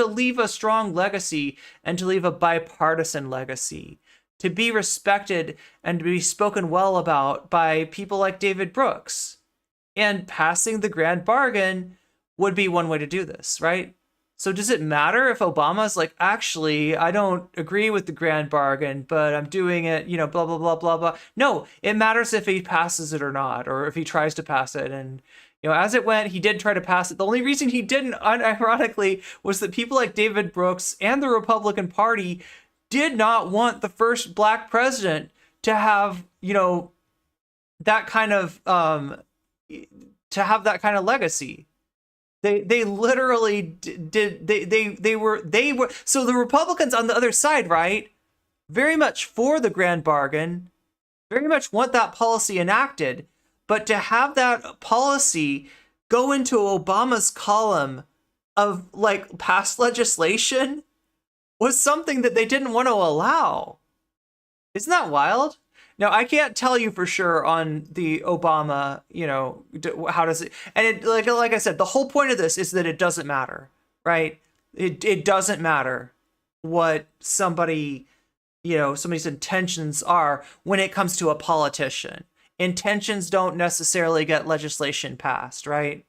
[SPEAKER 2] leave a strong legacy and to leave a bipartisan legacy, to be respected and to be spoken well about by people like David Brooks. And passing the grand bargain would be one way to do this, right? So does it matter if Obama's like, actually, I don't agree with the grand bargain, but I'm doing it, blah, blah, blah, blah, blah. No, it matters if he passes it or not, or if he tries to pass it. And, as it went, he did try to pass it. The only reason he didn't, unironically, was that people like David Brooks and the Republican Party did not want the first black president to have, that kind of, legacy. They literally did. They were so the Republicans on the other side, right, very much for the grand bargain, very much want that policy enacted, but to have that policy go into Obama's column of like past legislation was something that they didn't want to allow. Isn't that wild? Now, I can't tell you for sure on the Obama, how does it, and it, like I said, the whole point of this is that it doesn't matter, right? It doesn't matter what somebody's intentions are when it comes to a politician. Intentions don't necessarily get legislation passed, right?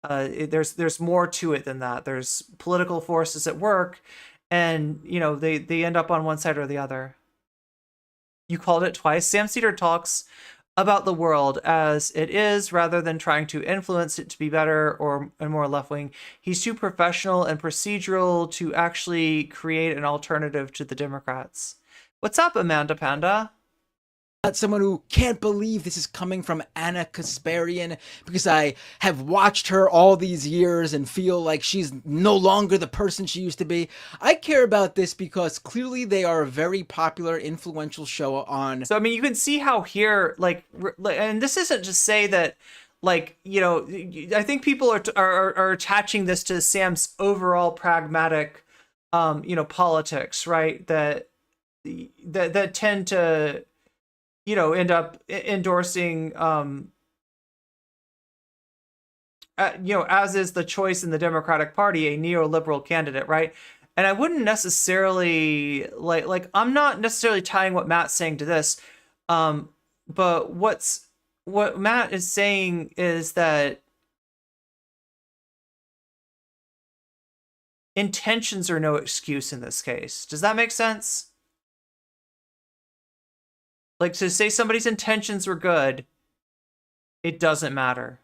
[SPEAKER 2] There's more to it than that. There's political forces at work, and they end up on one side or the other. You called it twice. Sam Cedar talks about the world as it is rather than trying to influence it to be better or more left-wing. He's too professional and procedural to actually create an alternative to the Democrats. What's up, Amanda Panda?
[SPEAKER 9] Someone who can't believe this is coming from Anna Kasparian, because I have watched her all these years and feel like she's no longer the person she used to be. I care about this because clearly they are a very popular, influential show on.
[SPEAKER 2] So, I mean, you can see how here, and this isn't to say that, I think people are attaching this to Sam's overall pragmatic, politics, right? That tend to, end up endorsing, as is the choice in the Democratic Party, a neoliberal candidate, right? And I wouldn't necessarily, I'm not necessarily tying what Matt's saying to this, but what Matt is saying is that intentions are no excuse in this case. Does that make sense? Like, to say somebody's intentions were good, it doesn't matter.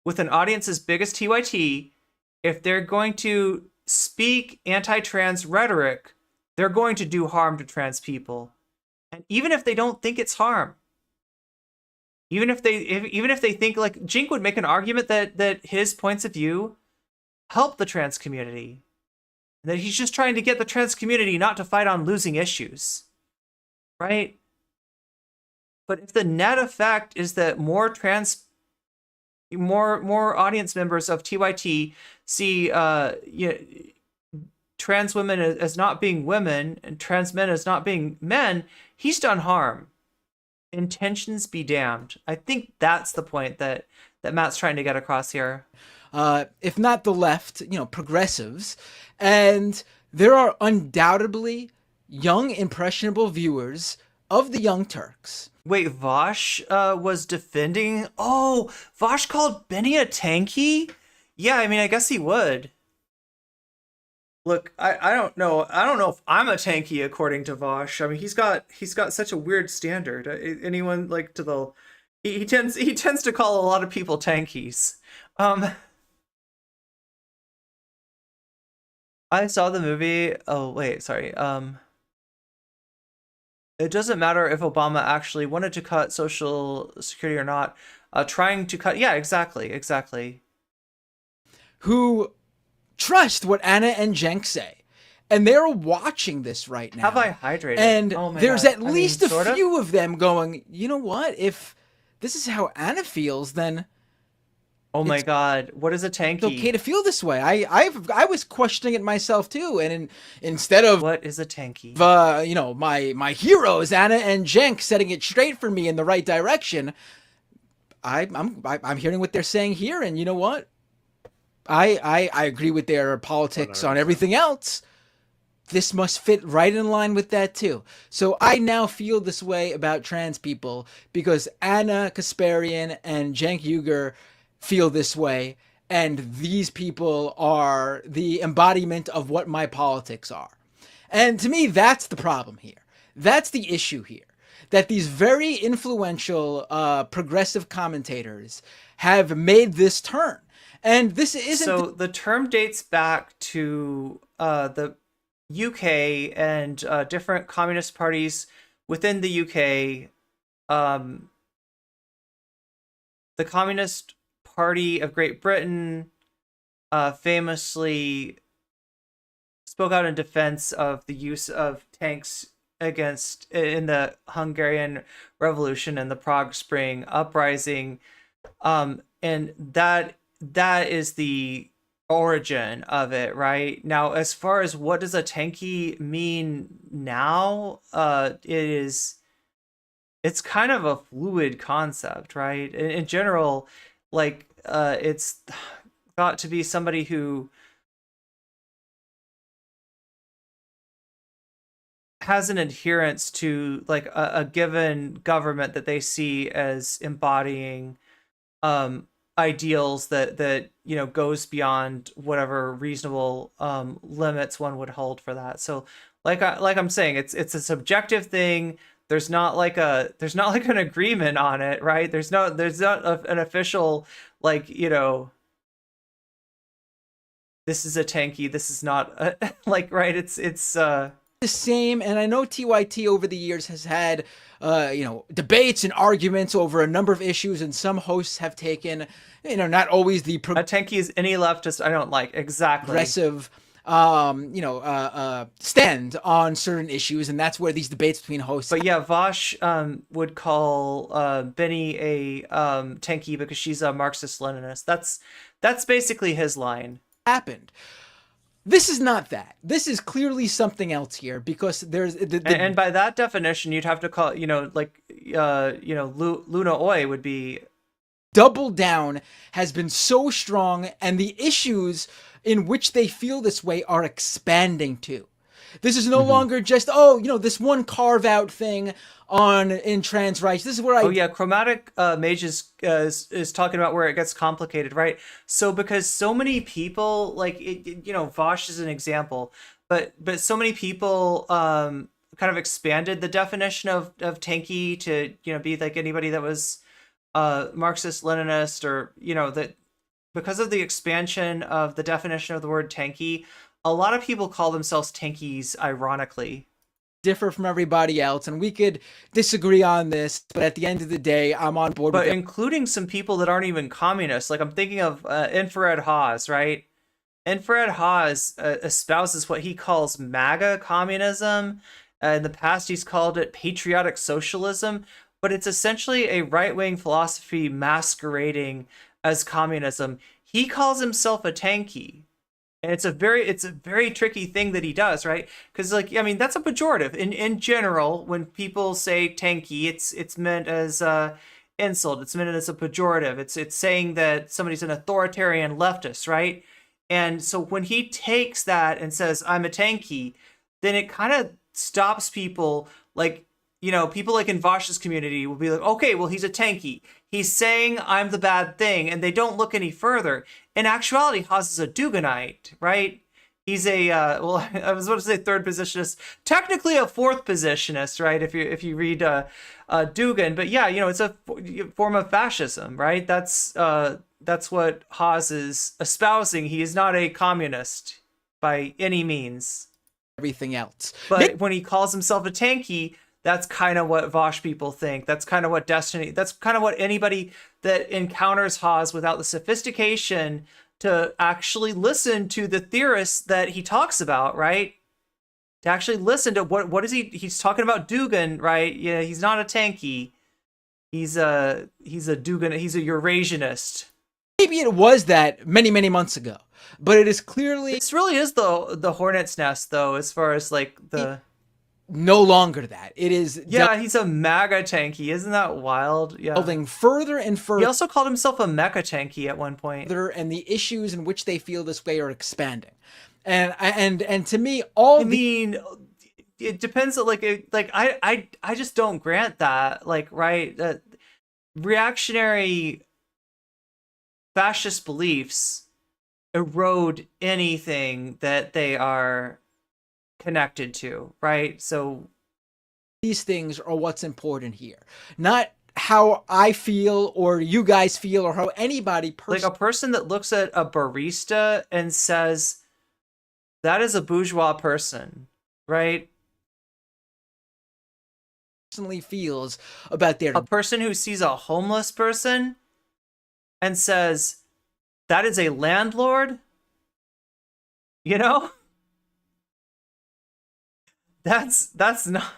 [SPEAKER 2] With an audience as big as TYT, if they're going to speak anti-trans rhetoric, they're going to do harm to trans people. And even if they don't think it's harm, even if they think, like, Jink would make an argument that his points of view help the trans community, that he's just trying to get the trans community not to fight on losing issues, right? But if the net effect is that more audience members of TYT see trans women as not being women and trans men as not being men, he's done harm. Intentions be damned. I think that's the point that Matt's trying to get across here.
[SPEAKER 9] If not the left, progressives. And there are undoubtedly young, impressionable viewers of the Young Turks.
[SPEAKER 2] Wait, Vosh was defending... Oh, Vosh called Benny a tanky? Yeah, I mean, I guess he would. Look, I don't know. I don't know if I'm a tanky according to Vosh. I mean, he's got such a weird standard. Anyone like to the... He tends to call a lot of people tankies. I saw the movie. Oh, wait, sorry. It doesn't matter if Obama actually wanted to cut Social Security or not. Trying to cut... Yeah, exactly.
[SPEAKER 9] Who trust what Anna and Jenk say. And they're watching this right now.
[SPEAKER 2] Have I hydrated?
[SPEAKER 9] And there's
[SPEAKER 2] God.
[SPEAKER 9] at least a few of them going, you know what? If this is how Anna feels, then...
[SPEAKER 2] Oh my God! What is a tanky?
[SPEAKER 9] It's okay to feel this way. I was questioning it myself too, and instead of
[SPEAKER 2] what is a tanky?
[SPEAKER 9] My heroes Anna and Jenk setting it straight for me in the right direction. I'm hearing what they're saying here, and you know what? I agree with their politics on everything else. This must fit right in line with that too. So I now feel this way about trans people because Anna Kasparian and Cenk Uygur feel this way, and these people are the embodiment of what my politics are. And to me, that's the problem here. That's the issue here. That these very influential progressive commentators have made this turn. And this isn't...
[SPEAKER 2] So the term dates back to the UK and different communist parties within the UK. The Communist Party of Great Britain famously spoke out in defense of the use of tanks in the Hungarian Revolution and the Prague Spring Uprising, and that is the origin of it, right? Now, as far as what does a tanky mean now, it's kind of a fluid concept, right? In general, like it's thought to be somebody who has an adherence to like a given government that they see as embodying ideals that goes beyond whatever reasonable limits one would hold for that. So like I'm saying, it's a subjective thing. There's not like an agreement on it, right? There's not an official like, this is a tanky, this is not like, right? It's the
[SPEAKER 9] same. And I know TYT over the years has had debates and arguments over a number of issues, and some hosts have taken not always the
[SPEAKER 2] a tanky is any leftist I don't like. Exactly.
[SPEAKER 9] Progressive stand on certain issues, and that's where these debates between hosts.
[SPEAKER 2] But yeah, Vosh would call Benny a tanky because she's a Marxist-Leninist. That's basically his line.
[SPEAKER 9] Happened. This is not that. This is clearly something else here, because there's
[SPEAKER 2] and by that definition, you'd have to call Luna Oy would be.
[SPEAKER 9] Double down has been so strong, and the issues in which they feel this way are expanding too. This is no longer just this one carve out thing in trans rights. This is where
[SPEAKER 2] Chromatic Mage is talking about where it gets complicated, right? So because so many people Vosh is an example, but so many people kind of expanded the definition of tanky to be like anybody that was Marxist-Leninist, or that because of the expansion of the definition of the word tanky, a lot of people call themselves tankies ironically.
[SPEAKER 9] Differ from everybody else, and we could disagree on this, but at the end of the day, I'm on board with it.
[SPEAKER 2] But including some people that aren't even communists. Like I'm thinking of Infrared Haas, right? Infrared Haas espouses what he calls MAGA communism. In the past, he's called it patriotic socialism, but it's essentially a right-wing philosophy masquerading as communism. He calls himself a tanky. And it's a very tricky thing that he does, right? Because like, I mean, that's a pejorative. In general, when people say tanky, it's meant as insult. It's meant as a pejorative. It's saying that somebody's an authoritarian leftist, right? And so when he takes that and says, I'm a tanky, then it kind of stops people, like, you know, people like in Vash's community will be like, okay, well, he's a tanky. He's saying I'm the bad thing, and they don't look any further. In actuality, Haas is a Duganite, right? He's a, well, I was about to say third positionist, technically a fourth positionist, right? If you read Dugan, but yeah, you know, it's a form of fascism, right? That's what Haas is espousing. He is not a communist by any means.
[SPEAKER 9] Everything else.
[SPEAKER 2] But when he calls himself a tanky, that's kind of what Vosh people think. That's kind of what that's kind of what anybody that encounters Haas without the sophistication to actually listen to the theorists that he talks about, right? To actually listen to what is he's talking about Dugan, right? Yeah, he's not a tanky. He's a Dugan, he's a Eurasianist.
[SPEAKER 9] Maybe it was that many months ago, but it is clearly
[SPEAKER 2] this really is the hornet's nest, though, as far as like the
[SPEAKER 9] no longer that. It is
[SPEAKER 2] he's a MAGA tanky. Isn't that wild? Yeah.
[SPEAKER 9] Delving further and further.
[SPEAKER 2] He also called himself a mecha tanky at one point.
[SPEAKER 9] And the issues in which they feel this way are expanding. And to me,
[SPEAKER 2] mean, it depends. I just don't grant that. Like, right, reactionary fascist beliefs erode anything that they are connected to, right? So
[SPEAKER 9] these things are what's important here, not how I feel or you guys feel or how anybody
[SPEAKER 2] like a person that looks at a barista and says that is a bourgeois person, right?
[SPEAKER 9] Personally feels about their
[SPEAKER 2] a person who sees a homeless person and says that is a landlord, you know? That's not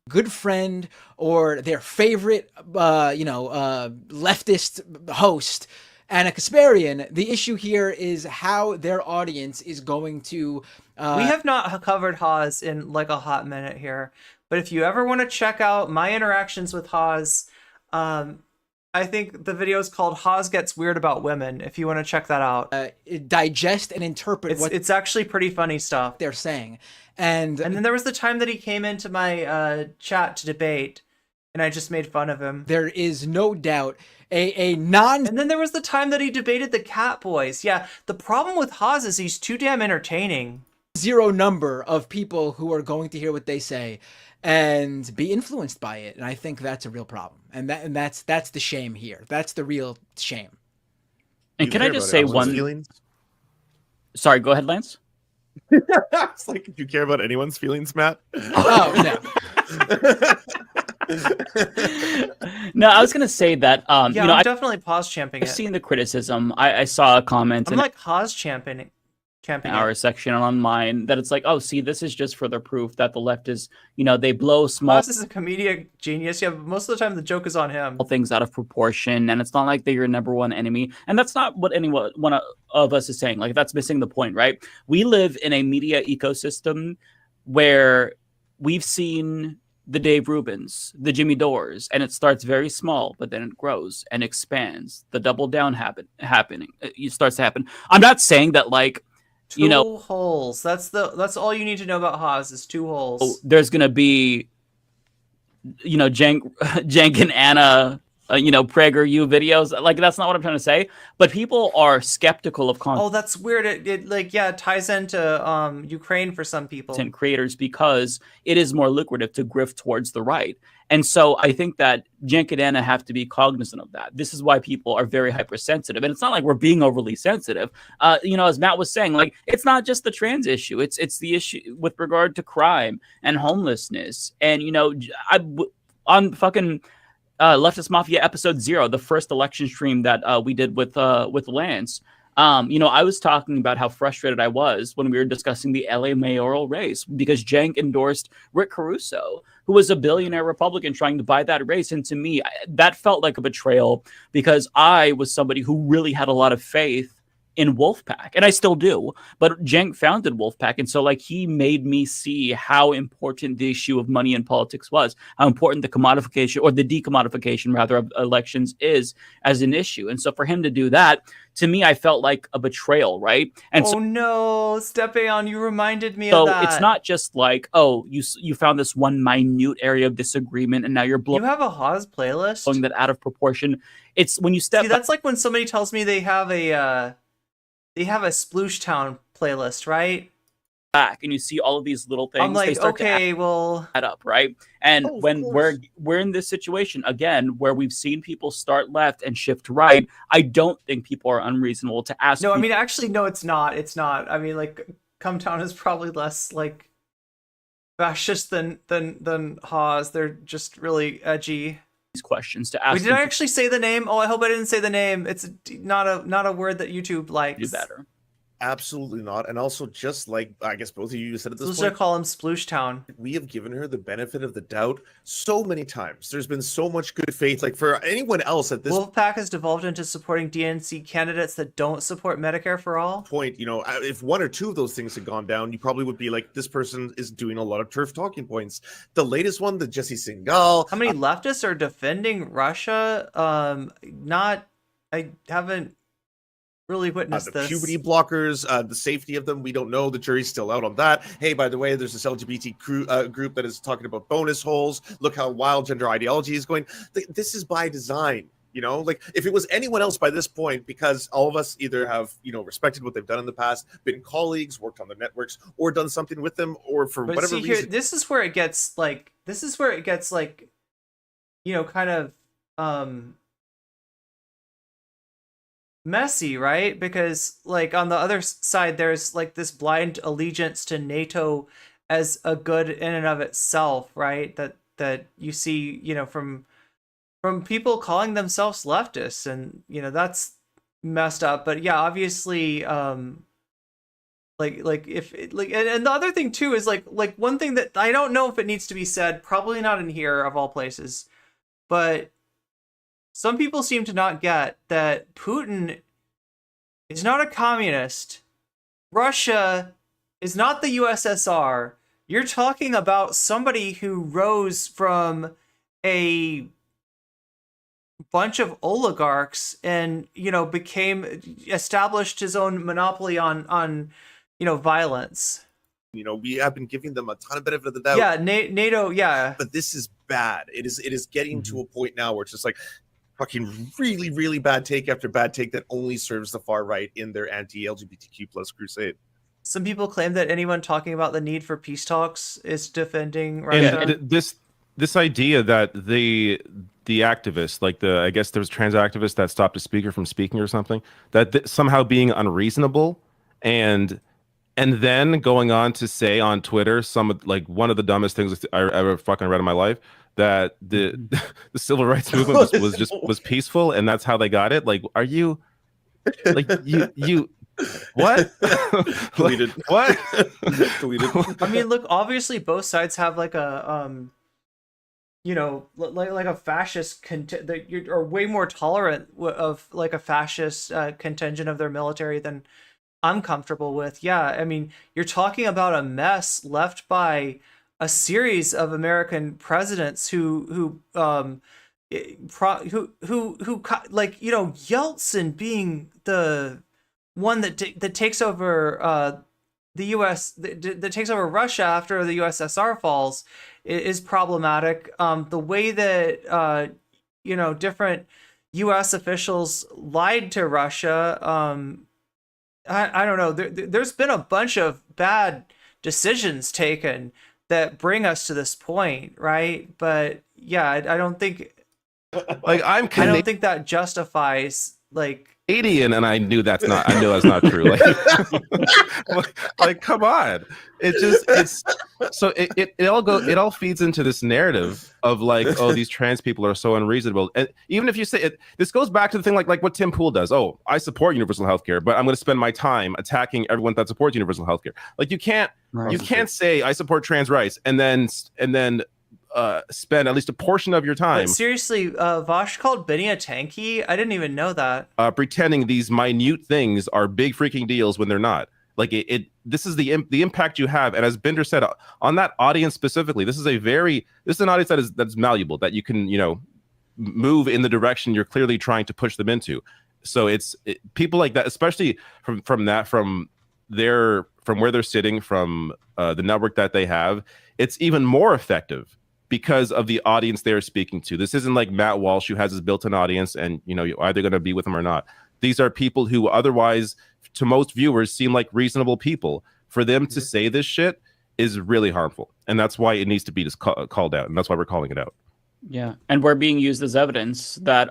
[SPEAKER 9] good friend or their favorite leftist host, Anna Kasparian. The issue here is how their audience is going to
[SPEAKER 2] we have not covered Haas in like a hot minute here, but if you ever want to check out my interactions with Haas, I think the video is called Haas Gets Weird About Women, if you want to check that out.
[SPEAKER 9] Digest and interpret
[SPEAKER 2] it's actually pretty funny stuff
[SPEAKER 9] they're saying. And
[SPEAKER 2] then there was the time that he came into my chat to debate, and I just made fun of him.
[SPEAKER 9] There is no doubt
[SPEAKER 2] And then there was the time that he debated the Cat Boys. Yeah, the problem with Haas is he's too damn entertaining.
[SPEAKER 9] Zero number of people who are going to hear what they say and be influenced by it, and I think that's a real problem. And that's the shame here. That's the real shame.
[SPEAKER 10] And can I just say one?
[SPEAKER 3] Feelings?
[SPEAKER 10] Sorry, go ahead, Lance.
[SPEAKER 3] It's like, do you care about anyone's feelings, Matt?
[SPEAKER 9] Oh no.
[SPEAKER 10] No, I was gonna say that.
[SPEAKER 2] I'm definitely pause champing.
[SPEAKER 10] I've seen the criticism. I saw a comment.
[SPEAKER 2] I'm like Haas champing
[SPEAKER 10] our section on mine that it's like, oh, see, this is just further proof that the left is, they blow small.
[SPEAKER 2] Haas is a comedic genius. Yeah, but most of the time the joke is on him.
[SPEAKER 10] Things out of proportion, and it's not like they're your number one enemy, and that's not what one of us is saying. Like, that's missing the point, right? We live in a media ecosystem where we've seen the Dave Rubins, the Jimmy Dores, and it starts very small, but then it grows and expands. The double down happening. It starts to happen. I'm not saying that like.
[SPEAKER 2] Two holes. That's all you need to know about Haas is two holes.
[SPEAKER 10] There's gonna be, Jenk and Anna, PragerU videos. Like, that's not what I'm trying to say. But people are skeptical of content.
[SPEAKER 2] Oh, that's weird. It ties into Ukraine for some people.
[SPEAKER 10] Content creators, because it is more lucrative to grift towards the right. And so I think that Jenk and Anna have to be cognizant of that. This is why people are very hypersensitive. And it's not like we're being overly sensitive. As Matt was saying, like, it's not just the trans issue. It's the issue with regard to crime and homelessness. And, on fucking Leftist Mafia episode 0, the first election stream that we did with Lance, I was talking about how frustrated I was when we were discussing the LA mayoral race because Jenk endorsed Rick Caruso, who was a billionaire Republican trying to buy that race. And to me, that felt like a betrayal because I was somebody who really had a lot of faith in Wolfpack, and I still do. But Cenk founded Wolfpack, and so like he made me see how important the issue of money in politics was, how important the commodification or the decommodification rather of elections is as an issue. And so for him to do that, to me, I felt like a betrayal, right? And
[SPEAKER 2] oh
[SPEAKER 10] so,
[SPEAKER 2] no, Stepan, you reminded me
[SPEAKER 10] so
[SPEAKER 2] of that.
[SPEAKER 10] it's not just like, oh, you found this one minute area of disagreement, and now you're
[SPEAKER 2] You have a Haas playlist?
[SPEAKER 10] blowing that out of proportion. It's when you step
[SPEAKER 2] See, that's like when somebody tells me they have a Sploosh Town playlist, right?
[SPEAKER 10] back and you see all of these little things.
[SPEAKER 2] I'm like, okay, well,
[SPEAKER 10] add up, right? And
[SPEAKER 3] Oh, of
[SPEAKER 10] when
[SPEAKER 3] course.
[SPEAKER 10] we're in this situation again where we've seen people start left and shift right, I don't think people are unreasonable to ask.
[SPEAKER 2] no, I mean, actually, no, it's not. It's not. I mean, like, Come Town is probably less like fascist than Haas. They're just really edgy.
[SPEAKER 10] These questions to ask.
[SPEAKER 2] Wait, did I actually say the name? Oh, I hope I didn't say the name. It's not a word that YouTube likes.
[SPEAKER 10] do better?
[SPEAKER 3] Absolutely not. And also, just like I guess both of you said at this
[SPEAKER 2] Let's
[SPEAKER 3] point,
[SPEAKER 2] just call him Sploosh Town.
[SPEAKER 3] we have given her the benefit of the doubt so many times. There's been so much good faith. Like for anyone else at this
[SPEAKER 2] Wolfpack has devolved into supporting DNC candidates that don't support Medicare for all.
[SPEAKER 3] point, you know, if one or two of those things had gone down, you probably would be like, this person is doing a lot of turf talking points. The latest one, the Jesse Singal.
[SPEAKER 2] How many leftists are defending Russia? I haven't really witnessed
[SPEAKER 3] The
[SPEAKER 2] this.
[SPEAKER 3] puberty blockers, the safety of them, we don't know. The jury's still out on that. Hey, by the way, there's this LGBT group that is talking about bonus holes. Look how wild gender ideology is going. This is by design. You know, like if it was anyone else by this point, because all of us either have, you know, respected what they've done in the past, been colleagues, worked on their networks, or done something with them, or for
[SPEAKER 2] But
[SPEAKER 3] whatever
[SPEAKER 2] see here,
[SPEAKER 3] reason.
[SPEAKER 2] this is where it gets like, you know, kind of messy, right? Because like on the other side, there's like this blind allegiance to NATO as a good in and of itself, right? That you see, you know, from people calling themselves leftists, and you know that's messed up. But yeah, obviously, like if it, like, and the other thing too is like one thing that I don't know if it needs to be said, probably not in here of all places, but some people seem to not get that Putin is not a communist. Russia is not the USSR. You're talking about somebody who rose from a bunch of oligarchs and, you know, established his own monopoly on you know, violence.
[SPEAKER 3] You know, we have been giving them a ton of benefit of the doubt.
[SPEAKER 2] Yeah, NATO, yeah.
[SPEAKER 3] But this is bad. It is getting to a point now where it's just like fucking really, really bad take after bad take that only serves the far right in their anti-LGBTQ plus crusade.
[SPEAKER 2] Some people claim that anyone talking about the need for peace talks is defending Russia.
[SPEAKER 11] And this idea that the activists, like I guess there was trans activists that stopped a speaker from speaking or something, that somehow being unreasonable and then going on to say on Twitter one of the dumbest things I ever fucking read in my life, that the civil rights movement was peaceful and that's how they got it. Like, are you like you what?
[SPEAKER 3] Deleted.
[SPEAKER 11] What?
[SPEAKER 3] Deleted.
[SPEAKER 2] I mean, look, obviously both sides have like a you know, like a fascist that are way more tolerant of like a fascist contingent of their military than I'm comfortable with. Yeah, I mean, you're talking about a mess left by a series of American presidents who like, you know, Yeltsin being the one that takes over the U.S. that takes over Russia after the USSR falls is problematic. The way that you know, different U.S. officials lied to Russia. I don't know. There's been a bunch of bad decisions taken that bring us to this point, right? But yeah, I don't think
[SPEAKER 11] Like
[SPEAKER 2] I don't think that justifies like
[SPEAKER 11] Canadian, and I knew that's not true. Like come on. It all feeds into this narrative of like, oh, these trans people are so unreasonable. And even if you say it, this goes back to the thing like what Tim Pool does. Oh, I support universal healthcare, but I'm going to spend my time attacking everyone that supports universal healthcare. Like you can't say I support trans rights and then spend at least a portion of your time
[SPEAKER 2] But seriously, Vosh called Benny a tanky? I didn't even know that.
[SPEAKER 11] pretending these minute things are big freaking deals when they're not. Like this is the impact you have, and as Binder said, on that audience specifically, this is an audience that's malleable, that you can move in the direction you're clearly trying to push them into. So people like that, especially from where they're sitting, from the network that they have, it's even more effective because of the audience they're speaking to. This isn't like Matt Walsh, who has his built-in audience, and you're either going to be with him or not. These are people who otherwise, to most viewers, seem like reasonable people. For them to say this shit is really harmful, and that's why it needs to be called out, and that's why we're calling it out.
[SPEAKER 10] Yeah, and we're being used as evidence that,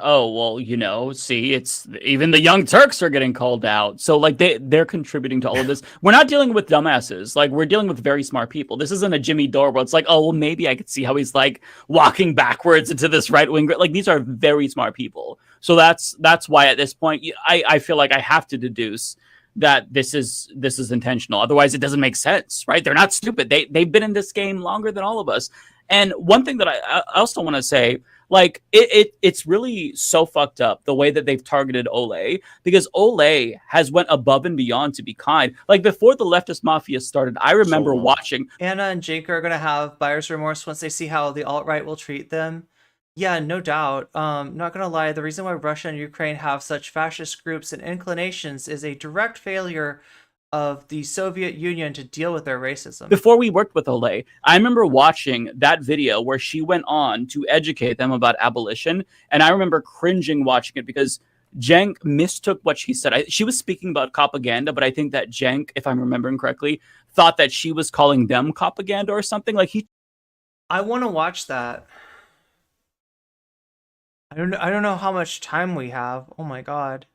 [SPEAKER 10] see, it's even the Young Turks are getting called out. So like they're contributing to all of this. We're not dealing with dumbasses. Like, we're dealing with very smart people. This isn't a Jimmy Dore where it's like, oh, well, maybe I could see how he's like walking backwards into this right wing. Like, these are very smart people. So that's why at this point I feel like I have to deduce that this is intentional. Otherwise, it doesn't make sense, right? They're not stupid. They've been in this game longer than all of us. And one thing that I also want to say, like, it's really so fucked up the way that they've targeted Olay, because Olay has went above and beyond to be kind. Like, before the Leftist Mafia started, I remember watching.
[SPEAKER 2] Anna and Jake are going to have buyer's remorse once they see how the alt-right will treat them. Yeah, no doubt. Not going to lie, the reason why Russia and Ukraine have such fascist groups and inclinations is a direct failure of the Soviet Union to deal with their racism.
[SPEAKER 10] Before we worked with Olay, I remember watching that video where she went on to educate them about abolition, and I remember cringing watching it because Cenk mistook what she said. She was speaking about propaganda, but I think that Cenk, if I'm remembering correctly, thought that she was calling them propaganda or something. Like,
[SPEAKER 2] I want to watch that. I don't know how much time we have. Oh my god.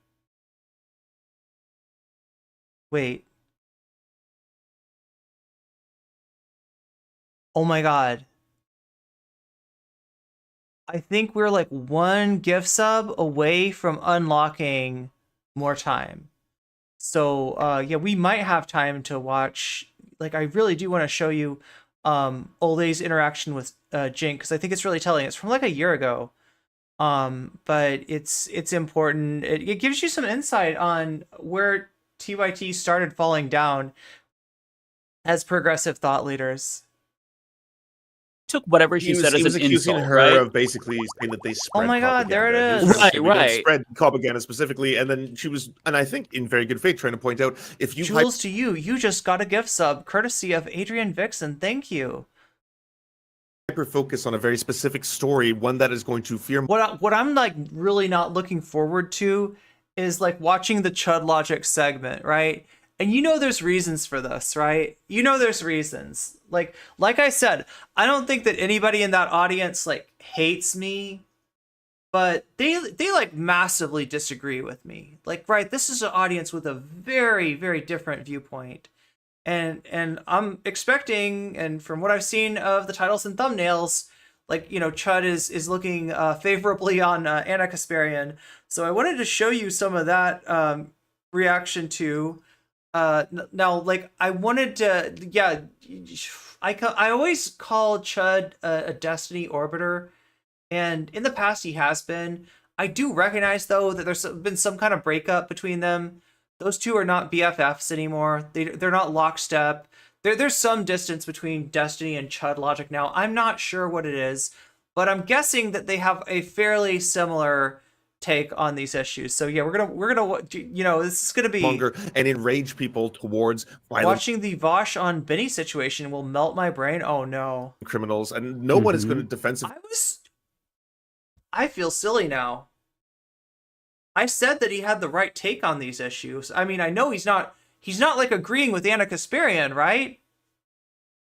[SPEAKER 2] Wait. Oh my god. I think we're like one gift sub away from unlocking more time. So yeah, we might have time to watch. Like, I really do want to show you Olay's interaction with Jink, because I think it's really telling. It's from like a year ago. But it's important. It gives you some insight on where TYT started falling down as progressive thought leaders.
[SPEAKER 10] Took whatever she said as an
[SPEAKER 3] accusing
[SPEAKER 10] insult,
[SPEAKER 3] her
[SPEAKER 10] right?
[SPEAKER 3] of basically saying that they spread
[SPEAKER 2] Oh my god, there it
[SPEAKER 3] propaganda.
[SPEAKER 2] is.
[SPEAKER 10] Right.
[SPEAKER 3] Spread propaganda specifically, and then she was, and I think in very good faith, trying to point out, if you
[SPEAKER 2] Jules, to you just got a gift sub courtesy of Adrian Vixen. Thank you.
[SPEAKER 3] hyper focus on a very specific story, one that is going to fear.
[SPEAKER 2] What I'm like really not looking forward to is like watching the Chud Logic segment, right? And there's reasons for this, right? There's reasons. Like I said, I don't think that anybody in that audience like hates me, but they like massively disagree with me. Like, right, this is an audience with a very, very different viewpoint. And I'm expecting, and from what I've seen of the titles and thumbnails, like, Chud is looking favorably on Anna Kasparian. So I wanted to show you some of that reaction to. Now, like, I wanted to, yeah, I always call Chud a Destiny Orbiter, and in the past he has been. I do recognize, though, that there's been some kind of breakup between them. Those two are not BFFs anymore. They're not lockstep. There's some distance between Destiny and Chud Logic now. I'm not sure what it is, but I'm guessing that they have a fairly similar take on these issues. So yeah, we're gonna this is gonna be
[SPEAKER 3] longer and enrage people towards violent.
[SPEAKER 2] Watching the Vosh on Benny situation will melt my brain. Oh no,
[SPEAKER 3] criminals, and no one is going to defensive.
[SPEAKER 2] I feel silly now. I said that he had the right take on these issues. I mean, I know he's not like agreeing with Anna Kasparian, right?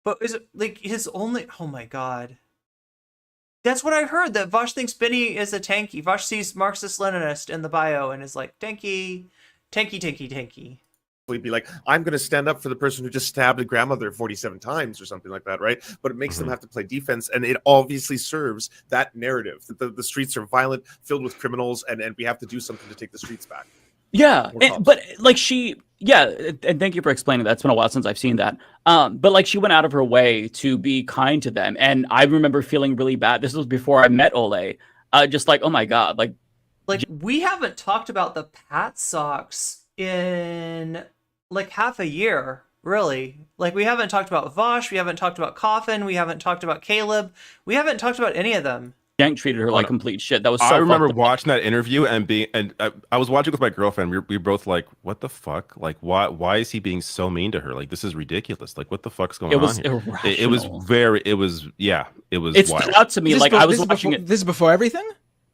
[SPEAKER 2] But is it like his only? Oh my god. That's what I heard, that Vosh thinks Benny is a tanky. Vosh sees Marxist-Leninist in the bio and is like, tanky.
[SPEAKER 3] We'd be like, I'm going to stand up for the person who just stabbed a grandmother 47 times or something like that, right? But it makes them have to play defense, and it obviously serves that narrative that the streets are violent, filled with criminals, and we have to do something to take the streets back.
[SPEAKER 10] Yeah, but like Yeah, and thank you for explaining that. It's been a while since I've seen that. But like she went out of her way to be kind to them, and I remember feeling really bad. This was before I met Ole. Just like, oh my god, like
[SPEAKER 2] we haven't talked about the Pat socks in like half a year, really. Like we haven't talked about Vosh, we haven't talked about Coffin, we haven't talked about Caleb, we haven't talked about any of them.
[SPEAKER 10] Jank treated her like complete shit. That was so
[SPEAKER 11] I remember
[SPEAKER 10] fucked up.
[SPEAKER 11] watching that interview and I was watching with my girlfriend. We were both like, "What the fuck? Like, why is he being so mean to her? Like, this is ridiculous. Like, what the fuck's going on here?" It was
[SPEAKER 10] It's
[SPEAKER 11] wild.
[SPEAKER 10] stood out to me. Like I was watching
[SPEAKER 9] it. This is before everything.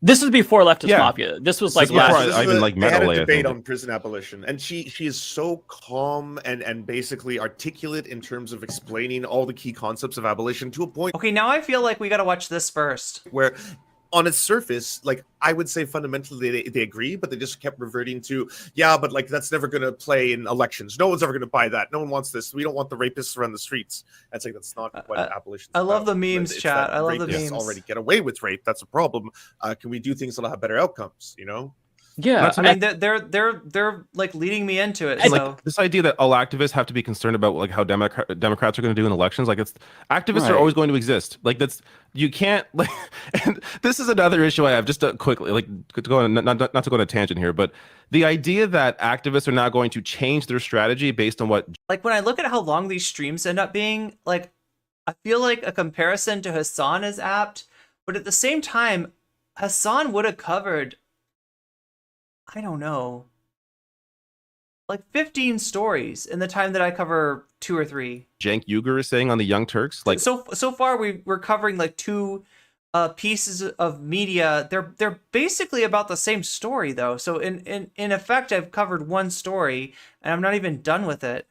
[SPEAKER 10] This was before Leftist Mafia. This was like
[SPEAKER 11] I even like
[SPEAKER 3] they had
[SPEAKER 11] metal.
[SPEAKER 3] a debate on prison abolition, and she is so calm and basically articulate in terms of explaining all the key concepts of abolition to a point.
[SPEAKER 2] Okay, now I feel like we got to watch this first.
[SPEAKER 3] Where, on its surface, like I would say fundamentally they agree, but they just kept reverting to, yeah, but like that's never going to play in elections. No one's ever going to buy that. No one wants this. We don't want the rapists around the streets. That's like that's not what abolition is
[SPEAKER 2] I love
[SPEAKER 3] about.
[SPEAKER 2] the memes,
[SPEAKER 3] It's
[SPEAKER 2] chat.
[SPEAKER 3] that
[SPEAKER 2] I love the
[SPEAKER 3] rapists
[SPEAKER 2] memes.
[SPEAKER 3] already get away with rape. That's a problem. Can we do things that'll have better outcomes? You know?
[SPEAKER 10] Yeah,
[SPEAKER 2] I mean they're like leading me into it.
[SPEAKER 11] And
[SPEAKER 2] So
[SPEAKER 11] like this idea that all activists have to be concerned about like how Democrats are going to do in elections, like it's activists are always going to exist. Like that's you can't like. And this is another issue I have. Just to quickly, like to go on, not to go on a tangent here, but the idea that activists are now going to change their strategy based on what.
[SPEAKER 2] Like when I look at how long these streams end up being, like I feel like a comparison to Hassan is apt, but at the same time, Hassan would have covered, I don't know, like 15 stories in the time that I cover 2 or 3.
[SPEAKER 11] Cenk Uygur is saying on the Young Turks, like
[SPEAKER 2] so far we're covering like 2 pieces of media. They're basically about the same story though. So in effect, I've covered one story and I'm not even done with it.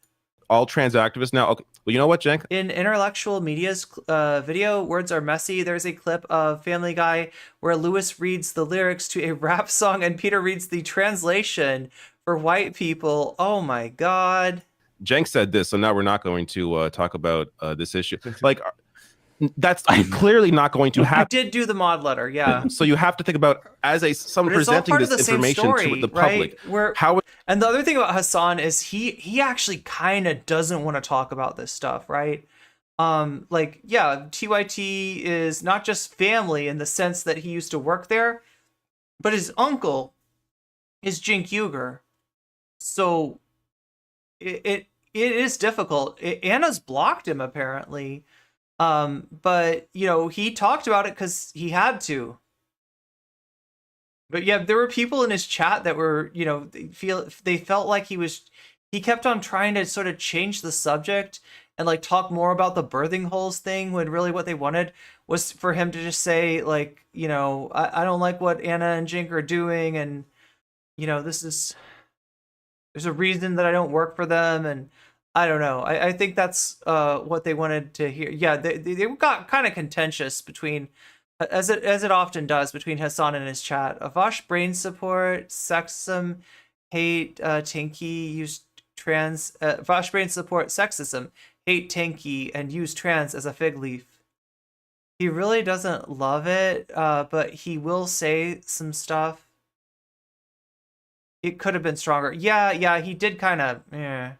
[SPEAKER 11] all trans activists now. Okay, well, you know what, Cenk?
[SPEAKER 2] In Intellectual Media's video, Words Are Messy, there's a clip of Family Guy where Lewis reads the lyrics to a rap song and Peter reads the translation for white people. Oh my God.
[SPEAKER 11] Cenk said this, so now we're not going to talk about this issue. Like, that's clearly not going to happen.
[SPEAKER 2] I did do the mod letter, yeah.
[SPEAKER 11] So you have to think about as someone presenting this information to the public.
[SPEAKER 2] Right? And the other thing about Hassan is he actually kind of doesn't want to talk about this stuff, right? Like, yeah, TYT is not just family in the sense that he used to work there, but his uncle is Cenk Uygur. So it is difficult. Anna's blocked him apparently. But you know, he talked about it because he had to. But yeah, there were people in his chat that were, you know, they felt like he kept on trying to sort of change the subject and like talk more about the birthing holes thing when really what they wanted was for him to just say like, you know, I don't like what Anna and Cenk are doing, and you know, there's a reason that I don't work for them, and I don't know. I think that's what they wanted to hear. Yeah, they got kind of contentious between, as it often does, between Hassan and his chat. Avash brain support, sexism, hate, Tinky, use trans. Avash brain support, sexism, hate Tinky, and use trans as a fig leaf. He really doesn't love it, but he will say some stuff. It could have been stronger. Yeah, he did kind of. Yeah.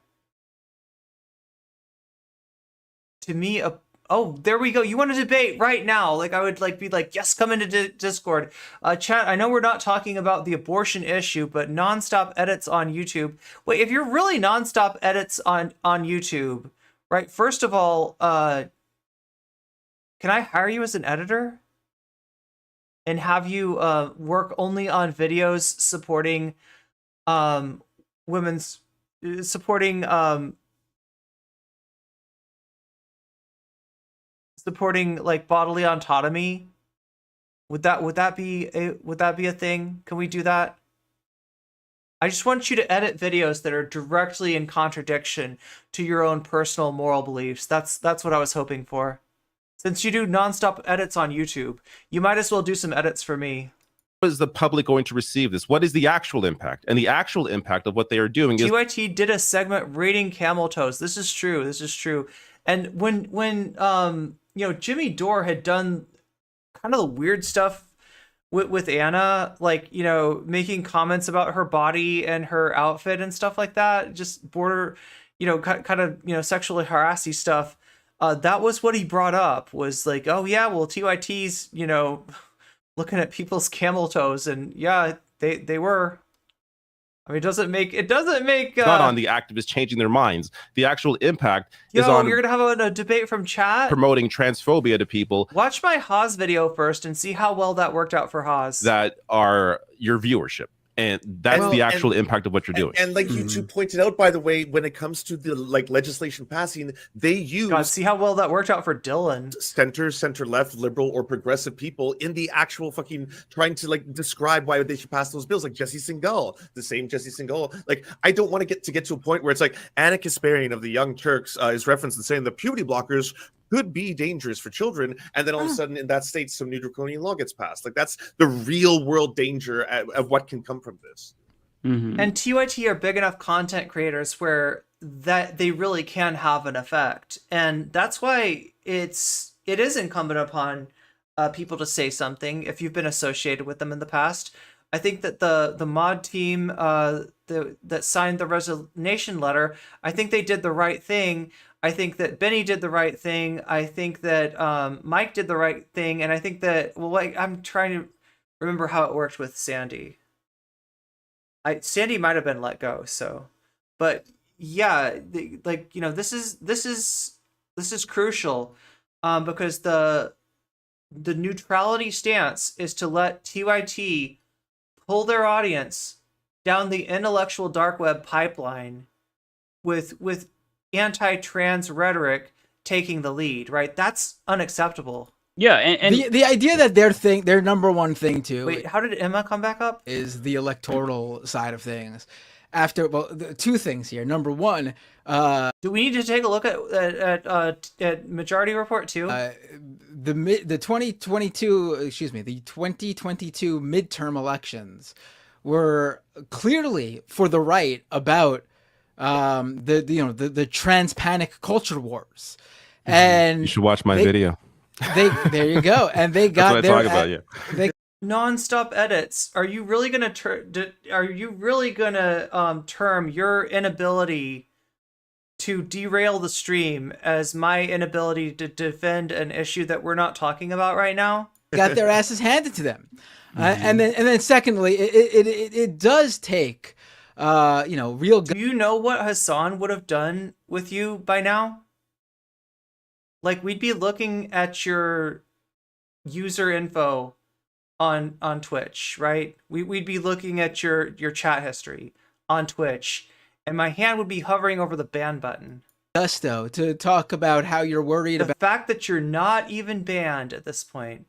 [SPEAKER 2] To me, oh, there we go. You want to debate right now? Like, I would like be like, yes, come into Discord. Chat, I know we're not talking about the abortion issue, but nonstop edits on YouTube. Wait, if you're really nonstop edits on YouTube, right? First of all, can I hire you as an editor and have you work only on videos supporting women's supporting like bodily autonomy? Would that be a thing? Can we do that? I just want you to edit videos that are directly in contradiction to your own personal moral beliefs. That's what I was hoping for. Since you do nonstop edits on YouTube, you might as well do some edits for me.
[SPEAKER 11] How is the public going to receive this? What is the actual impact? And the actual impact of what they are doing is
[SPEAKER 2] TYT did a segment rating camel toes. This is true. And when you know, Jimmy Dore had done kind of the weird stuff with Anna, like, you know, making comments about her body and her outfit and stuff like that, just border, you know, kind of, you know, sexually harassy stuff. That was what he brought up, was like, oh yeah, well, TYT's, you know, looking at people's camel toes, and yeah, they were. I mean, it doesn't make
[SPEAKER 11] not on the activists changing their minds. The actual impact is on.
[SPEAKER 2] You're gonna have a debate from chat
[SPEAKER 11] promoting transphobia to people.
[SPEAKER 2] Watch my Haas video first and see how well that worked out for Haas.
[SPEAKER 11] That are your viewership. And that's the actual impact of what you're doing.
[SPEAKER 3] And like you two pointed out, by the way, when it comes to the like legislation passing, they use
[SPEAKER 2] God, see how well that worked out for Dylan.
[SPEAKER 3] Center left, liberal or progressive people in the actual fucking trying to like describe why they should pass those bills. Like Jesse Singal, the same Jesse Singal. Like I don't want to get to a point where it's like Anna Kasparian of the Young Turks is referenced and saying the puberty blockers could be dangerous for children, and then all of a sudden in that state some new draconian law gets passed. Like that's the real world danger of what can come from this.
[SPEAKER 2] And TYT are big enough content creators where that they really can have an effect, and that's why it is incumbent upon people to say something if you've been associated with them in the past. I think that the mod team that signed the resignation letter, I think they did the right thing. I think that Benny did the right thing. I think that Mike did the right thing. And I think that, well, like, I'm trying to remember how it worked with Sandy. Sandy might have been let go. So, but yeah, like, you know, this is crucial because the neutrality stance is to let TYT pull their audience down the intellectual dark web pipeline with anti-trans rhetoric taking the lead, right? That's unacceptable.
[SPEAKER 10] Yeah, and
[SPEAKER 9] the idea that their number one thing too.
[SPEAKER 2] Wait, how did Emma come back up?
[SPEAKER 9] Is the electoral side of things. After, well, two things here. Number one,
[SPEAKER 2] do we need to take a look at Majority Report too?
[SPEAKER 9] The 2022 midterm elections were clearly for the right about the trans panic culture wars, and
[SPEAKER 11] you should watch my video.
[SPEAKER 9] There you go, and they got
[SPEAKER 11] that's what I talk about. Yeah,
[SPEAKER 2] non-stop edits. Are you really gonna term your inability to derail the stream as my inability to defend an issue that we're not talking about right now?
[SPEAKER 9] Got their asses handed to them, and then secondly, it does take. Real.
[SPEAKER 2] Do you know what Hassan would have done with you by now? Like, we'd be looking at your user info on Twitch, right? We'd be looking at your chat history on Twitch, and my hand would be hovering over the ban button.
[SPEAKER 9] Gusto to talk about how you're worried about
[SPEAKER 2] the fact that you're not even banned at this point.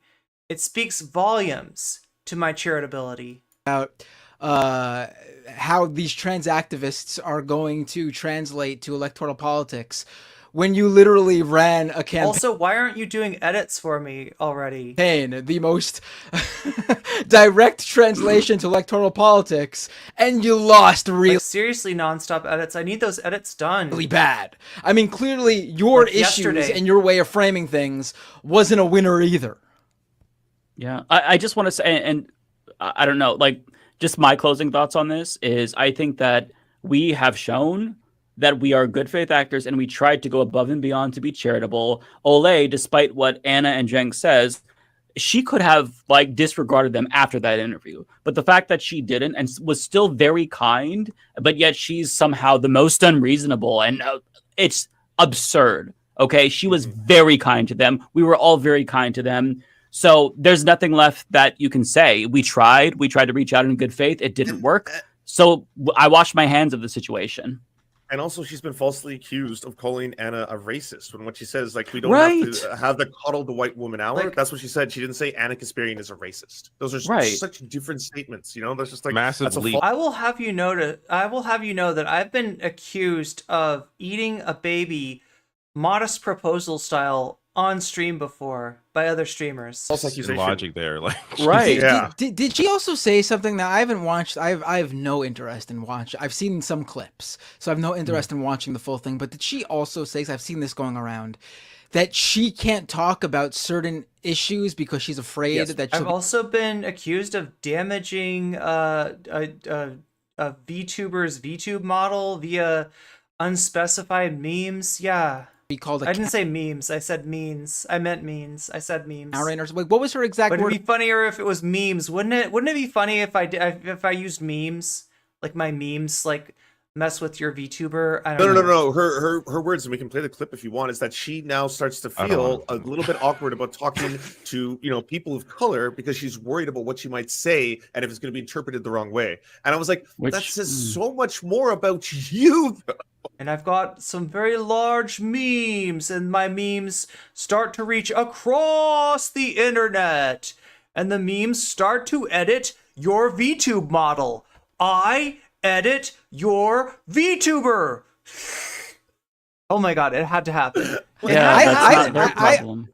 [SPEAKER 2] It speaks volumes to my charitability.
[SPEAKER 9] About how these trans activists are going to translate to electoral politics when you literally ran a campaign.
[SPEAKER 2] Also, why aren't you doing edits for me already?
[SPEAKER 9] The most direct translation to electoral politics, and you lost really.
[SPEAKER 2] Like, seriously, nonstop edits. I need those edits done.
[SPEAKER 9] Really bad. I mean, clearly your issues and your way of framing things wasn't a winner either.
[SPEAKER 10] Yeah, I just want to say, and I don't know, like, just my closing thoughts on this is I think that we have shown that we are good faith actors and we tried to go above and beyond to be charitable. Olay, despite what Anna and Zheng says, she could have like disregarded them after that interview. But the fact that she didn't and was still very kind, but yet she's somehow the most unreasonable, and it's absurd. Okay, she was very kind to them. We were all very kind to them. So there's nothing left that you can say. We tried to reach out in good faith. It didn't work. So I washed my hands of the situation.
[SPEAKER 3] And also, she's been falsely accused of calling Anna a racist when what she says, like, we don't have to have the coddle the white woman hour. Like, that's what she said. She didn't say Anna Kasparian is a racist. Those are such different statements, you know? That's just like
[SPEAKER 11] massive leap.
[SPEAKER 2] I will have you know that I've been accused of eating a baby modest proposal style on stream before by other streamers.
[SPEAKER 3] False accusation.
[SPEAKER 11] Logic there, like
[SPEAKER 10] right.
[SPEAKER 3] Yeah.
[SPEAKER 9] Did she also say something that I haven't watched? I have no interest in watching. I've seen some clips, so I have no interest in watching the full thing. But did she also say? 'Cause I've seen this going around, that she can't talk about certain issues because she's afraid that
[SPEAKER 2] I've
[SPEAKER 9] she'll
[SPEAKER 2] also been accused of damaging a VTuber's VTube model via unspecified memes. Yeah.
[SPEAKER 9] be called a
[SPEAKER 2] I didn't say memes. I said memes. I meant memes. I said memes.
[SPEAKER 9] Like, what was her exact
[SPEAKER 2] Would it
[SPEAKER 9] word?
[SPEAKER 2] be funnier if it was memes? Wouldn't it? Wouldn't it be funny if I used memes, like my memes, like mess with your VTuber? I don't know.
[SPEAKER 3] No. Her words, and we can play the clip if you want, is that she now starts to feel a little bit awkward about talking to people of color because she's worried about what she might say and if it's going to be interpreted the wrong way. And I was like, that says so much more about you.
[SPEAKER 2] And I've got some very large memes, and my memes start to reach across the internet, and the memes start to edit your VTube model. I edit your VTuber. Oh my god, it had to happen.
[SPEAKER 10] Yeah, that's not their problem.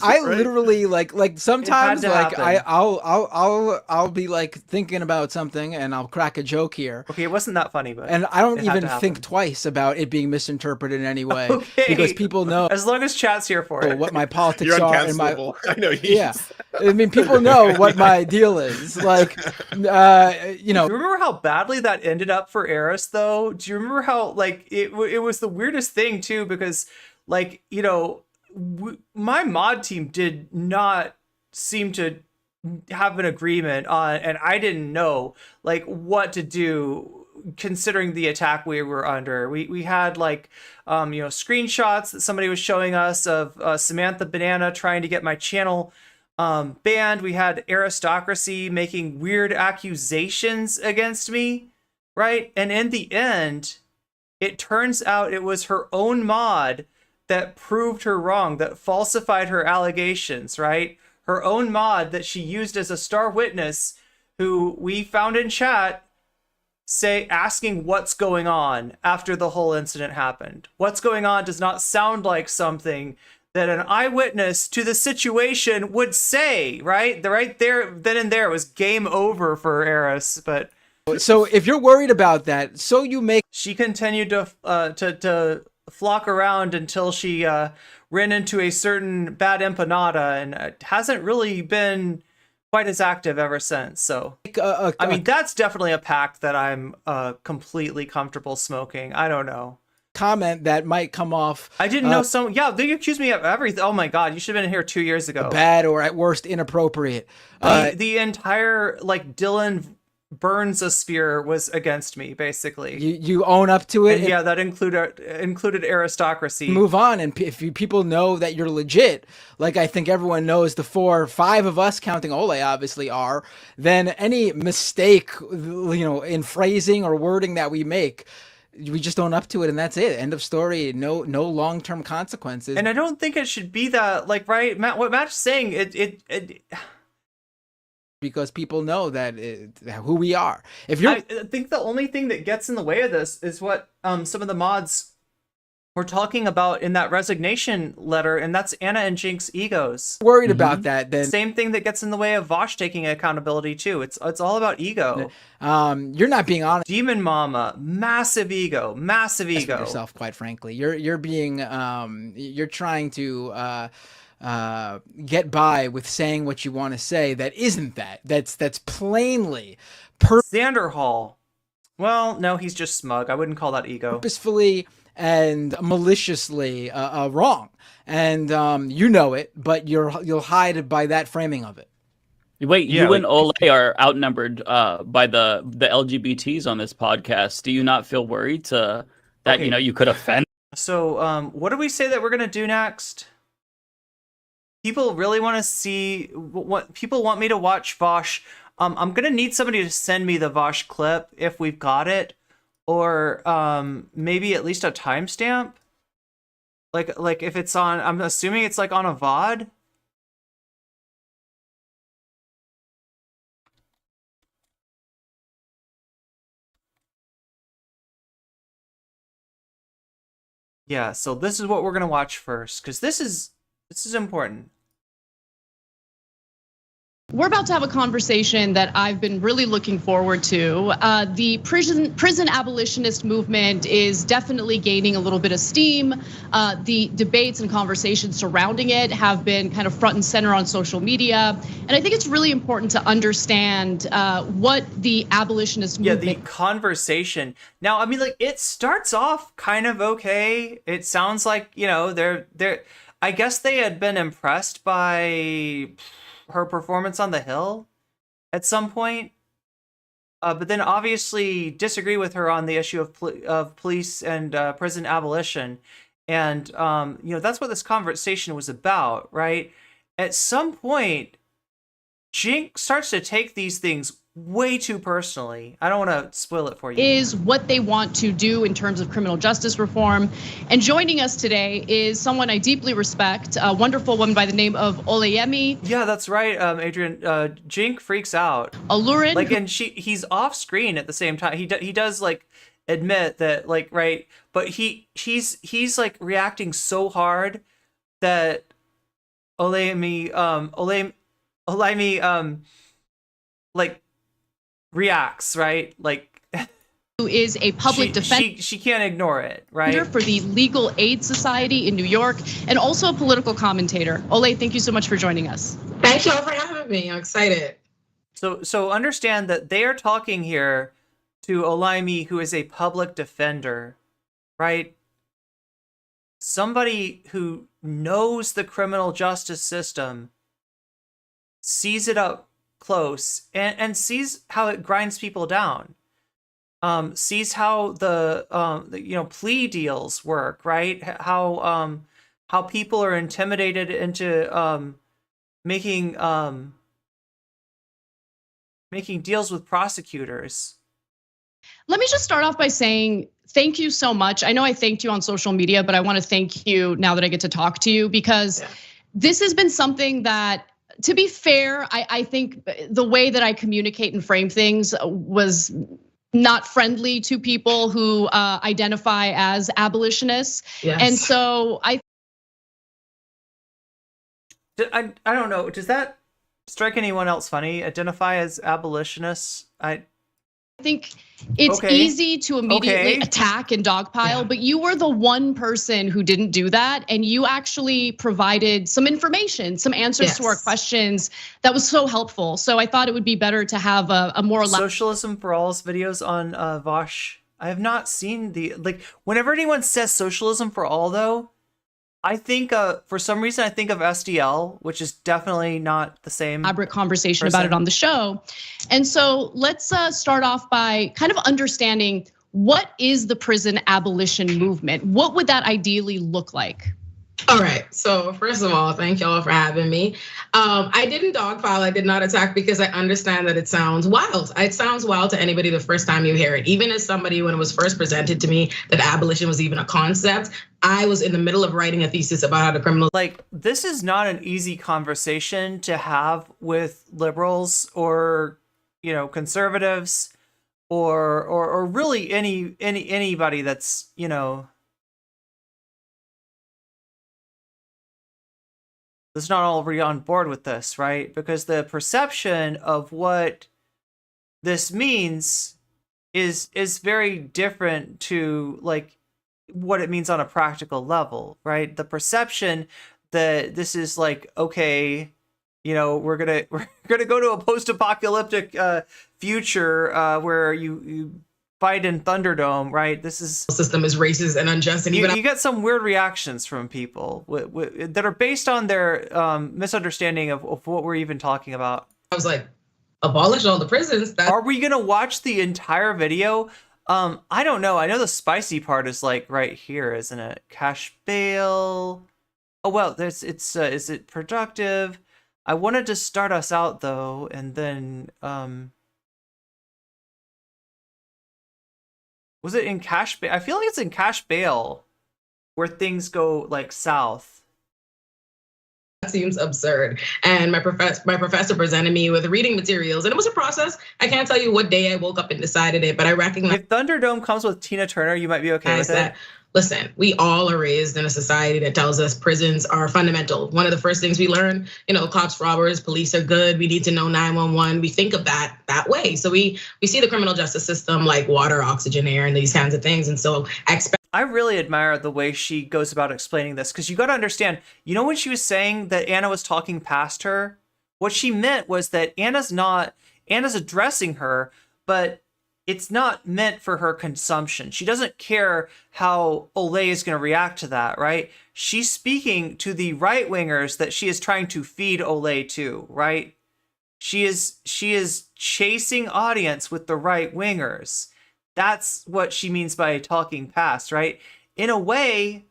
[SPEAKER 9] I literally like sometimes
[SPEAKER 2] to
[SPEAKER 9] like
[SPEAKER 2] happen.
[SPEAKER 9] I'll be like thinking about something and I'll crack a joke here.
[SPEAKER 2] Okay, it wasn't that funny, but
[SPEAKER 9] And I don't
[SPEAKER 2] it had
[SPEAKER 9] even
[SPEAKER 2] to
[SPEAKER 9] think
[SPEAKER 2] happen.
[SPEAKER 9] twice about it being misinterpreted in any way
[SPEAKER 2] Okay.
[SPEAKER 9] because people know
[SPEAKER 2] As long as chat's here for it.
[SPEAKER 9] what my politics
[SPEAKER 3] You're
[SPEAKER 9] are and my
[SPEAKER 3] uncancelable. I know.
[SPEAKER 9] yeah. I mean, people know what my deal is. Like,
[SPEAKER 2] Do you remember how badly that ended up for Eris, though? Do you remember how, like, it was the weirdest thing, too, because, like, my mod team did not seem to have an agreement on, and I didn't know, like, what to do considering the attack we were under. We had, like, screenshots that somebody was showing us of Samantha Banana trying to get my channel banned. We had Aristocracy making weird accusations against me, right? And in the end, it turns out it was her own mod that proved her wrong, that falsified her allegations, right? Her own mod that she used as a star witness, who we found in chat asking what's going on after the whole incident happened. What's going on does not sound like something that an eyewitness to the situation would say, right? Right there, then and there, was game over for Eris. But
[SPEAKER 9] so if you're worried about that, so you make
[SPEAKER 2] she continued to flock around until she ran into a certain bad empanada, and hasn't really been quite as active ever since. So I mean, that's definitely a pack that I'm completely comfortable smoking. I don't know.
[SPEAKER 9] comment that might come off
[SPEAKER 2] I didn't know some. Yeah, they accused me of everything. Oh my god, you should have been here 2 years ago.
[SPEAKER 9] bad or at worst inappropriate.
[SPEAKER 2] The entire like Dylan Burns-osphere was against me, basically.
[SPEAKER 9] You own up to it.
[SPEAKER 2] And yeah, that included Aristocracy.
[SPEAKER 9] Move on, and people know that you're legit, like I think everyone knows the 4 or 5 of us counting Ole obviously are, then any mistake in phrasing or wording that we make, we just own up to it, and that's it. End of story. No long-term consequences.
[SPEAKER 2] And I don't think it should be that, like, right, Matt, what Matt's saying, it
[SPEAKER 9] because people know that who we are. If you're,
[SPEAKER 2] I think the only thing that gets in the way of this is what some of the mods were talking about in that resignation letter, and that's Anna and Jinx's egos.
[SPEAKER 9] worried about that, then
[SPEAKER 2] Same thing that gets in the way of Vosh taking accountability too. It's all about ego.
[SPEAKER 9] you're not being honest
[SPEAKER 2] Demon Mama, massive ego.
[SPEAKER 9] with yourself, quite frankly. You're being you're trying to get by with saying what you want to say that isn't that's plainly
[SPEAKER 2] Xander Hall. Well, no, he's just smug. I wouldn't call that ego.
[SPEAKER 9] purposefully and maliciously wrong, and you know it, but you'll hide by that framing of it.
[SPEAKER 10] Wait,
[SPEAKER 11] Yeah,
[SPEAKER 10] you and Ole are outnumbered by the LGBTs on this podcast. Do you not feel worried that
[SPEAKER 2] Okay.
[SPEAKER 10] you could offend?
[SPEAKER 2] So, what do we say that we're gonna do next? People really want to see what people want me to watch Vosh. I'm gonna need somebody to send me the Vosh clip if we've got it, or maybe at least a timestamp. Like if it's on, I'm assuming it's like on a VOD. Yeah, so this is what we're gonna watch first, because this is important.
[SPEAKER 12] we're about to have a conversation that I've been really looking forward to. The prison abolitionist movement is definitely gaining a little bit of steam. The debates and conversations surrounding it have been kind of front and center on social media. And I think it's really important to understand what the abolitionist movement.
[SPEAKER 2] Yeah, the conversation. Now, I mean, like, it starts off kind of okay. It sounds like, you know, they're I guess they had been impressed by her performance on the Hill at some point, but then obviously disagree with her on the issue of police and prison abolition, and you know, that's what this conversation was about, right? At some point, Jink starts to take these things way too personally. I don't want to spoil it for you.
[SPEAKER 12] Is what they want to do in terms of criminal justice reform. And joining us today is someone I deeply respect, a wonderful woman by the name of Olayemi.
[SPEAKER 2] Yeah, that's right, Adrian. Jink freaks out.
[SPEAKER 12] Alluring.
[SPEAKER 2] Like, and he's off screen at the same time. He does like admit that, like, right, but he's like reacting so hard that Olayemi like reacts, right? Like,
[SPEAKER 12] who is a public defender.
[SPEAKER 2] She can't ignore it, right?
[SPEAKER 12] For the Legal Aid Society in New York, and also a political commentator. Olay, thank you so much for joining us.
[SPEAKER 5] Thank y'all for having me. I'm excited.
[SPEAKER 2] So understand that they are talking here to Olayemi, who is a public defender, right? Somebody who knows the criminal justice system, sees it up close, and sees how it grinds people down. Sees how the you know, plea deals work, right? How people are intimidated into making deals with prosecutors.
[SPEAKER 12] Let me just start off by saying thank you so much. I know I thanked you on social media, but I want to thank you now that I get to talk to you, because this has been something that, to be fair, I think the way that I communicate and frame things was not friendly to people who identify as abolitionists. Yes. And so I
[SPEAKER 2] don't know. Does that strike anyone else funny? Identify as abolitionists? I
[SPEAKER 12] think it's easy to immediately attack and dogpile, but you were the one person who didn't do that. And you actually provided some information, some answers to our questions that was so helpful. So I thought it would be better to have a more
[SPEAKER 2] Socialism for All's videos on Vosh. I have not seen like, whenever anyone says Socialism for All, though, I think for some reason I think of SDL, which is definitely not the same.
[SPEAKER 12] Elaborate conversation about it on the show. And so let's start off by kind of understanding, what is the prison abolition movement? What would that ideally look like?
[SPEAKER 5] All right, so first of all, thank y'all for having me. I didn't dogpile, I did not attack, because I understand that it sounds wild. It sounds wild to anybody the first time you hear it. Even as somebody, when it was first presented to me that abolition was even a concept, I was in the middle of writing a thesis about how the criminal.
[SPEAKER 2] Like, this is not an easy conversation to have with liberals or, you know, conservatives or really anybody that's, you know, that's not already on board with this, right? Because the perception of what this means is very different to, like, what it means on a practical level, right? The perception that this is like, okay, you know, we're gonna go to a post-apocalyptic future where you fight in Thunderdome, right? This
[SPEAKER 5] system is racist and unjust, and
[SPEAKER 2] you get some weird reactions from people that are based on their misunderstanding of what we're even talking about.
[SPEAKER 5] I was like, abolish all the prisons.
[SPEAKER 2] Are we gonna watch the entire video? I don't know. I know the spicy part is like right here, isn't it? Cash bail. Oh well, is it productive? I wanted to start us out though, and then was it in cash bail? I feel like it's in cash bail where things go like south.
[SPEAKER 5] seems absurd. And my professor presented me with reading materials, and it was a process. I can't tell you what day I woke up and decided it, but I recognize
[SPEAKER 2] if Thunderdome comes with Tina Turner, you might be okay with
[SPEAKER 5] that.
[SPEAKER 2] it.
[SPEAKER 5] Listen, we all are raised in a society that tells us prisons are fundamental. One of the first things we learn, cops, robbers, police are good. We need to know 911. We think of that way. So we see the criminal justice system like water, oxygen, air, and these kinds of things. And so
[SPEAKER 2] I really admire the way she goes about explaining this, because you got to understand, when she was saying that Anna was talking past her, what she meant was that Anna's addressing her, but it's not meant for her consumption. She doesn't care how Olay is going to react to that, right? She's speaking to the right-wingers that she is trying to feed Olay to, right? She is chasing audience with the right-wingers. That's what she means by talking past, right? In a way,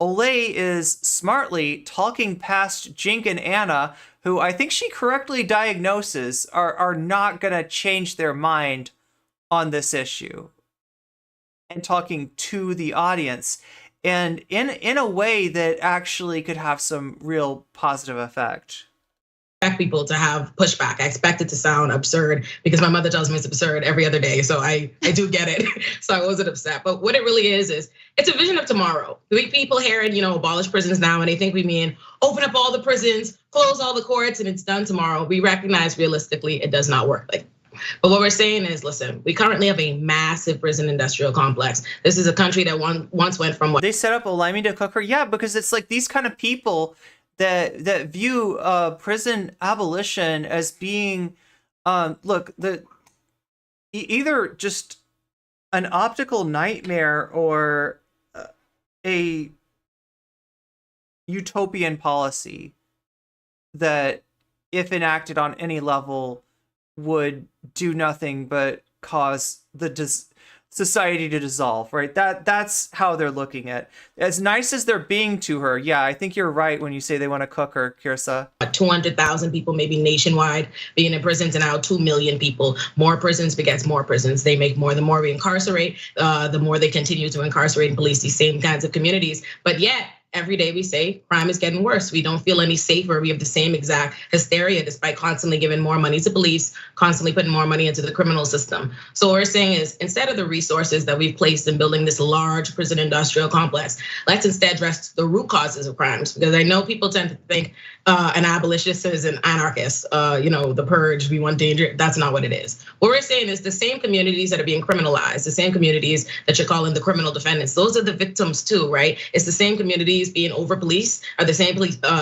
[SPEAKER 2] Olay is smartly talking past Jink and Anna, who I think she correctly diagnoses are not going to change their mind on this issue, and talking to the audience, and in a way that actually could have some real positive effect.
[SPEAKER 5] Expect people to have pushback. I expect it to sound absurd because my mother tells me it's absurd every other day. So I do get it. So I wasn't upset. But what it really is it's a vision of tomorrow. People hearing, abolish prisons now, and they think we mean open up all the prisons, close all the courts, and it's done tomorrow. We recognize realistically it does not work like. But what we're saying is, listen, we currently have a massive prison industrial complex. This is a country that once went from what
[SPEAKER 2] they set up Olayemi to cook her. Yeah, because it's like these kind of people that view prison abolition as being, either just an optical nightmare or a utopian policy that, if enacted on any level, would do nothing but cause the society to dissolve, right? That's how they're looking at it. As nice as they're being to her, yeah, I think you're right when you say they want to cook her, Kirsa.
[SPEAKER 5] 200,000 people, maybe nationwide, being in prisons, and now 2 million people. More prisons begets more prisons. They make more. The more we incarcerate, the more they continue to incarcerate and police these same kinds of communities. But yet, every day we say crime is getting worse. We don't feel any safer. We have the same exact hysteria despite constantly giving more money to police, constantly putting more money into the criminal system. So what we're saying is, instead of the resources that we've placed in building this large prison industrial complex, let's instead address the root causes of crimes. Because I know people tend to think an abolitionist is an anarchist, the purge, we want danger. That's not what it is. What we're saying is the same communities that are being criminalized, the same communities that you're calling the criminal defendants, those are the victims too, right? It's the same communities being over policed, are the same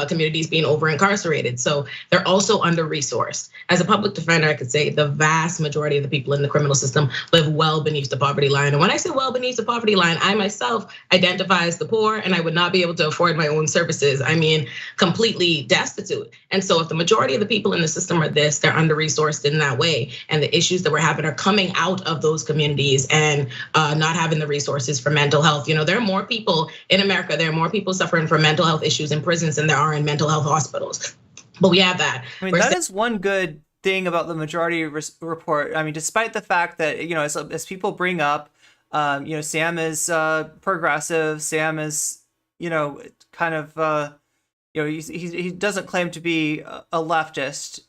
[SPEAKER 5] communities being over incarcerated. So they're also under resourced. As a public defender, I could say the vast majority of the people in the criminal system live well beneath the poverty line. And when I say well beneath the poverty line, I myself identify as the poor, and I would not be able to afford my own services. I mean, completely destitute. And so if the majority of the people in the system are this, they're under resourced in that way. And the issues that we're having are coming out of those communities and not having the resources for mental health. There are more people in America, there are more people suffering from mental health issues in prisons than there are in mental health hospitals. But we have that.
[SPEAKER 2] I mean, that is one good thing about the majority report. I mean, despite the fact that, as people bring up, Sam is progressive, Sam is, kind of, he doesn't claim to be a leftist,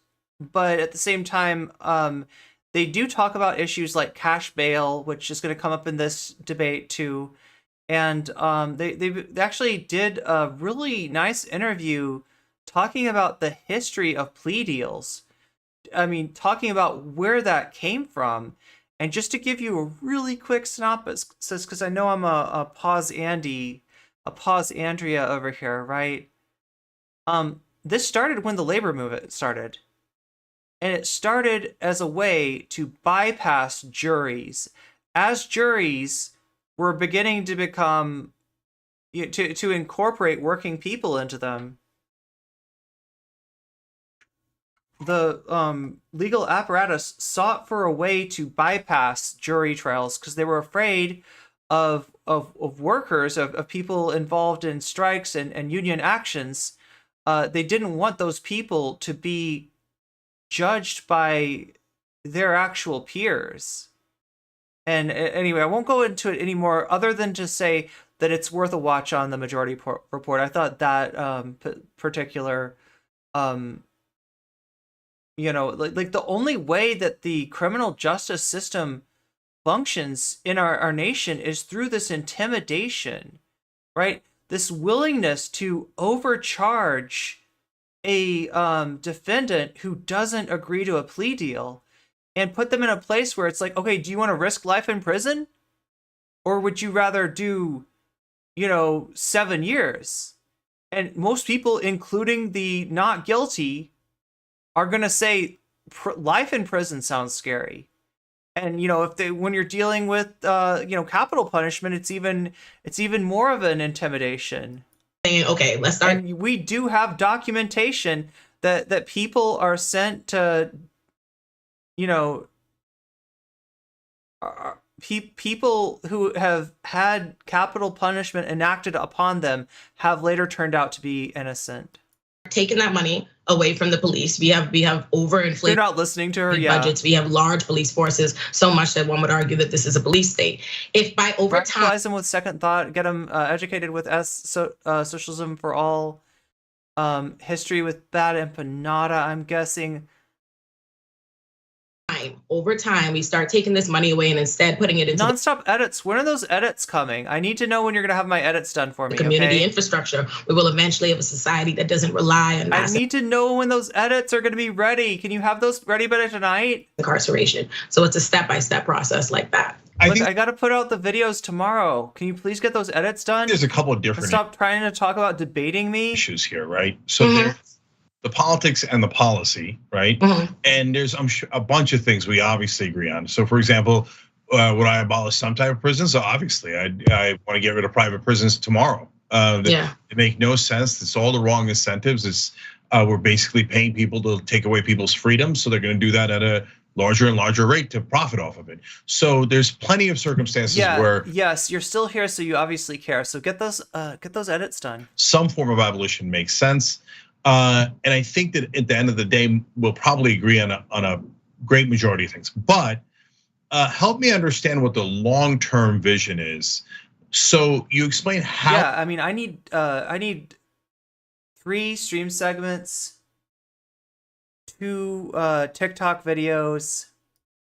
[SPEAKER 2] but at the same time, they do talk about issues like cash bail, which is going to come up in this debate too. And they actually did a really nice interview talking about the history of plea deals. I mean, talking about where that came from. And just to give you a really quick synopsis, because I know I'm a pause Andrea over here, right? This started when the labor movement started. And it started as a way to bypass juries. As juries were beginning to become, to incorporate working people into them, the legal apparatus sought for a way to bypass jury trials because they were afraid of workers, of people involved in strikes and union actions. They didn't want those people to be judged by their actual peers. And anyway, I won't go into it anymore other than to say that it's worth a watch on the Majority Report. I thought that particular, you know, like the only way that the criminal justice system functions in our nation is through this intimidation, right? This willingness to overcharge a defendant who doesn't agree to a plea deal and put them in a place where it's like, okay, do you want to risk life in prison? Or would you rather do, you know, 7 years? And most people, including the not guilty, are going to say life in prison sounds scary. And, you know, when you're dealing with, you know, capital punishment, it's even more of an intimidation.
[SPEAKER 5] Okay, let's start.
[SPEAKER 2] And we do have documentation that people are sent to, you know, people who have had capital punishment enacted upon them have later turned out to be innocent.
[SPEAKER 5] Taking that money away from the police. We have overinflated.
[SPEAKER 2] They're not listening to her.
[SPEAKER 5] Budgets. We have large police forces, so much that one would argue that this is a police state. If by over time,
[SPEAKER 2] radicalize them with second thought, get them educated with socialism for all, history with bad empanada, I'm guessing.
[SPEAKER 5] Over time, we start taking this money away and instead putting it into
[SPEAKER 2] nonstop edits. When are those edits coming? I need to know when you're gonna have my edits done for me.
[SPEAKER 5] Community
[SPEAKER 2] okay?
[SPEAKER 5] Infrastructure. We will eventually have a society that doesn't rely on
[SPEAKER 2] I need to know when those edits are gonna be ready. Can you have those ready by tonight?
[SPEAKER 5] Incarceration. So it's a step-by-step process like that.
[SPEAKER 2] I got to put out the videos tomorrow. Can you please get those edits done?
[SPEAKER 13] There's a couple of different.
[SPEAKER 2] And stop trying to talk about debating me.
[SPEAKER 13] Issues here, right? So there's the politics and the policy, right? And there's I'm sure a bunch of things we obviously agree on. So, for example, would I abolish some type of prisons? So obviously, I want to get rid of private prisons tomorrow. They make no sense. It's all the wrong incentives. It's we're basically paying people to take away people's freedom, so they're going to do that at a larger and larger rate to profit off of it. So there's plenty of circumstances where
[SPEAKER 2] yes, you're still here, so you obviously care. So get those edits done.
[SPEAKER 13] Some form of abolition makes sense. And I think that at the end of the day, we'll probably agree on a great majority of things. But help me understand what the long-term vision is. So you explain how.
[SPEAKER 2] Yeah, I mean, I need 3 stream segments, 2 TikTok videos.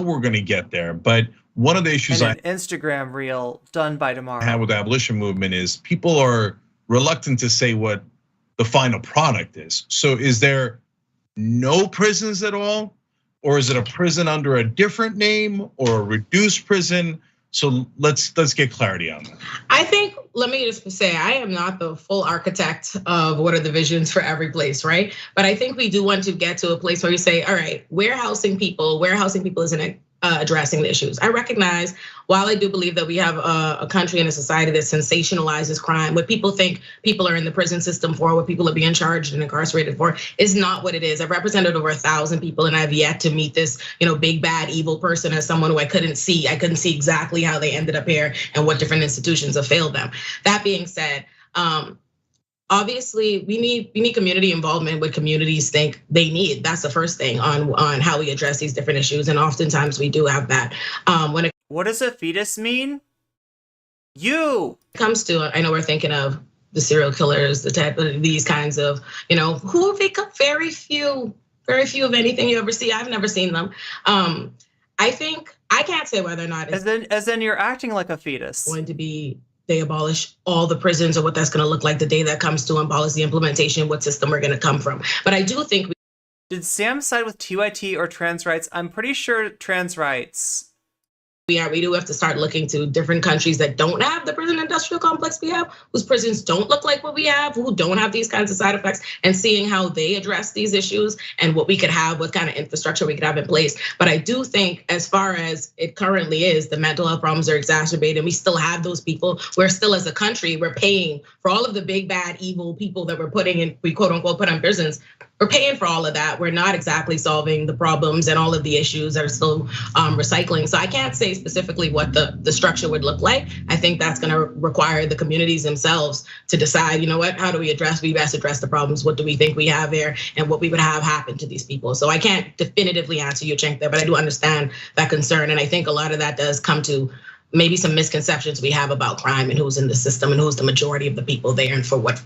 [SPEAKER 13] We're going to get there, but one of the issues
[SPEAKER 2] and an Instagram reel done by tomorrow.
[SPEAKER 13] I have with the abolition movement is people are reluctant to say what the final product is. So is there no prisons at all? Or is it a prison under a different name or a reduced prison? So let's get clarity on that.
[SPEAKER 5] I think, let me just say, I am not the full architect of what are the visions for every place, right? But I think we do want to get to a place where we say, all right, warehousing people isn't addressing the issues. I recognize, while I do believe that we have a country and a society that sensationalizes crime, what people think people are in the prison system for, what people are being charged and incarcerated for, is not what it is. I've represented over 1,000 people, and I've yet to meet this, big bad evil person as someone who I couldn't see exactly how they ended up here and what different institutions have failed them. That being said, obviously, we need community involvement. What communities think they need. That's the first thing on how we address these different issues, and oftentimes we do have that.
[SPEAKER 2] What does a fetus mean? You.
[SPEAKER 5] It comes to, I know we're thinking of the serial killers, the type of these kinds of, who have become very few of anything you ever see. I've never seen them. I think I can't say whether or not it's
[SPEAKER 2] as in you're acting like a fetus.
[SPEAKER 5] Going to be. They abolish all the prisons, or what that's going to look like the day that comes to policy implementation, what system we're going to come from. But I do think
[SPEAKER 2] did Sam side with TYT or trans rights? I'm pretty sure trans rights.
[SPEAKER 5] We do have to start looking to different countries that don't have the prison industrial complex we have, whose prisons don't look like what we have, who don't have these kinds of side effects, and seeing how they address these issues and what we could have, what kind of infrastructure we could have in place. But I do think, as far as it currently is, the mental health problems are exacerbated. We still have those people. We're still, as a country, we're paying for all of the big, bad, evil people that we're putting in, we quote unquote put on prisons. We're paying for all of that. We're not exactly solving the problems and all of the issues that are still recycling. So I can't say specifically what the structure would look like. I think that's going to require the communities themselves to decide, how do we best address the problems? What do we think we have here, and what we would have happen to these people? So I can't definitively answer you, Cenk, there, but I do understand that concern. And I think a lot of that does come to maybe some misconceptions we have about crime and who's in the system and who's the majority of the people there and for what.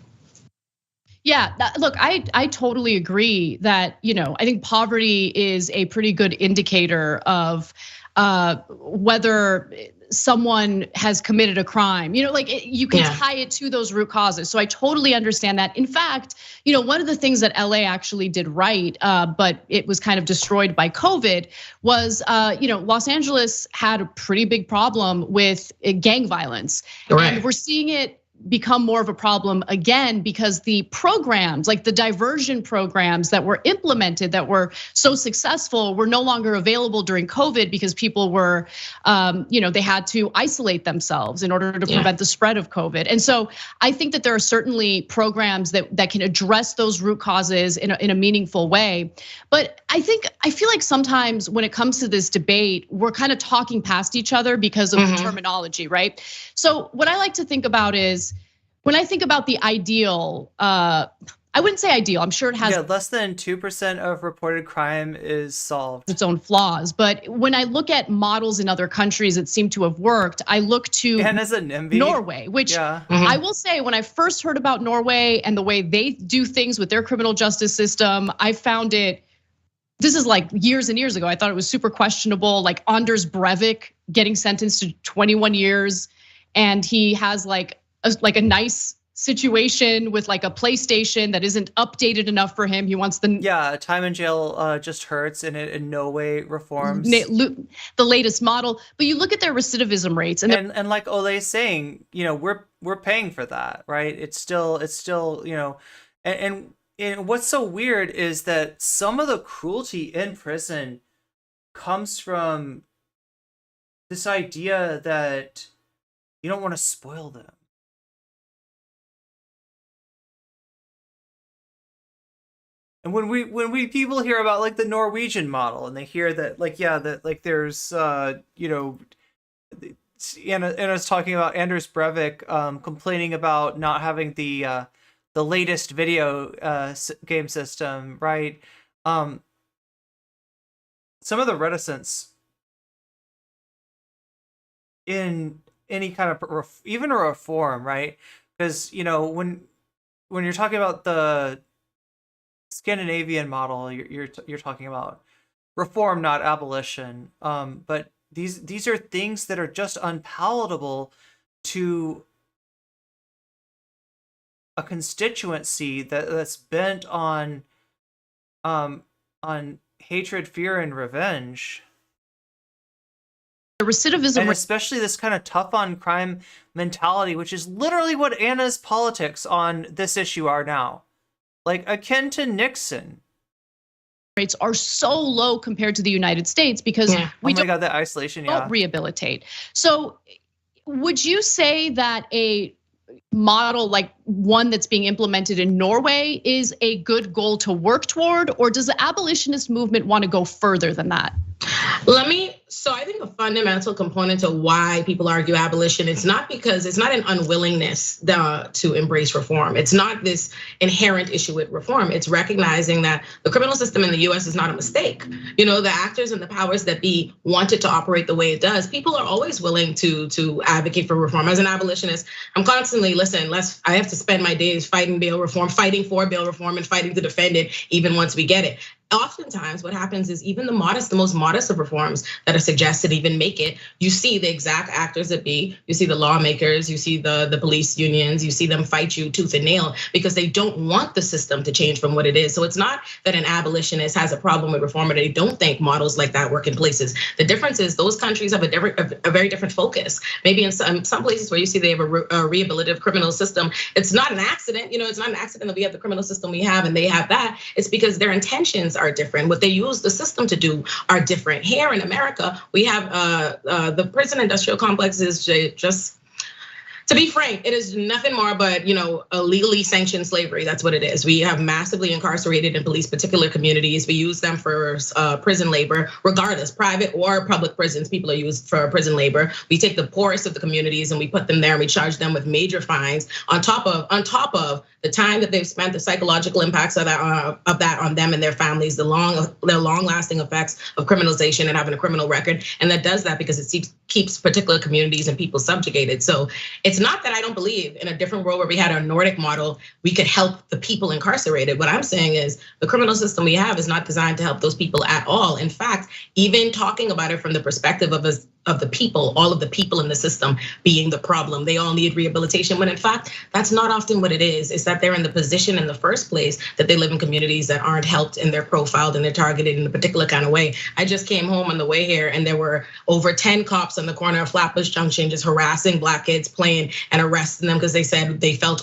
[SPEAKER 12] Yeah, look, I totally agree that, I think poverty is a pretty good indicator of whether someone has committed a crime. You can tie it to those root causes. So I totally understand that. In fact, one of the things that LA actually did right, but it was kind of destroyed by COVID, was Los Angeles had a pretty big problem with gang violence. Right. And we're seeing it become more of a problem again because the programs, like the diversion programs that were implemented that were so successful, were no longer available during COVID because people were, they had to isolate themselves in order to prevent the spread of COVID. And so I think that there are certainly programs that can address those root causes in a meaningful way. But I feel like sometimes when it comes to this debate, we're kind of talking past each other because of the terminology, right? So what I like to think about is, when I think about the ideal, I wouldn't say ideal. I'm sure it has
[SPEAKER 2] less than 2% of reported crime is solved.
[SPEAKER 12] Its own flaws. But when I look at models in other countries that seem to have worked, I look to Norway, which I will say, when I first heard about Norway and the way they do things with their criminal justice system, I found it. This is like years and years ago. I thought it was super questionable. Like Anders Breivik getting sentenced to 21 years, and he has like a nice situation with like a PlayStation that isn't updated enough for him. He wants
[SPEAKER 2] time in jail just hurts, and it in no way reforms
[SPEAKER 12] the latest model. But you look at their recidivism rates,
[SPEAKER 2] and like Olay's saying, we're paying for that, right? It's still, and what's so weird is that some of the cruelty in prison comes from this idea that you don't want to spoil them. And when we people hear about like the Norwegian model, and they hear that there's Anna's talking about Anders Breivik complaining about not having the latest video game system, right? Some of the reticence in any kind of even a reform, right? Because when you're talking about the Scandinavian model, you're talking about reform, not abolition. But these are things that are just unpalatable to a constituency that's bent on hatred, fear, and revenge.
[SPEAKER 12] The recidivism,
[SPEAKER 2] and especially this kind of tough on crime mentality, which is literally what Anna's politics on this issue are now. Like akin to Nixon.
[SPEAKER 12] Rates are so low compared to the United States because we
[SPEAKER 2] that isolation,
[SPEAKER 12] don't rehabilitate. So would you say that a model like one that's being implemented in Norway is a good goal to work toward, or does the abolitionist movement want to go further than that?
[SPEAKER 5] So I think a fundamental component to why people argue abolition, it's not an unwillingness to embrace reform. It's not this inherent issue with reform. It's recognizing that the criminal system in the US is not a mistake. The actors and the powers that be wanted to operate the way it does. People are always willing to advocate for reform. As an abolitionist, I'm constantly, I have to spend my days fighting bail reform, fighting for bail reform, and fighting to defend it even once we get it. Oftentimes what happens is even the most modest of reforms that are suggested even make it, you see the exact actors that be, you see the lawmakers, you see the police unions, you see them fight you tooth and nail because they don't want the system to change from what it is. So it's not that an abolitionist has a problem with reform or they don't think models like that work in places. The difference is those countries have a very different focus. Maybe in some places where you see they have a rehabilitative criminal system, it's not an accident. It's not an accident that we have the criminal system we have and they have that. It's because their intentions are different. What they use the system to do are different. Here in America, we have the prison industrial complex is just To be frank, it is nothing more but, a legally sanctioned slavery. That's what it is. We have massively incarcerated and policed particular communities. We use them for prison labor, regardless, private or public prisons. People are used for prison labor. We take the poorest of the communities and we put them there and we charge them with major fines on top of the time that they've spent, the psychological impacts of that on them and their families, their long-lasting effects of criminalization and having a criminal record. And that does that because it keeps particular communities and people subjugated. So it's not that I don't believe in a different world where we had a Nordic model, we could help the people incarcerated. What I'm saying is the criminal system we have is not designed to help those people at all. In fact, even talking about it from the perspective of the people, all of the people in the system being the problem, they all need rehabilitation. When in fact, that's not often what it is. It's that they're in the position in the first place that they live in communities that aren't helped and they're profiled and they're targeted in a particular kind of way. I just came home on the way here and there were over 10 cops on the corner of Flatbush Junction just harassing Black kids playing and arresting them because they said they felt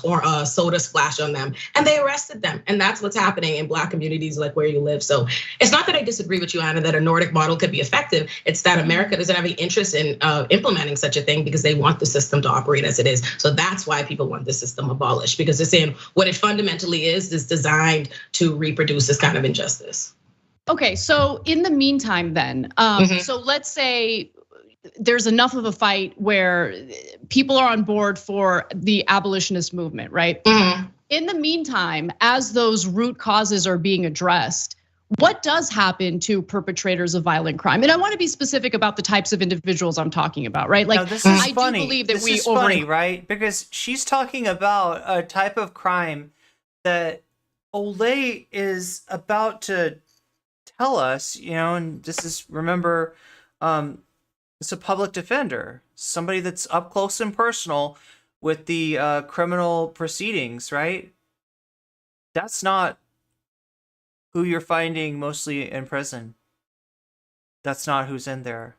[SPEAKER 5] soda splash on them, and they arrested them. And that's what's happening in Black communities like where you live. So it's not that I disagree with you, Anna, that a Nordic model could be effective. It's that America doesn't have any interest in implementing such a thing because they want the system to operate as it is. So that's why people want the system abolished, because they're saying what it fundamentally is designed to reproduce this kind of injustice.
[SPEAKER 12] Okay, so in the meantime then, so let's say there's enough of a fight where people are on board for the abolitionist movement, right? In the meantime, as those root causes are being addressed, what does happen to perpetrators of violent crime? And I want to be specific about the types of individuals I'm talking about, right? Like,
[SPEAKER 2] this is
[SPEAKER 12] I
[SPEAKER 2] funny.
[SPEAKER 12] do believe that
[SPEAKER 2] this
[SPEAKER 12] we
[SPEAKER 2] is funny, right? Because she's talking about a type of crime that Olay is about to tell us, and this is, remember, it's a public defender, somebody that's up close and personal with the criminal proceedings, right? That's not who you're finding mostly in prison. That's not who's in there.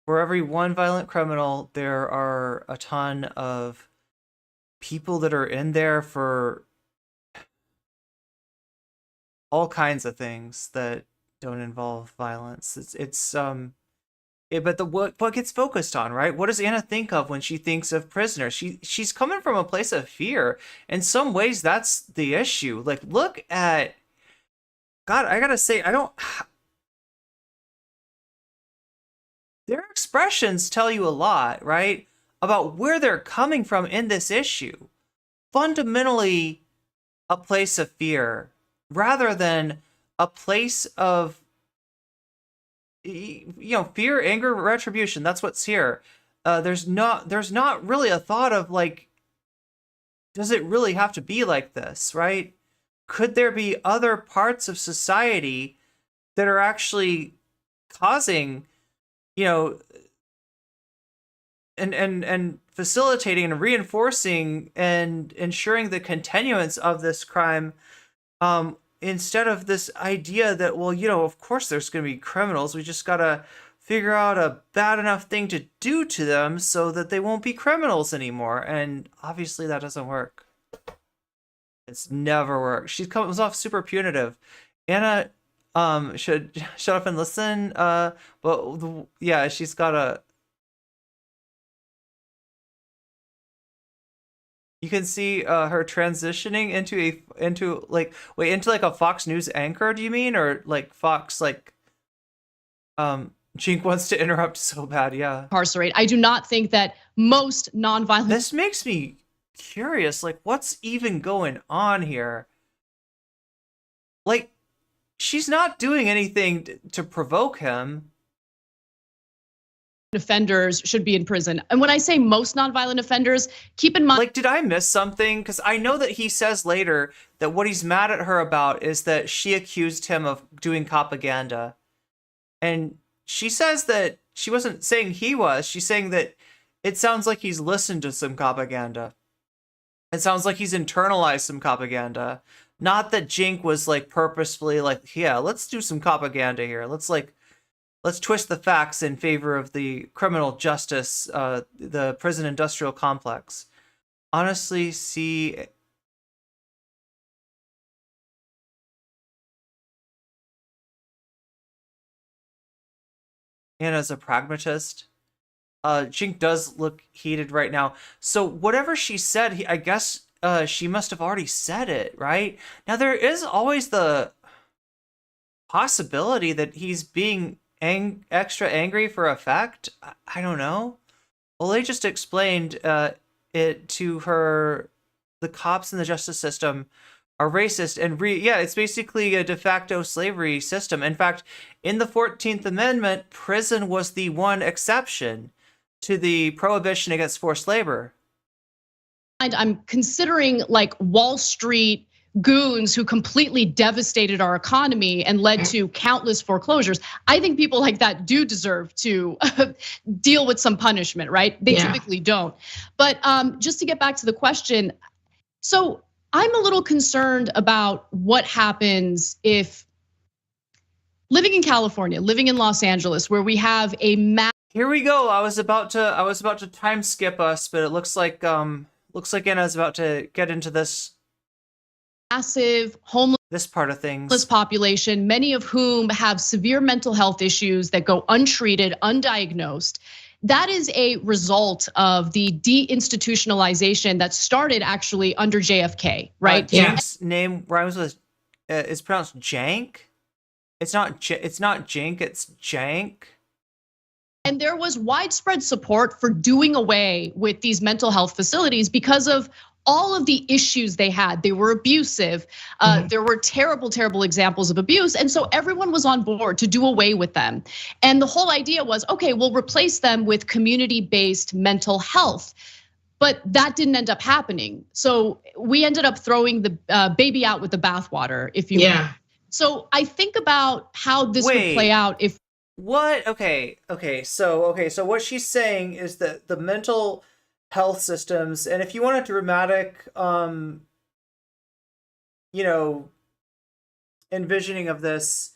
[SPEAKER 2] For every one violent criminal, there are a ton of people that are in there for all kinds of things that don't involve violence. But what gets focused on, right? What does Anna think of when she thinks of prisoners? She's coming from a place of fear. In some ways, that's the issue. Like, look at, God, I gotta say, their expressions tell you a lot, right? About where they're coming from in this issue. Fundamentally, a place of fear, rather than a place of, fear, anger, retribution. That's what's here. There's not really a thought of like, does it really have to be like this, right? Could there be other parts of society that are actually causing, and facilitating and reinforcing and ensuring the continuance of this crime, instead of this idea that, well, of course there's going to be criminals. We just got to figure out a bad enough thing to do to them so that they won't be criminals anymore. And obviously that doesn't work. It's never worked. She comes off super punitive. Anna should shut up and listen. But yeah, she's got a. You can see her transitioning into like a Fox News anchor. Do you mean, or like Fox Jink wants to interrupt so bad? Yeah.
[SPEAKER 12] Incarcerate. I do not think that most nonviolent.
[SPEAKER 2] This makes me curious. Like, what's even going on here? Like, she's not doing anything to provoke him.
[SPEAKER 12] Offenders should be in prison. And when I say most nonviolent offenders, keep in mind.
[SPEAKER 2] Like, did I miss something? Because I know that he says later that what he's mad at her about is that she accused him of doing propaganda. And she says that she wasn't saying he was. She's saying that it sounds like he's listened to some propaganda. It sounds like he's internalized some propaganda. Not that Jink was like purposefully like, yeah, let's do some propaganda here. Let's twist the facts in favor of the criminal justice, the prison industrial complex. Honestly, see Anna's a pragmatist. Jink does look heated right now. So whatever she said, I guess she must have already said it, right? Now there is always the possibility that he's being extra angry for effect. I don't know. Olay just explained it to her. The cops in the justice system are racist and it's basically a de facto slavery system. In fact, in the 14th Amendment, prison was the one exception to the prohibition against forced labor.
[SPEAKER 12] I'm considering like Wall Street goons who completely devastated our economy and led to countless foreclosures. I think people like that do deserve to deal with some punishment, right? They typically don't. But just to get back to the question, so I'm a little concerned about what happens if living in California, living in Los Angeles, where we have a
[SPEAKER 2] Here we go. I was about to time skip us, but it looks like Anna's about to get into this
[SPEAKER 12] massive
[SPEAKER 2] this part of things.
[SPEAKER 12] Population, many of whom have severe mental health issues that go untreated, undiagnosed. That is a result of the deinstitutionalization that started actually under JFK, right?
[SPEAKER 2] Jank's name rhymes with is pronounced Jank. It's not Jink, it's Jank.
[SPEAKER 12] And there was widespread support for doing away with these mental health facilities because of all of the issues they had. They were abusive. There were terrible, terrible examples of abuse. And so everyone was on board to do away with them. And the whole idea was, okay, we'll replace them with community-based mental health. But that didn't end up happening. So we ended up throwing the baby out with the bathwater, if you will. So I think about how this would play out if.
[SPEAKER 2] What? Okay. So what she's saying is that the mental health systems, and if you want a dramatic, envisioning of this,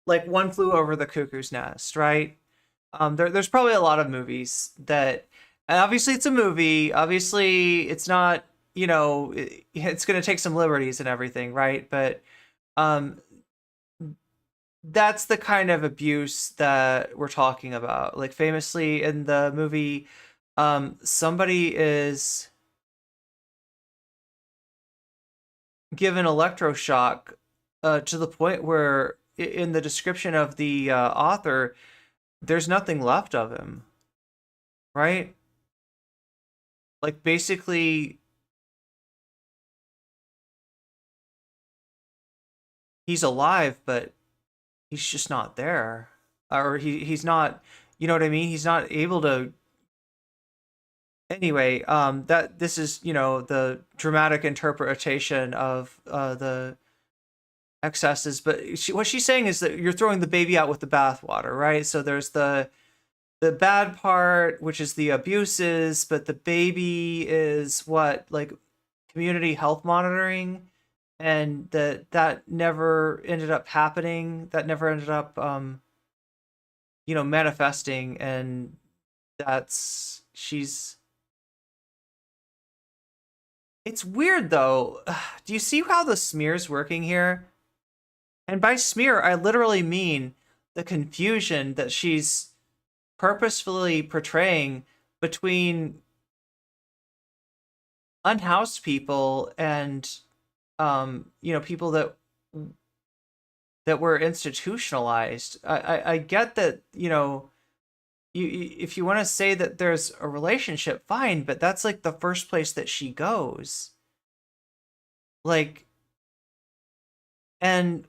[SPEAKER 2] like One Flew Over the Cuckoo's Nest, right? There's probably a lot of movies that, and obviously it's a movie. Obviously it's not, it's going to take some liberties and everything, right? But that's the kind of abuse that we're talking about. Like famously in the movie, somebody is given electroshock to the point where in the description of the author, there's nothing left of him, right? Like basically he's alive, but he's just not there, or he's not, you know what I mean? He's not able to. Anyway, that this is, the dramatic interpretation of the excesses, but what she's saying is that you're throwing the baby out with the bathwater, right? So there's the bad part, which is the abuses, but the baby is what, like community health monitoring, and that never ended up happening. That never ended up, manifesting, and It's weird though. Do you see how the smear's working here? And by smear, I literally mean the confusion that she's purposefully portraying between unhoused people and people that were institutionalized. I get that, if you want to say that there's a relationship, fine, but that's like the first place that she goes. Like, and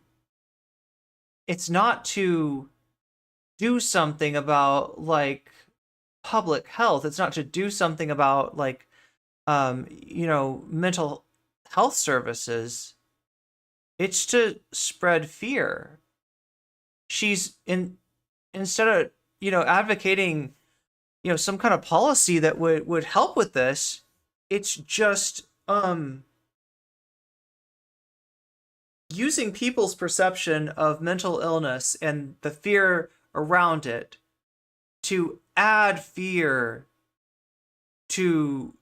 [SPEAKER 2] it's not to do something about like public health. It's not to do something about like, mental health services. It's to spread fear. She's instead of, advocating, some kind of policy that would help with this, it's just using people's perception of mental illness and the fear around it to add fear to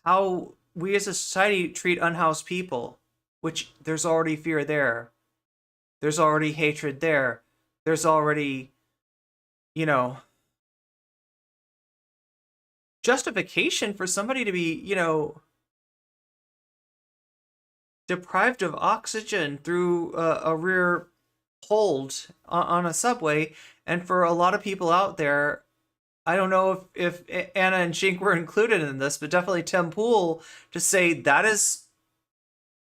[SPEAKER 2] how we as a society treat unhoused people, which there's already fear there. There's already hatred there. there's already, you know, justification for somebody to be, you know, deprived of oxygen through a rear hold on a subway. And for a lot of people out there, I don't know if Anna and Jink were included in this, but definitely Tim Pool, to say that is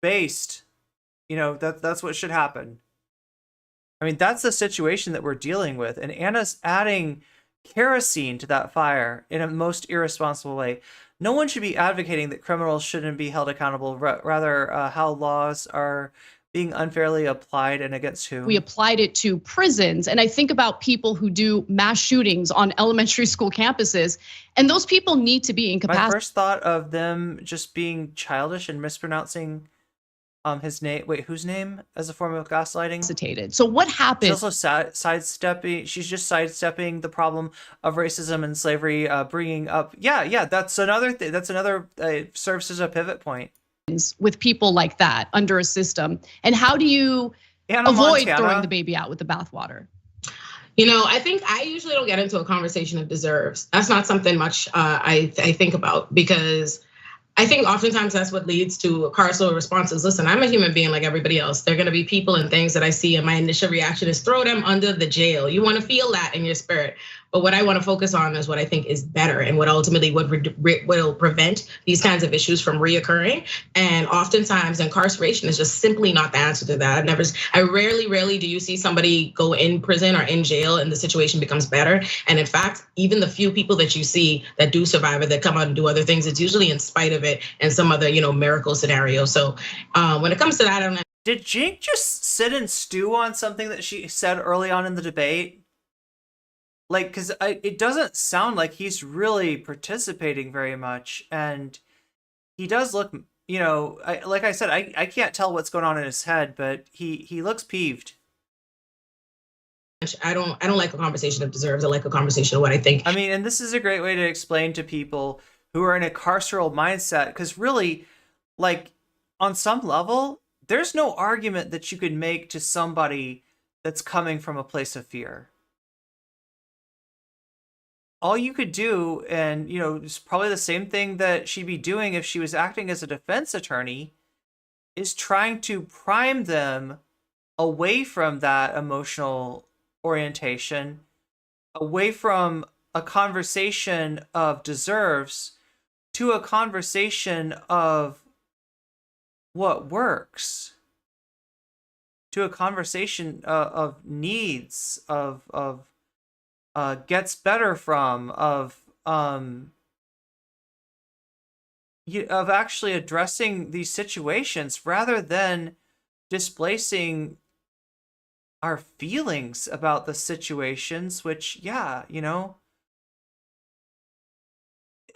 [SPEAKER 2] based, you know, that's what should happen. I mean, that's the situation that we're dealing with. And Anna's adding kerosene to that fire in a most irresponsible way. No one should be advocating that criminals shouldn't be held accountable, rather how laws are being unfairly applied and against who.
[SPEAKER 12] We applied it to prisons. And I think about people who do mass shootings on elementary school campuses, and those people need to be incapacitated.
[SPEAKER 2] My first thought of them just being childish and mispronouncing his name, whose name, as a form of gaslighting.
[SPEAKER 12] So what happens?
[SPEAKER 2] She's also sidestepping. She's just sidestepping the problem of racism and slavery, bringing up. Yeah. That's another thing. That's another serves as a pivot point
[SPEAKER 12] with people like that under a system. And how do you avoid throwing the baby out with the bathwater?
[SPEAKER 5] You know, I think I usually don't get into a conversation of deserves. That's not something much I think about, because I think oftentimes that's what leads to carceral responses. Listen, I'm a human being like everybody else. There are going to be people and things that I see, and my initial reaction is throw them under the jail. You want to feel that in your spirit. But what I want to focus on is what I think is better and what ultimately will prevent these kinds of issues from reoccurring. And oftentimes incarceration is just simply not the answer to that. I rarely do you see somebody go in prison or in jail and the situation becomes better. And in fact, even the few people that you see that do survive it, that come out and do other things, it's usually in spite of it and some other, miracle scenario. So when it comes to that, I don't know.
[SPEAKER 2] Did Jink just sit and stew on something that she said early on in the debate? Like, because it doesn't sound like he's really participating very much. And he does look, like I said, I can't tell what's going on in his head, but he looks peeved.
[SPEAKER 5] I don't like a conversation of deserves. I like a conversation of what I think.
[SPEAKER 2] I mean, and this is a great way to explain to people who are in a carceral mindset, because really, like, on some level, there's no argument that you could make to somebody that's coming from a place of fear. All you could do, and it's probably the same thing that she'd be doing if she was acting as a defense attorney, is trying to prime them away from that emotional orientation, away from a conversation of deserves to a conversation of what works, to a conversation of needs, of gets better from, of actually addressing these situations rather than displacing our feelings about the situations, which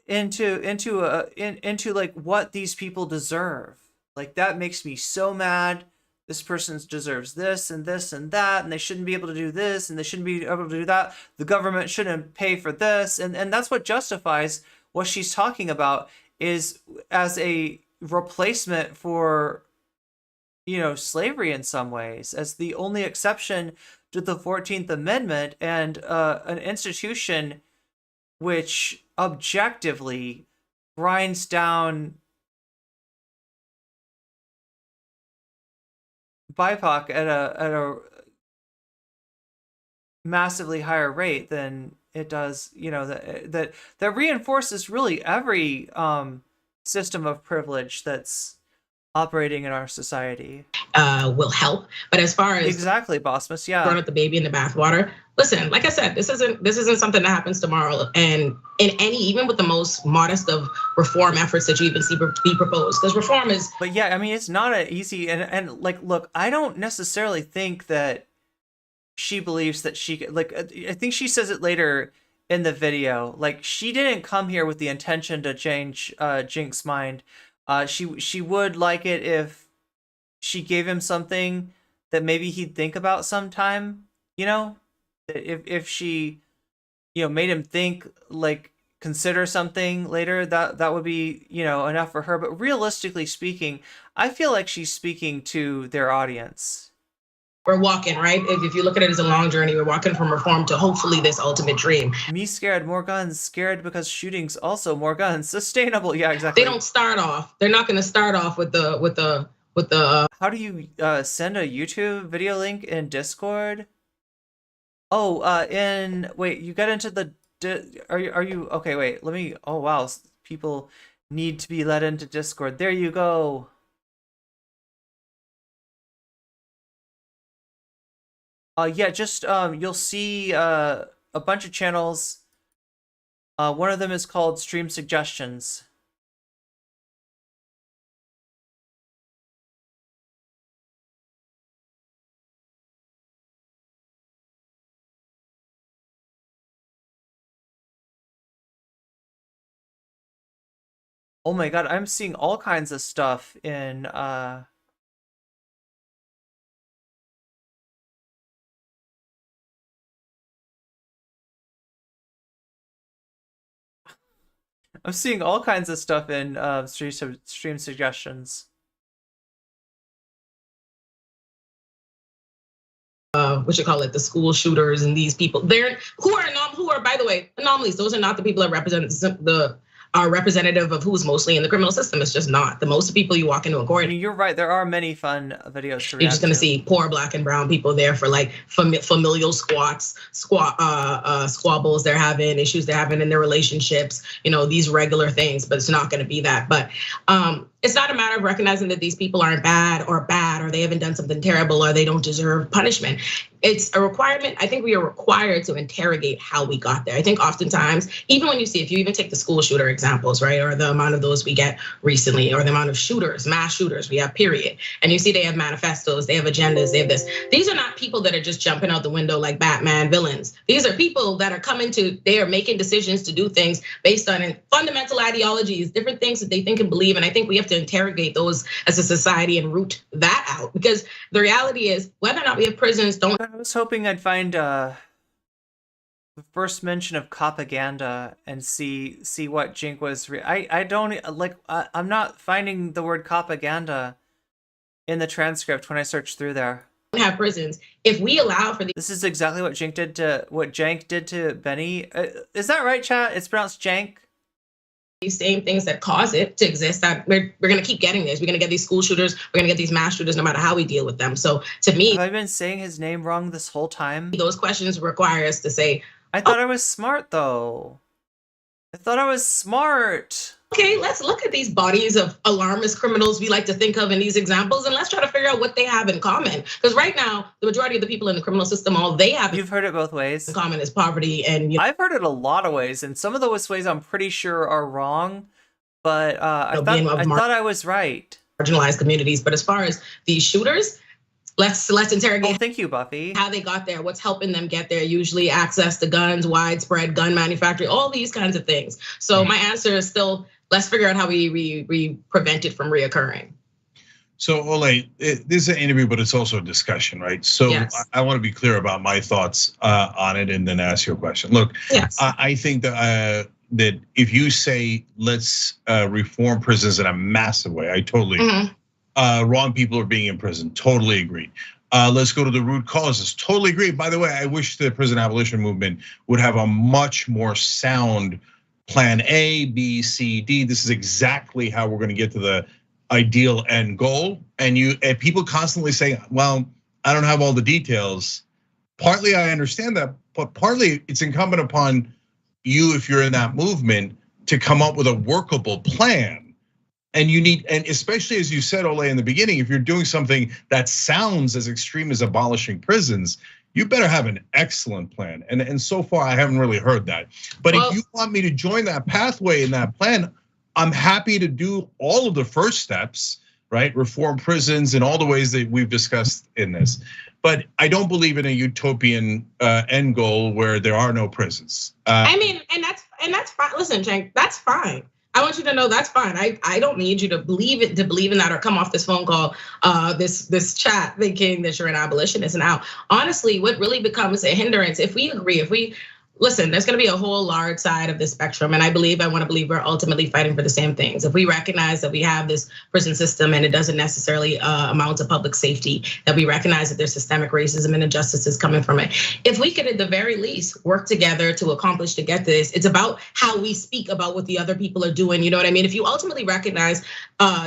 [SPEAKER 2] into like what these people deserve. Like, that makes me so mad. This person deserves this and this and that, and they shouldn't be able to do this, and they shouldn't be able to do that. The government shouldn't pay for this. And that's what justifies what she's talking about, is as a replacement for, slavery in some ways, as the only exception to the 14th Amendment, and an institution which objectively grinds down BIPOC at a massively higher rate than it does, that reinforces really every system of privilege that's operating in our society.
[SPEAKER 5] Will help. But as far as
[SPEAKER 2] exactly, Bossmas, yeah,
[SPEAKER 5] throwing out the baby in the bathwater. Listen, like I said, this isn't something that happens tomorrow. And even with the most modest of reform efforts that you even see be proposed, because reform is.
[SPEAKER 2] But yeah, I mean, it's not an easy and like, look, I don't necessarily think that she believes that she, like, I think she says it later in the video, like, she didn't come here with the intention to change Jink's mind. She would like it if she gave him something that maybe he'd think about sometime, if she, made him think, like, consider something later, that would be, enough for her. But realistically speaking, I feel like she's speaking to their audience.
[SPEAKER 5] we're walking, right? If you look at it as a long journey, we're walking from reform to hopefully this ultimate dream.
[SPEAKER 2] Me scared, more guns. Scared because shootings, also more guns. Sustainable, yeah, exactly.
[SPEAKER 5] They don't start off. They're not going to start off with the.
[SPEAKER 2] How do you send a YouTube video link in Discord? Oh, wait, you got into the. Are you okay? Wait, let me. Oh wow, people need to be let into Discord. There you go. Yeah, just you'll see a bunch of channels. One of them is called Stream Suggestions. Oh my god, I'm seeing all kinds of stuff in I'm seeing all kinds of stuff in stream suggestions.
[SPEAKER 5] What you call it, the school shooters and these people. They're who are by the way anomalies. Those are not the people that represent are representative of who's mostly in the criminal system. It's just not. The most people you walk into a court.
[SPEAKER 2] I mean, you're right. There are many fun videos to react
[SPEAKER 5] You're just going to see poor black and brown people there for like familial squabbles they're having, issues they're having in their relationships. You know, these regular things. But it's not going to be that. But it's not a matter of recognizing that these people aren't bad, or they haven't done something terrible, or they don't deserve punishment. It's a requirement. I think we are required to interrogate how we got there. I think oftentimes, even when you see, if you even take the school shooter examples, right, or the amount of those we get recently, or the amount of shooters, mass shooters we have, period. And you see they have manifestos, they have agendas, they have this. These are not people that are just jumping out the window like Batman villains. These are people that are they are making decisions to do things based on fundamental ideologies, different things that they think and believe. And I think we have to interrogate those as a society and root that out, because the reality is whether or not we have prisons don't.
[SPEAKER 2] I was hoping I'd find the first mention of propaganda and see what Jink was. I don't like. I'm not finding the word propaganda in the transcript when I search through there.
[SPEAKER 5] Have prisons if we allow for
[SPEAKER 2] this is exactly what Jank did to Benny. Is that right, chat? It's pronounced Jank.
[SPEAKER 5] These same things that cause it to exist, that we're going to keep getting this. We're going to get these school shooters. We're going to get these mass shooters no matter how we deal with them. So to me,
[SPEAKER 2] have I been saying his name wrong this whole time?
[SPEAKER 5] Those questions require us to say,
[SPEAKER 2] I thought I was smart though. I thought I was smart.
[SPEAKER 5] Okay, let's look at these bodies of alarmist criminals we like to think of in these examples, and let's try to figure out what they have in common. Because right now, the majority of the people in the criminal system, all they have
[SPEAKER 2] You've heard it both ways.
[SPEAKER 5] in common is poverty. And
[SPEAKER 2] I've heard it a lot of ways, and some of those ways I'm pretty sure are wrong. But I thought I was right.
[SPEAKER 5] Marginalized communities. But as far as these shooters, let's interrogate.
[SPEAKER 2] Oh, thank you, Buffy.
[SPEAKER 5] How they got there, what's helping them get there? Usually access to guns, widespread gun manufacturing, all these kinds of things. So my answer is still, let's figure out how we prevent it from reoccurring.
[SPEAKER 13] So Ole, this is an interview, but it's also a discussion, right? So yes. I want to be clear about my thoughts on it and then ask you a question. Look, yes. I think that if you say let's reform prisons in a massive way, I totally agree. Wrong people are being in prison, totally agree. Let's go to the root causes, totally agree. By the way, I wish the prison abolition movement would have a much more sound plan A, B, C, D. This is exactly how we're going to get to the ideal end goal. And people constantly say, well, I don't have all the details. Partly I understand that, but partly it's incumbent upon you, if you're in that movement, to come up with a workable plan. And you need, and especially as you said, Ole, in the beginning, if you're doing something that sounds as extreme as abolishing prisons, you better have an excellent plan. And so far, I haven't really heard that. But if you want me to join that pathway in that plan, I'm happy to do all of the first steps, right? Reform prisons in all the ways that we've discussed in this. But I don't believe in a utopian end goal where there are no prisons.
[SPEAKER 5] I mean, and that's fine. Listen, Cenk, that's fine. I want you to know that's fine. I don't need you to believe in that or come off this phone call, this chat thinking that you're an abolitionist. Now, honestly, what really becomes a hindrance, if we agree, listen, there's going to be a whole large side of the spectrum. And I want to believe we're ultimately fighting for the same things. If we recognize that we have this prison system and it doesn't necessarily amount to public safety, that we recognize that there's systemic racism and injustices coming from it. If we could at the very least work together to accomplish to get this, it's about how we speak about what the other people are doing. You know what I mean? If you ultimately recognize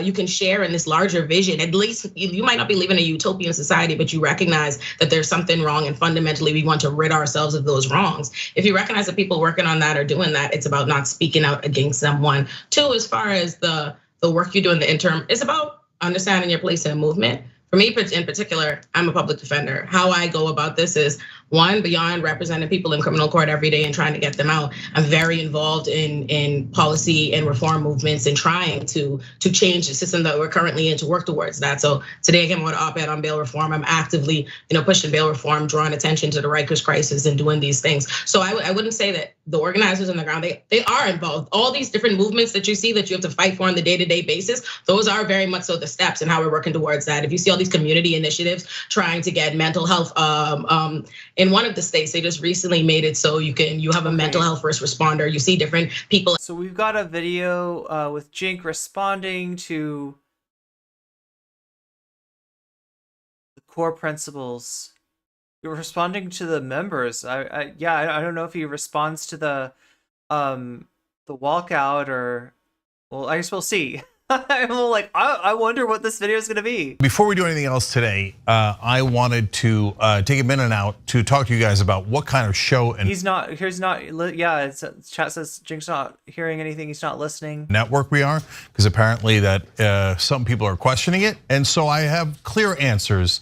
[SPEAKER 5] you can share in this larger vision, at least you might not be living in a utopian society, but you recognize that there's something wrong and fundamentally we want to rid ourselves of those wrongs. If you recognize that people working on that are doing that, it's about not speaking out against them. One, two, as far as the work you do in the interim, it's about understanding your place in a movement. For me in particular, I'm a public defender. How I go about this is, one, beyond representing people in criminal court every day and trying to get them out, I'm very involved in policy and reform movements and trying to change the system that we're currently in to work towards that. So today I came out with an op-ed on bail reform. I'm actively, pushing bail reform, drawing attention to the Rikers crisis and doing these things. So I wouldn't say that the organizers on the ground, they are involved. All these different movements that you see that you have to fight for on the day-to-day basis, those are very much so the steps and how we're working towards that. If you see all these community initiatives trying to get mental health, in one of the states, they just recently made it so you have a mental health first responder. You see different people.
[SPEAKER 2] So we've got a video with Jink responding to the core principles. You're responding to the members. I don't know if he responds to the walkout or, well, I guess we'll see. I'm like, I wonder what this video is going to be.
[SPEAKER 14] Before we do anything else today, I wanted to take a minute out to talk to you guys about what kind of show and chat says Jink's not hearing anything. He's not listening. Network we are, because apparently that some people are questioning it. And so I have clear answers.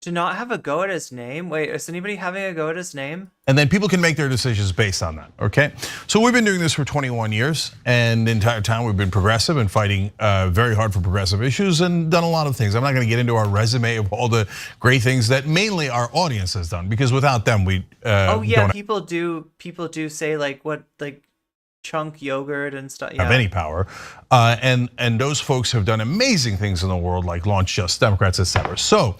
[SPEAKER 2] To not have a go at his name? Wait, is anybody having a go at his name?
[SPEAKER 14] And then people can make their decisions based on that, okay? So we've been doing this for 21 years, and the entire time we've been progressive and fighting very hard for progressive issues and done a lot of things. I'm not gonna get into our resume of all the great things that mainly our audience has done, because without them, we don't
[SPEAKER 2] people do say like chunk yogurt and stuff.
[SPEAKER 14] Have any power, and those folks have done amazing things in the world, like launch Just Democrats, etc. So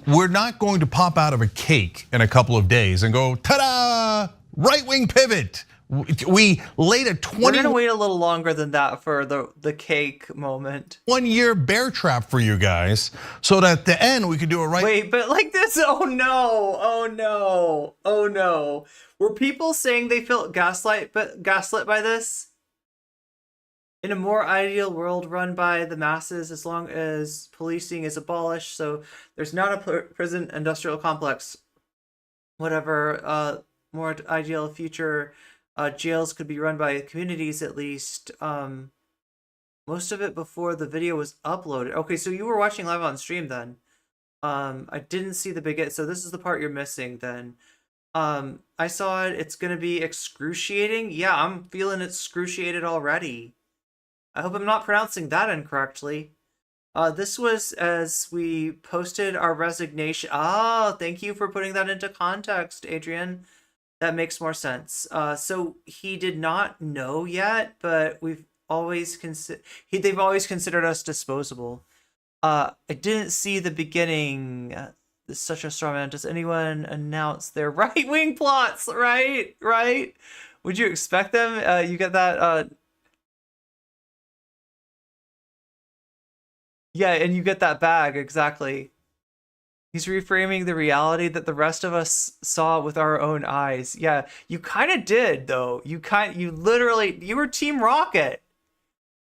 [SPEAKER 14] we're not going to pop out of a cake in a couple of days and go, ta-da, right-wing pivot. We laid a 20.
[SPEAKER 2] We're gonna wait a little longer than that for the cake moment.
[SPEAKER 14] 1 year bear trap for you guys, so that at the end we could do a right.
[SPEAKER 2] Wait, but like this, oh no. Were people saying they felt gaslit by this? In a more ideal world run by the masses, as long as policing is abolished, so there's not a prison industrial complex, whatever, more ideal future, jails could be run by communities at least. Most of it before the video was uploaded. Okay, so you were watching live on stream then. I didn't see the beginning, so this is the part you're missing then. I saw it, it's gonna be excruciating. Yeah, I'm feeling excruciated already. I hope I'm not pronouncing that incorrectly. This was as we posted our resignation. Oh, thank you for putting that into context, Adrian. That makes more sense. So he did not know yet, but they've always considered us disposable. I didn't see the beginning. This is such a strong man. Does anyone announce their right-wing plots? Right? Would you expect them? You get that? Yeah, and you get that bag, exactly. He's reframing the reality that the rest of us saw with our own eyes. Yeah, you kind of did, though. You were Team Rocket.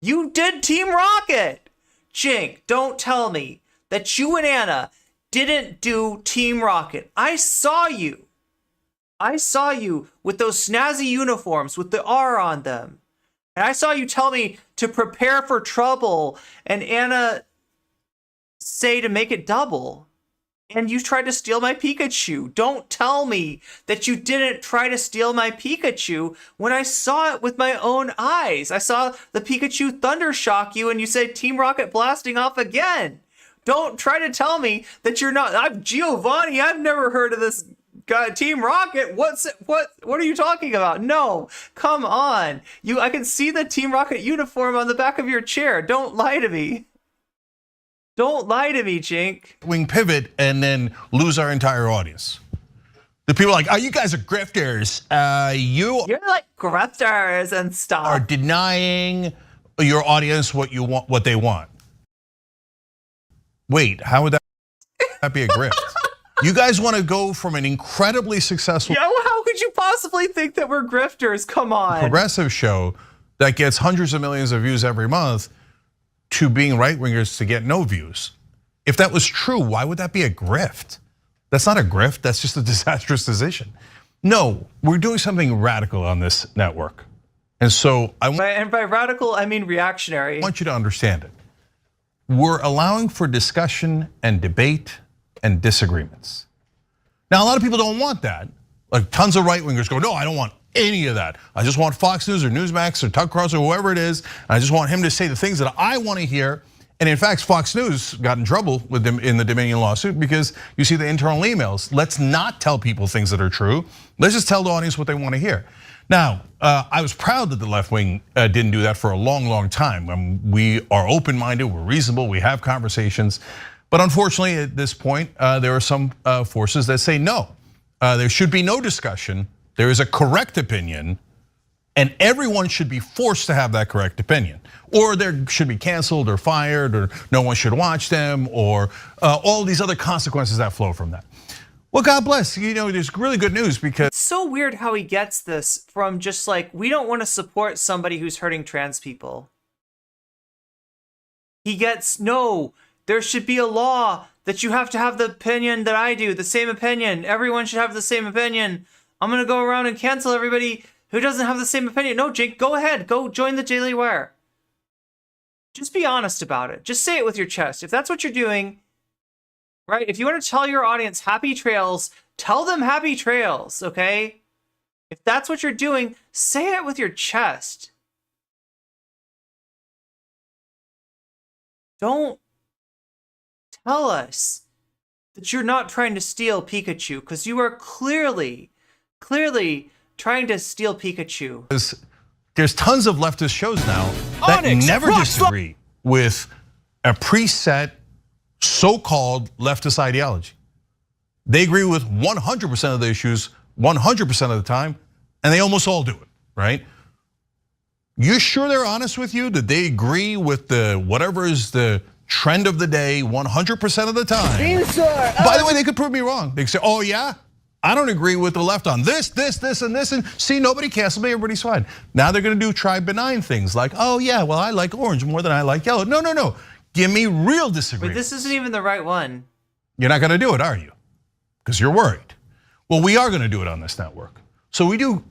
[SPEAKER 2] You did Team Rocket. Jink, don't tell me that you and Anna didn't do Team Rocket. I saw you with those snazzy uniforms with the R on them. And I saw you tell me to prepare for trouble, and Anna say to make it double. And you tried to steal my Pikachu. Don't tell me that you didn't try to steal my Pikachu when I saw it with my own eyes. I saw the Pikachu thunder shock you and you said Team Rocket blasting off again. Don't try to tell me that you're not. I'm Giovanni. I've never heard of this guy, Team Rocket. What are you talking about? No, come on. I can see the Team Rocket uniform on the back of your chair. Don't lie to me. Don't lie to me, Jink.
[SPEAKER 14] Wing pivot and then lose our entire audience. The people are like, oh, you guys are grifters.
[SPEAKER 2] You're like grifters and stuff.
[SPEAKER 14] Are denying your audience what you want, what they want. Wait, how would that be a grift? You guys want to go from an incredibly successful
[SPEAKER 2] how could you possibly think that we're grifters? Come on.
[SPEAKER 14] Progressive show that gets hundreds of millions of views every month to being right-wingers to get no views. If that was true, why would that be a grift? That's not a grift, that's just a disastrous decision. No, we're doing something radical on this network. And so
[SPEAKER 2] and by radical, I mean reactionary.
[SPEAKER 14] I want you to understand it. We're allowing for discussion and debate and disagreements. Now, a lot of people don't want that. Like tons of right-wingers go, no, I don't want any of that. I just want Fox News or Newsmax or Tucker Carlson or whoever it is. And I just want him to say the things that I want to hear. And in fact, Fox News got in trouble with them in the Dominion lawsuit because you see the internal emails. Let's not tell people things that are true. Let's just tell the audience what they want to hear. Now, I was proud that the left wing didn't do that for a long, long time. We are open-minded, we're reasonable, we have conversations. But unfortunately, at this point, there are some forces that say no. There should be no discussion. There is a correct opinion, and everyone should be forced to have that correct opinion. Or they should be canceled or fired, or no one should watch them, or all these other consequences that flow from that. Well, God bless. You know, there's really good news because
[SPEAKER 2] it's so weird how he gets this from just like, we don't want to support somebody who's hurting trans people. He gets, no, there should be a law that you have to have the opinion that I do, the same opinion. Everyone should have the same opinion. I'm going to go around and cancel everybody who doesn't have the same opinion. No, Jake, go ahead. Go join the Daily Wire. Just be honest about it. Just say it with your chest. If that's what you're doing, right? If you want to tell your audience happy trails, tell them happy trails, okay? If that's what you're doing, say it with your chest. Don't tell us that you're not trying to steal Pikachu, because you are clearly trying to steal Pikachu.
[SPEAKER 14] There's tons of leftist shows now that never disagree with a preset so-called leftist ideology. They agree with 100% of the issues 100% of the time, and they almost all do it, right? You sure they're honest with you that they agree with the whatever is the trend of the day 100% of the time? By the way, they could prove me wrong. They could say, oh yeah, I don't agree with the left on this, and this, and see, nobody canceled me, everybody's fine. Now they're gonna try benign things like, oh yeah, well I like orange more than I like yellow. No. Give me real disagreement.
[SPEAKER 2] But this isn't even the right one.
[SPEAKER 14] You're not gonna do it, are you? Because you're worried. Well, we are gonna do it on this network. So we do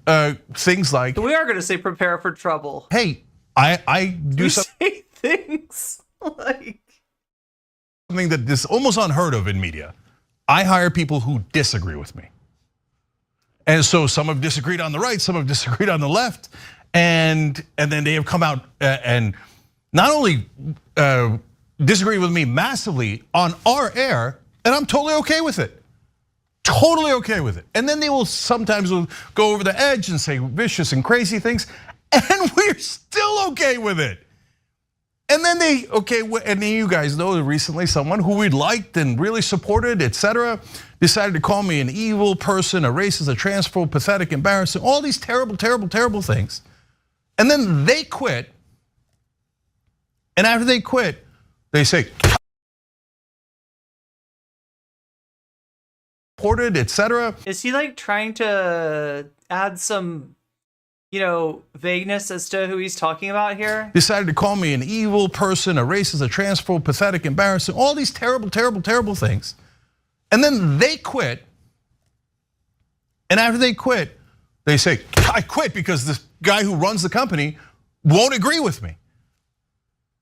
[SPEAKER 14] things like.
[SPEAKER 2] We are gonna say prepare for trouble.
[SPEAKER 14] Hey, I do
[SPEAKER 2] we say things like.
[SPEAKER 14] Something that is almost unheard of in media. I hire people who disagree with me. And so some have disagreed on the right, some have disagreed on the left, and then they have come out and not only disagree with me massively on our air, and I'm totally okay with it. Totally okay with it. And then they will sometimes go over the edge and say vicious and crazy things, and we're still okay with it. And then and then you guys know recently someone who we liked and really supported, etc., decided to call me an evil person, a racist, a transphobe, pathetic, embarrassing, all these terrible, terrible, terrible things. And then they quit. And after they quit, they say, supported, etc.
[SPEAKER 2] Is he like trying to add some, vagueness as to who he's talking about here?
[SPEAKER 14] Decided to call me an evil person, a racist, a transphobe, pathetic, embarrassing, all these terrible, terrible, terrible things. And then they quit. And after they quit, they say, I quit because this guy who runs the company won't agree with me.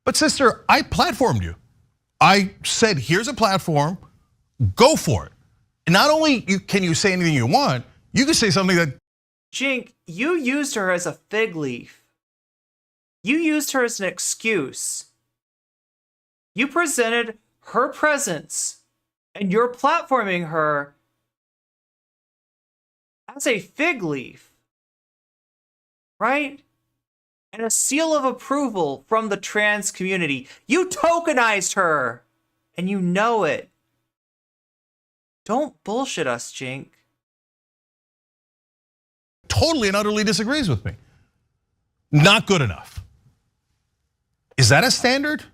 [SPEAKER 14] But sister, I platformed you. I said, here's a platform, go for it. And not only can you say anything you want, you can say something that.
[SPEAKER 2] Jink, you used her as a fig leaf. You used her as an excuse. You presented her presence and you're platforming her as a fig leaf, right? And a seal of approval from the trans community. You tokenized her and you know it. Don't bullshit us, Jink.
[SPEAKER 14] totally and utterly disagrees with me. Not good enough. Is that a standard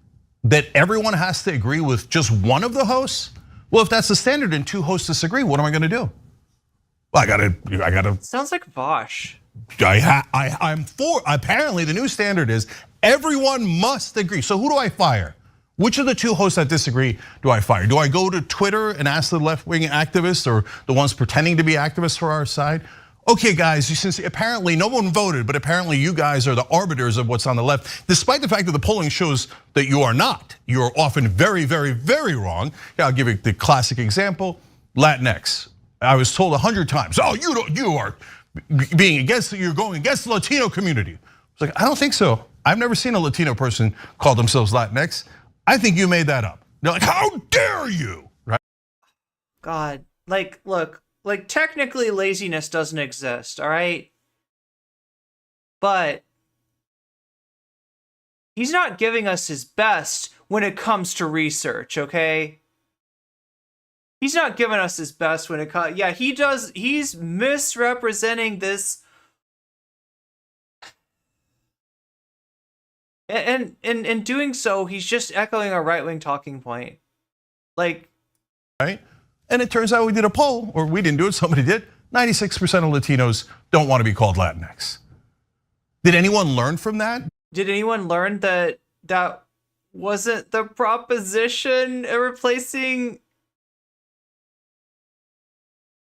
[SPEAKER 14] that everyone has to agree with just one of the hosts? Well, if that's the standard and 2 hosts disagree, what am I going to do? Well, I gotta.
[SPEAKER 2] Sounds like Vosh.
[SPEAKER 14] I'm for. Apparently, the new standard is everyone must agree. So who do I fire? Which of the 2 hosts that disagree do I fire? Do I go to Twitter and ask the left-wing activists or the ones pretending to be activists for our side? Okay, guys, since apparently no one voted, but apparently you guys are the arbiters of what's on the left, despite the fact that the polling shows that you are not. You are often very, very, very wrong. Yeah, I'll give you the classic example, Latinx. I was told 100 times, oh, you are being against, you're going against the Latino community. It's like, I don't think so. I've never seen a Latino person call themselves Latinx. I think you made that up. They're like, how dare you, right?
[SPEAKER 2] God, like, look. Like, technically laziness doesn't exist, all right? But he's not giving us his best when it comes to research, okay? He's not giving us his best when it comes, yeah, he does, he's misrepresenting this. And in doing so, he's just echoing a right-wing talking point. Like,
[SPEAKER 14] right? And it turns out we did a poll, or we didn't do it, somebody did. 96% of Latinos don't want to be called Latinx. Did anyone learn from that?
[SPEAKER 2] Did anyone learn that that wasn't the proposition replacing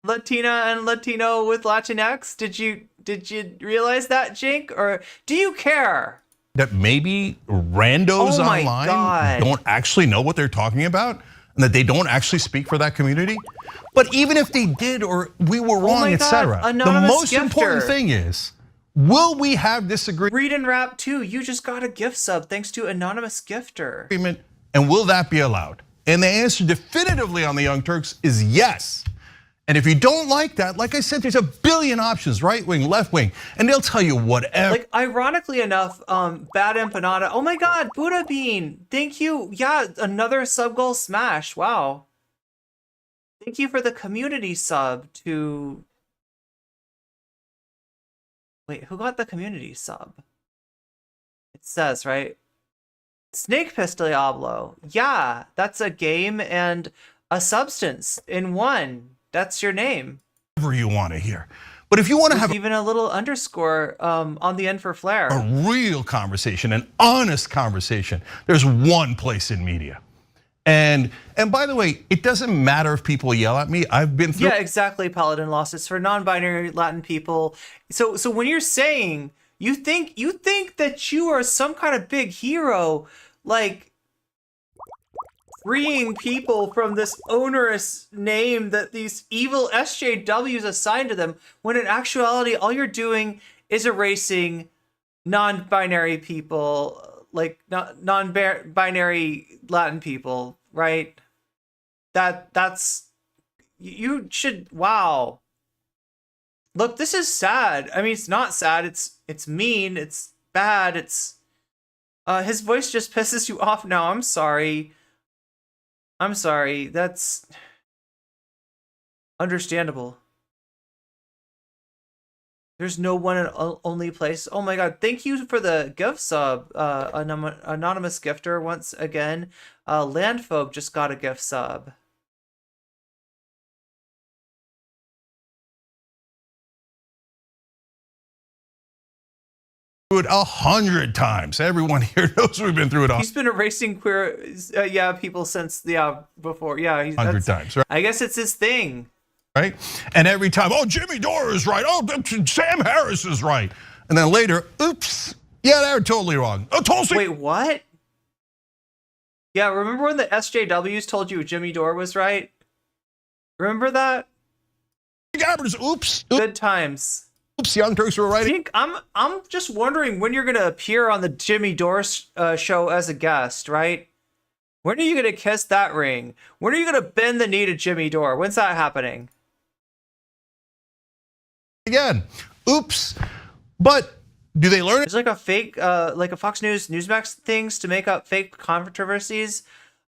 [SPEAKER 2] Latina and Latino with Latinx? Did you realize that, Jink? Or do you care?
[SPEAKER 14] That maybe randos online don't actually know what they're talking about? And that they don't actually speak for that community. But even if they did, or we were wrong, etc. The most important thing is, will we have disagreement?
[SPEAKER 2] Read and Rap too. You just got a gift sub thanks to Anonymous Gifter.
[SPEAKER 14] And will that be allowed? And the answer definitively on the Young Turks is yes. And if you don't like that, like I said, there's a billion options, right wing, left wing, and they'll tell you whatever.
[SPEAKER 2] Like, ironically enough, Bad Empanada, oh my God, Buddha Bean, thank you. Yeah, another sub goal smash, wow. Thank you for the community sub to, wait, who got the community sub? It says, right? Snake Pistol Diablo, yeah, that's a game and a substance in one. That's your name.
[SPEAKER 14] Whatever you want to hear. But if you want to have
[SPEAKER 2] even a little underscore on the end for flair.
[SPEAKER 14] A real conversation, an honest conversation, there's one place in media. And by the way, it doesn't matter if people yell at me. I've been through.
[SPEAKER 2] Yeah, exactly, Paladin Lost. It's for non-binary Latin people. So when you're saying you think that you are some kind of big hero, like freeing people from this onerous name that these evil SJWs assigned to them, when in actuality, all you're doing is erasing non-binary people, like non-binary Latin people, right? That's, you should, wow. Look, this is sad. I mean, it's not sad, it's mean, it's bad, it's, his voice just pisses you off now, I'm sorry. I'm sorry, that's understandable. There's no one and only place. Oh my God, thank you for the gift sub, anonymous gifter once again. Landfolk just got a gift sub.
[SPEAKER 14] It 100 times. Everyone here knows we've been through it all.
[SPEAKER 2] He's been erasing queer, people since before. Yeah,
[SPEAKER 14] 100 times. Right?
[SPEAKER 2] I guess it's his thing.
[SPEAKER 14] Right? And every time, oh, Jimmy Dore is right. Oh, Sam Harris is right. And then later, oops, yeah, they're totally wrong. Oh, Tulsi.
[SPEAKER 2] Wait, what? Yeah, remember when the SJWs told you Jimmy Dore was right? Remember that?
[SPEAKER 14] Oops.
[SPEAKER 2] Good times.
[SPEAKER 14] Oops, Young Turks were right.
[SPEAKER 2] I think I'm just wondering when you're gonna appear on the Jimmy Dore show as a guest, right? When are you gonna kiss that ring? When are you gonna bend the knee to Jimmy Dore? When's that happening?
[SPEAKER 14] Again, oops. But do they learn it?
[SPEAKER 2] There's like a fake, like a Fox News Newsmax things to make up fake controversies.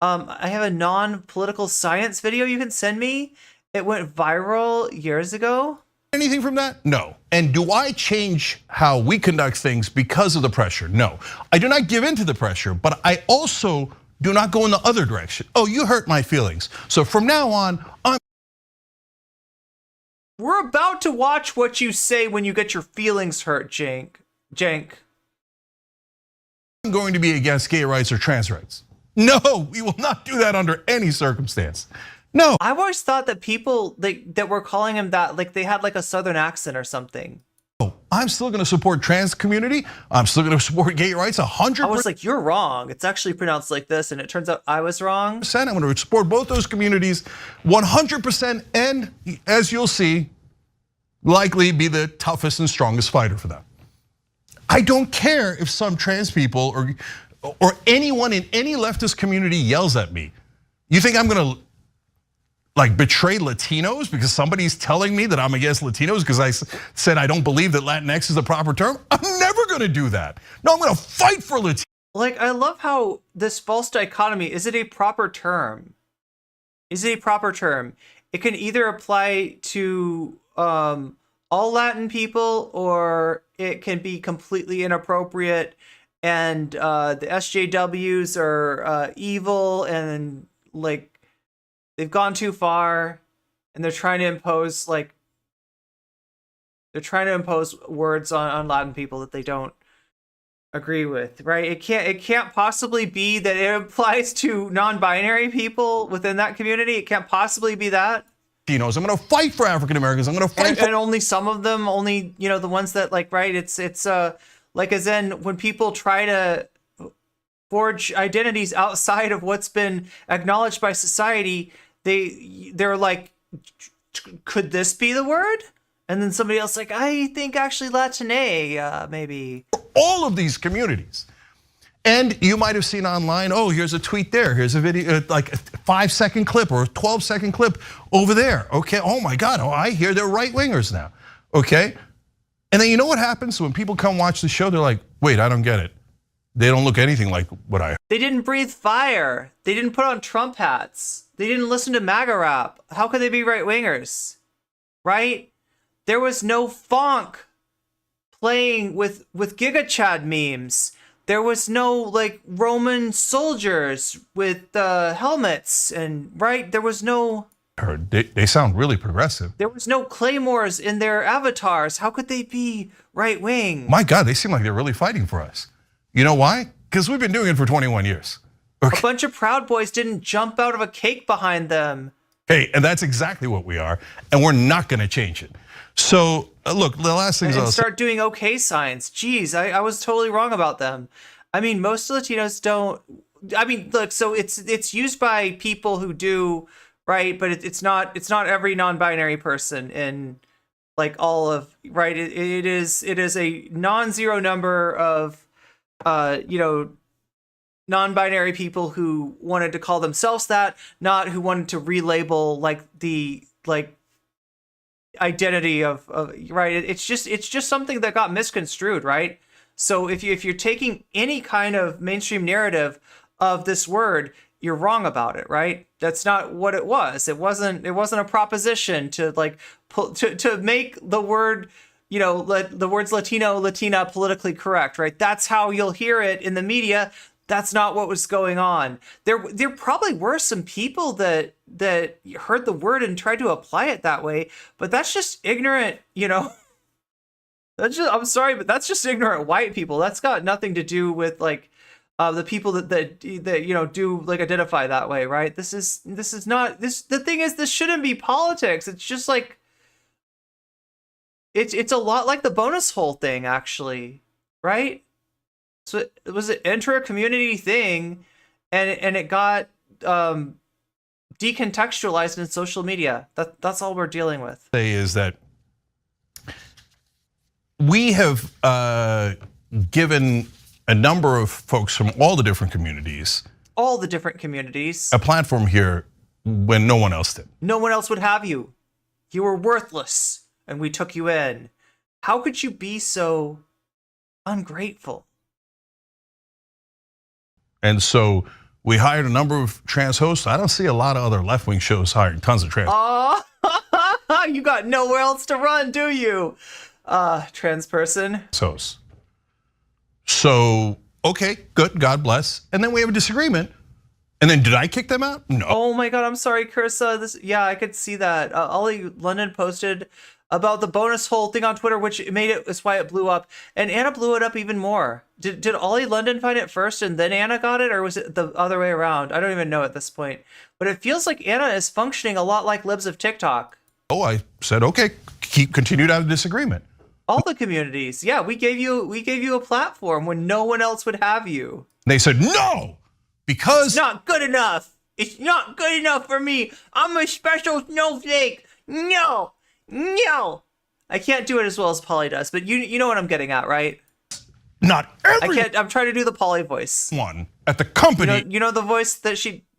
[SPEAKER 2] I have a non-political science video you can send me. It went viral years ago.
[SPEAKER 14] anything from that? No. And do I change how we conduct things because of the pressure? No. I do not give in to the pressure, but I also do not go in the other direction. Oh, you hurt my feelings. So from now on,
[SPEAKER 2] We're about to watch what you say when you get your feelings hurt, Jank.
[SPEAKER 14] I'm going to be against gay rights or trans rights. No, we will not do that under any circumstance. No.
[SPEAKER 2] I've always thought that people that were calling him that, like they had like a southern accent or something.
[SPEAKER 14] I'm still going to support trans community. I'm still going to support gay rights 100%.
[SPEAKER 2] I was like, you're wrong. It's actually pronounced like this, and it turns out I was wrong.
[SPEAKER 14] I'm going to support both those communities 100%, and as you'll see, likely be the toughest and strongest fighter for them. I don't care if some trans people or anyone in any leftist community yells at me. You think I'm going to like betray Latinos because somebody's telling me that I'm against Latinos because I said I don't believe that Latinx is the proper term? I'm never going to do that. No, I'm going to fight for Latinos.
[SPEAKER 2] Like, I love how this false dichotomy, is it a proper term? Is it a proper term? It can either apply to all Latin people, or it can be completely inappropriate, and the SJWs are evil, and like they've gone too far, and they're trying to impose words on Latin people that they don't agree with, right? It can't possibly be that it applies to non-binary people within that community. It can't possibly be that.
[SPEAKER 14] I'm going to fight for African Americans. I'm going to fight
[SPEAKER 2] and only some of them, only, you know, the ones that like, right. It's like, as in when people try to forge identities outside of what's been acknowledged by society, they're like, could this be the word? And then somebody else like, I think actually Latine, maybe.
[SPEAKER 14] All of these communities. And you might have seen online, oh, here's a tweet there. Here's a video, like a 5-second clip or a 12-second clip over there. Okay, oh my God, oh, I hear they're right-wingers now, okay? And then you know what happens when people come watch the show? They're like, wait, I don't get it. They don't look anything like what I heard.
[SPEAKER 2] They didn't breathe fire. They didn't put on Trump hats. They didn't listen to MAGA rap. How could they be right-wingers, right? There was no funk playing with Giga Chad memes. There was no like Roman soldiers with helmets, and right, there was no.
[SPEAKER 14] They sound really progressive.
[SPEAKER 2] There was no claymores in their avatars. How could they be right wing?
[SPEAKER 14] My God, they seem like they're really fighting for us. You know why? Because we've been doing it for 21 years. Okay.
[SPEAKER 2] A bunch of Proud Boys didn't jump out of a cake behind them.
[SPEAKER 14] Hey, and that's exactly what we are, and we're not going to change it. So look, the last thing
[SPEAKER 2] and start doing okay signs. Jeez, I was totally wrong about them. I mean, most Latinos don't. I mean, look, so it's used by people who do, right, but it's not every non-binary person in like all of, right. It is a non-zero number of you know, non-binary people who wanted to call themselves that, not who wanted to relabel like the identity of right. It's just something that got misconstrued, right? So if you're taking any kind of mainstream narrative of this word, you're wrong about it, right? That's not what it was. It wasn't a proposition to like to make the word, you know, the words Latino, Latina politically correct, right? That's how you'll hear it in the media. That's not what was going on. There probably were some people that heard the word and tried to apply it that way, but that's just ignorant, you know. I'm sorry, but that's just ignorant white people. That's got nothing to do with like the people that you know do like identify that way, right? This is not this. The thing is, this shouldn't be politics. It's just like it's a lot like the bonus hole thing, actually, right? So it was an intra-community thing, and it got decontextualized in social media. That's all we're dealing with.
[SPEAKER 14] Say is that we have given a number of folks from all the different communities, a platform here when no one else did.
[SPEAKER 2] No one else would have you. You were worthless, and we took you in. How could you be so ungrateful?
[SPEAKER 14] And so we hired a number of trans hosts. I don't see a lot of other left-wing shows hiring tons of trans.
[SPEAKER 2] You got nowhere else to run, do you? Trans person.
[SPEAKER 14] So, okay, good, God bless. And then we have a disagreement. And then did I kick them out? No.
[SPEAKER 2] Oh my God, I'm sorry, Cursa. Yeah, I could see that. Ollie London posted about the bonus hole thing on Twitter, which made it, that's why it blew up. And Anna blew it up even more. Did Ollie London find it first and then Anna got it? Or was it the other way around? I don't even know at this point. But it feels like Anna is functioning a lot like Libs of TikTok.
[SPEAKER 14] Oh, I said, okay, continue to have a disagreement.
[SPEAKER 2] All the communities. Yeah, we gave you a platform when no one else would have you.
[SPEAKER 14] They said, no, because
[SPEAKER 2] it's not good enough. It's not good enough for me. I'm a special snowflake. No. I can't do it as well as Polly does, but you know what I'm getting at, right?
[SPEAKER 14] Not every
[SPEAKER 2] I'm trying to do the Polly voice.
[SPEAKER 14] One at the company.
[SPEAKER 2] You know the voice that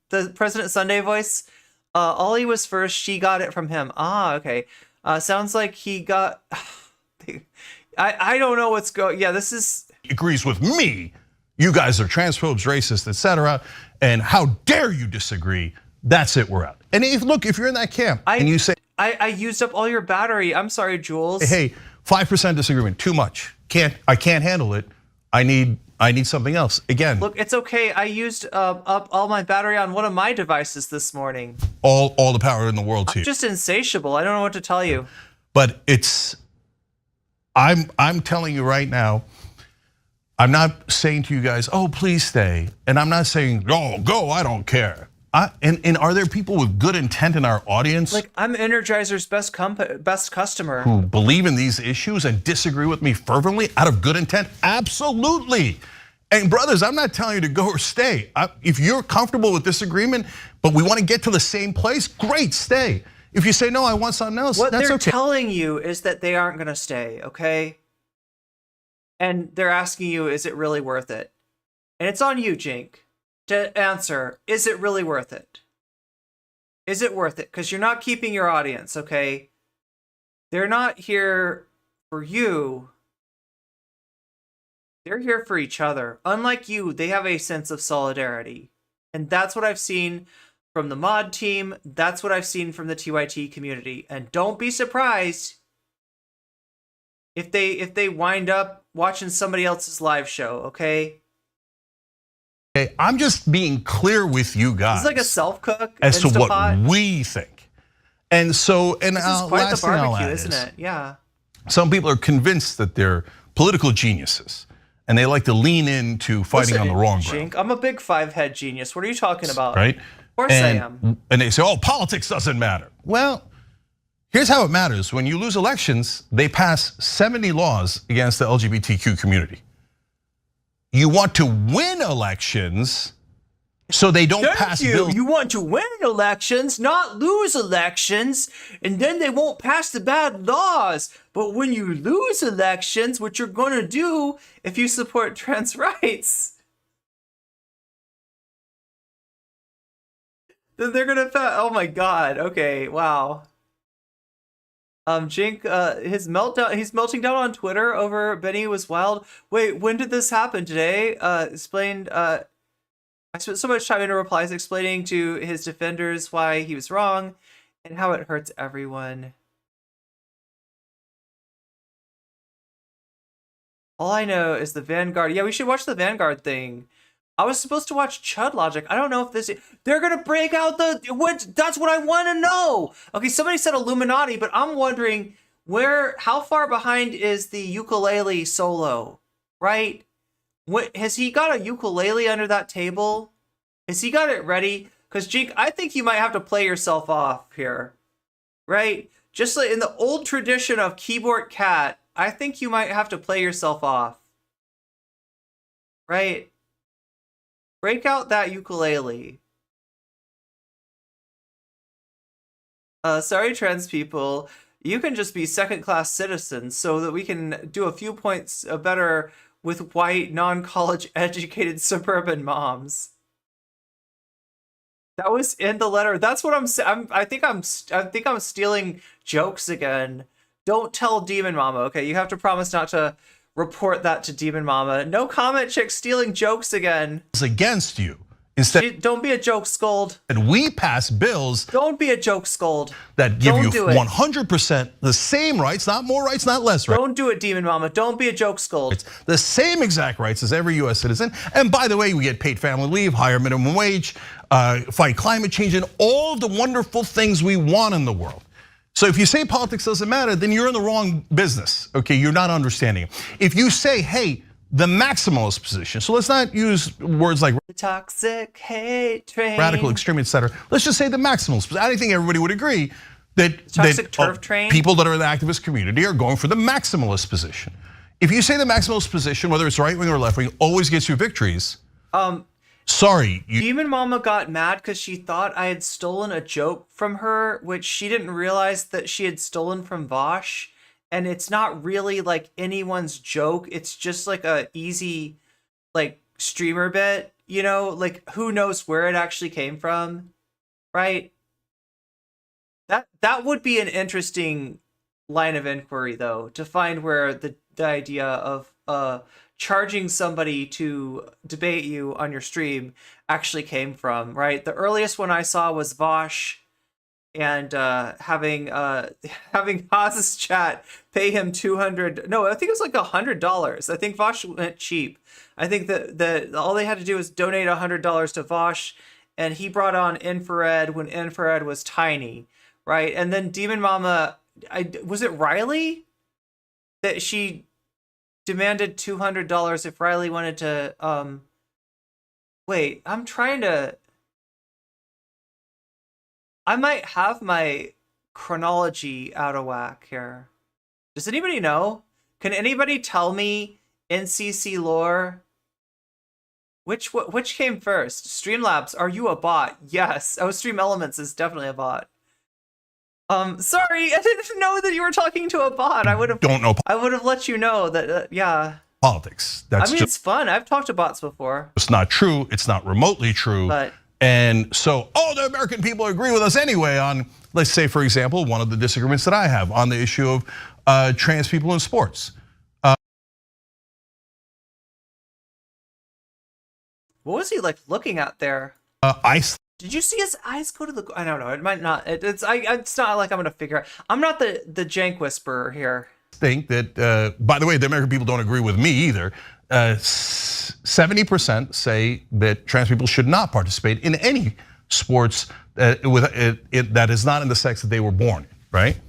[SPEAKER 2] the President Sunday voice? Ollie was first, she got it from him. Ah, okay. Sounds like he got I don't know what's going. Yeah, this is
[SPEAKER 14] agrees with me. You guys are transphobes, racists, etc. And how dare you disagree? That's it. We're out. And if you're in that camp and you say,
[SPEAKER 2] I used up all your battery. I'm sorry, Jules.
[SPEAKER 14] Hey, 5% disagreement, too much. I can't handle it. I need something else. Again,
[SPEAKER 2] look, it's okay. I used up all my battery on one of my devices this morning.
[SPEAKER 14] All the power in the world to you.
[SPEAKER 2] Just insatiable. I don't know what to tell you.
[SPEAKER 14] But I'm telling you right now, I'm not saying to you guys, oh, please stay. And I'm not saying, oh, go, I don't care. And are there people with good intent in our audience?
[SPEAKER 2] Like, I'm Energizer's best customer.
[SPEAKER 14] Who believe in these issues and disagree with me fervently out of good intent? Absolutely. And brothers, I'm not telling you to go or stay. If you're comfortable with disagreement, but we want to get to the same place, great, stay. If you say, no, I want something else,
[SPEAKER 2] what
[SPEAKER 14] that's
[SPEAKER 2] they're
[SPEAKER 14] okay.
[SPEAKER 2] telling you is that they aren't gonna stay, okay? And they're asking you, is it really worth it? And it's on you, Jink, to answer, is it really worth it? Is it worth it? Because you're not keeping your audience, okay? They're not here for you. They're here for each other. Unlike you, they have a sense of solidarity. And that's what I've seen from the mod team. That's what I've seen from the TYT community. And don't be surprised if they wind up watching somebody else's live show, okay?
[SPEAKER 14] Okay, I'm just being clear with you guys.
[SPEAKER 2] It's like a self-cook
[SPEAKER 14] as to what
[SPEAKER 2] Instapot.
[SPEAKER 14] we think. And so, and
[SPEAKER 2] this is quite the barbecue, isn't it? Yeah.
[SPEAKER 14] Some people are convinced that they're political geniuses, and they like to lean into fighting on the wrong ground.
[SPEAKER 2] I'm a big 5-head genius. What are you talking about?
[SPEAKER 14] Right?
[SPEAKER 2] Of course I am.
[SPEAKER 14] And they say, oh, politics doesn't matter. Well, here's how it matters. When you lose elections, they pass 70 laws against the LGBTQ community. You want to win elections so they don't pass bills.
[SPEAKER 2] You want to win elections, not lose elections, and then they won't pass the bad laws. But when you lose elections, what you're going to do if you support trans rights, then they're going to, oh my God, okay, wow. Jink, he's melting down on Twitter over Benny was wild. Wait, when did this happen today? Explained, I spent so much time in replies explaining to his defenders why he was wrong and how it hurts everyone. All I know is the Vanguard. Yeah, we should watch the Vanguard thing. I was supposed to watch Chud Logic. I don't know if they're gonna break out that's what I want to know. Okay, somebody said Illuminati, but I'm wondering how far behind is the ukulele solo, right? Has he got a ukulele under that table? Has he got it ready? Because Jake, I think you might have to play yourself off here, right? Just like in the old tradition of Keyboard Cat, I think you might have to play yourself off, right? Break out that ukulele. Sorry, trans people. You can just be second-class citizens so that we can do a few points better with white, non-college educated suburban moms. That was in the letter. That's what I'm saying. I think I'm stealing jokes again. Don't tell Demon Mama, okay? You have to promise not to report that to Demon Mama. No comment, chick, stealing jokes again.
[SPEAKER 14] It's against you. Instead,
[SPEAKER 2] don't be a joke scold.
[SPEAKER 14] And we pass bills.
[SPEAKER 2] Don't be a joke scold.
[SPEAKER 14] That give you 100% the same rights, not more rights, not less rights.
[SPEAKER 2] Don't do it, Demon Mama. Don't be a joke scold.
[SPEAKER 14] It's the same exact rights as every U.S. citizen. And by the way, we get paid family leave, higher minimum wage, fight climate change, and all the wonderful things we want in the world. So if you say politics doesn't matter, then you're in the wrong business. Okay, you're not understanding it. If you say, hey, the maximalist position. So let's not use words like
[SPEAKER 2] the toxic hate train,
[SPEAKER 14] radical, extreme, etc. Let's just say the maximalist. I think everybody would agree that,
[SPEAKER 2] turf train.
[SPEAKER 14] People that are in the activist community are going for the maximalist position. If you say the maximalist position, whether it's right wing or left wing, always gets you victories. Sorry,
[SPEAKER 2] Demon Mama got mad because she thought I had stolen a joke from her, which she didn't realize that she had stolen from Vosh. And it's not really like anyone's joke. It's just like a easy, like streamer bit, you know, like who knows where it actually came from, right? That would be an interesting line of inquiry, though, to find where the idea of charging somebody to debate you on your stream actually came from, right? The earliest one I saw was Vosh. And having Haz's chat pay him $200. No, I think it was like $100. I think Vosh went cheap. I think that all they had to do was donate $100 to Vosh, and he brought on Infrared when Infrared was tiny, right? And then Demon Mama, was it Riley that she demanded $200 if Riley wanted to? Wait, I'm trying to. I might have my chronology out of whack here. Does anybody know? Can anybody tell me NCC lore? Which came first? Streamlabs, are you a bot? Yes. Oh, Stream Elements is definitely a bot. Sorry, I didn't know that you were talking to a bot. I would have let you know that. Yeah.
[SPEAKER 14] Politics. That's
[SPEAKER 2] it's fun. I've talked to bots before.
[SPEAKER 14] It's not true. It's not remotely true.
[SPEAKER 2] But.
[SPEAKER 14] And so all the American people agree with us anyway on, let's say, for example, one of the disagreements that I have on the issue of trans people in sports.
[SPEAKER 2] What was he like looking at there? Did you see his eyes go to the? I don't know. It might not. It's not like I'm gonna figure out. I'm not the jank whisperer here.
[SPEAKER 14] Think that. By the way, the American people don't agree with me either. 70% say that trans people should not participate in any sports that is not in the sex that they were born in, right?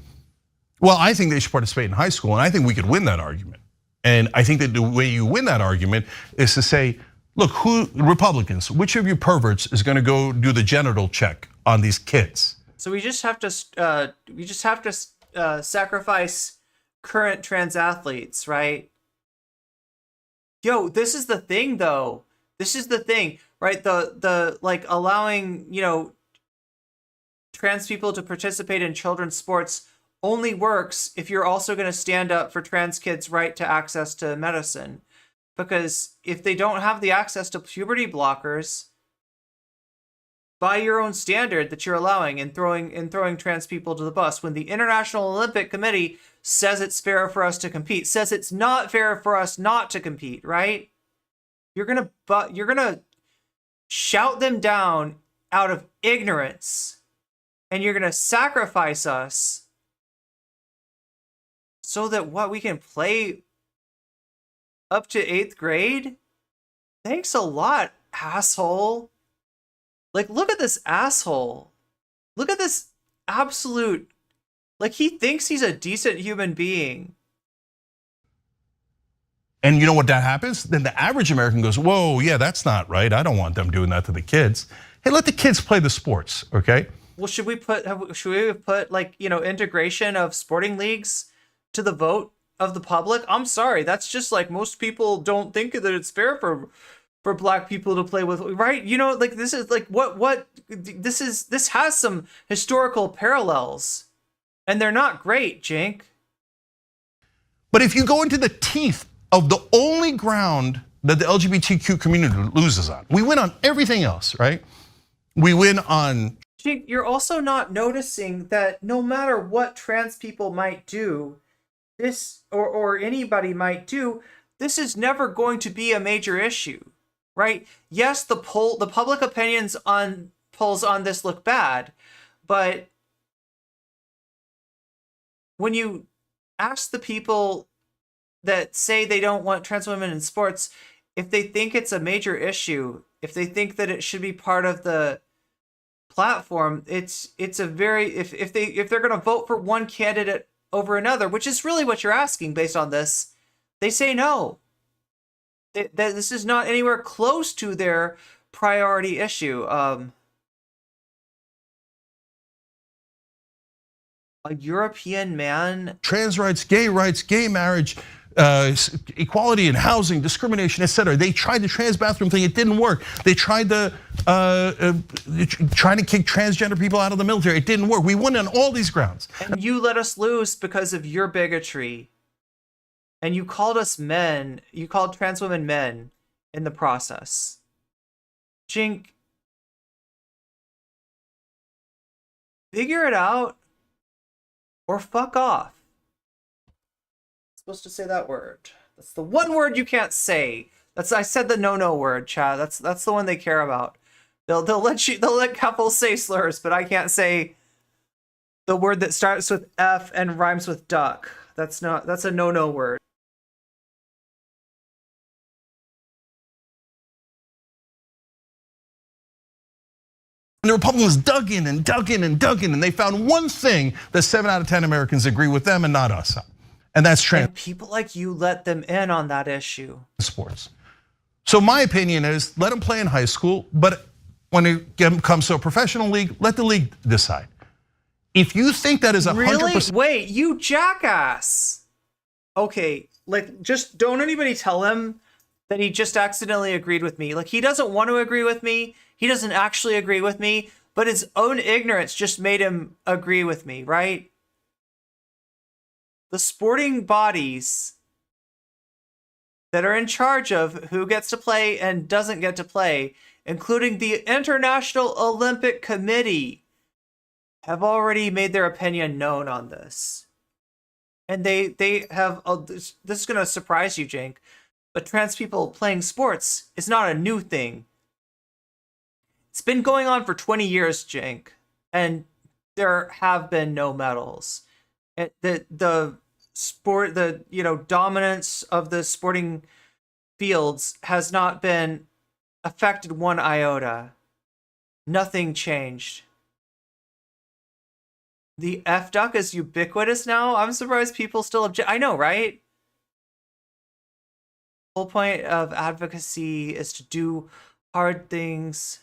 [SPEAKER 14] Well, I think they should participate in high school, and I think we could win that argument. And I think that the way you win that argument is to say, look, Republicans, which of you perverts is gonna go do the genital check on these kids?
[SPEAKER 2] So we just have to sacrifice current trans athletes, right? Yo, this is the thing, though. This is the thing, right? The like allowing, you know, trans people to participate in children's sports only works if you're also going to stand up for trans kids' right to access to medicine. Because if they don't have the access to puberty blockers, by your own standard that you're allowing and throwing trans people to the bus, when the International Olympic Committee says it's fair for us to compete, says it's not fair for us not to compete, right? You're gonna shout them down out of ignorance, and you're gonna sacrifice us so that we can play up to 8th grade? Thanks a lot, asshole. Like, look at this asshole. Look at this absolute. Like, he thinks he's a decent human being.
[SPEAKER 14] And you know what that happens? Then the average American goes, whoa, yeah, that's not right. I don't want them doing that to the kids. Hey, let the kids play the sports, okay?
[SPEAKER 2] Well, should we put like, you know, integration of sporting leagues to the vote of the public? I'm sorry, that's just like most people don't think that it's fair for black people to play with, right? You know, like this is like this has some historical parallels. And they're not great, Jink.
[SPEAKER 14] But if you go into the teeth of the only ground that the LGBTQ community loses on, we win on everything else, right? We win on.
[SPEAKER 2] Jink, you're also not noticing that no matter what trans people might do, this or anybody might do, this is never going to be a major issue. right? Yes, the public opinions on polls on this look bad, but when you ask the people that say they don't want trans women in sports, if they think it's a major issue, if they think that it should be part of the platform, it's a very, if they're going to vote for one candidate over another, which is really what you're asking based on this, they say no. This is not anywhere close to their priority issue. A European man.
[SPEAKER 14] Trans rights, gay marriage, equality in housing, discrimination, etc. They tried the trans bathroom thing; it didn't work. They tried trying to kick transgender people out of the military; it didn't work. We won on all these grounds.
[SPEAKER 2] And you let us lose because of your bigotry. And you called us men. You called trans women men in the process. Jink, figure it out. Or fuck off. I'm supposed to say that word. That's the one word you can't say. I said the no word, Chad. That's the one they care about. They'll let couples say slurs, but I can't say the word that starts with F and rhymes with duck. That's a no word.
[SPEAKER 14] And the Republicans dug in, and they found one thing that 7 out of 10 Americans agree with them and not us. And that's trans.
[SPEAKER 2] And people like you let them in on that issue.
[SPEAKER 14] Sports. So my opinion is let them play in high school, but when it comes to a professional league, let the league decide. If you think that is 100%.
[SPEAKER 2] Really? Wait, you jackass. Okay, like just don't anybody tell him that he just accidentally agreed with me. Like he doesn't want to agree with me. He doesn't actually agree with me, but his own ignorance just made him agree with me, right? The sporting bodies that are in charge of who gets to play and doesn't get to play, including the International Olympic Committee, have already made their opinion known on this. And they have, this is going to surprise you, Jink, but trans people playing sports is not a new thing. It's been going on for 20 years, Jink, and there have been no medals. The sport, dominance of the sporting fields has not been affected one iota. Nothing changed. The F-duck is ubiquitous now. I'm surprised people still object. I know, right? The whole point of advocacy is to do hard things.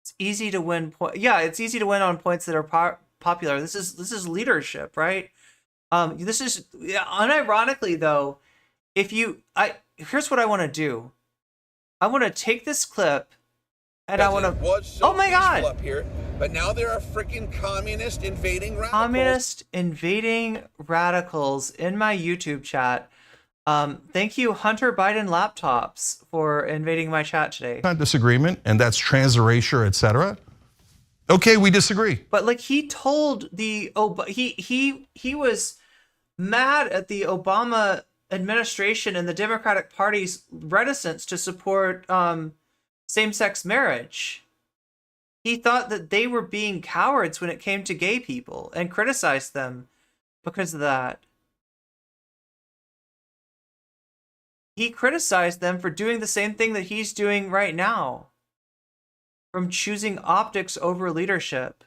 [SPEAKER 2] It's easy to win. It's easy to win on points that are popular. This is leadership, right? This is unironically though. Here's what I want to do. I want to take this clip, and I want to. Oh my God!
[SPEAKER 15] Up here, but now there are freaking communist invading radicals.
[SPEAKER 2] Communist invading radicals in my YouTube chat. Thank you, Hunter Biden Laptops, for invading my chat today.
[SPEAKER 14] Not disagreement, and that's trans erasure, etc. Okay, we disagree.
[SPEAKER 2] But like he told he was mad at the Obama administration and the Democratic Party's reticence to support same-sex marriage. He thought that they were being cowards when it came to gay people and criticized them because of that. He criticized them for doing the same thing that he's doing right now. From choosing optics over leadership.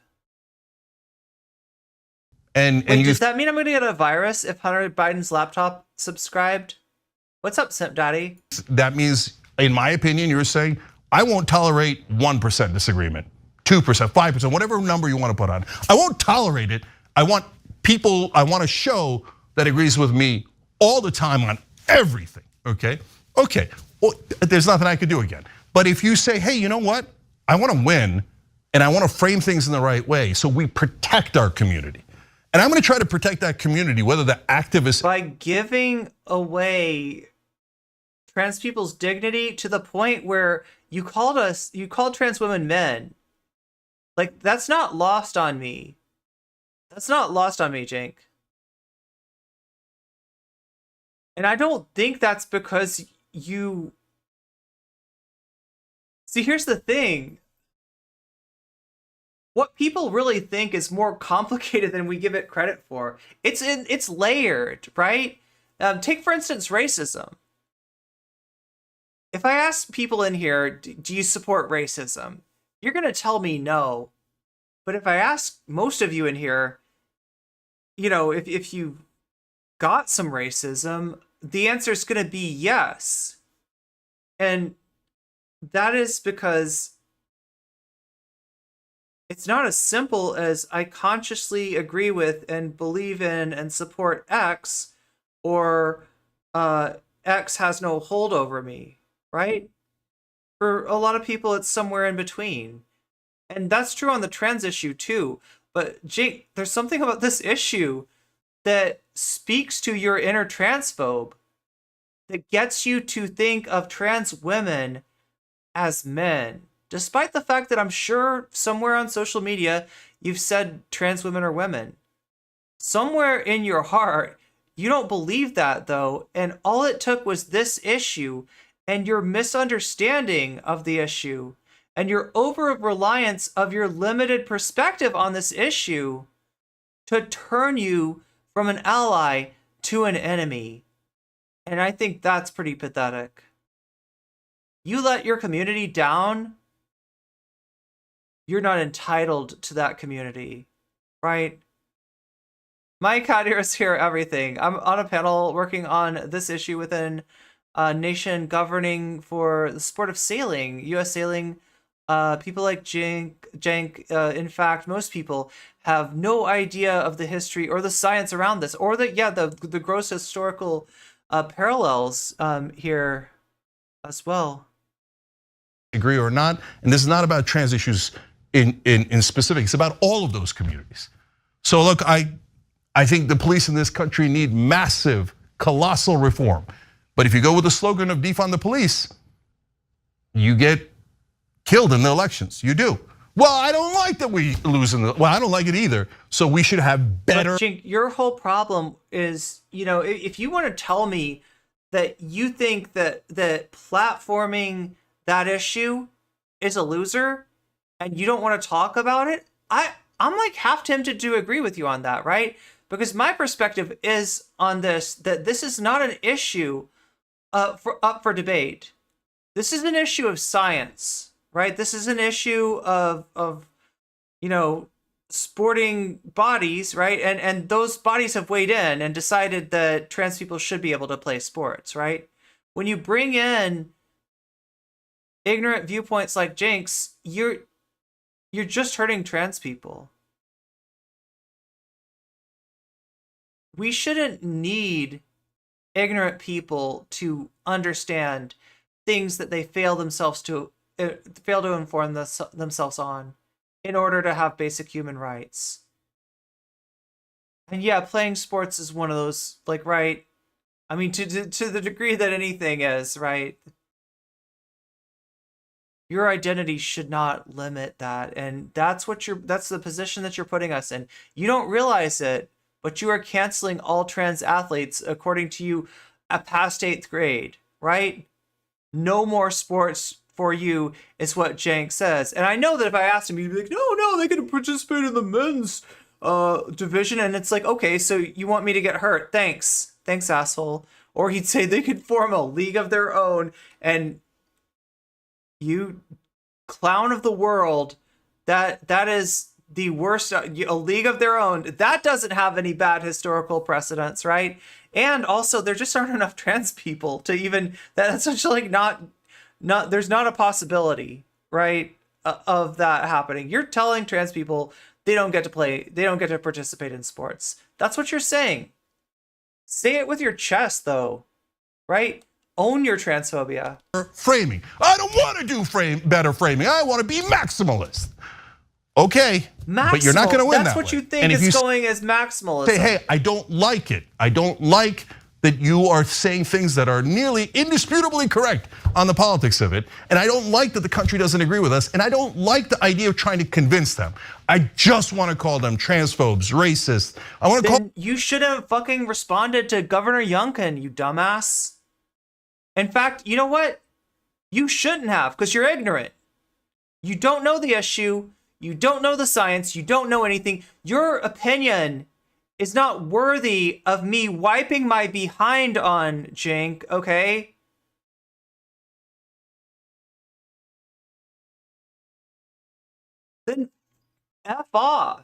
[SPEAKER 14] And
[SPEAKER 2] does that mean I'm going to get a virus if Hunter Biden's laptop subscribed? What's up, Simp Daddy?
[SPEAKER 14] That means, in my opinion, you're saying, I won't tolerate 1% disagreement, 2%, 5%, whatever number you want to put on. I won't tolerate it. I want to show that agrees with me all the time on everything, okay? Okay, well, there's nothing I could do again. But if you say, hey, you know what? I want to win, and I want to frame things in the right way so we protect our community. And I'm going to try to protect that community, whether the activists.
[SPEAKER 2] By giving away trans people's dignity to the point where you called trans women men. Like, that's not lost on me. That's not lost on me, Jink. And I don't think that's because you See, here's the thing. What people really think is more complicated than we give it credit for. It's layered, right? Take, for instance, racism. If I ask people in here, do you support racism? You're going to tell me no. But if I ask most of you in here, you know, if you got some racism, the answer is going to be yes. And that is because it's not as simple as I consciously agree with and believe in and support X, or X has no hold over me, right? For a lot of people, it's somewhere in between. And that's true on the trans issue too. But Jake, there's something about this issue that speaks to your inner transphobe, that gets you to think of trans women as men. Despite the fact that I'm sure somewhere on social media you've said trans women are women. Somewhere in your heart, you don't believe that though, and all it took was this issue and your misunderstanding of the issue and your over-reliance of your limited perspective on this issue to turn you from an ally to an enemy. And I think that's pretty pathetic. You let your community down, you're not entitled to that community, right? Mike out here is here everything. I'm on a panel working on this issue within a nation governing for the sport of sailing, U.S. sailing. People like Jank, in fact, most people have no idea of the history or the science around this, or the gross historical parallels here as well.
[SPEAKER 14] Agree or not, and this is not about trans issues in specific. It's about all of those communities. So look, I think the police in this country need massive, colossal reform. But if you go with the slogan of defund the police, you get killed in the elections. You do. Well, I don't like that we lose in the. Well, I don't like it either. So we should have better.
[SPEAKER 2] But Jink, your whole problem is, you know, if you want to tell me that you think that platforming that issue is a loser, and you don't want to talk about it, I'm like half tempted to agree with you on that, right? Because my perspective is on this, that this is not an issue up for debate. This is an issue of science, right? This is an issue of you know, sporting bodies, right? And those bodies have weighed in and decided that trans people should be able to play sports, right? When you bring in ignorant viewpoints like Jinx, you're just hurting trans people. We shouldn't need ignorant people to understand things that they fail to inform themselves on in order to have basic human rights. And yeah, playing sports is one of those, like, right? I mean, to the degree that anything is, right? Your identity should not limit that, and that's the position that you're putting us in. You don't realize it, but you are canceling all trans athletes according to you past 8th grade, right? No more sports for you is what Jank says. And I know that if I asked him, he'd be like, no, they can participate in the men's division. And it's like, okay, so you want me to get hurt? Thanks, asshole. Or he'd say they could form a league of their own, and you clown of the world, that is the worst. A league of their own, that doesn't have any bad historical precedents, right? And also, there just aren't enough trans people to even, that's essentially not there's not a possibility, right, of that happening. You're telling trans people they don't get to participate in sports. That's what you're saying. Say it with your chest, though, right? Own your transphobia.
[SPEAKER 14] Framing. I don't want to do better framing. I want to be maximalist. Okay, but you're not going to win that way.
[SPEAKER 2] That's what you think is going as maximalism.
[SPEAKER 14] Say, hey, I don't like it. I don't like that you are saying things that are nearly indisputably correct on the politics of it. And I don't like that the country doesn't agree with us. And I don't like the idea of trying to convince them. I just want to call them transphobes, racist. I want to call.
[SPEAKER 2] You should have fucking responded to Governor Youngkin, you dumbass. In fact, you know what? You shouldn't have, because you're ignorant. You don't know the issue. You don't know the science. You don't know anything. Your opinion is not worthy of me wiping my behind on, Jink, okay? Then F off.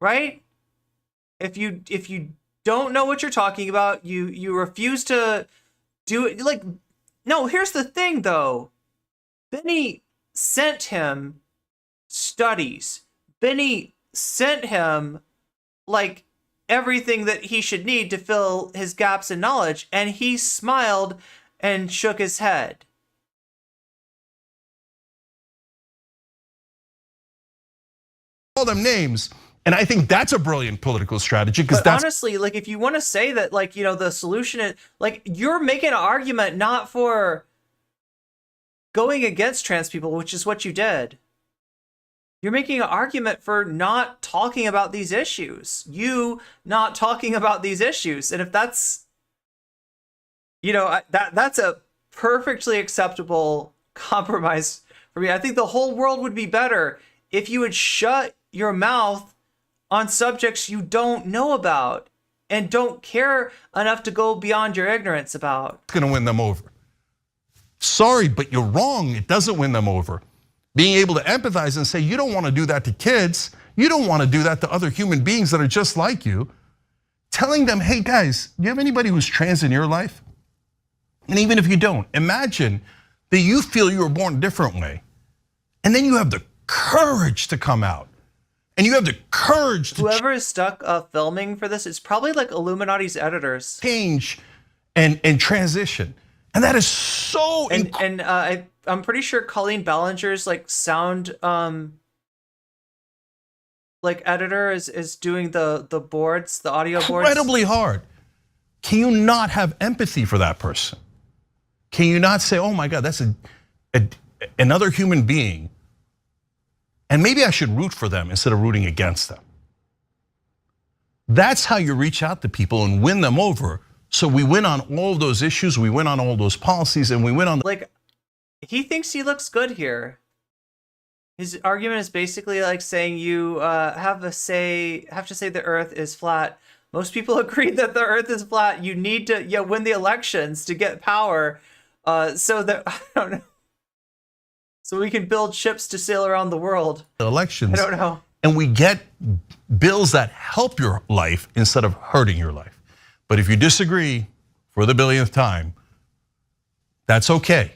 [SPEAKER 2] Right? If you don't know what you're talking about, you refuse to do it. Like, no, here's the thing though. Benny sent him studies. Benny sent him like everything that he should need to fill his gaps in knowledge, and he smiled and shook his head.
[SPEAKER 14] All them names. And I think that's a brilliant political strategy, because that's
[SPEAKER 2] honestly, like, if you want to say that, like, you know, the solution is, like, you're making an argument not for going against trans people, which is what you did. You're making an argument for not talking about these issues. You not talking about these issues. And if that's, you know, that's a perfectly acceptable compromise for me. I think the whole world would be better if you would shut your mouth on subjects you don't know about and don't care enough to go beyond your ignorance about.
[SPEAKER 14] It's going to win them over. Sorry, but you're wrong. It doesn't win them over. Being able to empathize and say, you don't want to do that to kids. You don't want to do that to other human beings that are just like you. Telling them, hey guys, do you have anybody who's trans in your life? And even if you don't, imagine that you feel you were born a different way. And then you have the courage to come out. And you have the courage to
[SPEAKER 2] whoever is stuck filming for this, it's probably like Illuminati's editors.
[SPEAKER 14] Change and transition. And that is so
[SPEAKER 2] I'm pretty sure Colleen Ballinger's like sound like editor is doing the boards, the audio boards.
[SPEAKER 14] Incredibly hard. Can you not have empathy for that person? Can you not say, oh my God, that's another human being, and maybe I should root for them instead of rooting against them? That's how you reach out to people and win them over. So we win on all of those issues, we win on all those policies, and we win on
[SPEAKER 2] like, he thinks he looks good here. His argument is basically like saying you have to say the Earth is flat. Most people agree that the Earth is flat. You need to win the elections to get power, so that I don't know, so we can build ships to sail around the world.
[SPEAKER 14] Elections.
[SPEAKER 2] I don't know.
[SPEAKER 14] And we get bills that help your life instead of hurting your life. But if you disagree for the billionth time, that's okay.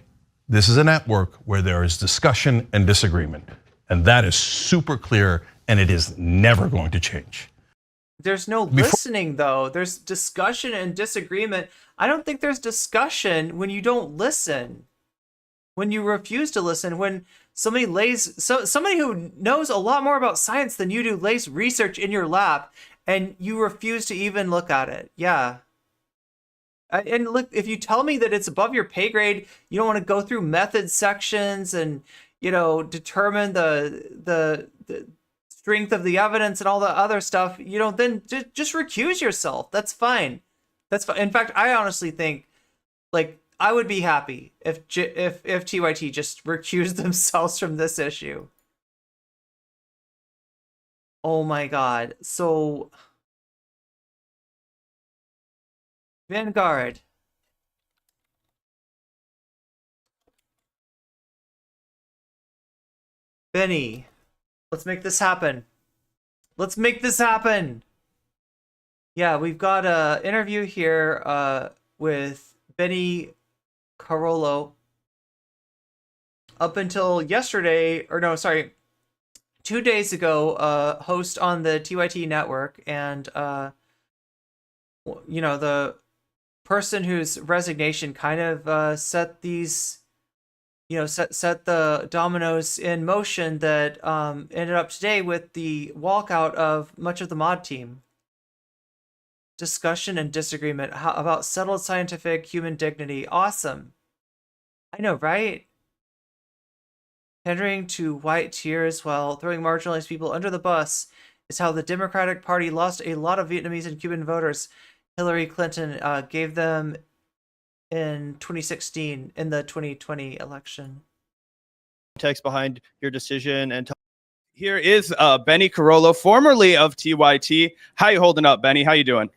[SPEAKER 14] This is a network where there is discussion and disagreement. And that is super clear, and it is never going to change.
[SPEAKER 2] There's no listening though. There's discussion and disagreement. I don't think there's discussion when you don't listen. When you refuse to listen, when somebody who knows a lot more about science than you do lays research in your lap and you refuse to even look at it. Yeah. And look, if you tell me that it's above your pay grade, you don't want to go through method sections and, you know, determine the strength of the evidence and all the other stuff, you know, then just recuse yourself. That's fine. That's fine. In fact, I honestly think, like, I would be happy if TYT just recused themselves from this issue. Oh my God. So Vanguard. Benny, let's make this happen. Let's make this happen. Yeah, we've got an interview here with Benny Carollo. Up until yesterday, or no, sorry, 2 days ago, host on the TYT network, and you know, the person whose resignation kind of set these, you know, set the dominoes in motion that ended up today with the walkout of much of the mod team. Discussion and disagreement about settled scientific human dignity. Awesome. I know, right? Pandering to white tears while throwing marginalized people under the bus is how the Democratic Party lost a lot of Vietnamese and Cuban voters. Hillary Clinton gave them in 2016 in the 2020 election.
[SPEAKER 16] context behind your decision and here is Benny Carollo, formerly of TYT. How you holding up, Benny? How you doing?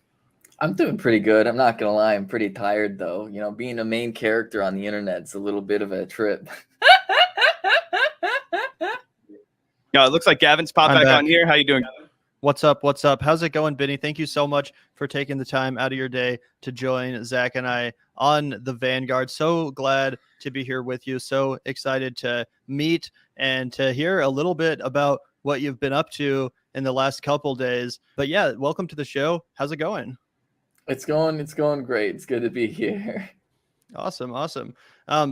[SPEAKER 6] I'm doing pretty good. I'm not gonna lie. I'm pretty tired though. You know, being a main character on the internet's a little bit of a trip.
[SPEAKER 16] Yeah, it looks like Gavin's popped back on here. How you doing?
[SPEAKER 17] What's up? What's up? How's it going, Benny? Thank you so much for taking the time out of your day to join Zach and I on the Vanguard. So glad to be here with you. So excited to meet and to hear a little bit about what you've been up to in the last couple days. But yeah, welcome to the show. How's it going?
[SPEAKER 6] It's going great. It's good to be here.
[SPEAKER 17] Awesome.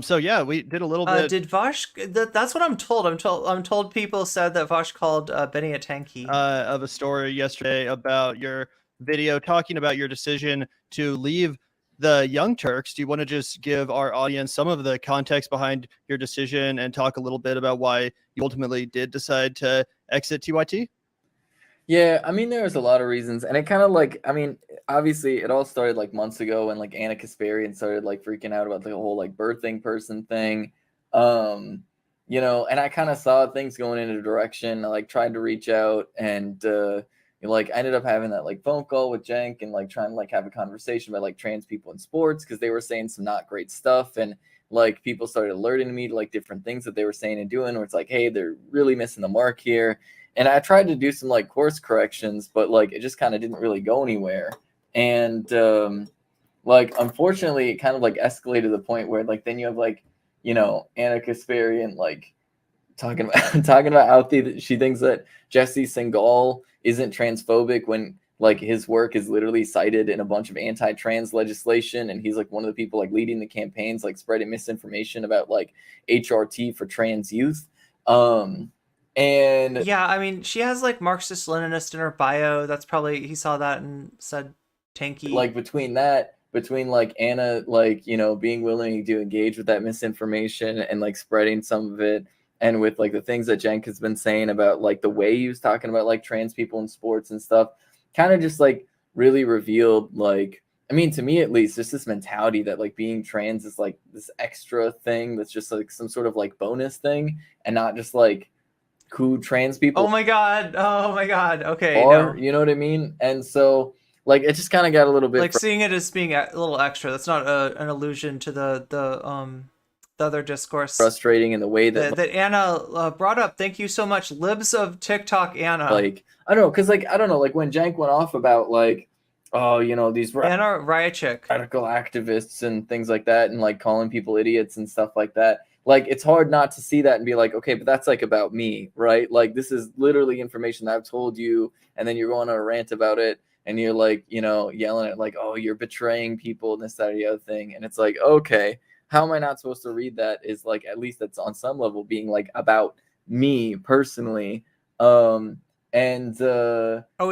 [SPEAKER 17] So yeah, we did a little bit.
[SPEAKER 2] Did Vosh? That's what I'm told. I'm told people said that Vosh called Benny a tanky.
[SPEAKER 17] Of a story yesterday about your video talking about your decision to leave the Young Turks. Do you want to just give our audience some of the context behind your decision and talk a little bit about why you ultimately did decide to exit TYT?
[SPEAKER 6] Yeah, I mean, there was a lot of reasons, and it kind of like, I mean, obviously, it all started like months ago when like Anna Kasparian started like freaking out about the whole like birthing person thing, you know, and I kind of saw things going in a direction. I like tried to reach out, and like I ended up having that like phone call with Jenk and like trying to like have a conversation about like trans people in sports because they were saying some not great stuff, and like people started alerting me to like different things that they were saying and doing, where it's like, hey, they're really missing the mark here. And I tried to do some like course corrections, but like it just kind of didn't really go anywhere. And like unfortunately, it kind of like escalated to the point where like then you have like, you know, Anna Kasparian like talking about how she thinks that Jesse Singal isn't transphobic when like his work is literally cited in a bunch of anti-trans legislation, and he's like one of the people like leading the campaigns like spreading misinformation about like HRT for trans youth. And
[SPEAKER 2] yeah, I mean, she has like Marxist Leninist in her bio. That's probably, he saw that and said tanky.
[SPEAKER 6] Like between like Anna, like, you know, being willing to engage with that misinformation and like spreading some of it, and with like the things that Jenk has been saying about like the way he was talking about like trans people in sports and stuff, kind of just like really revealed like, I mean, to me at least, just this mentality that like being trans is like this extra thing that's just like some sort of like bonus thing and not just like who trans people
[SPEAKER 2] oh my god okay
[SPEAKER 6] are, you know what I mean? And so like it just kind of got a little bit
[SPEAKER 2] like seeing it as being a little extra. That's not an allusion to the other discourse.
[SPEAKER 6] Frustrating in the way that
[SPEAKER 2] Anna brought up. Thank you so much, libs of TikTok, Anna.
[SPEAKER 6] Like I don't know, because like I don't know, like when Jenk went off about like, oh, you know, these
[SPEAKER 2] Anna Ryachik,
[SPEAKER 6] radical activists and things like that, and like calling people idiots and stuff like that. Like, it's hard not to see that and be like, okay, but that's like about me, right? Like, this is literally information that I've told you, and then you're going on a rant about it, and you're like, you know, yelling at like, oh, you're betraying people and this, that, or the other thing. And it's like, okay, how am I not supposed to read that? Is like, at least that's on some level being like about me personally.
[SPEAKER 2] Oh,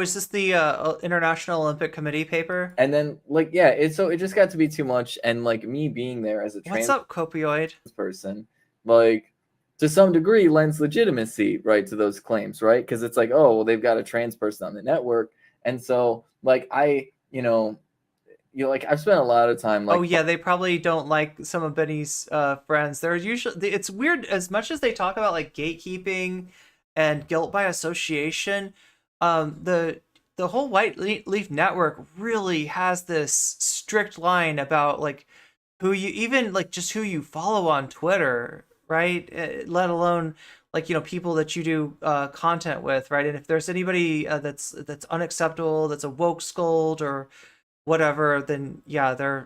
[SPEAKER 2] is this the International Olympic Committee paper?
[SPEAKER 6] And then like, yeah, it just got to be too much. And like me being there as a trans
[SPEAKER 2] copioid
[SPEAKER 6] person, like to some degree lends legitimacy, right, to those claims, right? Because it's like, oh, well, they've got a trans person on the network. And so like like I've spent a lot of time like,
[SPEAKER 2] oh yeah, they probably don't like some of Benny's friends. They're usually, it's weird, as much as they talk about like gatekeeping and guilt by association, the whole White Leaf Network really has this strict line about like who you, even like just who you follow on Twitter, right? Let alone like, you know, people that you do content with, right? And if there's anybody that's unacceptable, that's a woke scold or whatever, then yeah,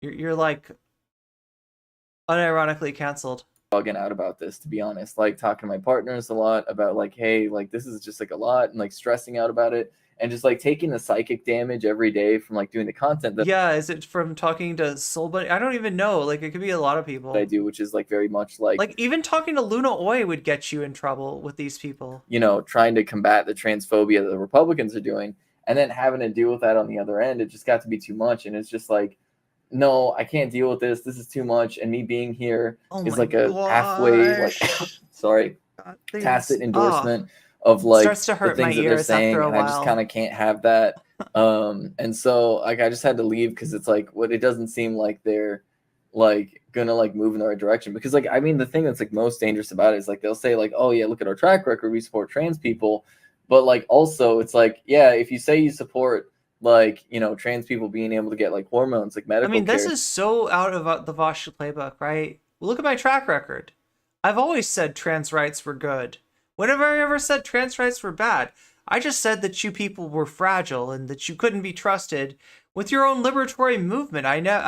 [SPEAKER 2] you're like unironically canceled.
[SPEAKER 6] Bugging out about this, to be honest, like talking to my partners a lot about like, hey, like this is just like a lot, and like stressing out about it, and just like taking the psychic damage every day from like doing the content that
[SPEAKER 2] yeah, is it from talking to Soul Buddy? I don't even know, like it could be a lot of people
[SPEAKER 6] I do, which is like very much like
[SPEAKER 2] even talking to Luna Oi would get you in trouble with these people,
[SPEAKER 6] you know, trying to combat the transphobia that the Republicans are doing, and then having to deal with that on the other end. It just got to be too much, and it's just like, no, I can't deal with this. This is too much. And me being here is like a halfway, like, sorry, tacit endorsement of like
[SPEAKER 2] starts to hurt
[SPEAKER 6] the things
[SPEAKER 2] my
[SPEAKER 6] that they're
[SPEAKER 2] ears
[SPEAKER 6] saying.
[SPEAKER 2] after a
[SPEAKER 6] And I just
[SPEAKER 2] while.
[SPEAKER 6] kind of can't have that. And so like, I just had to leave because it's like, what, it doesn't seem like they're like gonna like move in the right direction. Because like, I mean, the thing that's like most dangerous about it is like they'll say like, oh yeah, look at our track record, we support trans people, but like also it's like, yeah, if you say you support like, you know, trans people being able to get like hormones, like
[SPEAKER 2] I
[SPEAKER 6] medical
[SPEAKER 2] mean, this
[SPEAKER 6] care.
[SPEAKER 2] is so out of the Vosh playbook, right? Look at my track record. I've always said trans rights were good. Whenever I ever said trans rights were bad, I just said that you people were fragile and that you couldn't be trusted with your own liberatory movement. I know,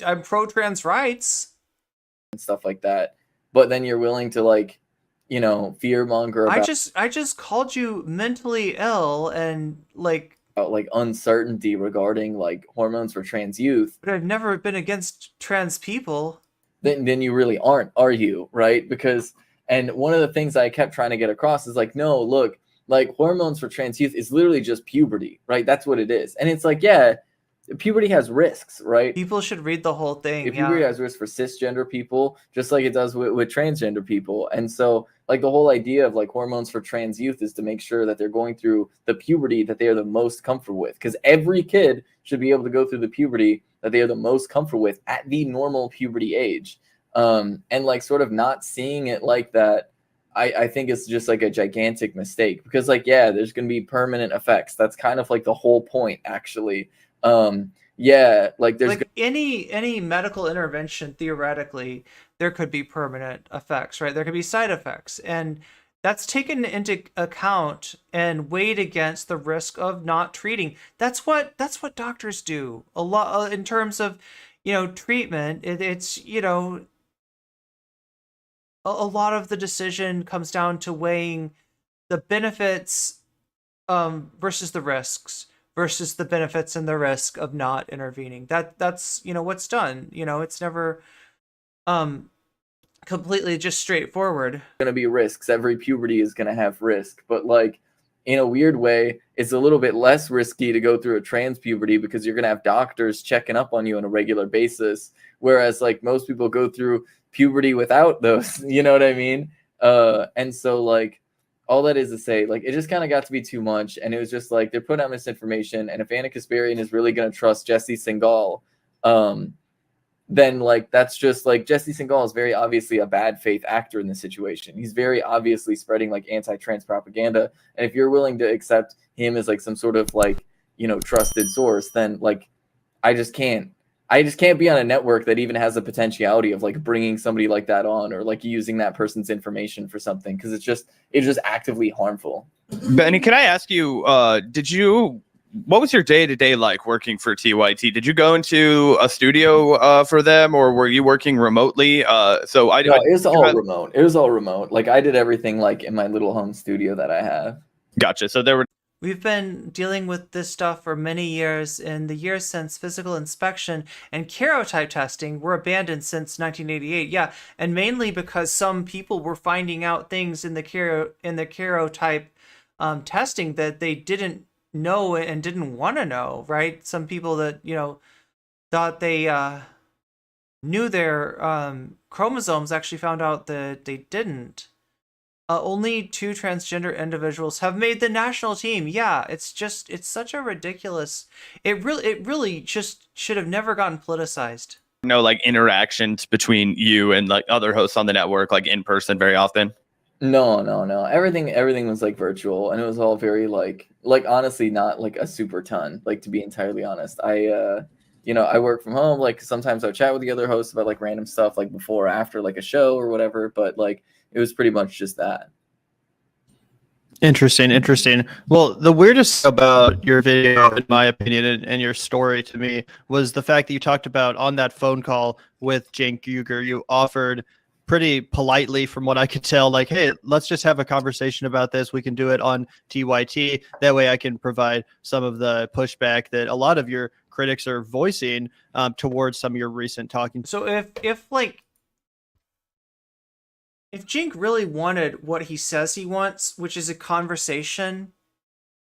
[SPEAKER 2] I'm pro trans rights
[SPEAKER 6] and stuff like that. But then you're willing to like, you know, fear monger about
[SPEAKER 2] I just called you mentally ill and like
[SPEAKER 6] uncertainty regarding like hormones for trans youth.
[SPEAKER 2] But I've never been against trans people.
[SPEAKER 6] Then you really aren't, are you? Right? Because, and one of the things I kept trying to get across is like, no, look, like hormones for trans youth is literally just puberty, right? That's what it is. And it's like, yeah, puberty has risks, right?
[SPEAKER 2] People should read the whole thing.
[SPEAKER 6] Puberty has risks for cisgender people, just like it does with transgender people. And so like the whole idea of like hormones for trans youth is to make sure that they're going through the puberty that they are the most comfortable with. Because every kid should be able to go through the puberty that they are the most comfortable with at the normal puberty age. And like sort of not seeing it like that, I think it's just like a gigantic mistake. Because like, yeah, there's going to be permanent effects. That's kind of like the whole point, actually. Yeah, like there's
[SPEAKER 2] like any medical intervention, theoretically there could be permanent effects, right? There could be side effects, and that's taken into account and weighed against the risk of not treating. That's what doctors do a lot in terms of, you know, treatment. It's, you know, a lot of the decision comes down to weighing the benefits versus the risks, versus the benefits and the risk of not intervening. That's, you know, what's done. You know, it's never completely just straightforward.
[SPEAKER 6] Gonna be risks. Every puberty is gonna have risk, but like in a weird way, it's a little bit less risky to go through a trans puberty because you're gonna have doctors checking up on you on a regular basis. Whereas like most people go through puberty without those, you know what I mean? And so like all that is to say, like, it just kind of got to be too much. And it was just like, they're putting out misinformation. And if Anna Kasparian is really going to trust Jesse Singal, then like, that's just like, Jesse Singal is very obviously a bad faith actor in this situation. He's very obviously spreading like anti-trans propaganda. And if you're willing to accept him as like some sort of like, you know, trusted source, then like, I just can't be on a network that even has the potentiality of like bringing somebody like that on or like using that person's information for something, because it's just actively harmful.
[SPEAKER 16] Benny, can I ask you, what was your day-to-day like working for TYT? Did you go into a studio for them, or were you working remotely? It was all
[SPEAKER 6] remote. It was all remote. Like I did everything like in my little home studio that I have.
[SPEAKER 16] Gotcha. So there were.
[SPEAKER 2] We've been dealing with this stuff for many years. In the years since physical inspection and karyotype testing were abandoned since 1988. Yeah, and mainly because some people were finding out things in the karyotype testing that they didn't know and didn't want to know, right? Some people that, you know, thought they knew their chromosomes actually found out that they didn't. Only 2 transgender individuals have made the national team. Yeah, it's such a ridiculous. It really just should have never gotten politicized.
[SPEAKER 16] No, like interactions between you and like other hosts on the network, like in person, very often.
[SPEAKER 6] No. Everything was like virtual, and it was all very like honestly not like a super ton. Like, to be entirely honest, I work from home. Like sometimes I chat with the other hosts about like random stuff, like before or after like a show or whatever. But like, it was pretty much just that.
[SPEAKER 17] Interesting. Well, the weirdest about your video, in my opinion, and your story to me was the fact that you talked about on that phone call with Cenk Uygur, you offered pretty politely, from what I could tell, like, hey, let's just have a conversation about this. We can do it on TYT. That way I can provide some of the pushback that a lot of your critics are voicing towards some of your recent talking.
[SPEAKER 2] So if Cenk really wanted what he says he wants, which is a conversation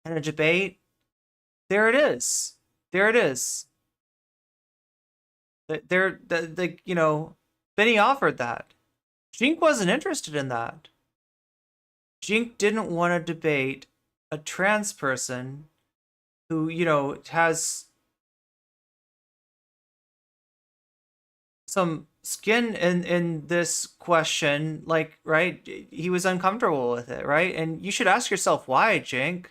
[SPEAKER 2] and a debate, there it is. You know, Benny offered that. Cenk wasn't interested in that. Cenk didn't want to debate a trans person who, you know, has some skin in this question, like, right? He was uncomfortable with it, right? And you should ask yourself why, Jink.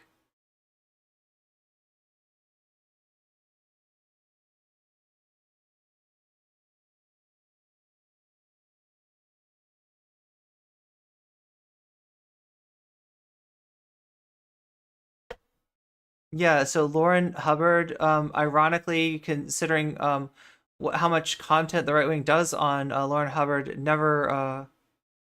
[SPEAKER 2] Yeah, so Lauren Hubbard, ironically, considering how much content the right wing does on Lauren Hubbard, never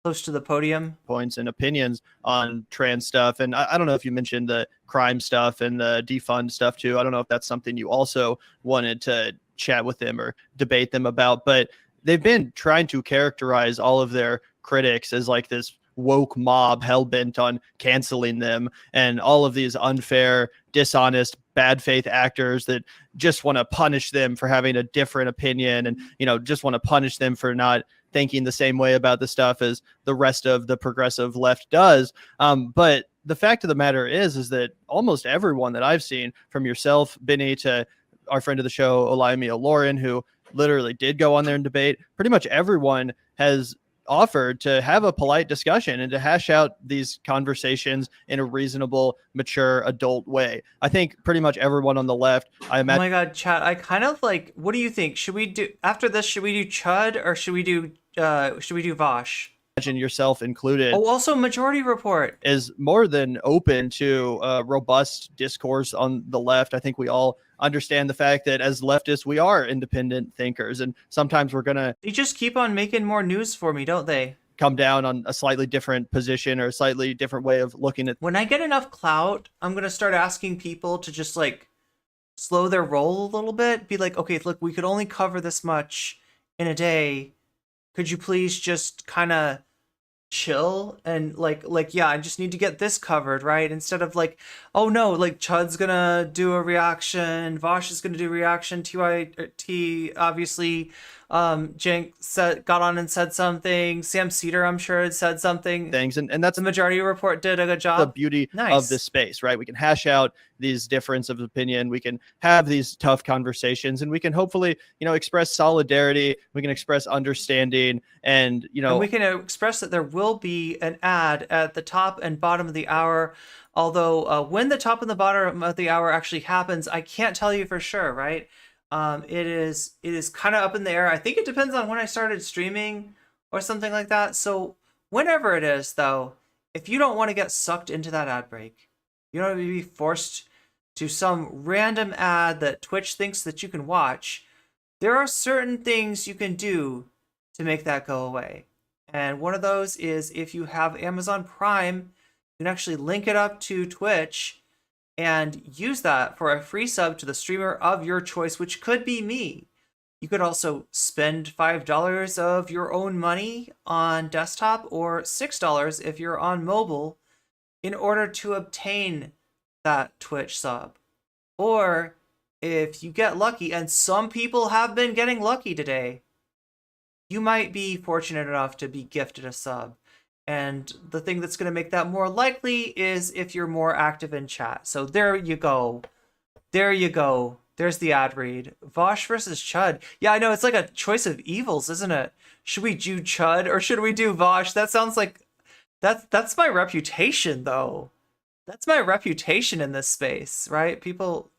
[SPEAKER 2] close to the podium.
[SPEAKER 17] Points and opinions on trans stuff. And I don't know if you mentioned the crime stuff and the defund stuff too. I don't know if that's something you also wanted to chat with them or debate them about, but they've been trying to characterize all of their critics as like this woke mob hell-bent on canceling them, and all of these unfair, dishonest, bad faith actors that just want to punish them for having a different opinion, and just want to punish them for not thinking the same way about the stuff as the rest of the progressive left does. But the fact of the matter is that almost everyone that I've seen, from yourself, Benny, to our friend of the show, Olayemi Lauren, who literally did go on there and debate, pretty much everyone has offered to have a polite discussion and to hash out these conversations in a reasonable, mature, adult way. I think pretty much everyone on the left, I imagine.
[SPEAKER 2] Oh my God, chat! I kind of like. What do you think? Should we do after this? Should we do Chud or should we do Vosh?
[SPEAKER 17] Imagine yourself included.
[SPEAKER 2] Oh, also Majority Report
[SPEAKER 17] is more than open to robust discourse on the left. I think we all understand the fact that as leftists, we are independent thinkers, and sometimes we're gonna.
[SPEAKER 2] They just keep on making more news for me, don't they?
[SPEAKER 17] Come down on a slightly different position or a slightly different way of looking at.
[SPEAKER 2] When I get enough clout, I'm gonna start asking people to just like slow their roll a little bit. Be like, okay, look, we could only cover this much in a day. Could you please just kind of chill and like yeah, I just need to get this covered, right? Instead of like, oh no, like Chud's gonna do a reaction, Vosh is gonna do a reaction, TYT obviously, Jenk got on and said something, Sam Cedar I'm sure had said something,
[SPEAKER 17] things, and that's
[SPEAKER 2] the Majority Report did a good job.
[SPEAKER 17] The beauty of this space, right? We can hash out these difference of opinion, we can have these tough conversations, and we can hopefully express solidarity, we can express understanding, and
[SPEAKER 2] and we can express that there will be an ad at the top and bottom of the hour. Although when the top and the bottom of the hour actually happens, I can't tell you for sure, right? It is kind of up in the air. I think it depends on when I started streaming or something like that. So whenever it is, though, if you don't want to get sucked into that ad break, you don't want to be forced to some random ad that Twitch thinks that you can watch, there are certain things you can do to make that go away. And one of those is if you have Amazon Prime, you can actually link it up to Twitch and use that for a free sub to the streamer of your choice, which could be me. You could also spend $5 of your own money on desktop or $6 if you're on mobile in order to obtain that Twitch sub. Or if you get lucky, and some people have been getting lucky today, you might be fortunate enough to be gifted a sub. And the thing that's going to make that more likely is if you're more active in chat. So there you go. There you go. There's the ad read. Vosh versus Chud. Yeah, I know. It's like a choice of evils, isn't it? Should we do Chud or should we do Vosh? That sounds like... That's my reputation, though. That's my reputation in this space, right? People...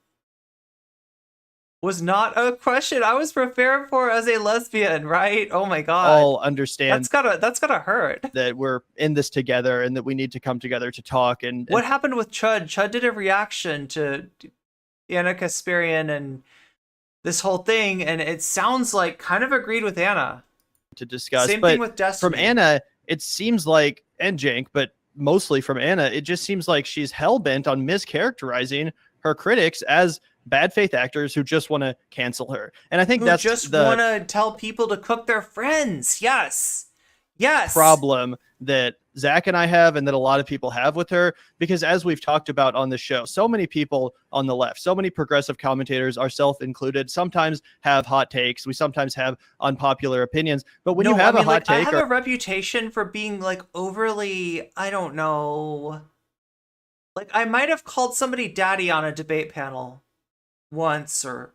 [SPEAKER 2] Was not a question I was prepared for as a lesbian, right? Oh my God.
[SPEAKER 17] All understand
[SPEAKER 2] that's gotta hurt.
[SPEAKER 17] That we're in this together and that we need to come together to talk. And
[SPEAKER 2] what happened with Chud? Chud did a reaction to Anna Kasparian and this whole thing, and it sounds like kind of agreed with Anna.
[SPEAKER 17] To discuss.
[SPEAKER 2] Same
[SPEAKER 17] but
[SPEAKER 2] thing with Destiny.
[SPEAKER 17] From Anna, it seems like, and Jank, but mostly from Anna, it just seems like she's hell-bent on mischaracterizing her critics as bad faith actors who just want to cancel her. And I think that's
[SPEAKER 2] just
[SPEAKER 17] the
[SPEAKER 2] want to tell people to cook their friends. Yes.
[SPEAKER 17] Problem that Zach and I have, and that a lot of people have with her, because as we've talked about on the show, so many people on the left, so many progressive commentators, ourselves included, sometimes have hot takes. We sometimes have unpopular opinions. But when you have a hot take,
[SPEAKER 2] I have a reputation for being like overly, I don't know. Like I might have called somebody daddy on a debate panel once or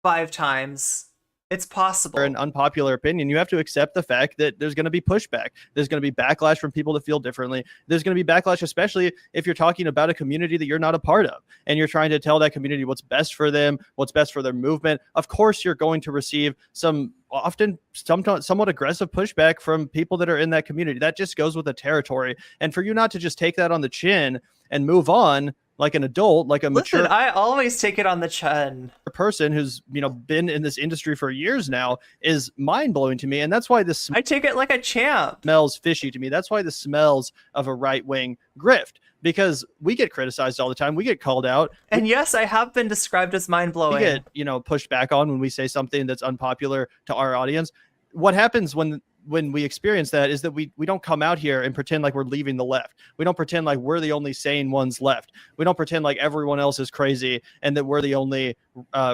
[SPEAKER 2] 5 times. It's possible.
[SPEAKER 17] An unpopular opinion, you have to accept the fact that there's going to be pushback. There's going to be backlash from people that feel differently. There's going to be backlash, especially if you're talking about a community that you're not a part of and you're trying to tell that community what's best for them, what's best for their movement. Of course, you're going to receive some often somewhat aggressive pushback from people that are in that community. That just goes with the territory. And for you not to just take that on the chin and move on like an adult, like a mature.
[SPEAKER 2] Listen, I always take it on the chin.
[SPEAKER 17] Person who's been in this industry for years now is mind-blowing to me, and that's why this.
[SPEAKER 2] I take it like a champ.
[SPEAKER 17] Smells fishy to me. That's why this smells of a right-wing grift, because we get criticized all the time. We get called out.
[SPEAKER 2] And yes, I have been described as mind-blowing.
[SPEAKER 17] We get pushed back on when we say something that's unpopular to our audience. What happens when we experience that is that we don't come out here and pretend like we're leaving the left. We don't pretend like we're the only sane ones left. We don't pretend like everyone else is crazy and that we're the only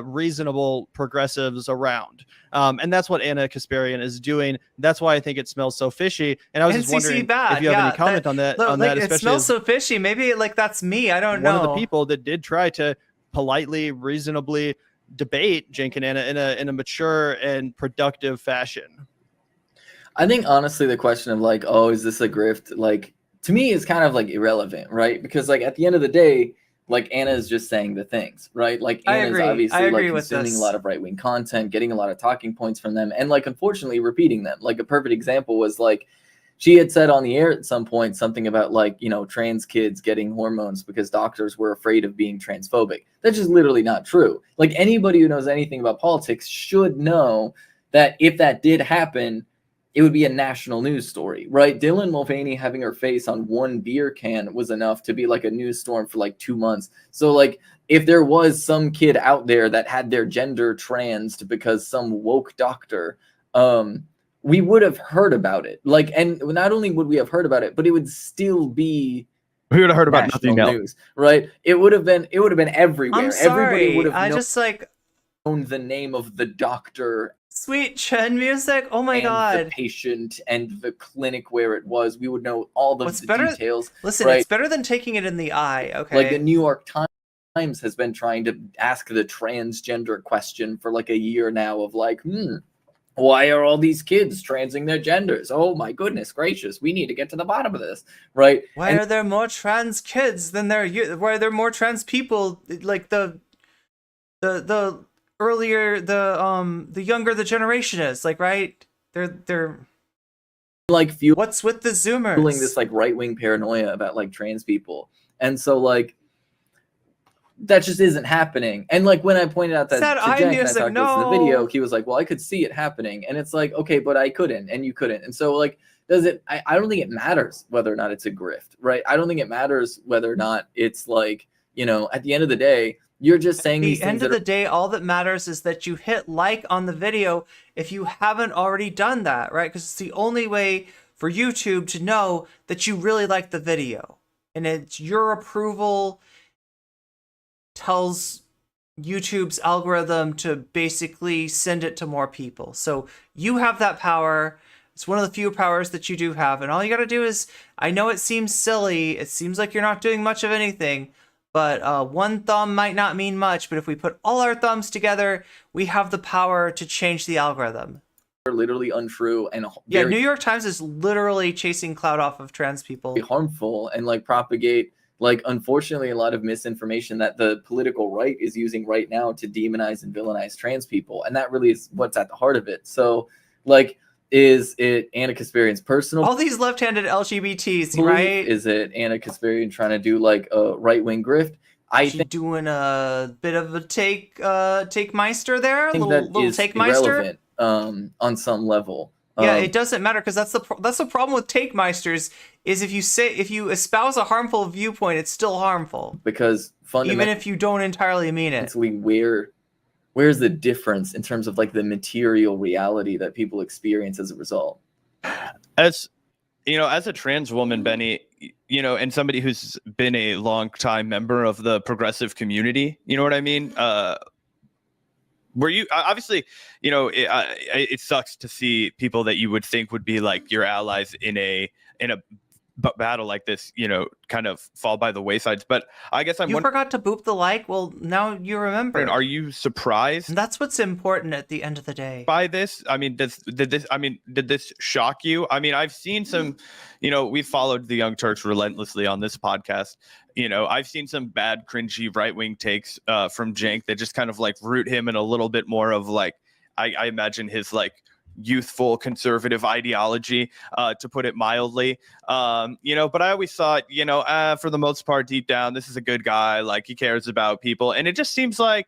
[SPEAKER 17] reasonable progressives around. And that's what Anna Kasparian is doing. That's why I think it smells so fishy. And I was just wondering if you have any comment on that.
[SPEAKER 2] It smells so fishy. Maybe that's me. I don't know.
[SPEAKER 17] One of the people that did try to politely, reasonably debate Cenk and Anna in a mature and productive fashion.
[SPEAKER 6] I think honestly the question of is this a grift? To me is kind of irrelevant, right? Because at the end of the day, Anna is just saying the things, right? Anna's obviously consuming a lot of right-wing content, getting a lot of talking points from them, and unfortunately repeating them. A perfect example was she had said on the air at some point something about trans kids getting hormones because doctors were afraid of being transphobic. That's just literally not true. Anybody who knows anything about politics should know that if that did happen, it would be a national news story, right? Dylan Mulvaney having her face on one beer can was enough to be a news storm for 2 months. So if there was some kid out there that had their gender transed because some woke doctor, we would have heard about it. And not only would we have heard about it, but it would still be
[SPEAKER 16] we would have heard about nothing else,
[SPEAKER 6] right? It would have been everywhere.
[SPEAKER 2] I'm sorry.
[SPEAKER 6] Everybody would have
[SPEAKER 2] known
[SPEAKER 6] the name of the doctor.
[SPEAKER 2] Sweet Chen music. Oh my god.
[SPEAKER 6] The patient and the clinic where it was. We would know all the details.
[SPEAKER 2] Listen,
[SPEAKER 6] right?
[SPEAKER 2] It's better than taking it in the eye. Okay.
[SPEAKER 6] The New York Times has been trying to ask the transgender question for a year now of why are all these kids transing their genders? Oh my goodness gracious, we need to get to the bottom of this, right?
[SPEAKER 2] Why are there more trans kids than why are there more trans people? The earlier the younger the generation is, right? They're what's with the Zoomers?
[SPEAKER 6] Fueling this right-wing paranoia about trans people. And so that just isn't happening. And when I pointed out that to Jack and I talked about the video, he was well, I could see it happening. And it's okay, but I couldn't and you couldn't. And so does it I don't think it matters whether or not it's a grift, right? I don't think it matters whether or not it's at the end of the day, you're just saying these things.
[SPEAKER 2] At the end of the day, all that matters is that you hit on the video if you haven't already done that, right? Because it's the only way for YouTube to know that you really like the video. And it's your approval tells YouTube's algorithm to basically send it to more people. So you have that power. It's one of the few powers that you do have. And all you got to do is, I know it seems silly. It seems like you're not doing much of anything. But one thumb might not mean much, but if we put all our thumbs together, we have the power to change the algorithm.
[SPEAKER 6] They're literally untrue and
[SPEAKER 2] yeah, New York Times is literally chasing clout off of trans people.
[SPEAKER 6] Harmful and propagate unfortunately a lot of misinformation that the political right is using right now to demonize and villainize trans people, and that really is what's at the heart of it. So is it Anna Kasparian's personal?
[SPEAKER 2] All these left-handed LGBTs, right?
[SPEAKER 6] Is it Anna Kasparian trying to do a right-wing grift? I think
[SPEAKER 2] doing a bit of a take Meister there,
[SPEAKER 6] I think
[SPEAKER 2] little take Meister
[SPEAKER 6] on some level.
[SPEAKER 2] Yeah, it doesn't matter because that's the problem with take Meisters is if you espouse a harmful viewpoint, it's still harmful
[SPEAKER 6] because
[SPEAKER 2] even if you don't entirely mean it.
[SPEAKER 6] Where's the difference in terms of the material reality that people experience as a result?
[SPEAKER 16] As a trans woman, Benny, and somebody who's been a long time member of the progressive community, you know what I mean? Were you obviously, it sucks to see people that you would think would be your allies in a battle like this, kind of fall by the waysides. But I guess
[SPEAKER 2] You forgot to boop the like. Well, now you remember.
[SPEAKER 16] Are you surprised?
[SPEAKER 2] And that's what's important at the end of the day.
[SPEAKER 16] By this, I mean, did this shock you? I mean, I've seen some, we've followed the Young Turks relentlessly on this podcast. I've seen some bad, cringy right-wing takes from Cenk that just kind of like root him in a little bit more of like, I imagine his like youthful conservative ideology, to put it mildly. But I always thought, for the most part, deep down, this is a good guy. Like, he cares about people. And it just seems like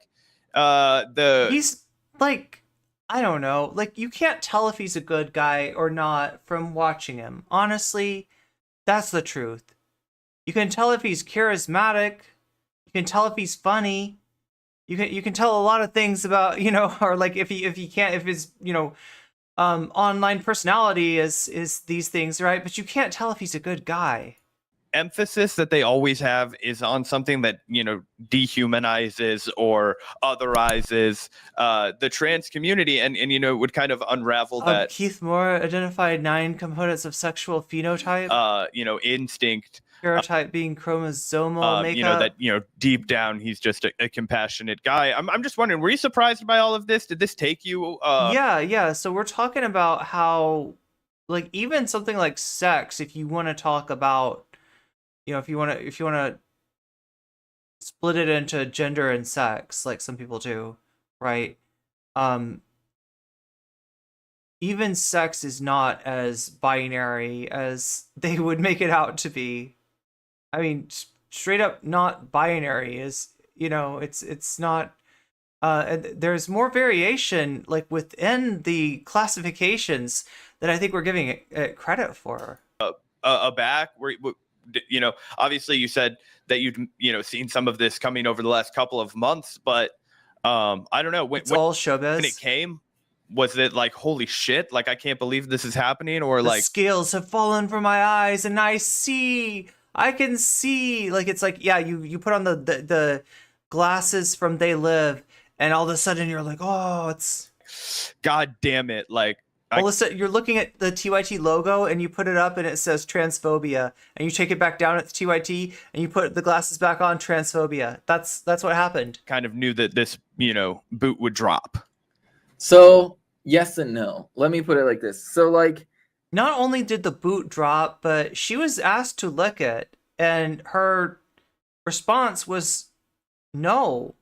[SPEAKER 2] he's like, I don't know, like, you can't tell if he's a good guy or not from watching him. Honestly, that's the truth. You can tell if he's charismatic. You can tell if he's funny. You can tell a lot of things about, or like if his online personality is these things, right? But you can't tell if he's a good guy.
[SPEAKER 16] Emphasis that they always have is on something that dehumanizes or otherizes the trans community, and would kind of unravel that.
[SPEAKER 2] Keith Moore identified 9 components of sexual phenotype.
[SPEAKER 16] Instinct.
[SPEAKER 2] Stereotype being chromosomal makeup.
[SPEAKER 16] That deep down he's just a compassionate guy. I'm just wondering, were you surprised by all of this? Did this take you?
[SPEAKER 2] Yeah. So we're talking about how, like, even something like sex, if you want to talk about, if you want to split it into gender and sex, like some people do, right? Even sex is not as binary as they would make it out to be. I mean, straight up not binary is, it's not, there's more variation, like, within the classifications that I think we're giving it credit for.
[SPEAKER 16] Obviously you said that you'd, seen some of this coming over the last couple of months, but I don't know.
[SPEAKER 2] It's all showbiz.
[SPEAKER 16] When it came, was it like, holy shit, like, I can't believe this is happening? Or
[SPEAKER 2] the
[SPEAKER 16] like,
[SPEAKER 2] scales have fallen from my eyes and I can see, like, it's like, yeah, you put on the glasses from They Live, and all of a sudden you're like, oh, it's,
[SPEAKER 16] god damn it, like,
[SPEAKER 2] all of a sudden you're looking at the TYT logo and you put it up and it says transphobia, and you take it back down at the TYT and you put the glasses back on, transphobia. That's what happened.
[SPEAKER 16] Kind of knew that this boot would drop.
[SPEAKER 6] So yes and no. Let me put it like this. So, like,
[SPEAKER 2] not only did the boot drop, but she was asked to lick it, and her response was, no,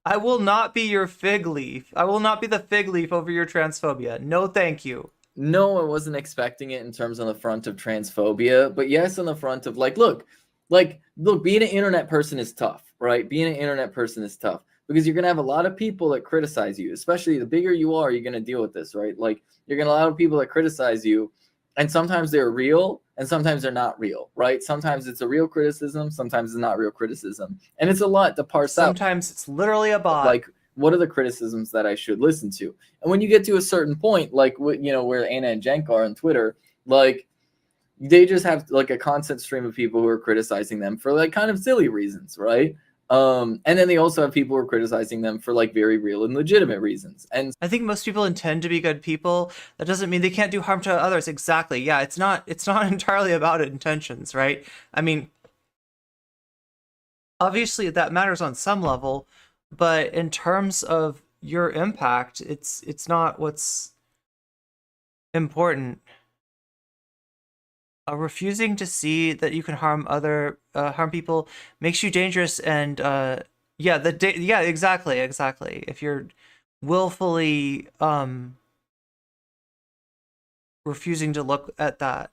[SPEAKER 2] I will not be your fig leaf. I will not be the fig leaf over your transphobia. No, thank you.
[SPEAKER 6] No, I wasn't expecting it in terms on the front of transphobia, but yes, on the front of look, being an internet person is tough, right? Being an internet person is tough. Because you're going to have a lot of people that criticize you, especially the bigger you are, you're going to deal with this, right? Like, you're going to have a lot of people that criticize you, and sometimes they're real and sometimes they're not real, right? Sometimes it's a real criticism, sometimes it's not real criticism. And it's a lot to parse out.
[SPEAKER 2] Sometimes it's literally a bot.
[SPEAKER 6] Like, what are the criticisms that I should listen to? And when you get to a certain point, like, where Anna and Cenk are on Twitter, like, they just have like a constant stream of people who are criticizing them for like kind of silly reasons, right? And then they also have people who are criticizing them for like very real and legitimate reasons. And
[SPEAKER 2] I think most people intend to be good people. That doesn't mean they can't do harm to others. Exactly. Yeah, it's not entirely about intentions, right? I mean, obviously that matters on some level, but in terms of your impact, it's not what's important. Refusing to see that you can harm people makes you dangerous, and exactly. If you're willfully refusing to look at that.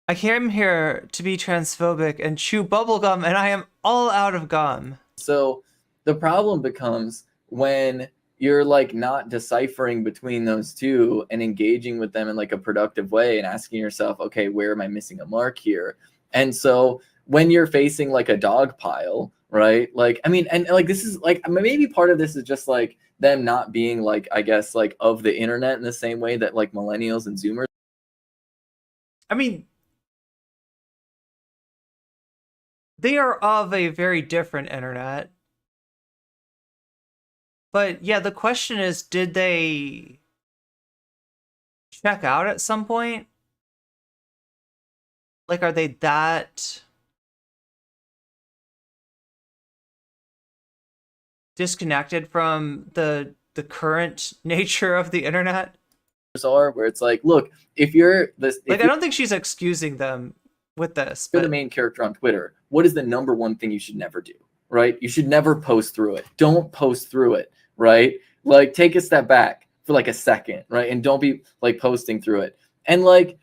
[SPEAKER 2] I came here to be transphobic and chew bubblegum, and I am all out of gum.
[SPEAKER 6] So the problem becomes when you're like not deciphering between those two and engaging with them in like a productive way and asking yourself, okay, where am I missing a mark here? And so when you're facing like a dog pile, right? Like, I mean, and like, this is like, maybe part of this is just like them not being like, I guess, like of the internet in the same way that like millennials and Zoomers.
[SPEAKER 2] I mean, they are of a very different internet. But yeah, the question is, did they check out at some point? Like, are they that disconnected from the current nature of the internet?
[SPEAKER 6] Are where it's like, look, if you're this,
[SPEAKER 2] Like, I don't think she's excusing them with this.
[SPEAKER 6] You're
[SPEAKER 2] But
[SPEAKER 6] the main character on Twitter. What is the number one thing you should never do? Right? You should never post through it. Don't post through it. Right? Like, take a step back for like a second, right? And don't be like posting through it. And like,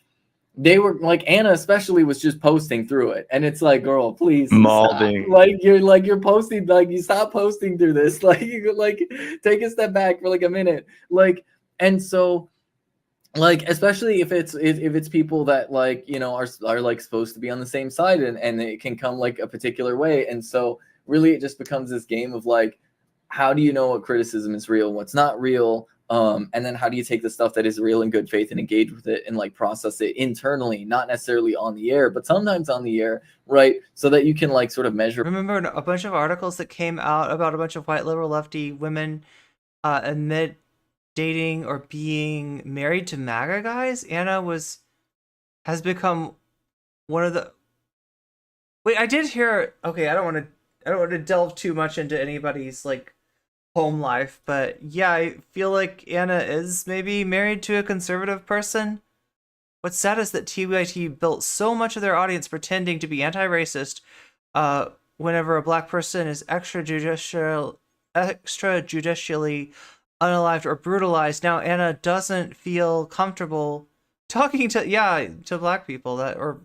[SPEAKER 6] they were like, Anna especially was just posting through it, and it's like, girl, please
[SPEAKER 16] Malding.
[SPEAKER 6] stop. You're posting, like, you stop posting through this. Like, you like take a step back for like a minute. Like, and so, like, especially if it's people that, like, you know, are like supposed to be on the same side, and it can come like a particular way. And so really it just becomes this game of like, how do you know what criticism is real and what's not real? And then how do you take the stuff that is real in good faith and engage with it and like process it internally, not necessarily on the air, but sometimes on the air, right? So that you can like sort of measure.
[SPEAKER 2] Remember a bunch of articles that came out about a bunch of white liberal lefty women admit dating or being married to MAGA guys? Anna has become one of the. Wait, I did hear. Okay, I don't want to delve too much into anybody's like home life, but yeah, I feel like Anna is maybe married to a conservative person. What's sad is that TYT built so much of their audience pretending to be anti-racist whenever a black person is extrajudicially unalived or brutalized. Now Anna doesn't feel comfortable talking to black people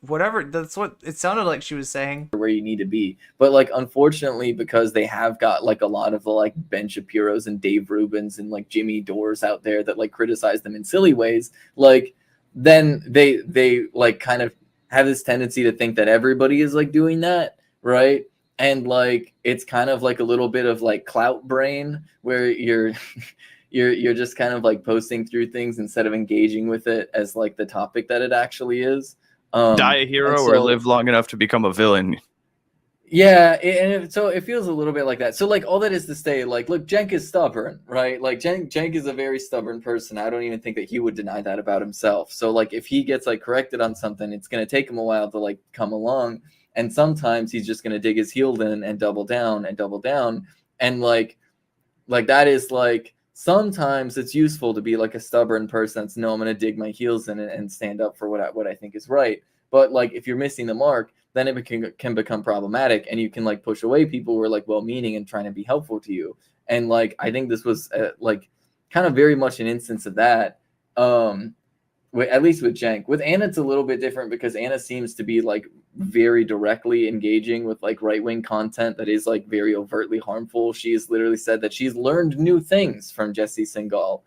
[SPEAKER 2] whatever. That's what it sounded like she was saying.
[SPEAKER 6] Where you need to be, but like, unfortunately, because they have got like a lot of the like Ben Shapiro's and Dave Rubins and like Jimmy Dores out there that like criticize them in silly ways, like then they like kind of have this tendency to think that everybody is like doing that, right? And like, it's kind of like a little bit of like clout brain where you're just kind of like posting through things instead of engaging with it as like the topic that it actually is.
[SPEAKER 16] Die a hero or live long enough to become a villain.
[SPEAKER 6] Yeah, so it feels a little bit like that. So like, all that is to say, like, look, Cenk is stubborn, right? Like Cenk is a very stubborn person. I don't even think that he would deny that about himself. So like, if he gets like corrected on something, it's going to take him a while to like come along. And sometimes he's just going to dig his heels in and double down and double down. And like that is like, sometimes it's useful to be like a stubborn person that's, no, I'm going to dig my heels in and stand up for what I think is right. But like, if you're missing the mark, then it can become problematic, and you can like push away people who are like well-meaning and trying to be helpful to you. And like, I think this was like kind of very much an instance of that. At least with Cenk. With Anna, it's a little bit different because Anna seems to be like very directly engaging with like right-wing content that is like very overtly harmful. She has literally said that she's learned new things from Jesse Singal.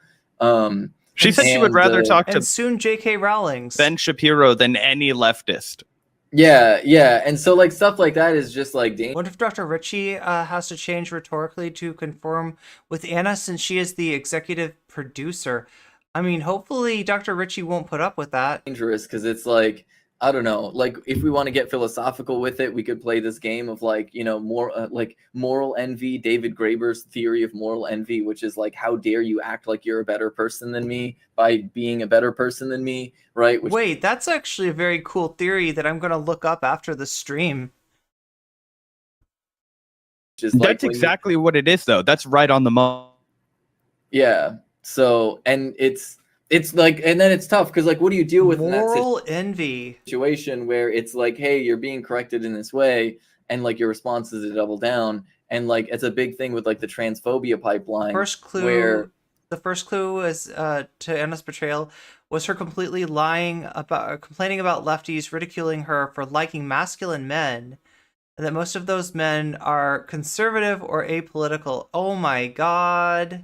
[SPEAKER 16] She said she would rather talk to
[SPEAKER 2] soon J.K. Rowling,
[SPEAKER 16] Ben Shapiro than any leftist.
[SPEAKER 6] Yeah. And so like, stuff like that is just like,
[SPEAKER 2] what if Dr. Ritchie has to change rhetorically to conform with Anna since she is the executive producer? I mean, hopefully Dr. Ritchie won't put up with that.
[SPEAKER 6] Dangerous, because it's like, I don't know, like, if we want to get philosophical with it, we could play this game of like, you know, more like moral envy, David Graeber's theory of moral envy, which is like, how dare you act like you're a better person than me by being a better person than me, right?
[SPEAKER 2] Wait, that's actually a very cool theory that I'm going to look up after the stream.
[SPEAKER 16] That's exactly what it is, though. That's right on the mark.
[SPEAKER 6] Yeah. So, and it's like, and then it's tough because like, what do you deal with
[SPEAKER 2] moral envy
[SPEAKER 6] situation where it's like, hey, you're being corrected in this way, and like your response is to double down, and like, it's a big thing with like the transphobia pipeline.
[SPEAKER 2] The first clue is to Anna's betrayal was her complaining about lefties ridiculing her for liking masculine men, and that most of those men are conservative or apolitical. Oh my god.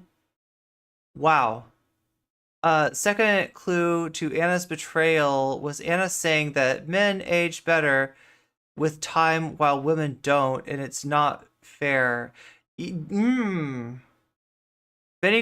[SPEAKER 2] Wow. Second clue to Anna's betrayal was Anna saying that men age better with time while women don't, and it's not fair. Benny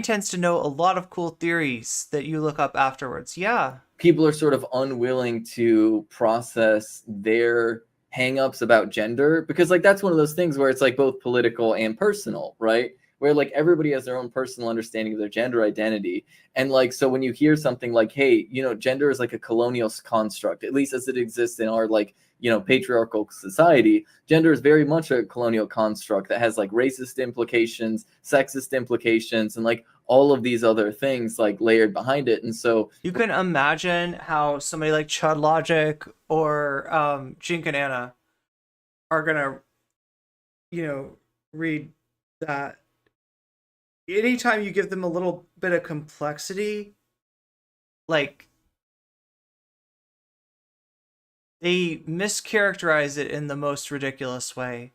[SPEAKER 2] tends to know a lot of cool theories that you look up afterwards. Yeah.
[SPEAKER 6] People are sort of unwilling to process their hang-ups about gender, because like, that's one of those things where it's like both political and personal, right? where like everybody has their own personal understanding of their gender identity. And like, so when you hear something like, hey, you know, gender is like a colonial construct, at least as it exists in our like, you know, patriarchal society, gender is very much a colonial construct that has like racist implications, sexist implications, and like all of these other things like layered behind it. And so
[SPEAKER 2] you can imagine how somebody like Chud Logic or Jink and Anna are gonna, you know, read that. Anytime you give them a little bit of complexity, like they mischaracterize it in the most ridiculous way.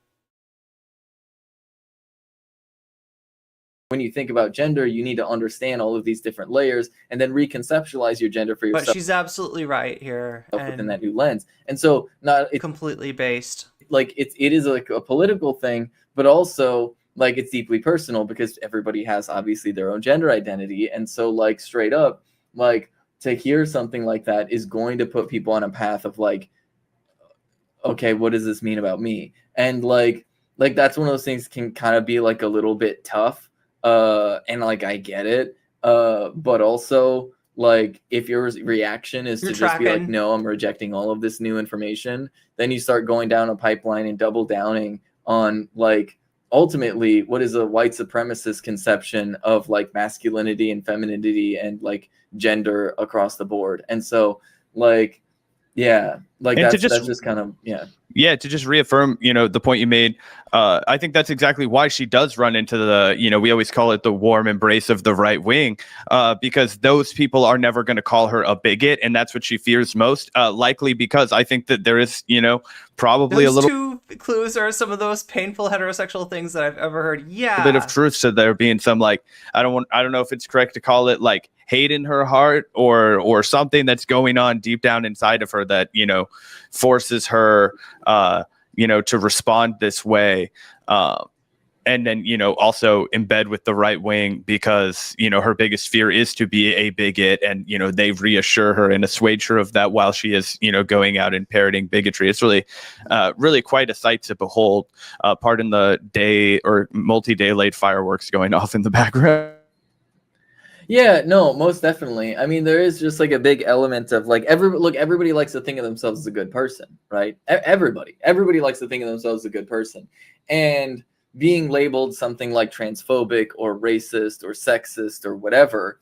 [SPEAKER 6] When you think about gender, you need to understand all of these different layers and then reconceptualize your gender for yourself.
[SPEAKER 2] But she's absolutely right here.
[SPEAKER 6] Within that new lens. And so not it's
[SPEAKER 2] completely based.
[SPEAKER 6] Like it is like a political thing, but also like it's deeply personal because everybody has obviously their own gender identity. And so like straight up, like to hear something like that is going to put people on a path of like, okay, what does this mean about me? And like that's one of those things can kind of be like a little bit tough. And like I get it. But also like if your reaction is to just be like, no, I'm rejecting all of this new information, then you start going down a pipeline and double downing on like ultimately what is a white supremacist conception of like masculinity and femininity and like gender across the board. And so like, yeah, like that's just kind of,
[SPEAKER 16] Yeah, to just reaffirm, you know, the point you made, I think that's exactly why she does run into the, you know, we always call it the warm embrace of the right wing, because those people are never going to call her a bigot, and that's what she fears most, likely because I think that there is, you know, probably
[SPEAKER 2] those
[SPEAKER 16] a little
[SPEAKER 2] two clues are some of those painful heterosexual things that I've ever heard. Yeah,
[SPEAKER 16] bit of truth to there being some like, I don't know if it's correct to call it like hate in her heart or something that's going on deep down inside of her that, you know, forces her you know, to respond this way, and then, you know, also embed with the right wing because, you know, her biggest fear is to be a bigot, and, you know, they reassure her and assuage her of that while she is, you know, going out and parroting bigotry. It's really really quite a sight to behold. Pardon the day or multi-day late fireworks going off in the background.
[SPEAKER 6] Yeah, no, most definitely. I mean, there is just like a big element of like everybody likes to think of themselves as a good person, right? Everybody likes to think of themselves as a good person, and being labeled something like transphobic or racist or sexist or whatever,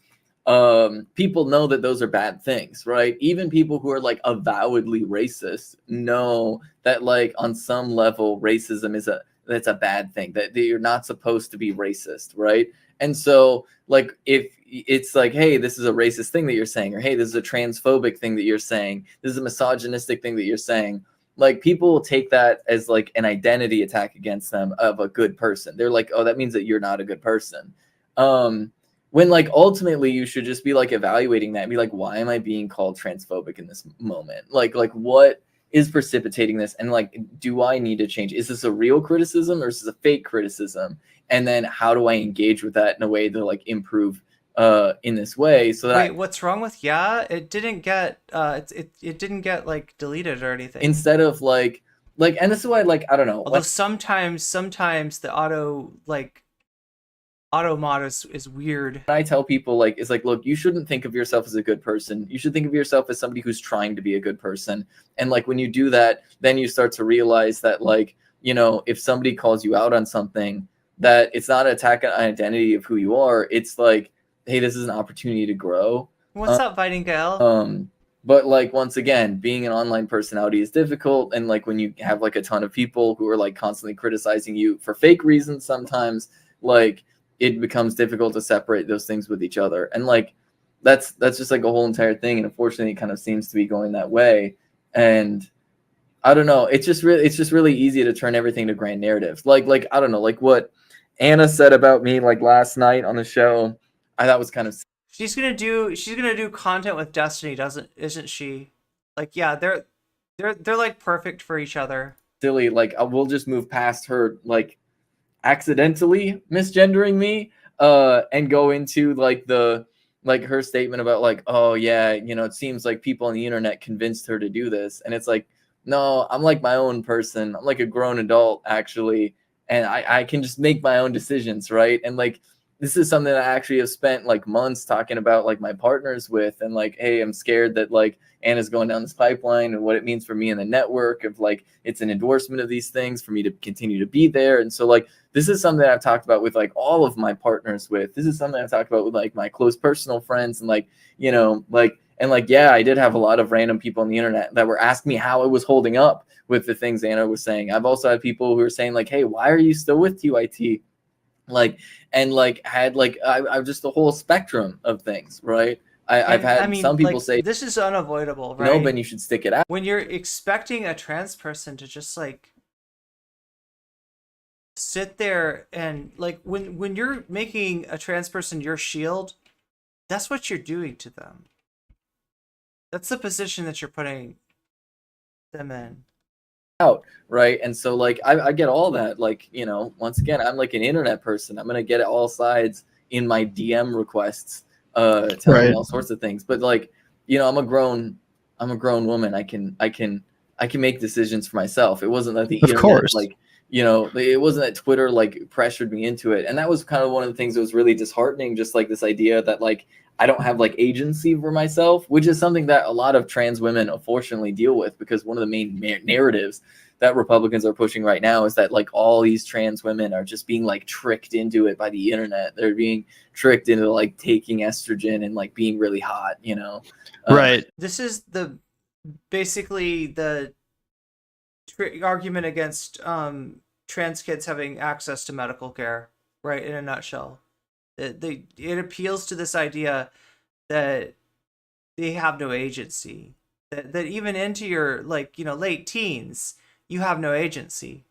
[SPEAKER 6] people know that those are bad things, right? Even people who are like avowedly racist know that like on some level racism is that's a bad thing, that you're not supposed to be racist, right? And so like if it's like, hey, this is a racist thing that you're saying, or hey, this is a transphobic thing that you're saying, this is a misogynistic thing that you're saying, like people will take that as like an identity attack against them of a good person. They're like, oh, that means that you're not a good person. When like ultimately you should just be like evaluating that and be like, why am I being called transphobic in this moment? Like what is precipitating this? And like, do I need to change? Is this a real criticism or is this a fake criticism? And then how do I engage with that in a way to like improve in this way so that
[SPEAKER 2] what's wrong with it didn't get it didn't get like deleted or anything,
[SPEAKER 6] instead of like and this is why like I don't know,
[SPEAKER 2] although sometimes the auto mod is weird.
[SPEAKER 6] I tell people like it's like, look, you shouldn't think of yourself as a good person, you should think of yourself as somebody who's trying to be a good person. And like when you do that, then you start to realize that like, you know, if somebody calls you out on something, that it's not an attack on identity of who you are, it's like, hey, this is an opportunity to grow.
[SPEAKER 2] What's up, Fighting Gale?
[SPEAKER 6] But like once again, being an online personality is difficult, and like when you have like a ton of people who are like constantly criticizing you for fake reasons, sometimes like it becomes difficult to separate those things with each other. And like that's just like a whole entire thing, and unfortunately it kind of seems to be going that way. And I don't know, it's just really easy to turn everything to grand narratives. Like I don't know, like what Anna said about me like last night on the show, I thought was kind of.
[SPEAKER 2] She's gonna do content with Destiny, isn't she? Like, yeah, they're like perfect for each other.
[SPEAKER 6] Silly, like we'll just move past her like accidentally misgendering me, and go into like her statement about like, oh yeah, you know, it seems like people on the internet convinced her to do this, and it's like, no, I'm like my own person. I'm like a grown adult actually. and I can just make my own decisions, right? And like this is something that I actually have spent like months talking about like my partners with, and like, hey, I'm scared that like Anna's going down this pipeline and what it means for me in the network of like it's an endorsement of these things for me to continue to be there. And so like this is something I've talked about with like all of my partners with. This is something I've talked about with like my close personal friends, and like, you know, like, and like, yeah, I did have a lot of random people on the internet that were asking me how I was holding up with the things Anna was saying. I've also had people who are saying like, hey, why are you still with TYT? Like, and like had like I've just a whole spectrum of things, right? I've had some people say
[SPEAKER 2] this is unavoidable, right?
[SPEAKER 6] No, Ben, you should stick it out.
[SPEAKER 2] When you're expecting a trans person to just like sit there and like when you're making a trans person your shield, that's what you're doing to them. That's the position that you're putting them in.
[SPEAKER 6] Out, right? And so like I get all that. Like, you know, once again, I'm like an internet person. I'm gonna get all sides in my DM requests, telling me all sorts of things. But like, you know, I'm a grown woman. I can make decisions for myself. It wasn't that the internet, like, you know, it wasn't that Twitter like pressured me into it. And that was kind of one of the things that was really disheartening, just like this idea that like I don't have like agency for myself, which is something that a lot of trans women unfortunately deal with, because one of the main narratives that Republicans are pushing right now is that like all these trans women are just being like tricked into it by the internet. They're being tricked into like taking estrogen and like being really hot, you know?
[SPEAKER 17] Right.
[SPEAKER 2] This is basically the argument against trans kids having access to medical care, right? In a nutshell. It appeals to this idea that they have no agency, that even into your like, you know, late teens, you have no agency.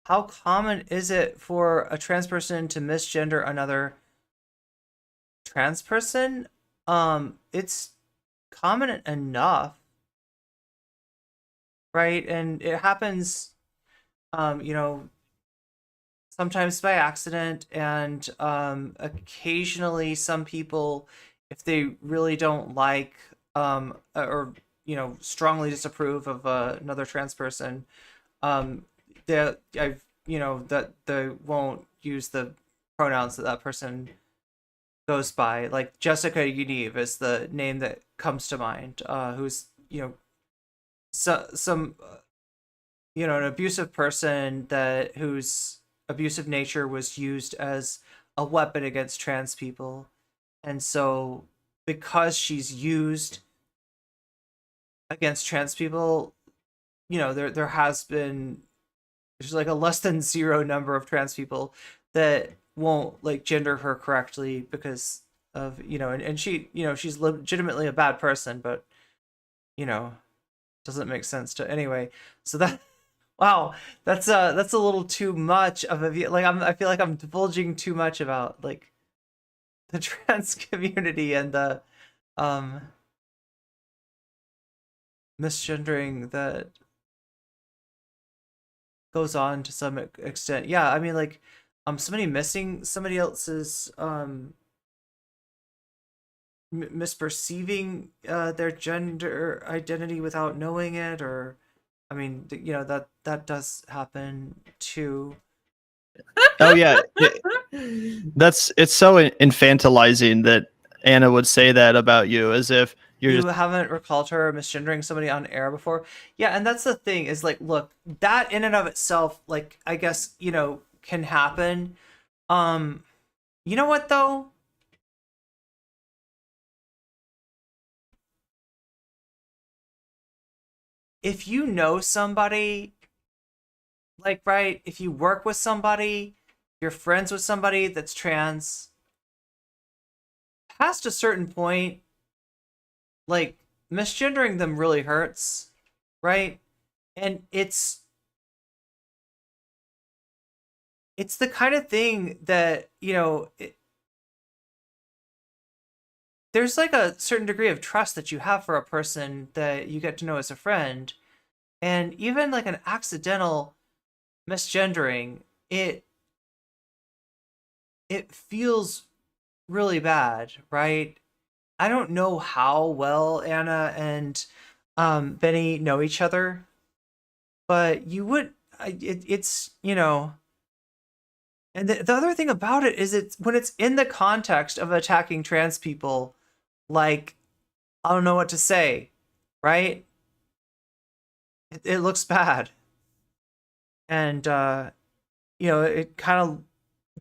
[SPEAKER 2] How common is it for a trans person to misgender another trans person? It's common enough, right? And it happens, you know, sometimes by accident, and occasionally some people, if they really don't like or you know strongly disapprove of another trans person, they won't use the pronouns that person goes by. Like Jessica Unive is the name that comes to mind, who's, you know, some you know, an abusive person whose abusive nature was used as a weapon against trans people. And so because she's used against trans people, you know, there's like a less than zero number of trans people that won't like gender her correctly because of, you know, and she, you know, she's legitimately a bad person, but you know, doesn't make sense to anyway. So that, wow, that's a little too much of a, like, I feel like I'm divulging too much about like the trans community and the misgendering that goes on to some extent. Yeah, I mean, like, somebody missing somebody else's misperceiving their gender identity without knowing it, or I mean, you know, that does happen too.
[SPEAKER 17] Oh yeah, it's so infantilizing that Anna would say that about you, as if
[SPEAKER 2] you haven't recalled her misgendering somebody on air before. Yeah, and that's the thing, is like, look, that in and of itself, like, I guess, you know, can happen. You know what though? If you know somebody, like, right, if you work with somebody, you're friends with somebody that's trans, past a certain point, like, misgendering them really hurts, right? And it's the kind of thing that, you know, there's like a certain degree of trust that you have for a person that you get to know as a friend. And even like an accidental misgendering, it feels really bad, right? I don't know how well Anna and Benny know each other, but you would, it's, you know, and the other thing about it is it's when it's in the context of attacking trans people, like, I don't know what to say, right? It looks bad. And, you know, it kind of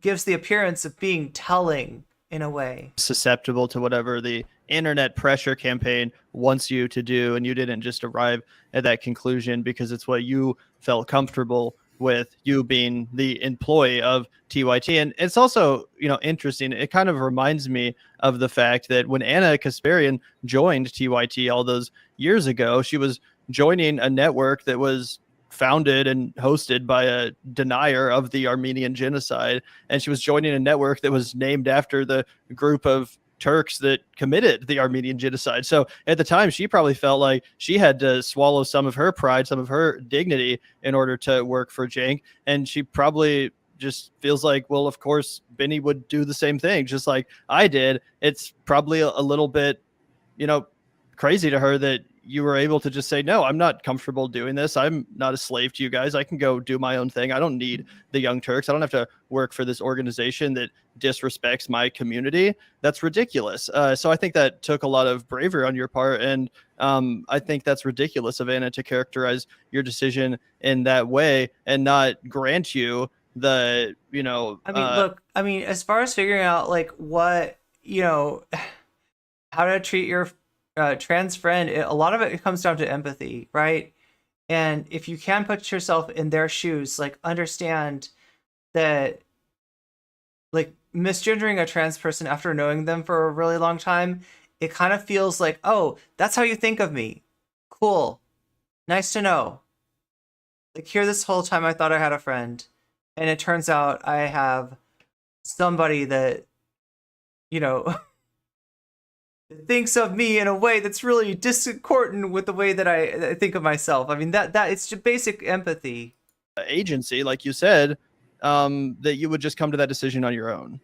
[SPEAKER 2] gives the appearance of being telling in a way.
[SPEAKER 17] Susceptible to whatever the internet pressure campaign wants you to do, and you didn't just arrive at that conclusion because it's what you felt comfortable with, you being the employee of TYT. And it's also, you know, interesting. It kind of reminds me of the fact that when Anna Kasparian joined TYT all those years ago, she was joining a network that was founded and hosted by a denier of the Armenian genocide. And she was joining a network that was named after the group of Turks that committed the Armenian genocide. So at the time, she probably felt like she had to swallow some of her pride, some of her dignity in order to work for Cenk. And she probably just feels like, well, of course, Benny would do the same thing, just like I did. It's probably a little bit, you know, crazy to her that you were able to just say, no, I'm not comfortable doing this. I'm not a slave to you guys. I can go do my own thing. I don't need the Young Turks. I don't have to work for this organization that disrespects my community. That's ridiculous. So I think that took a lot of bravery on your part. And I think that's ridiculous of Anna to characterize your decision in that way and not grant you the, you know,
[SPEAKER 2] I mean, look, I mean, as far as figuring out like what, you know, how to treat your trans friend, a lot of it comes down to empathy, right? And if you can put yourself in their shoes, like understand that, like, misgendering a trans person after knowing them for a really long time, it kind of feels like, oh, that's how you think of me. Cool. Nice to know. Like, here this whole time I thought I had a friend, and it turns out I have somebody that, you know, thinks of me in a way that's really discordant with the way that I think of myself. I mean, that it's just basic empathy.
[SPEAKER 17] Agency, like you said, that you would just come to that decision on your own.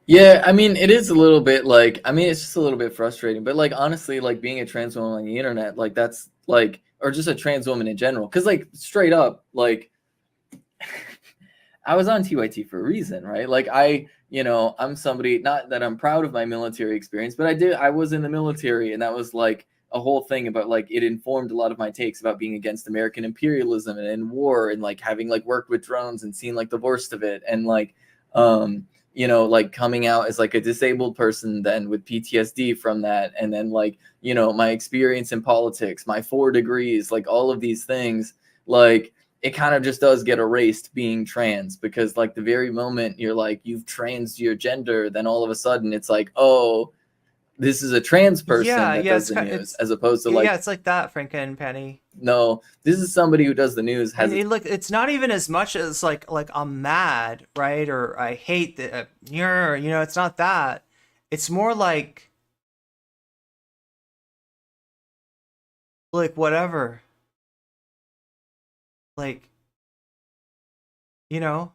[SPEAKER 6] Yeah, I mean, it is a little bit like, I mean, it's just a little bit frustrating, but like, honestly, like being a trans woman on the internet, like that's like, or just a trans woman in general. Cause like straight up, like I was on TYT for a reason, right? Like you know, I'm somebody, not that I'm proud of my military experience, but I was in the military, and that was like a whole thing about like, it informed a lot of my takes about being against American imperialism and war, and like having like worked with drones and seen like the worst of it. And like, you know, like coming out as like a disabled person then with PTSD from that. And then like, you know, my experience in politics, my 4 degrees, like all of these things, like, it kind of just does get erased being trans, because like the very moment you're like, you've transed your gender, then all of a sudden it's like, oh, this is a trans person that does the news, as opposed to like,
[SPEAKER 2] yeah, it's like that, Franken Penny.
[SPEAKER 6] No, this is somebody who does the news.
[SPEAKER 2] Look, it's not even as much as like I'm mad, right? Or I hate the, you know, it's not that. It's more like whatever. Like, you know,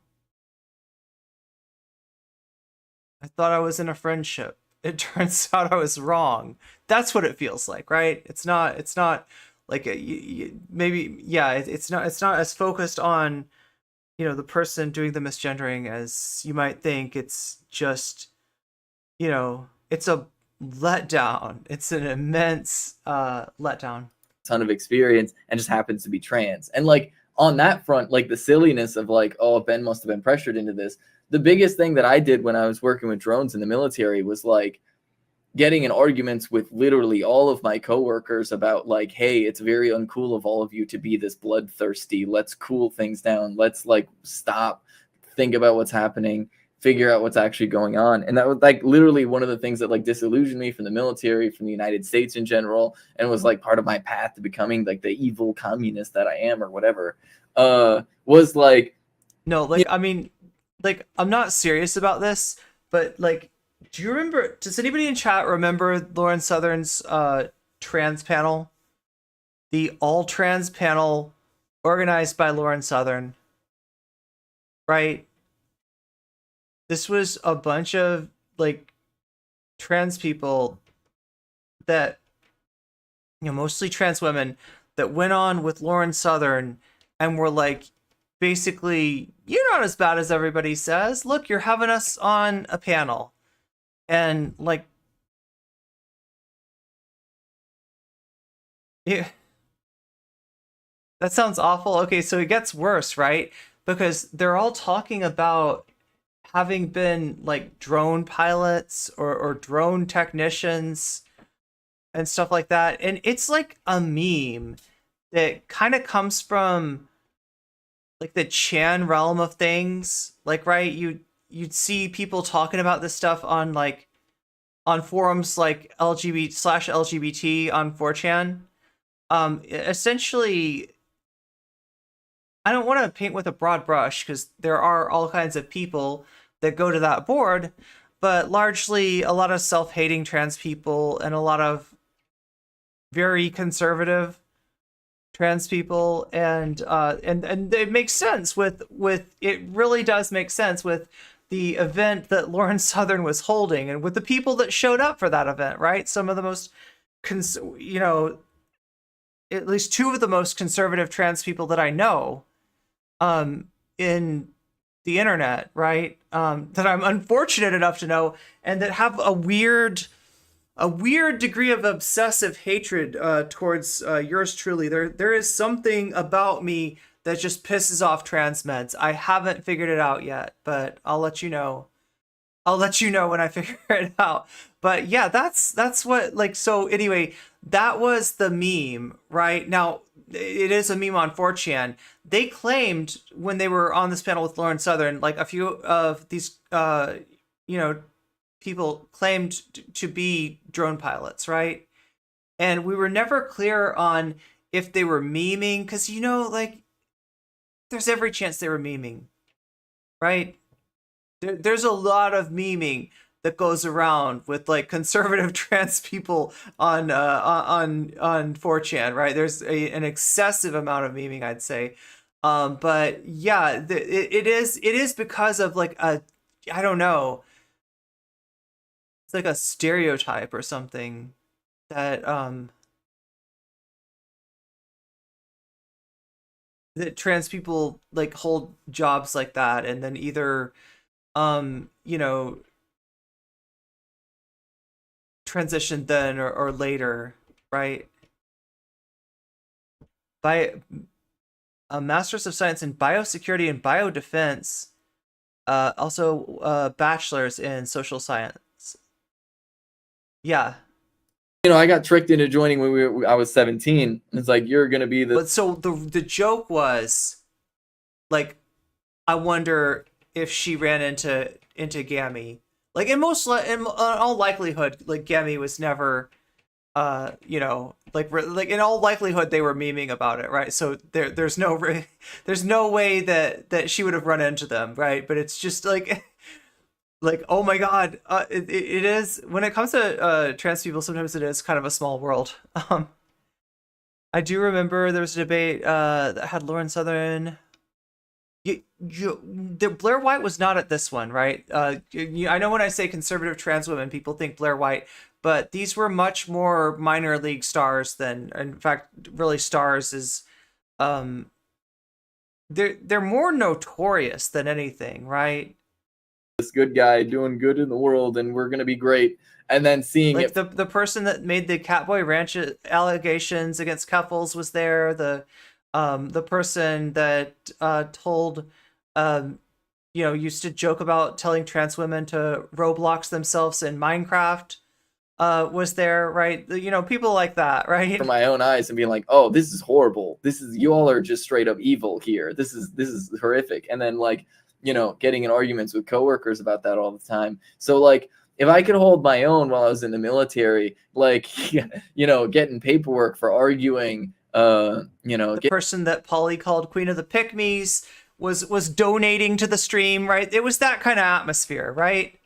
[SPEAKER 2] I thought I was in a friendship. It turns out I was wrong. That's what it feels like, right? It's not like maybe, yeah, it's not as focused on, you know, the person doing the misgendering as you might think. It's just, you know, it's a letdown. It's an immense letdown.
[SPEAKER 6] Ton of experience and just happens to be trans. And like, on that front, like the silliness of like, oh, Ben must have been pressured into this. The biggest thing that I did when I was working with drones in the military was like getting in arguments with literally all of my coworkers about like, hey, it's very uncool of all of you to be this bloodthirsty. Let's cool things down. Let's like stop, think about what's happening, figure out what's actually going on. And that was like literally one of the things that like disillusioned me from the military, from the United States in general, and was like part of my path to becoming like the evil communist that I am, or whatever, was like,
[SPEAKER 2] no, like, I mean, like, I'm not serious about this, but like, do you remember, does anybody in chat remember Lauren Southern's trans panel? The all trans panel organized by Lauren Southern, right? This was a bunch of like trans people that, you know, mostly trans women, that went on with Lauren Southern and we're like, basically, you're not as bad as everybody says. Look, you're having us on a panel. And like, yeah, that sounds awful. Okay, so it gets worse, right? Because they're all talking about having been like drone pilots or drone technicians and stuff like that. And it's like a meme that kind of comes from like the Chan realm of things. Like, right, you'd see people talking about this stuff on like on forums like LGBT/LGBT on 4chan. Essentially, I don't want to paint with a broad brush because there are all kinds of people that go to that board, but largely a lot of self-hating trans people and a lot of very conservative trans people, and it makes sense with it really does make sense with the event that Lauren Southern was holding and with the people that showed up for that event, right? Some of the most at least two of the most conservative trans people that I know in the internet, right? That I'm unfortunate enough to know, and that have a weird degree of obsessive hatred towards yours truly. There is something about me that just pisses off trans meds. I haven't figured it out yet, but I'll let you know. I'll let you know when I figure it out. But yeah, that's what, like, so anyway, that was the meme, right? Now, it is a meme on 4chan. They claimed when they were on this panel with Lauren Southern, like a few of these, people claimed to be drone pilots, right? And we were never clear on if they were memeing, because, like, there's every chance they were memeing, right? There's a lot of memeing that goes around with like conservative trans people on 4chan, right? There's an excessive amount of memeing, I'd say. But yeah, it is because of like I don't know, it's like a stereotype or something that that trans people like hold jobs like that, and then either transition then or later, right? By a master's of science in biosecurity and biodefense, also bachelor's in social science. Yeah.
[SPEAKER 6] I got tricked into joining when I was 17. It's like, you're gonna be the.
[SPEAKER 2] But so the joke was, like, I wonder if she ran into Gammy. Like in all likelihood, like Gammy was never, like in all likelihood they were memeing about it, right? So there's no way that she would have run into them, right? But it's just like, oh my god, it is, when it comes to trans people, sometimes it is kind of a small world. I do remember there was a debate that had Lauren Southern. Blair White was not at this one, right? I know when I say conservative trans women, people think Blair White, but these were much more minor league stars than, in fact, really stars is, they're more notorious than anything, right?
[SPEAKER 6] This good guy doing good in the world, and we're gonna be great. And then seeing
[SPEAKER 2] like the person that made the Catboy Ranch allegations against Keffels was there. The person that told, used to joke about telling trans women to Roblox themselves in Minecraft was there, right? People like that, right?
[SPEAKER 6] For my own eyes and being like, oh, this is horrible. You all are just straight up evil here. This is horrific. And then like, getting in arguments with coworkers about that all the time. So like, if I could hold my own while I was in the military, like, getting paperwork for arguing,
[SPEAKER 2] the person that Polly called Queen of the Pick-Me's was donating to the stream, right? It was that kind of atmosphere, right?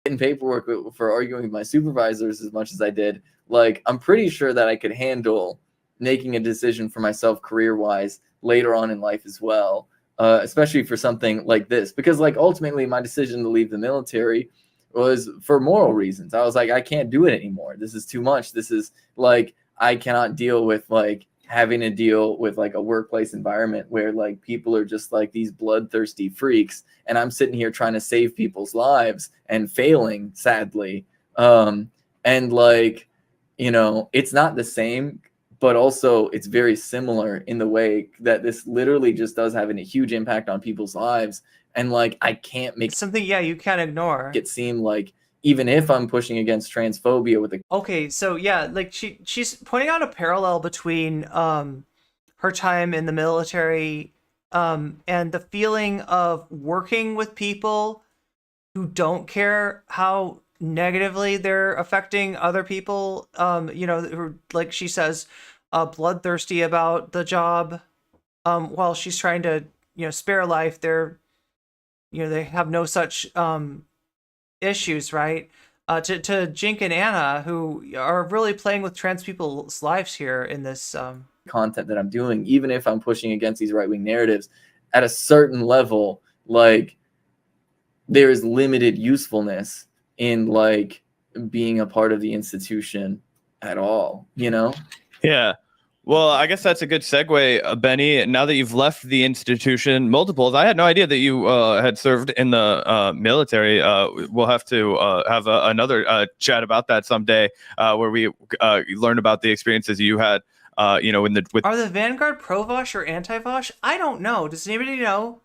[SPEAKER 6] Getting paperwork for arguing with my supervisors as much as I did, like, I'm pretty sure that I could handle making a decision for myself career-wise later on in life as well, especially for something like this. Because, like, ultimately my decision to leave the military was for moral reasons. I was like, I can't do it anymore. This is too much. This is, like, I cannot deal with, like, having to deal with like a workplace environment where like people are just like these bloodthirsty freaks, and I'm sitting here trying to save people's lives and failing, sadly. And like, you know, it's not the same, but also it's very similar in the way that this literally just does have a huge impact on people's lives. And like, I can't make
[SPEAKER 2] something, yeah, you can't ignore
[SPEAKER 6] it seem like, even if I'm pushing against transphobia with the
[SPEAKER 2] okay, so yeah, like she's pointing out a parallel between her time in the military and the feeling of working with people who don't care how negatively they're affecting other people, you know, who are, like she says, bloodthirsty about the job, while she's trying to, you know, spare life. They're, you know, they have no such issues, right? To Jink and Anna, who are really playing with trans people's lives here in this
[SPEAKER 6] content that I'm doing, even if I'm pushing against these right-wing narratives, at a certain level, like, there is limited usefulness in like being a part of the institution at all, you know?
[SPEAKER 16] Yeah. Well, I guess that's a good segue, Benny. Now that you've left the institution multiples, I had no idea that you had served in the military. We'll have to have another chat about that someday, where we learn about the experiences you had. You know,
[SPEAKER 2] are the Vanguard pro-Vosh or anti-Vosh? I don't know. Does anybody know?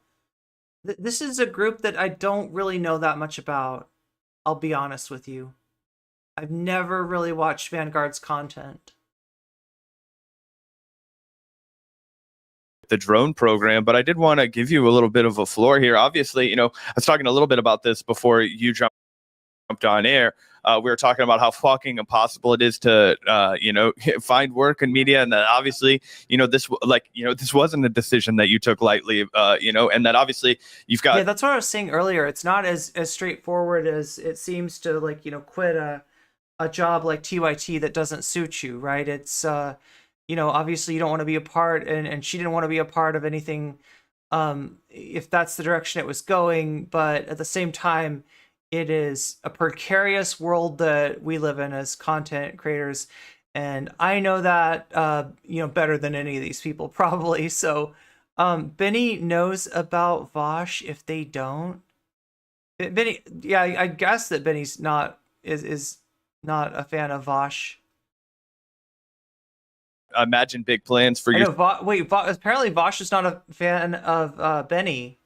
[SPEAKER 2] This is a group that I don't really know that much about. I'll be honest with you. I've never really watched Vanguard's content.
[SPEAKER 16] The drone program, but I did want to give you a little bit of a floor here. Obviously, you know, I was talking a little bit about this before you jumped on air. We were talking about how fucking impossible it is to, you know, find work in media, and that obviously, you know, this wasn't a decision that you took lightly, you know, and that obviously you've got.
[SPEAKER 2] Yeah, that's what I was saying earlier. It's not as straightforward as it seems to, like, you know, quit a job like TYT that doesn't suit you, right? It's you know, obviously you don't want to be a part, and she didn't want to be a part of anything, if that's the direction it was going. But at the same time, it is a precarious world that we live in as content creators, and I know that you know, better than any of these people probably. So Benny knows about Vosh if they don't. Benny, yeah, I guess that Benny's not is not a fan of Vosh.
[SPEAKER 16] Imagine big plans for you.
[SPEAKER 2] Wait, apparently Vosh is not a fan of Benny.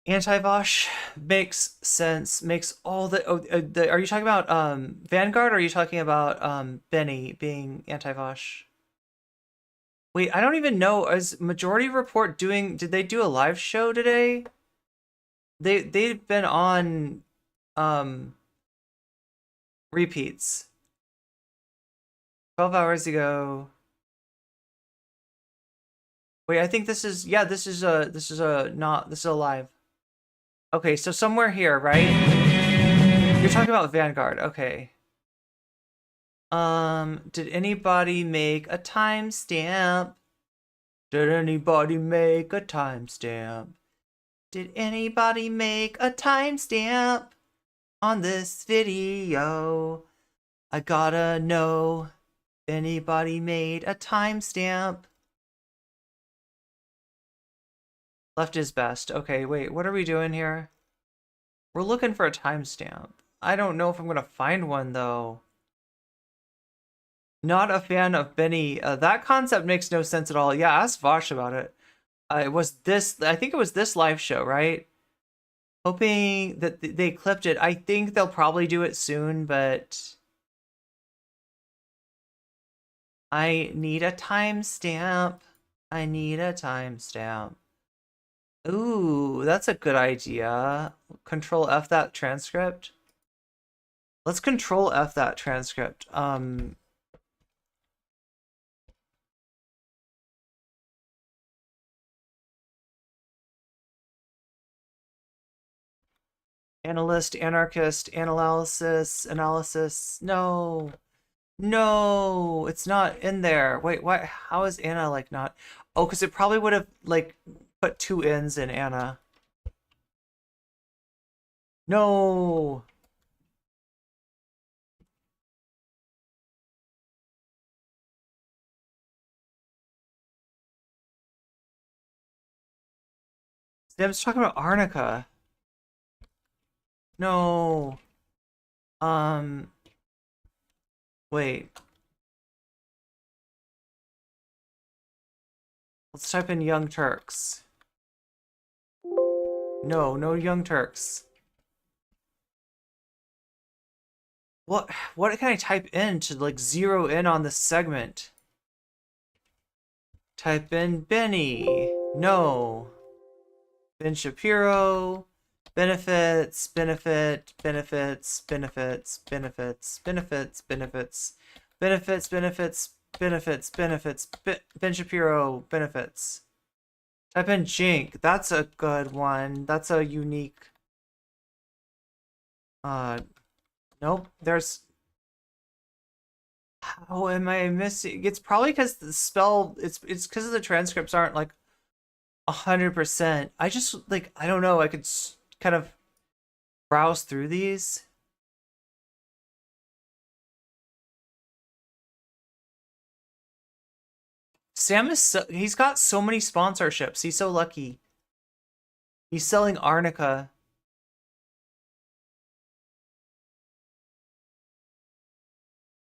[SPEAKER 2] Anti-Vosh makes sense. Makes all the. Are you talking about Vanguard? Or are you talking about Benny being anti-Vosh? Wait, I don't even know. Is Majority Report doing? Did they do a live show today? They've been on repeats. 12 hours ago. Wait, I think this is this is a live. Okay, so somewhere here, right? You're talking about Vanguard. Okay. Did anybody make a timestamp? Did anybody make a timestamp? Did anybody make a timestamp on this video? I gotta know if anybody made a timestamp. Left is best. Okay, wait, what are we doing here? We're looking for a timestamp. I don't know if I'm gonna find one though. Not a fan of Benny. That concept makes no sense at all. Yeah, ask Vosh about it. It was this, I think it was this live show, right? Hoping that they clipped it. I think they'll probably do it soon, but I need a timestamp. I need a timestamp. Ooh, that's a good idea. Control F that transcript. Let's Control F that transcript. Analyst, anarchist, analysis. No. No, it's not in there. Wait, what? How is Anna like not? Oh, because it probably would have like put 2 N's in Anna. No. Sam's talking about Arnica. No. Wait. Let's type in Young Turks. No, no Young Turks. What can I type in to like zero in on this segment? Type in Benny. No. Ben Shapiro. Benefits, benefits, benefits, benefits, Ben Shapiro, benefits. Type in Jink. That's a good one. That's a unique. Nope. There's. How am I missing? It's probably because the spell. It's because the transcripts aren't like 100%. I just like I don't know. I could kind of browse through these. Sam is he's got so many sponsorships. He's so lucky. He's selling Arnica.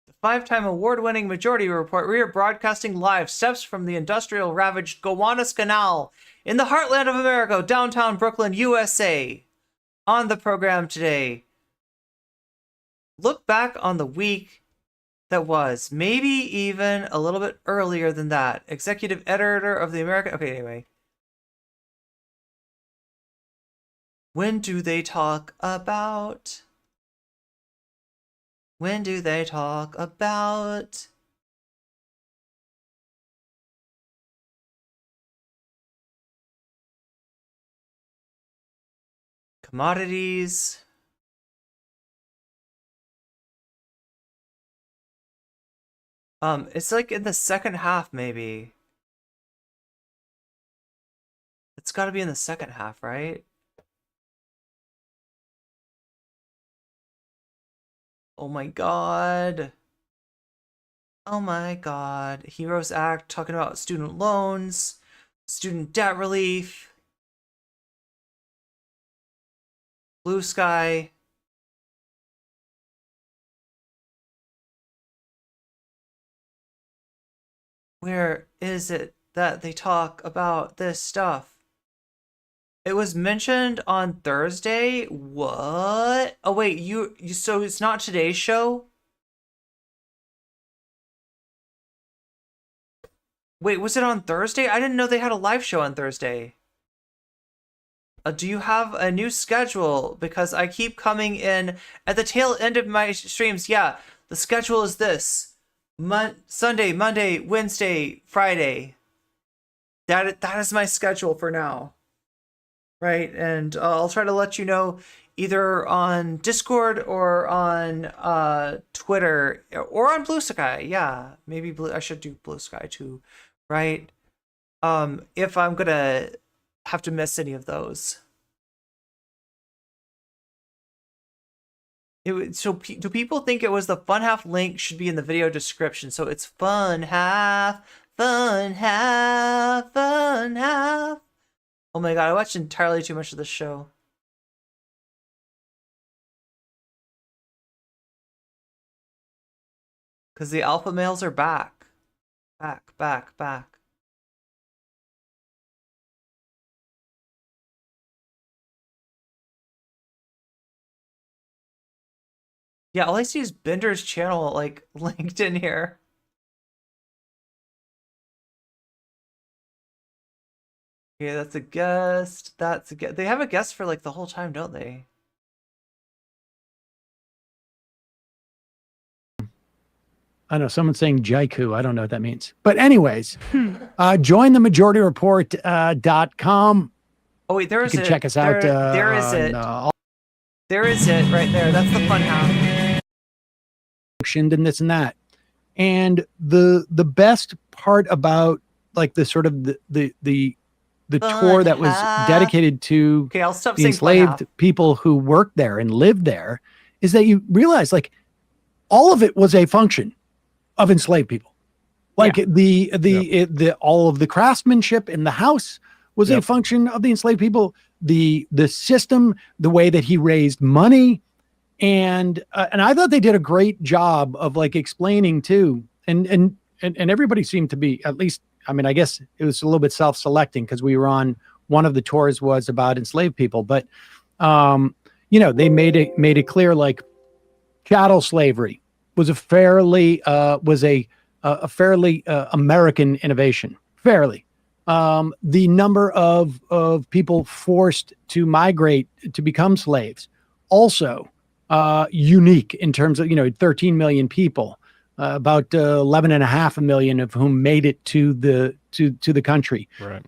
[SPEAKER 2] The 5-time award-winning Majority Report. We are broadcasting live steps from the industrial ravaged Gowanus Canal in the heartland of America, downtown Brooklyn, USA. On the program today, look back on the week that was, maybe even a little bit earlier than that. Executive editor of the American. Okay, anyway. When do they talk about? When do they talk about? Commodities. It's like in the second half, maybe. It's got to be in the second half, right? Oh my god. Oh my god. Heroes Act, talking about student loans, student debt relief. Blue Sky. Where is it that they talk about this stuff? It was mentioned on Thursday. What? Oh wait, you so it's not today's show? Wait, was it on Thursday? I didn't know they had a live show on Thursday. Do you have a new schedule? Because I keep coming in at the tail end of my streams. Yeah, the schedule is this. Sunday, Monday, Wednesday, Friday. That is my schedule for now. Right? And I'll try to let you know either on Discord or on Twitter or on Blue Sky. Yeah, maybe I should do Blue Sky too, right? If I'm going to have to miss any of those. So do people think it was the fun half link should be in the video description? So it's fun half, fun half, fun half. Oh my god, I watched entirely too much of this show. Because the alpha males are back. Back. Yeah, all I see is Bender's channel, like, linked in here. Okay, that's a guest. That's a guest. They have a guest for, like, the whole time, don't they?
[SPEAKER 18] I know someone's saying Jaiku. I don't know what that means. But anyways, join the majority.com.
[SPEAKER 2] Oh, wait, there is
[SPEAKER 18] it. You can check us out.
[SPEAKER 2] There is it. There is it right there. That's the fun half.
[SPEAKER 18] And this and that. And the best part about like the sort of the tour that was dedicated to
[SPEAKER 2] I'll stop
[SPEAKER 18] the
[SPEAKER 2] saying fun
[SPEAKER 18] enslaved
[SPEAKER 2] half.
[SPEAKER 18] people who worked there and lived there is that you realize like all of it was a function of enslaved people. Like the all of the craftsmanship in the house was a function of the enslaved people. The system, the way that he raised money, and I thought they did a great job of like explaining too, and everybody seemed to be, at least, I mean, I guess it was a little bit self-selecting because we were on one of the tours was about enslaved people, but you know, they made it clear like chattel slavery was a fairly American innovation. Fairly. The number of people forced to migrate to become slaves, also unique in terms of, you know, 13 million people, about 11.5 million of whom made it to the country.
[SPEAKER 11] Right.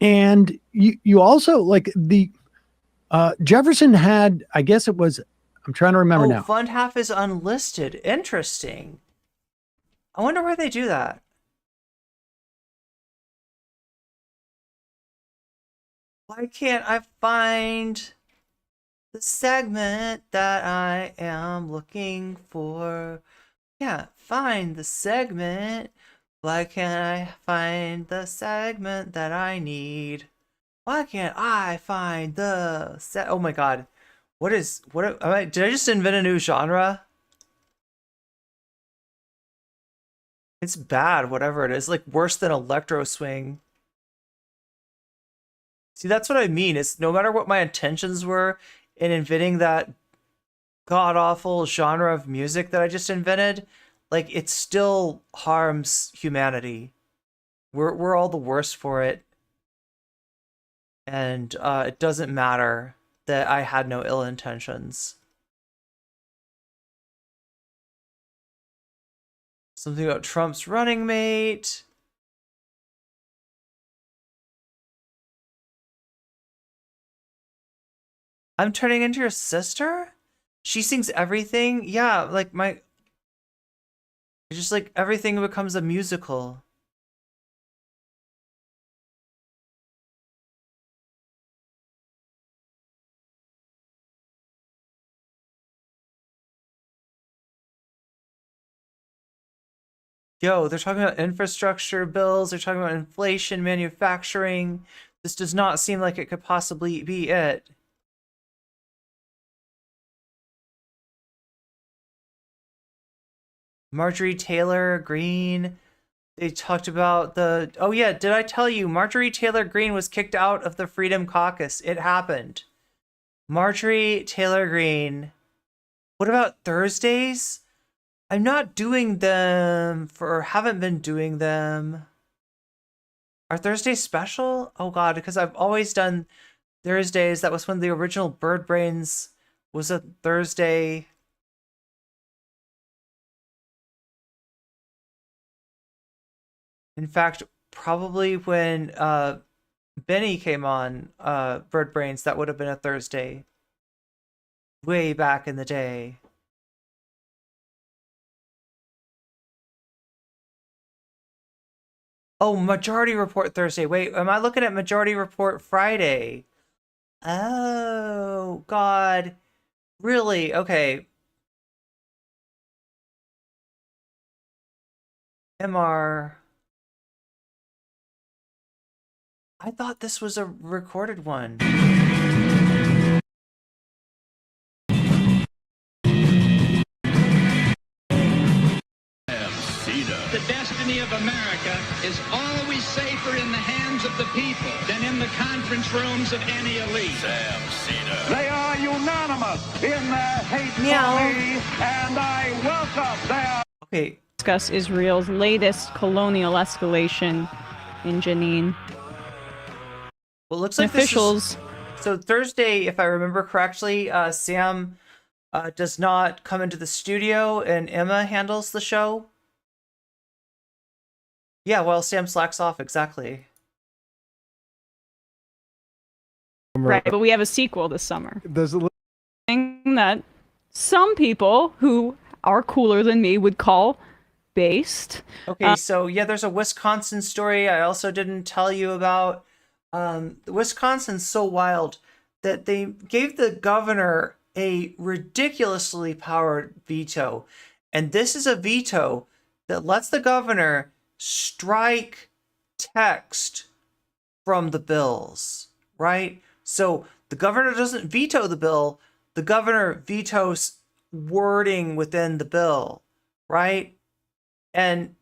[SPEAKER 18] And you also like the Jefferson had, I guess it was, I'm trying to remember now.
[SPEAKER 2] Fund half is unlisted. Interesting. I wonder why they do that. Why can't I find the segment that I am looking for? Can't find the segment. Why can't I find the segment that I need? Why can't I find the oh my god. Did I just invent a new genre? It's bad, whatever it is. Like worse than electro swing. See, that's what I mean. It's no matter what my intentions were in inventing that god-awful genre of music that I just invented, like it still harms humanity. We're all the worse for it. And it doesn't matter that I had no ill intentions. Something about Trump's running mate. I'm turning into your sister? She sings everything? Yeah, like it's just like everything becomes a musical. Yo, they're talking about infrastructure bills, they're talking about inflation, manufacturing. This does not seem like it could possibly be it. Marjorie Taylor Greene. They talked about the... Oh yeah, did I tell you? Marjorie Taylor Greene was kicked out of the Freedom Caucus. It happened. Marjorie Taylor Greene. What about Thursdays? I'm not doing them haven't been doing them. Are Thursdays special? Oh god, because I've always done Thursdays. That was when the original Bird Brains was a Thursday. In fact, probably when Benny came on Bird Brains, that would have been a Thursday. Way back in the day. Oh, Majority Report Thursday. Wait, am I looking at Majority Report Friday? Oh, God. Really? Okay. MR. I thought this was a recorded one.
[SPEAKER 19] The destiny of America is always safer in the hands of the people than in the conference rooms of any elite. Sam Cena.
[SPEAKER 20] They are unanimous in their hate for me, and I welcome their...
[SPEAKER 2] Okay.
[SPEAKER 21] Discuss Israel's latest colonial escalation in Jenin.
[SPEAKER 2] Well, it looks like
[SPEAKER 21] officials.
[SPEAKER 2] So Thursday, if I remember correctly, Sam does not come into the studio and Emma handles the show. Yeah, well, Sam slacks off, exactly.
[SPEAKER 21] Right, but we have a sequel this summer.
[SPEAKER 9] There's a
[SPEAKER 21] thing that some people who are cooler than me would call based.
[SPEAKER 2] Okay, so yeah, there's a Wisconsin story I also didn't tell you about. Wisconsin's so wild that they gave the governor a ridiculously powered veto. And this is a veto that lets the governor strike text from the bills, right? So the governor doesn't veto the bill, the governor vetoes wording within the bill, right? And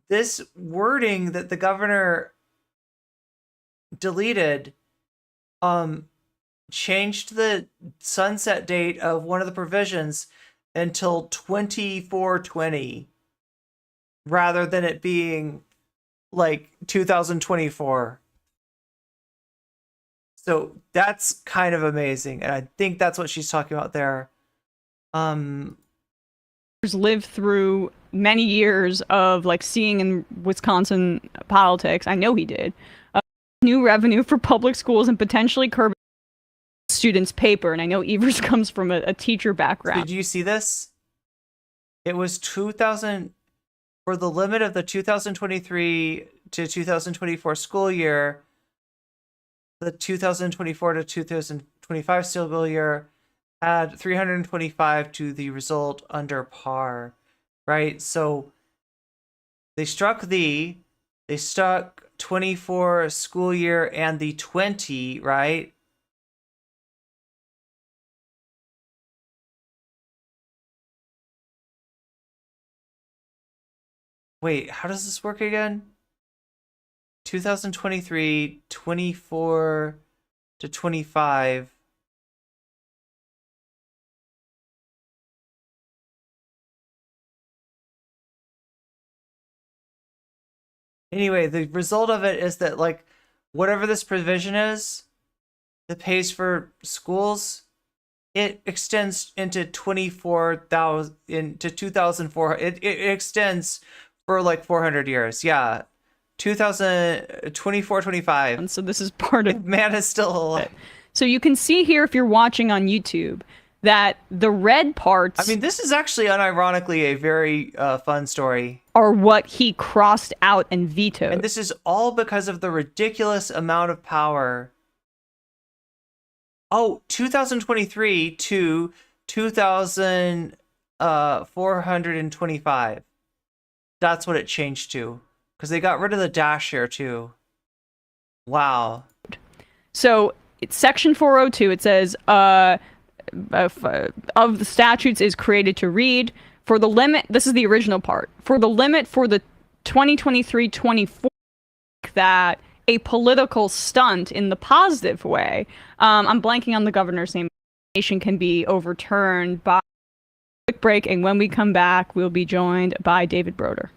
[SPEAKER 2] this wording that the governor deleted changed the sunset date of one of the provisions until 2420 rather than it being like 2024. So that's kind of amazing, and I think that's what she's talking about there.
[SPEAKER 21] Lived through many years of like seeing in Wisconsin politics. I know he did. New revenue for public schools and potentially curb students' paper. And I know Evers comes from a teacher background.
[SPEAKER 2] Did you see this? It was 2000 for the limit of the 2023 to 2024 school year. The 2024 to 2025 school year add 325 to the result under par, right? So they struck 24 school year and the 20, right? Wait, how does this work again? 2023, 24 to 25. Anyway, the result of it is that, like, whatever this provision is that pays for schools, it extends into 24,000 into 2004. It extends for like 400 years. Yeah. 2024, 25.
[SPEAKER 21] And so this is part of
[SPEAKER 2] man is still alive.
[SPEAKER 21] So you can see here if you're watching on YouTube that the red parts,
[SPEAKER 2] I mean, this is actually unironically a very fun story,
[SPEAKER 21] are what he crossed out and vetoed.
[SPEAKER 2] And this is all because of the ridiculous amount of power. Oh, 2023 to 2,425. That's what it changed to. Because they got rid of the dash here too. Wow.
[SPEAKER 21] So it's section 402. It says, of the statutes is created to read for the limit. This is the original part. For the limit for the 2023-24, that a political stunt in the positive way. I'm blanking on the governor's name. Nation can be overturned by a quick break, and when we come back, we'll be joined by David Broder.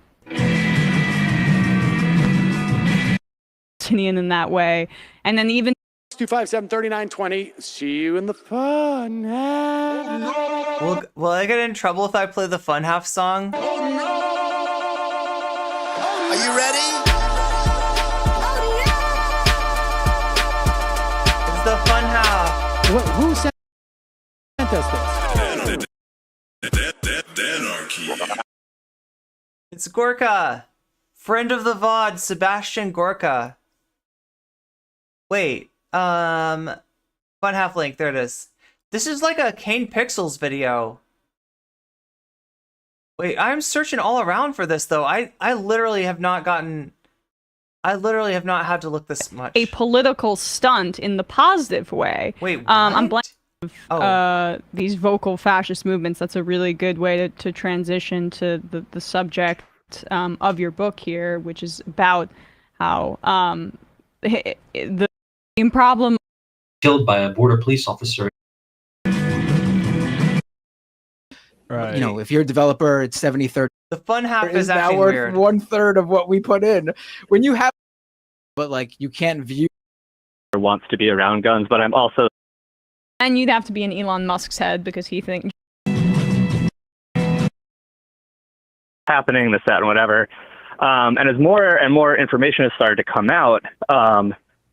[SPEAKER 21] In that way, and then even
[SPEAKER 1] 257-3920. See you in the fun half.
[SPEAKER 2] Will I get in trouble if I play the fun half song?
[SPEAKER 15] Are you ready?
[SPEAKER 2] It's the fun half.
[SPEAKER 1] Who sent us
[SPEAKER 15] this?
[SPEAKER 2] It's Gorka, friend of the VOD, Sebastian Gorka. Wait, fun half link, there it is. This is like a Kane Pixels video. Wait, I'm searching all around for this though. I literally have not had to look this much.
[SPEAKER 21] A political stunt in the positive way.
[SPEAKER 2] Wait, what?
[SPEAKER 21] I'm blanking. These vocal fascist movements. That's a really good way to transition to the subject of your book here, which is about how the problem
[SPEAKER 22] killed by a border police officer.
[SPEAKER 9] Right. You know, if you're a developer, it's 70-30.
[SPEAKER 2] The fun half is
[SPEAKER 9] now
[SPEAKER 2] acting
[SPEAKER 9] worth
[SPEAKER 2] weird.
[SPEAKER 9] 1/3 of what we put in. When you have, but like you can't view.
[SPEAKER 23] Wants to be around guns, but I'm also.
[SPEAKER 21] And you'd have to be in Elon Musk's head because he thinks
[SPEAKER 23] happening, this, that, and whatever. And as more and more information has started to come out,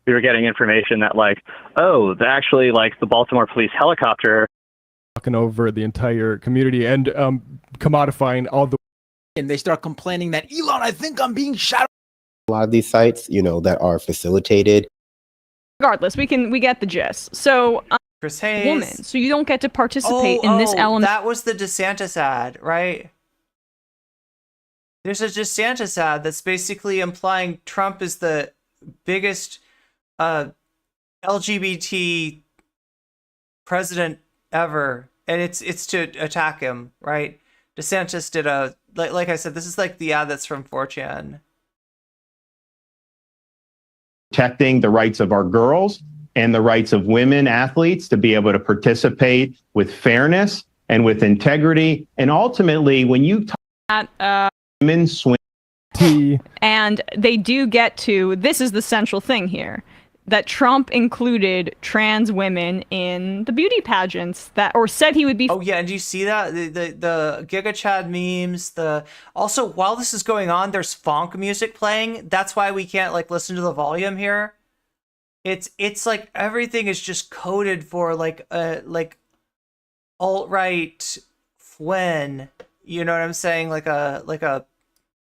[SPEAKER 23] we were getting information that like, oh, actually like the Baltimore police helicopter
[SPEAKER 4] talking over the entire community and commodifying all the.
[SPEAKER 9] And they start complaining that Elon, I think I'm being shot.
[SPEAKER 7] A lot of these sites, that are facilitated.
[SPEAKER 21] Regardless, we get the gist. So,
[SPEAKER 2] Chris Hayes,
[SPEAKER 21] woman, so you don't get to participate in this element.
[SPEAKER 2] That was the DeSantis ad, right? There's a DeSantis ad that's basically implying Trump is the biggest LGBT president ever, and it's to attack him, right? DeSantis did a like I said, this is like the ad that's from 4chan.
[SPEAKER 8] Protecting the rights of our girls and the rights of women athletes to be able to participate with fairness and with integrity, and ultimately, when you talk women swim.
[SPEAKER 21] And they do get to, this is the central thing here, that Trump included trans women in the beauty pageants that, or said he would be.
[SPEAKER 2] Oh yeah, and do you see that the Giga Chad memes? Also, while this is going on, there's funk music playing. That's why we can't like listen to the volume here. It's like everything is just coded for like alt-right Flynn. You know what I'm saying? Like a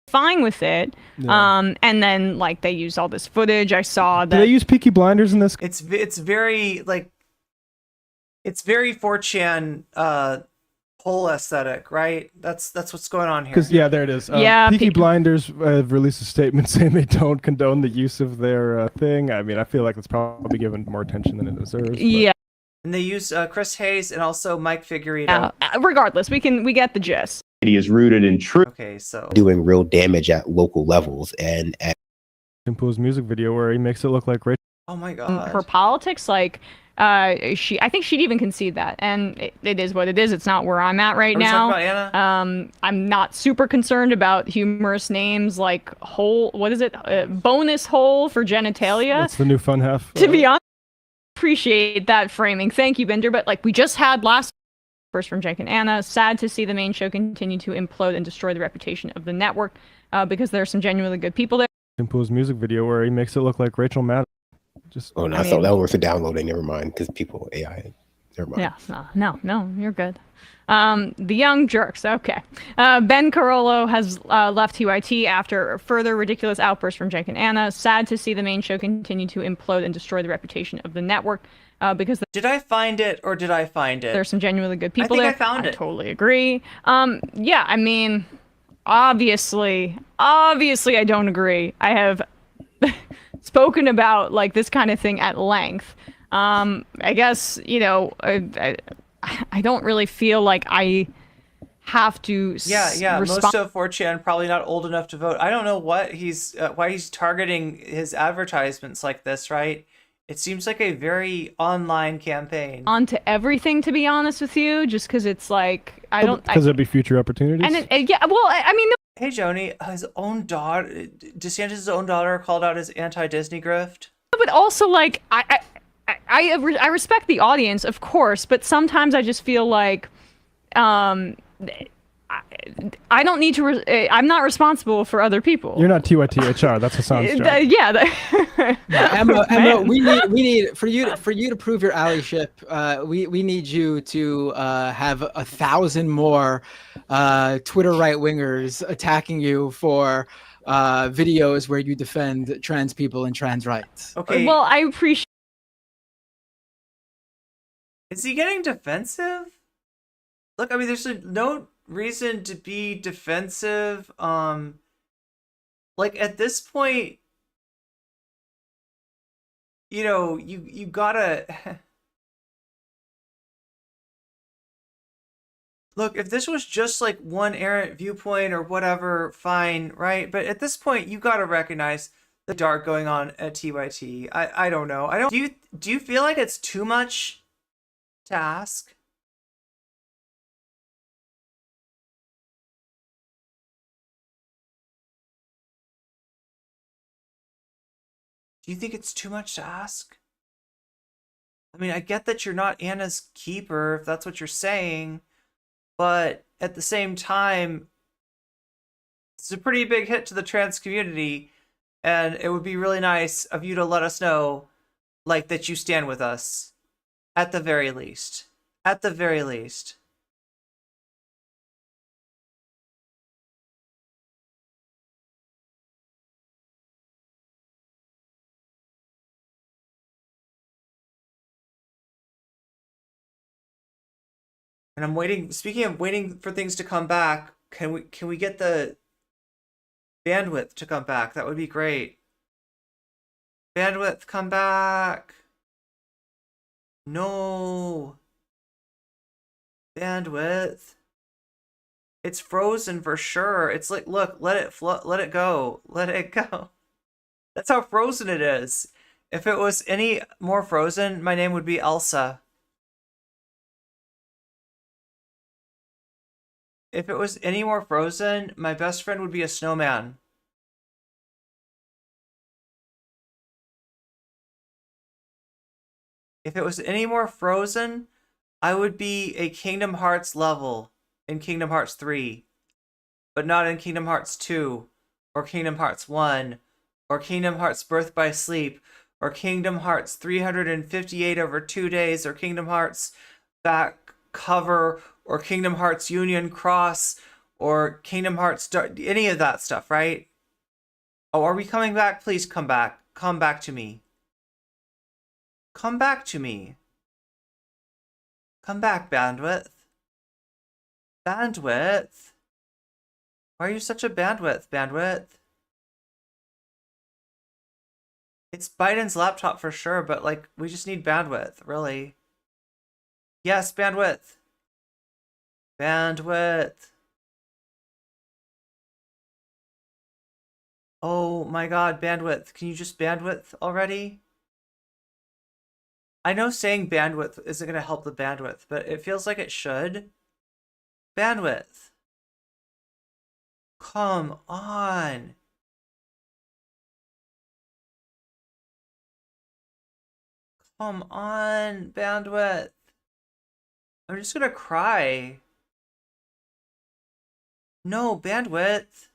[SPEAKER 21] fine with it.
[SPEAKER 4] Yeah.
[SPEAKER 21] And then like they use all this footage. I saw that
[SPEAKER 4] Do they use Peaky Blinders in this?
[SPEAKER 2] It's very like it's very 4chan whole aesthetic, right? That's what's going on here.
[SPEAKER 4] Because yeah, there it is.
[SPEAKER 21] Yeah,
[SPEAKER 4] Peaky Blinders released a statement saying they don't condone the use of their thing. I mean, I feel like it's probably given more attention than it deserves. But.
[SPEAKER 21] Yeah.
[SPEAKER 2] And they use Chris Hayes and also Mike Figueredo.
[SPEAKER 21] Regardless, we get the gist.
[SPEAKER 8] Is rooted in truth.
[SPEAKER 2] Okay, so
[SPEAKER 7] doing real damage at local levels and at
[SPEAKER 4] Simpo's music video where he makes it look like Rachel.
[SPEAKER 2] Oh my god.
[SPEAKER 21] Her politics, like I think she'd even concede that, and it is what it is. It's not where I'm at right now.
[SPEAKER 2] Talking about Anna?
[SPEAKER 21] I'm not super concerned about humorous names like hole. What is it? Bonus hole for genitalia.
[SPEAKER 4] That's the new fun half.
[SPEAKER 21] To be honest, appreciate that framing. Thank you, Bender. But like we just had last. First from Jake and Anna, sad to see the main show continue to implode and destroy the reputation of the network because there are some genuinely good people there.
[SPEAKER 4] Simpo's music video where he makes it look like Rachel Maddow. Just
[SPEAKER 7] oh no, I thought that one was for downloading. Never mind, because people AI. Never mind.
[SPEAKER 21] Yeah, no, you're good. The young jerks. Okay. Ben Carollo has left TYT after further ridiculous outbursts from Jake and Anna. Sad to see the main show continue to implode and destroy the reputation of the network. Because
[SPEAKER 2] did I find it or did I find it?
[SPEAKER 21] There's some genuinely good people there.
[SPEAKER 2] I found it.
[SPEAKER 21] I totally agree. Yeah, I mean, obviously I don't agree. I have spoken about like this kind of thing at length. I guess, I don't really feel like I have to
[SPEAKER 2] Yeah, most of 4chan probably not old enough to vote. I don't know what why he's targeting his advertisements like this, right? It seems like a very online campaign.
[SPEAKER 21] Onto everything, to be honest with you, just because it's like
[SPEAKER 4] because there'll be future opportunities.
[SPEAKER 21] And yeah, well, I mean,
[SPEAKER 2] hey Joni, his own daughter, DeSantis' own daughter, called out his anti-Disney grift.
[SPEAKER 21] But also, like, I respect the audience, of course, but sometimes I just feel like, I don't need to. I'm not responsible for other people.
[SPEAKER 4] You're not TYT HR. That's Hassan's job.
[SPEAKER 21] Yeah.
[SPEAKER 9] Emma, we need for you to prove your allyship. We need you to have 1,000 more Twitter right wingers attacking you for videos where you defend trans people and trans rights.
[SPEAKER 2] Okay.
[SPEAKER 21] Well, I appreciate.
[SPEAKER 2] Is he getting defensive? Look, I mean, there's no reason to be defensive. Like at this point, you gotta look, if this was just like one errant viewpoint or whatever, fine, right? But at this point, you gotta recognize the dark going on at TYT. I don't know. Do you feel like it's too much to ask? Do you think it's too much to ask? I mean, I get that you're not Anna's keeper, if that's what you're saying, but at the same time, it's a pretty big hit to the trans community, And it would be really nice of you to let us know, like, that you stand with us. At the very least. At the very least. And I'm waiting, speaking of waiting for things to come back, can we get the bandwidth to come back? That would be great. Bandwidth, come back. No. Bandwidth. It's frozen for sure. It's like, look, let it go. Let it go. That's how frozen it is. If it was any more frozen, my name would be Elsa. If it was any more frozen, my best friend would be a snowman. If it was any more frozen, I would be a Kingdom Hearts level in Kingdom Hearts 3, but not in Kingdom Hearts 2, or Kingdom Hearts 1, or Kingdom Hearts Birth by Sleep, or Kingdom Hearts 358 over 2 days, or Kingdom Hearts back cover, or Kingdom Hearts Union Cross, or Kingdom Hearts any of that stuff, right? Oh, are we coming back? Please come back. Come back to me. Come back to me. Come back, bandwidth. Bandwidth? Why are you such a bandwidth? It's Biden's laptop for sure, but like, we just need bandwidth, really. Yes, bandwidth. Bandwidth. Oh my god, bandwidth. Can you just bandwidth already? I know saying bandwidth isn't going to help the bandwidth, but it feels like it should. Bandwidth. Come on. Come on, bandwidth. I'm just going to cry. No, bandwidth.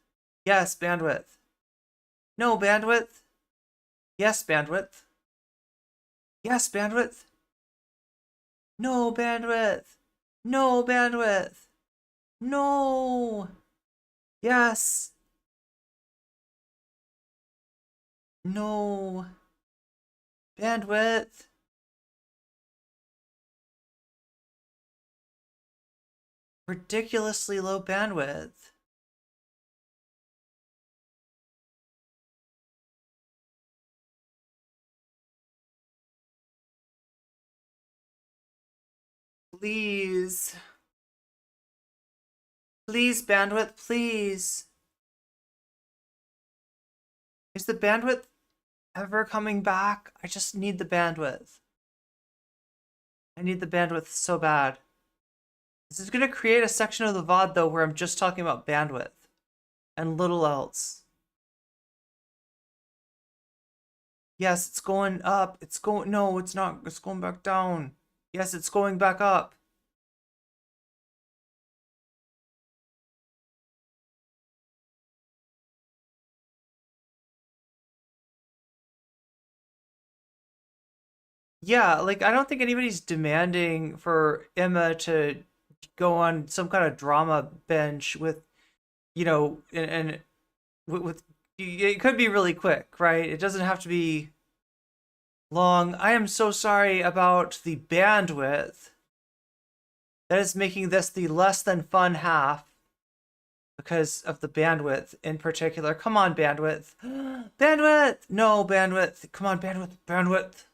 [SPEAKER 2] Yes, bandwidth. No, bandwidth. Yes, bandwidth. Yes, bandwidth. No, bandwidth. No, bandwidth. No. Yes. No. Bandwidth. Ridiculously low bandwidth. Please. Please, bandwidth, please. Is the bandwidth ever coming back? I just need the bandwidth. I need the bandwidth so bad. This is going to create a section of the VOD, though, where I'm just talking about bandwidth and little else. Yes, it's going up. It's going... No, it's not. It's going back down. Yes, it's going back up. Yeah, like, I don't think anybody's demanding for Emma to go on some kind of drama bench with, you know, and with it could be really quick, right? It doesn't have to be long. I am so sorry about the bandwidth. That is making this the less than fun half because of the bandwidth in particular. Come on, bandwidth. Bandwidth! No, bandwidth. Come on, bandwidth. Bandwidth.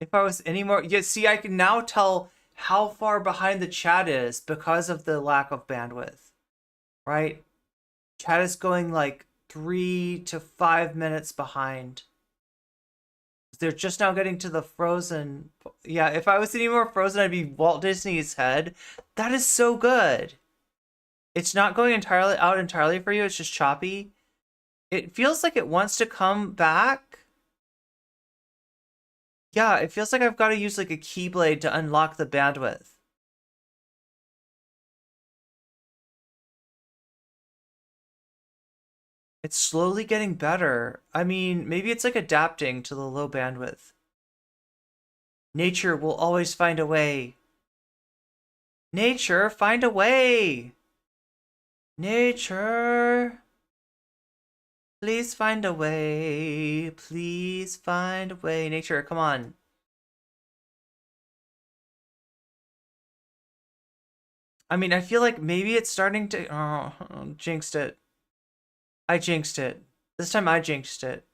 [SPEAKER 2] If I was any more... Yeah, see, I can now tell how far behind the chat is because of the lack of bandwidth. Right? Chat is going like 3 to 5 minutes behind. They're just now getting to the Frozen. Yeah, if I was any more Frozen, I'd be Walt Disney's head. That is so good. It's not going entirely for you. It's just choppy. It feels like it wants to come back. Yeah, it feels like I've got to use like a keyblade to unlock the bandwidth. It's slowly getting better. I mean, maybe it's like adapting to the low bandwidth. Nature will always find a way. Nature, find a way. Nature, please find a way. Please find a way. Nature, come on. I mean, I feel like maybe it's starting to... Oh, jinxed it. I jinxed it. This time I jinxed it.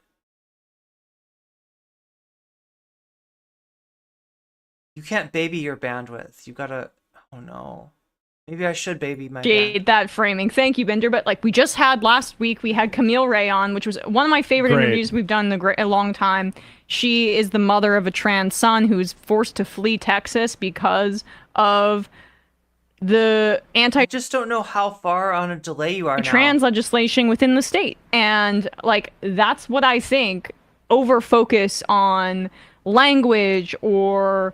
[SPEAKER 2] You can't baby your bandwidth. You gotta... Oh no. Maybe I should baby my bandwidth.
[SPEAKER 21] That framing. Thank you, Bender. But like we just had last week, we had Camille Ray on, which was one of my favorite interviews we've done in a long time. She is the mother of a trans son who's forced to flee Texas because of the
[SPEAKER 2] I just don't know how far on a delay you are now.
[SPEAKER 21] Trans legislation within the state. And like that's what I think over focus on language or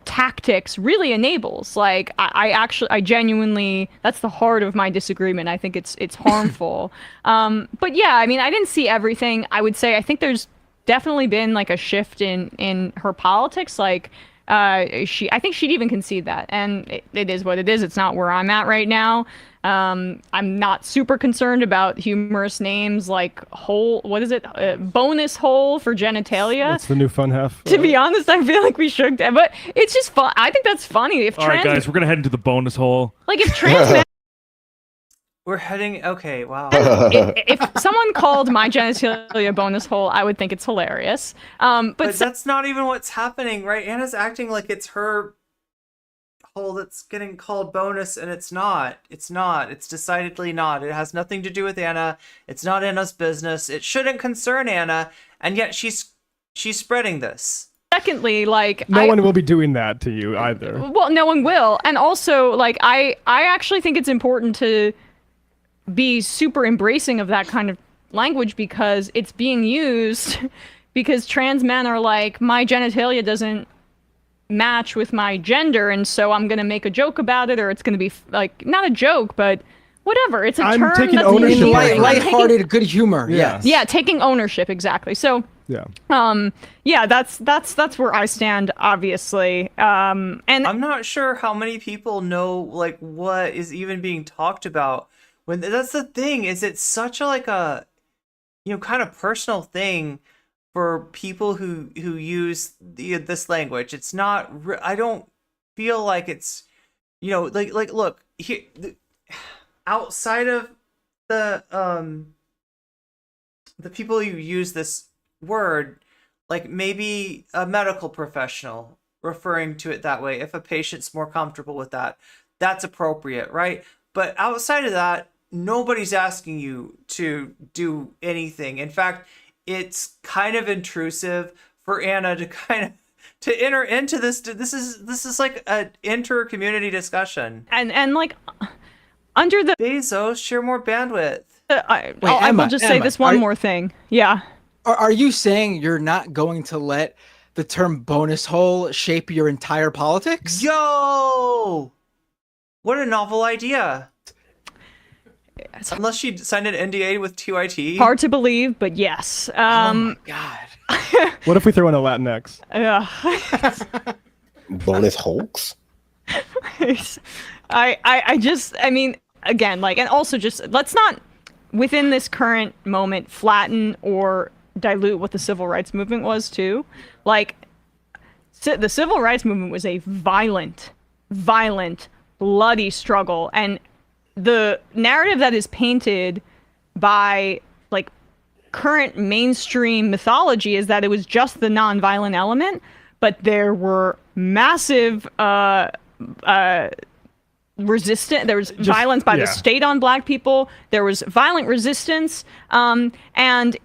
[SPEAKER 21] tactics really enables. Like I genuinely, that's the heart of my disagreement. I think it's harmful. But yeah, I mean, I didn't see everything. I would say I think there's definitely been like a shift in her politics. Like I think she'd even concede that, and it is what it is. It's not where I'm at right now. I'm not super concerned about humorous names like bonus hole for genitalia.
[SPEAKER 4] That's the new fun half.
[SPEAKER 21] To be honest, I feel like we should, but it's just fun. I think that's funny. If
[SPEAKER 3] all right, guys, we're gonna head into the bonus hole.
[SPEAKER 21] Like if trans men.
[SPEAKER 2] We're heading... Okay, wow.
[SPEAKER 21] if someone called my genitalia bonus hole, I would think it's hilarious. But
[SPEAKER 2] that's not even what's happening, right? Anna's acting like it's her hole that's getting called bonus, and it's not. It's not. It's decidedly not. It has nothing to do with Anna. It's not Anna's business. It shouldn't concern Anna, and yet she's spreading this.
[SPEAKER 21] Secondly, like
[SPEAKER 4] no one will be doing that to you either.
[SPEAKER 21] Well, no one will. And also, like I actually think it's important to be super embracing of that kind of language because it's being used because trans men are like, my genitalia doesn't match with my gender, and so I'm gonna make a joke about it, or it's gonna be like not a joke, but whatever. It's a term that's
[SPEAKER 4] taking ownership.
[SPEAKER 9] Lighthearted, good humor. Yes.
[SPEAKER 21] Yeah, taking ownership, exactly. So yeah, that's where I stand, obviously. And
[SPEAKER 2] I'm not sure how many people know like what is even being talked about. When that's the thing, is it's such a like a kind of personal thing for people who use this language. It's not. I don't feel like it's like look here outside of the people who use this word, like maybe a medical professional referring to it that way. If a patient's more comfortable with that, that's appropriate, right? But outside of that, nobody's asking you to do anything. In fact, it's kind of intrusive for Anna to enter into this. This is like an inter-community discussion.
[SPEAKER 21] And like under the
[SPEAKER 2] Bezos, share more bandwidth.
[SPEAKER 21] I will just say this one more thing. Yeah.
[SPEAKER 9] Are you saying you're not going to let the term bonus hole shape your entire politics?
[SPEAKER 2] Yo! What a novel idea. Unless she signed an NDA with TYT.
[SPEAKER 21] Hard to believe, but yes.
[SPEAKER 9] Oh my God.
[SPEAKER 4] What if we throw in a Latinx?
[SPEAKER 7] Bonus hulks?
[SPEAKER 21] I mean, again, like, and also just, let's not, within this current moment, flatten or dilute what the civil rights movement was, too. Like, the civil rights movement was a violent, bloody struggle, and the narrative that is painted by like current mainstream mythology is that it was just the nonviolent element, but there were massive resistance. There was violence by the state on Black people. There was violent resistance, and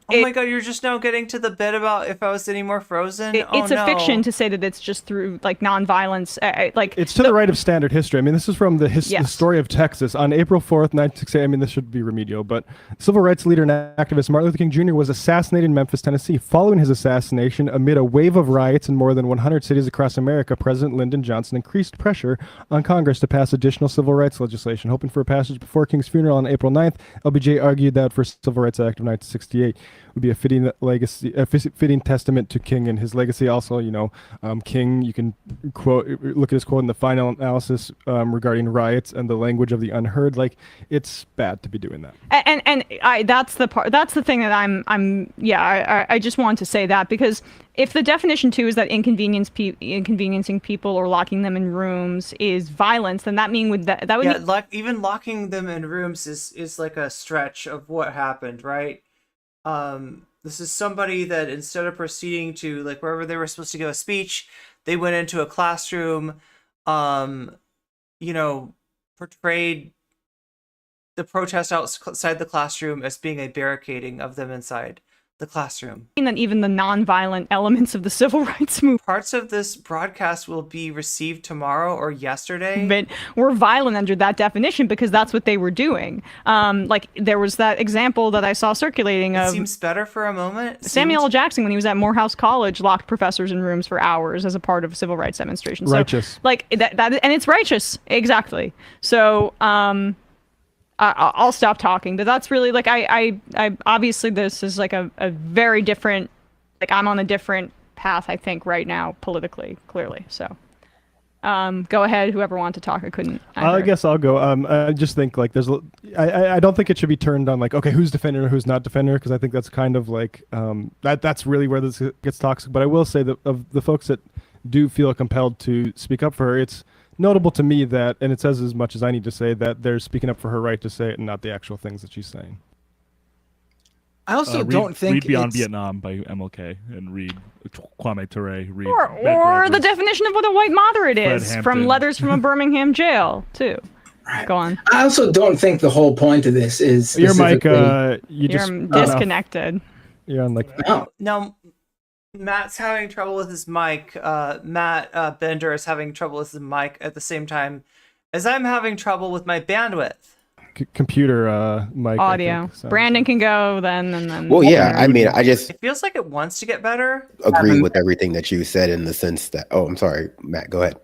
[SPEAKER 2] Oh my god, you're just now getting to the bit about if I was any more frozen?
[SPEAKER 21] It's a fiction to say that it's just through like nonviolence. Like
[SPEAKER 4] it's to the right of standard history. I mean, this is from the story of Texas. On April 4th, 1968, I mean, this should be remedial, but civil rights leader and activist Martin Luther King Jr. was assassinated in Memphis, Tennessee. Following his assassination, amid a wave of riots in more than 100 cities across America, President Lyndon Johnson increased pressure on Congress to pass additional civil rights legislation. Hoping for a passage before King's funeral on April 9th, LBJ argued that for Civil Rights Act of 1968 would be a fitting legacy, a fitting testament to King and his legacy. Also, King, you can look at his quote in the final analysis regarding riots and the language of the unheard. Like, it's bad to be doing that.
[SPEAKER 21] And that's the part. That's the thing that I just want to say that, because if the definition too is that inconveniencing people or locking them in rooms is violence, then that would mean
[SPEAKER 2] even locking them in rooms is like a stretch of what happened, right? This is somebody that instead of proceeding to like wherever they were supposed to give a speech, they went into a classroom, portrayed the protest outside the classroom as being a barricading of them inside the classroom.
[SPEAKER 21] And then even the non-violent elements of the civil rights movement.
[SPEAKER 2] Parts of this broadcast will be received tomorrow or yesterday.
[SPEAKER 21] But were violent under that definition because that's what they were doing. Like there was that example that I saw circulating of.
[SPEAKER 2] It seems better for a moment.
[SPEAKER 21] Samuel L. Jackson, when he was at Morehouse College, locked professors in rooms for hours as a part of a civil rights demonstration.
[SPEAKER 4] Righteous.
[SPEAKER 21] So, like that, and it's righteous, exactly. So, I'll stop talking, but that's really like I obviously this is like a very different, like I'm on a different path I think right now politically, clearly. So go ahead, whoever wanted to talk. I
[SPEAKER 4] guess I'll go. I just think like I don't think it should be turned on like, okay, who's defender or who's not defender, because I think that's kind of like that's really where this gets toxic. But I will say that of the folks that do feel compelled to speak up for her, it's notable to me that, and it says as much as I need to say, that they're speaking up for her right to say it and not the actual things that she's saying.
[SPEAKER 9] I also don't think
[SPEAKER 3] read Beyond Vietnam by MLK and read Kwame Ture. Read
[SPEAKER 21] or the definition of what a white moderate is
[SPEAKER 3] Hampton.
[SPEAKER 21] from Letters from a Birmingham Jail too. Right. Go on.
[SPEAKER 10] I also don't think the whole point of this is
[SPEAKER 4] your mic.
[SPEAKER 21] You're disconnected.
[SPEAKER 4] You're on like
[SPEAKER 2] no. Matt's having trouble with his mic. Matt Bender is having trouble with his mic at the same time as I'm having trouble with my bandwidth.
[SPEAKER 4] Computer mic.
[SPEAKER 21] Audio. Brandon can go then, and then.
[SPEAKER 7] Well, yeah. I mean, I just.
[SPEAKER 2] It feels like it wants to get better.
[SPEAKER 7] Agree with everything that you said in the sense that. Oh, I'm sorry, Matt. Go ahead.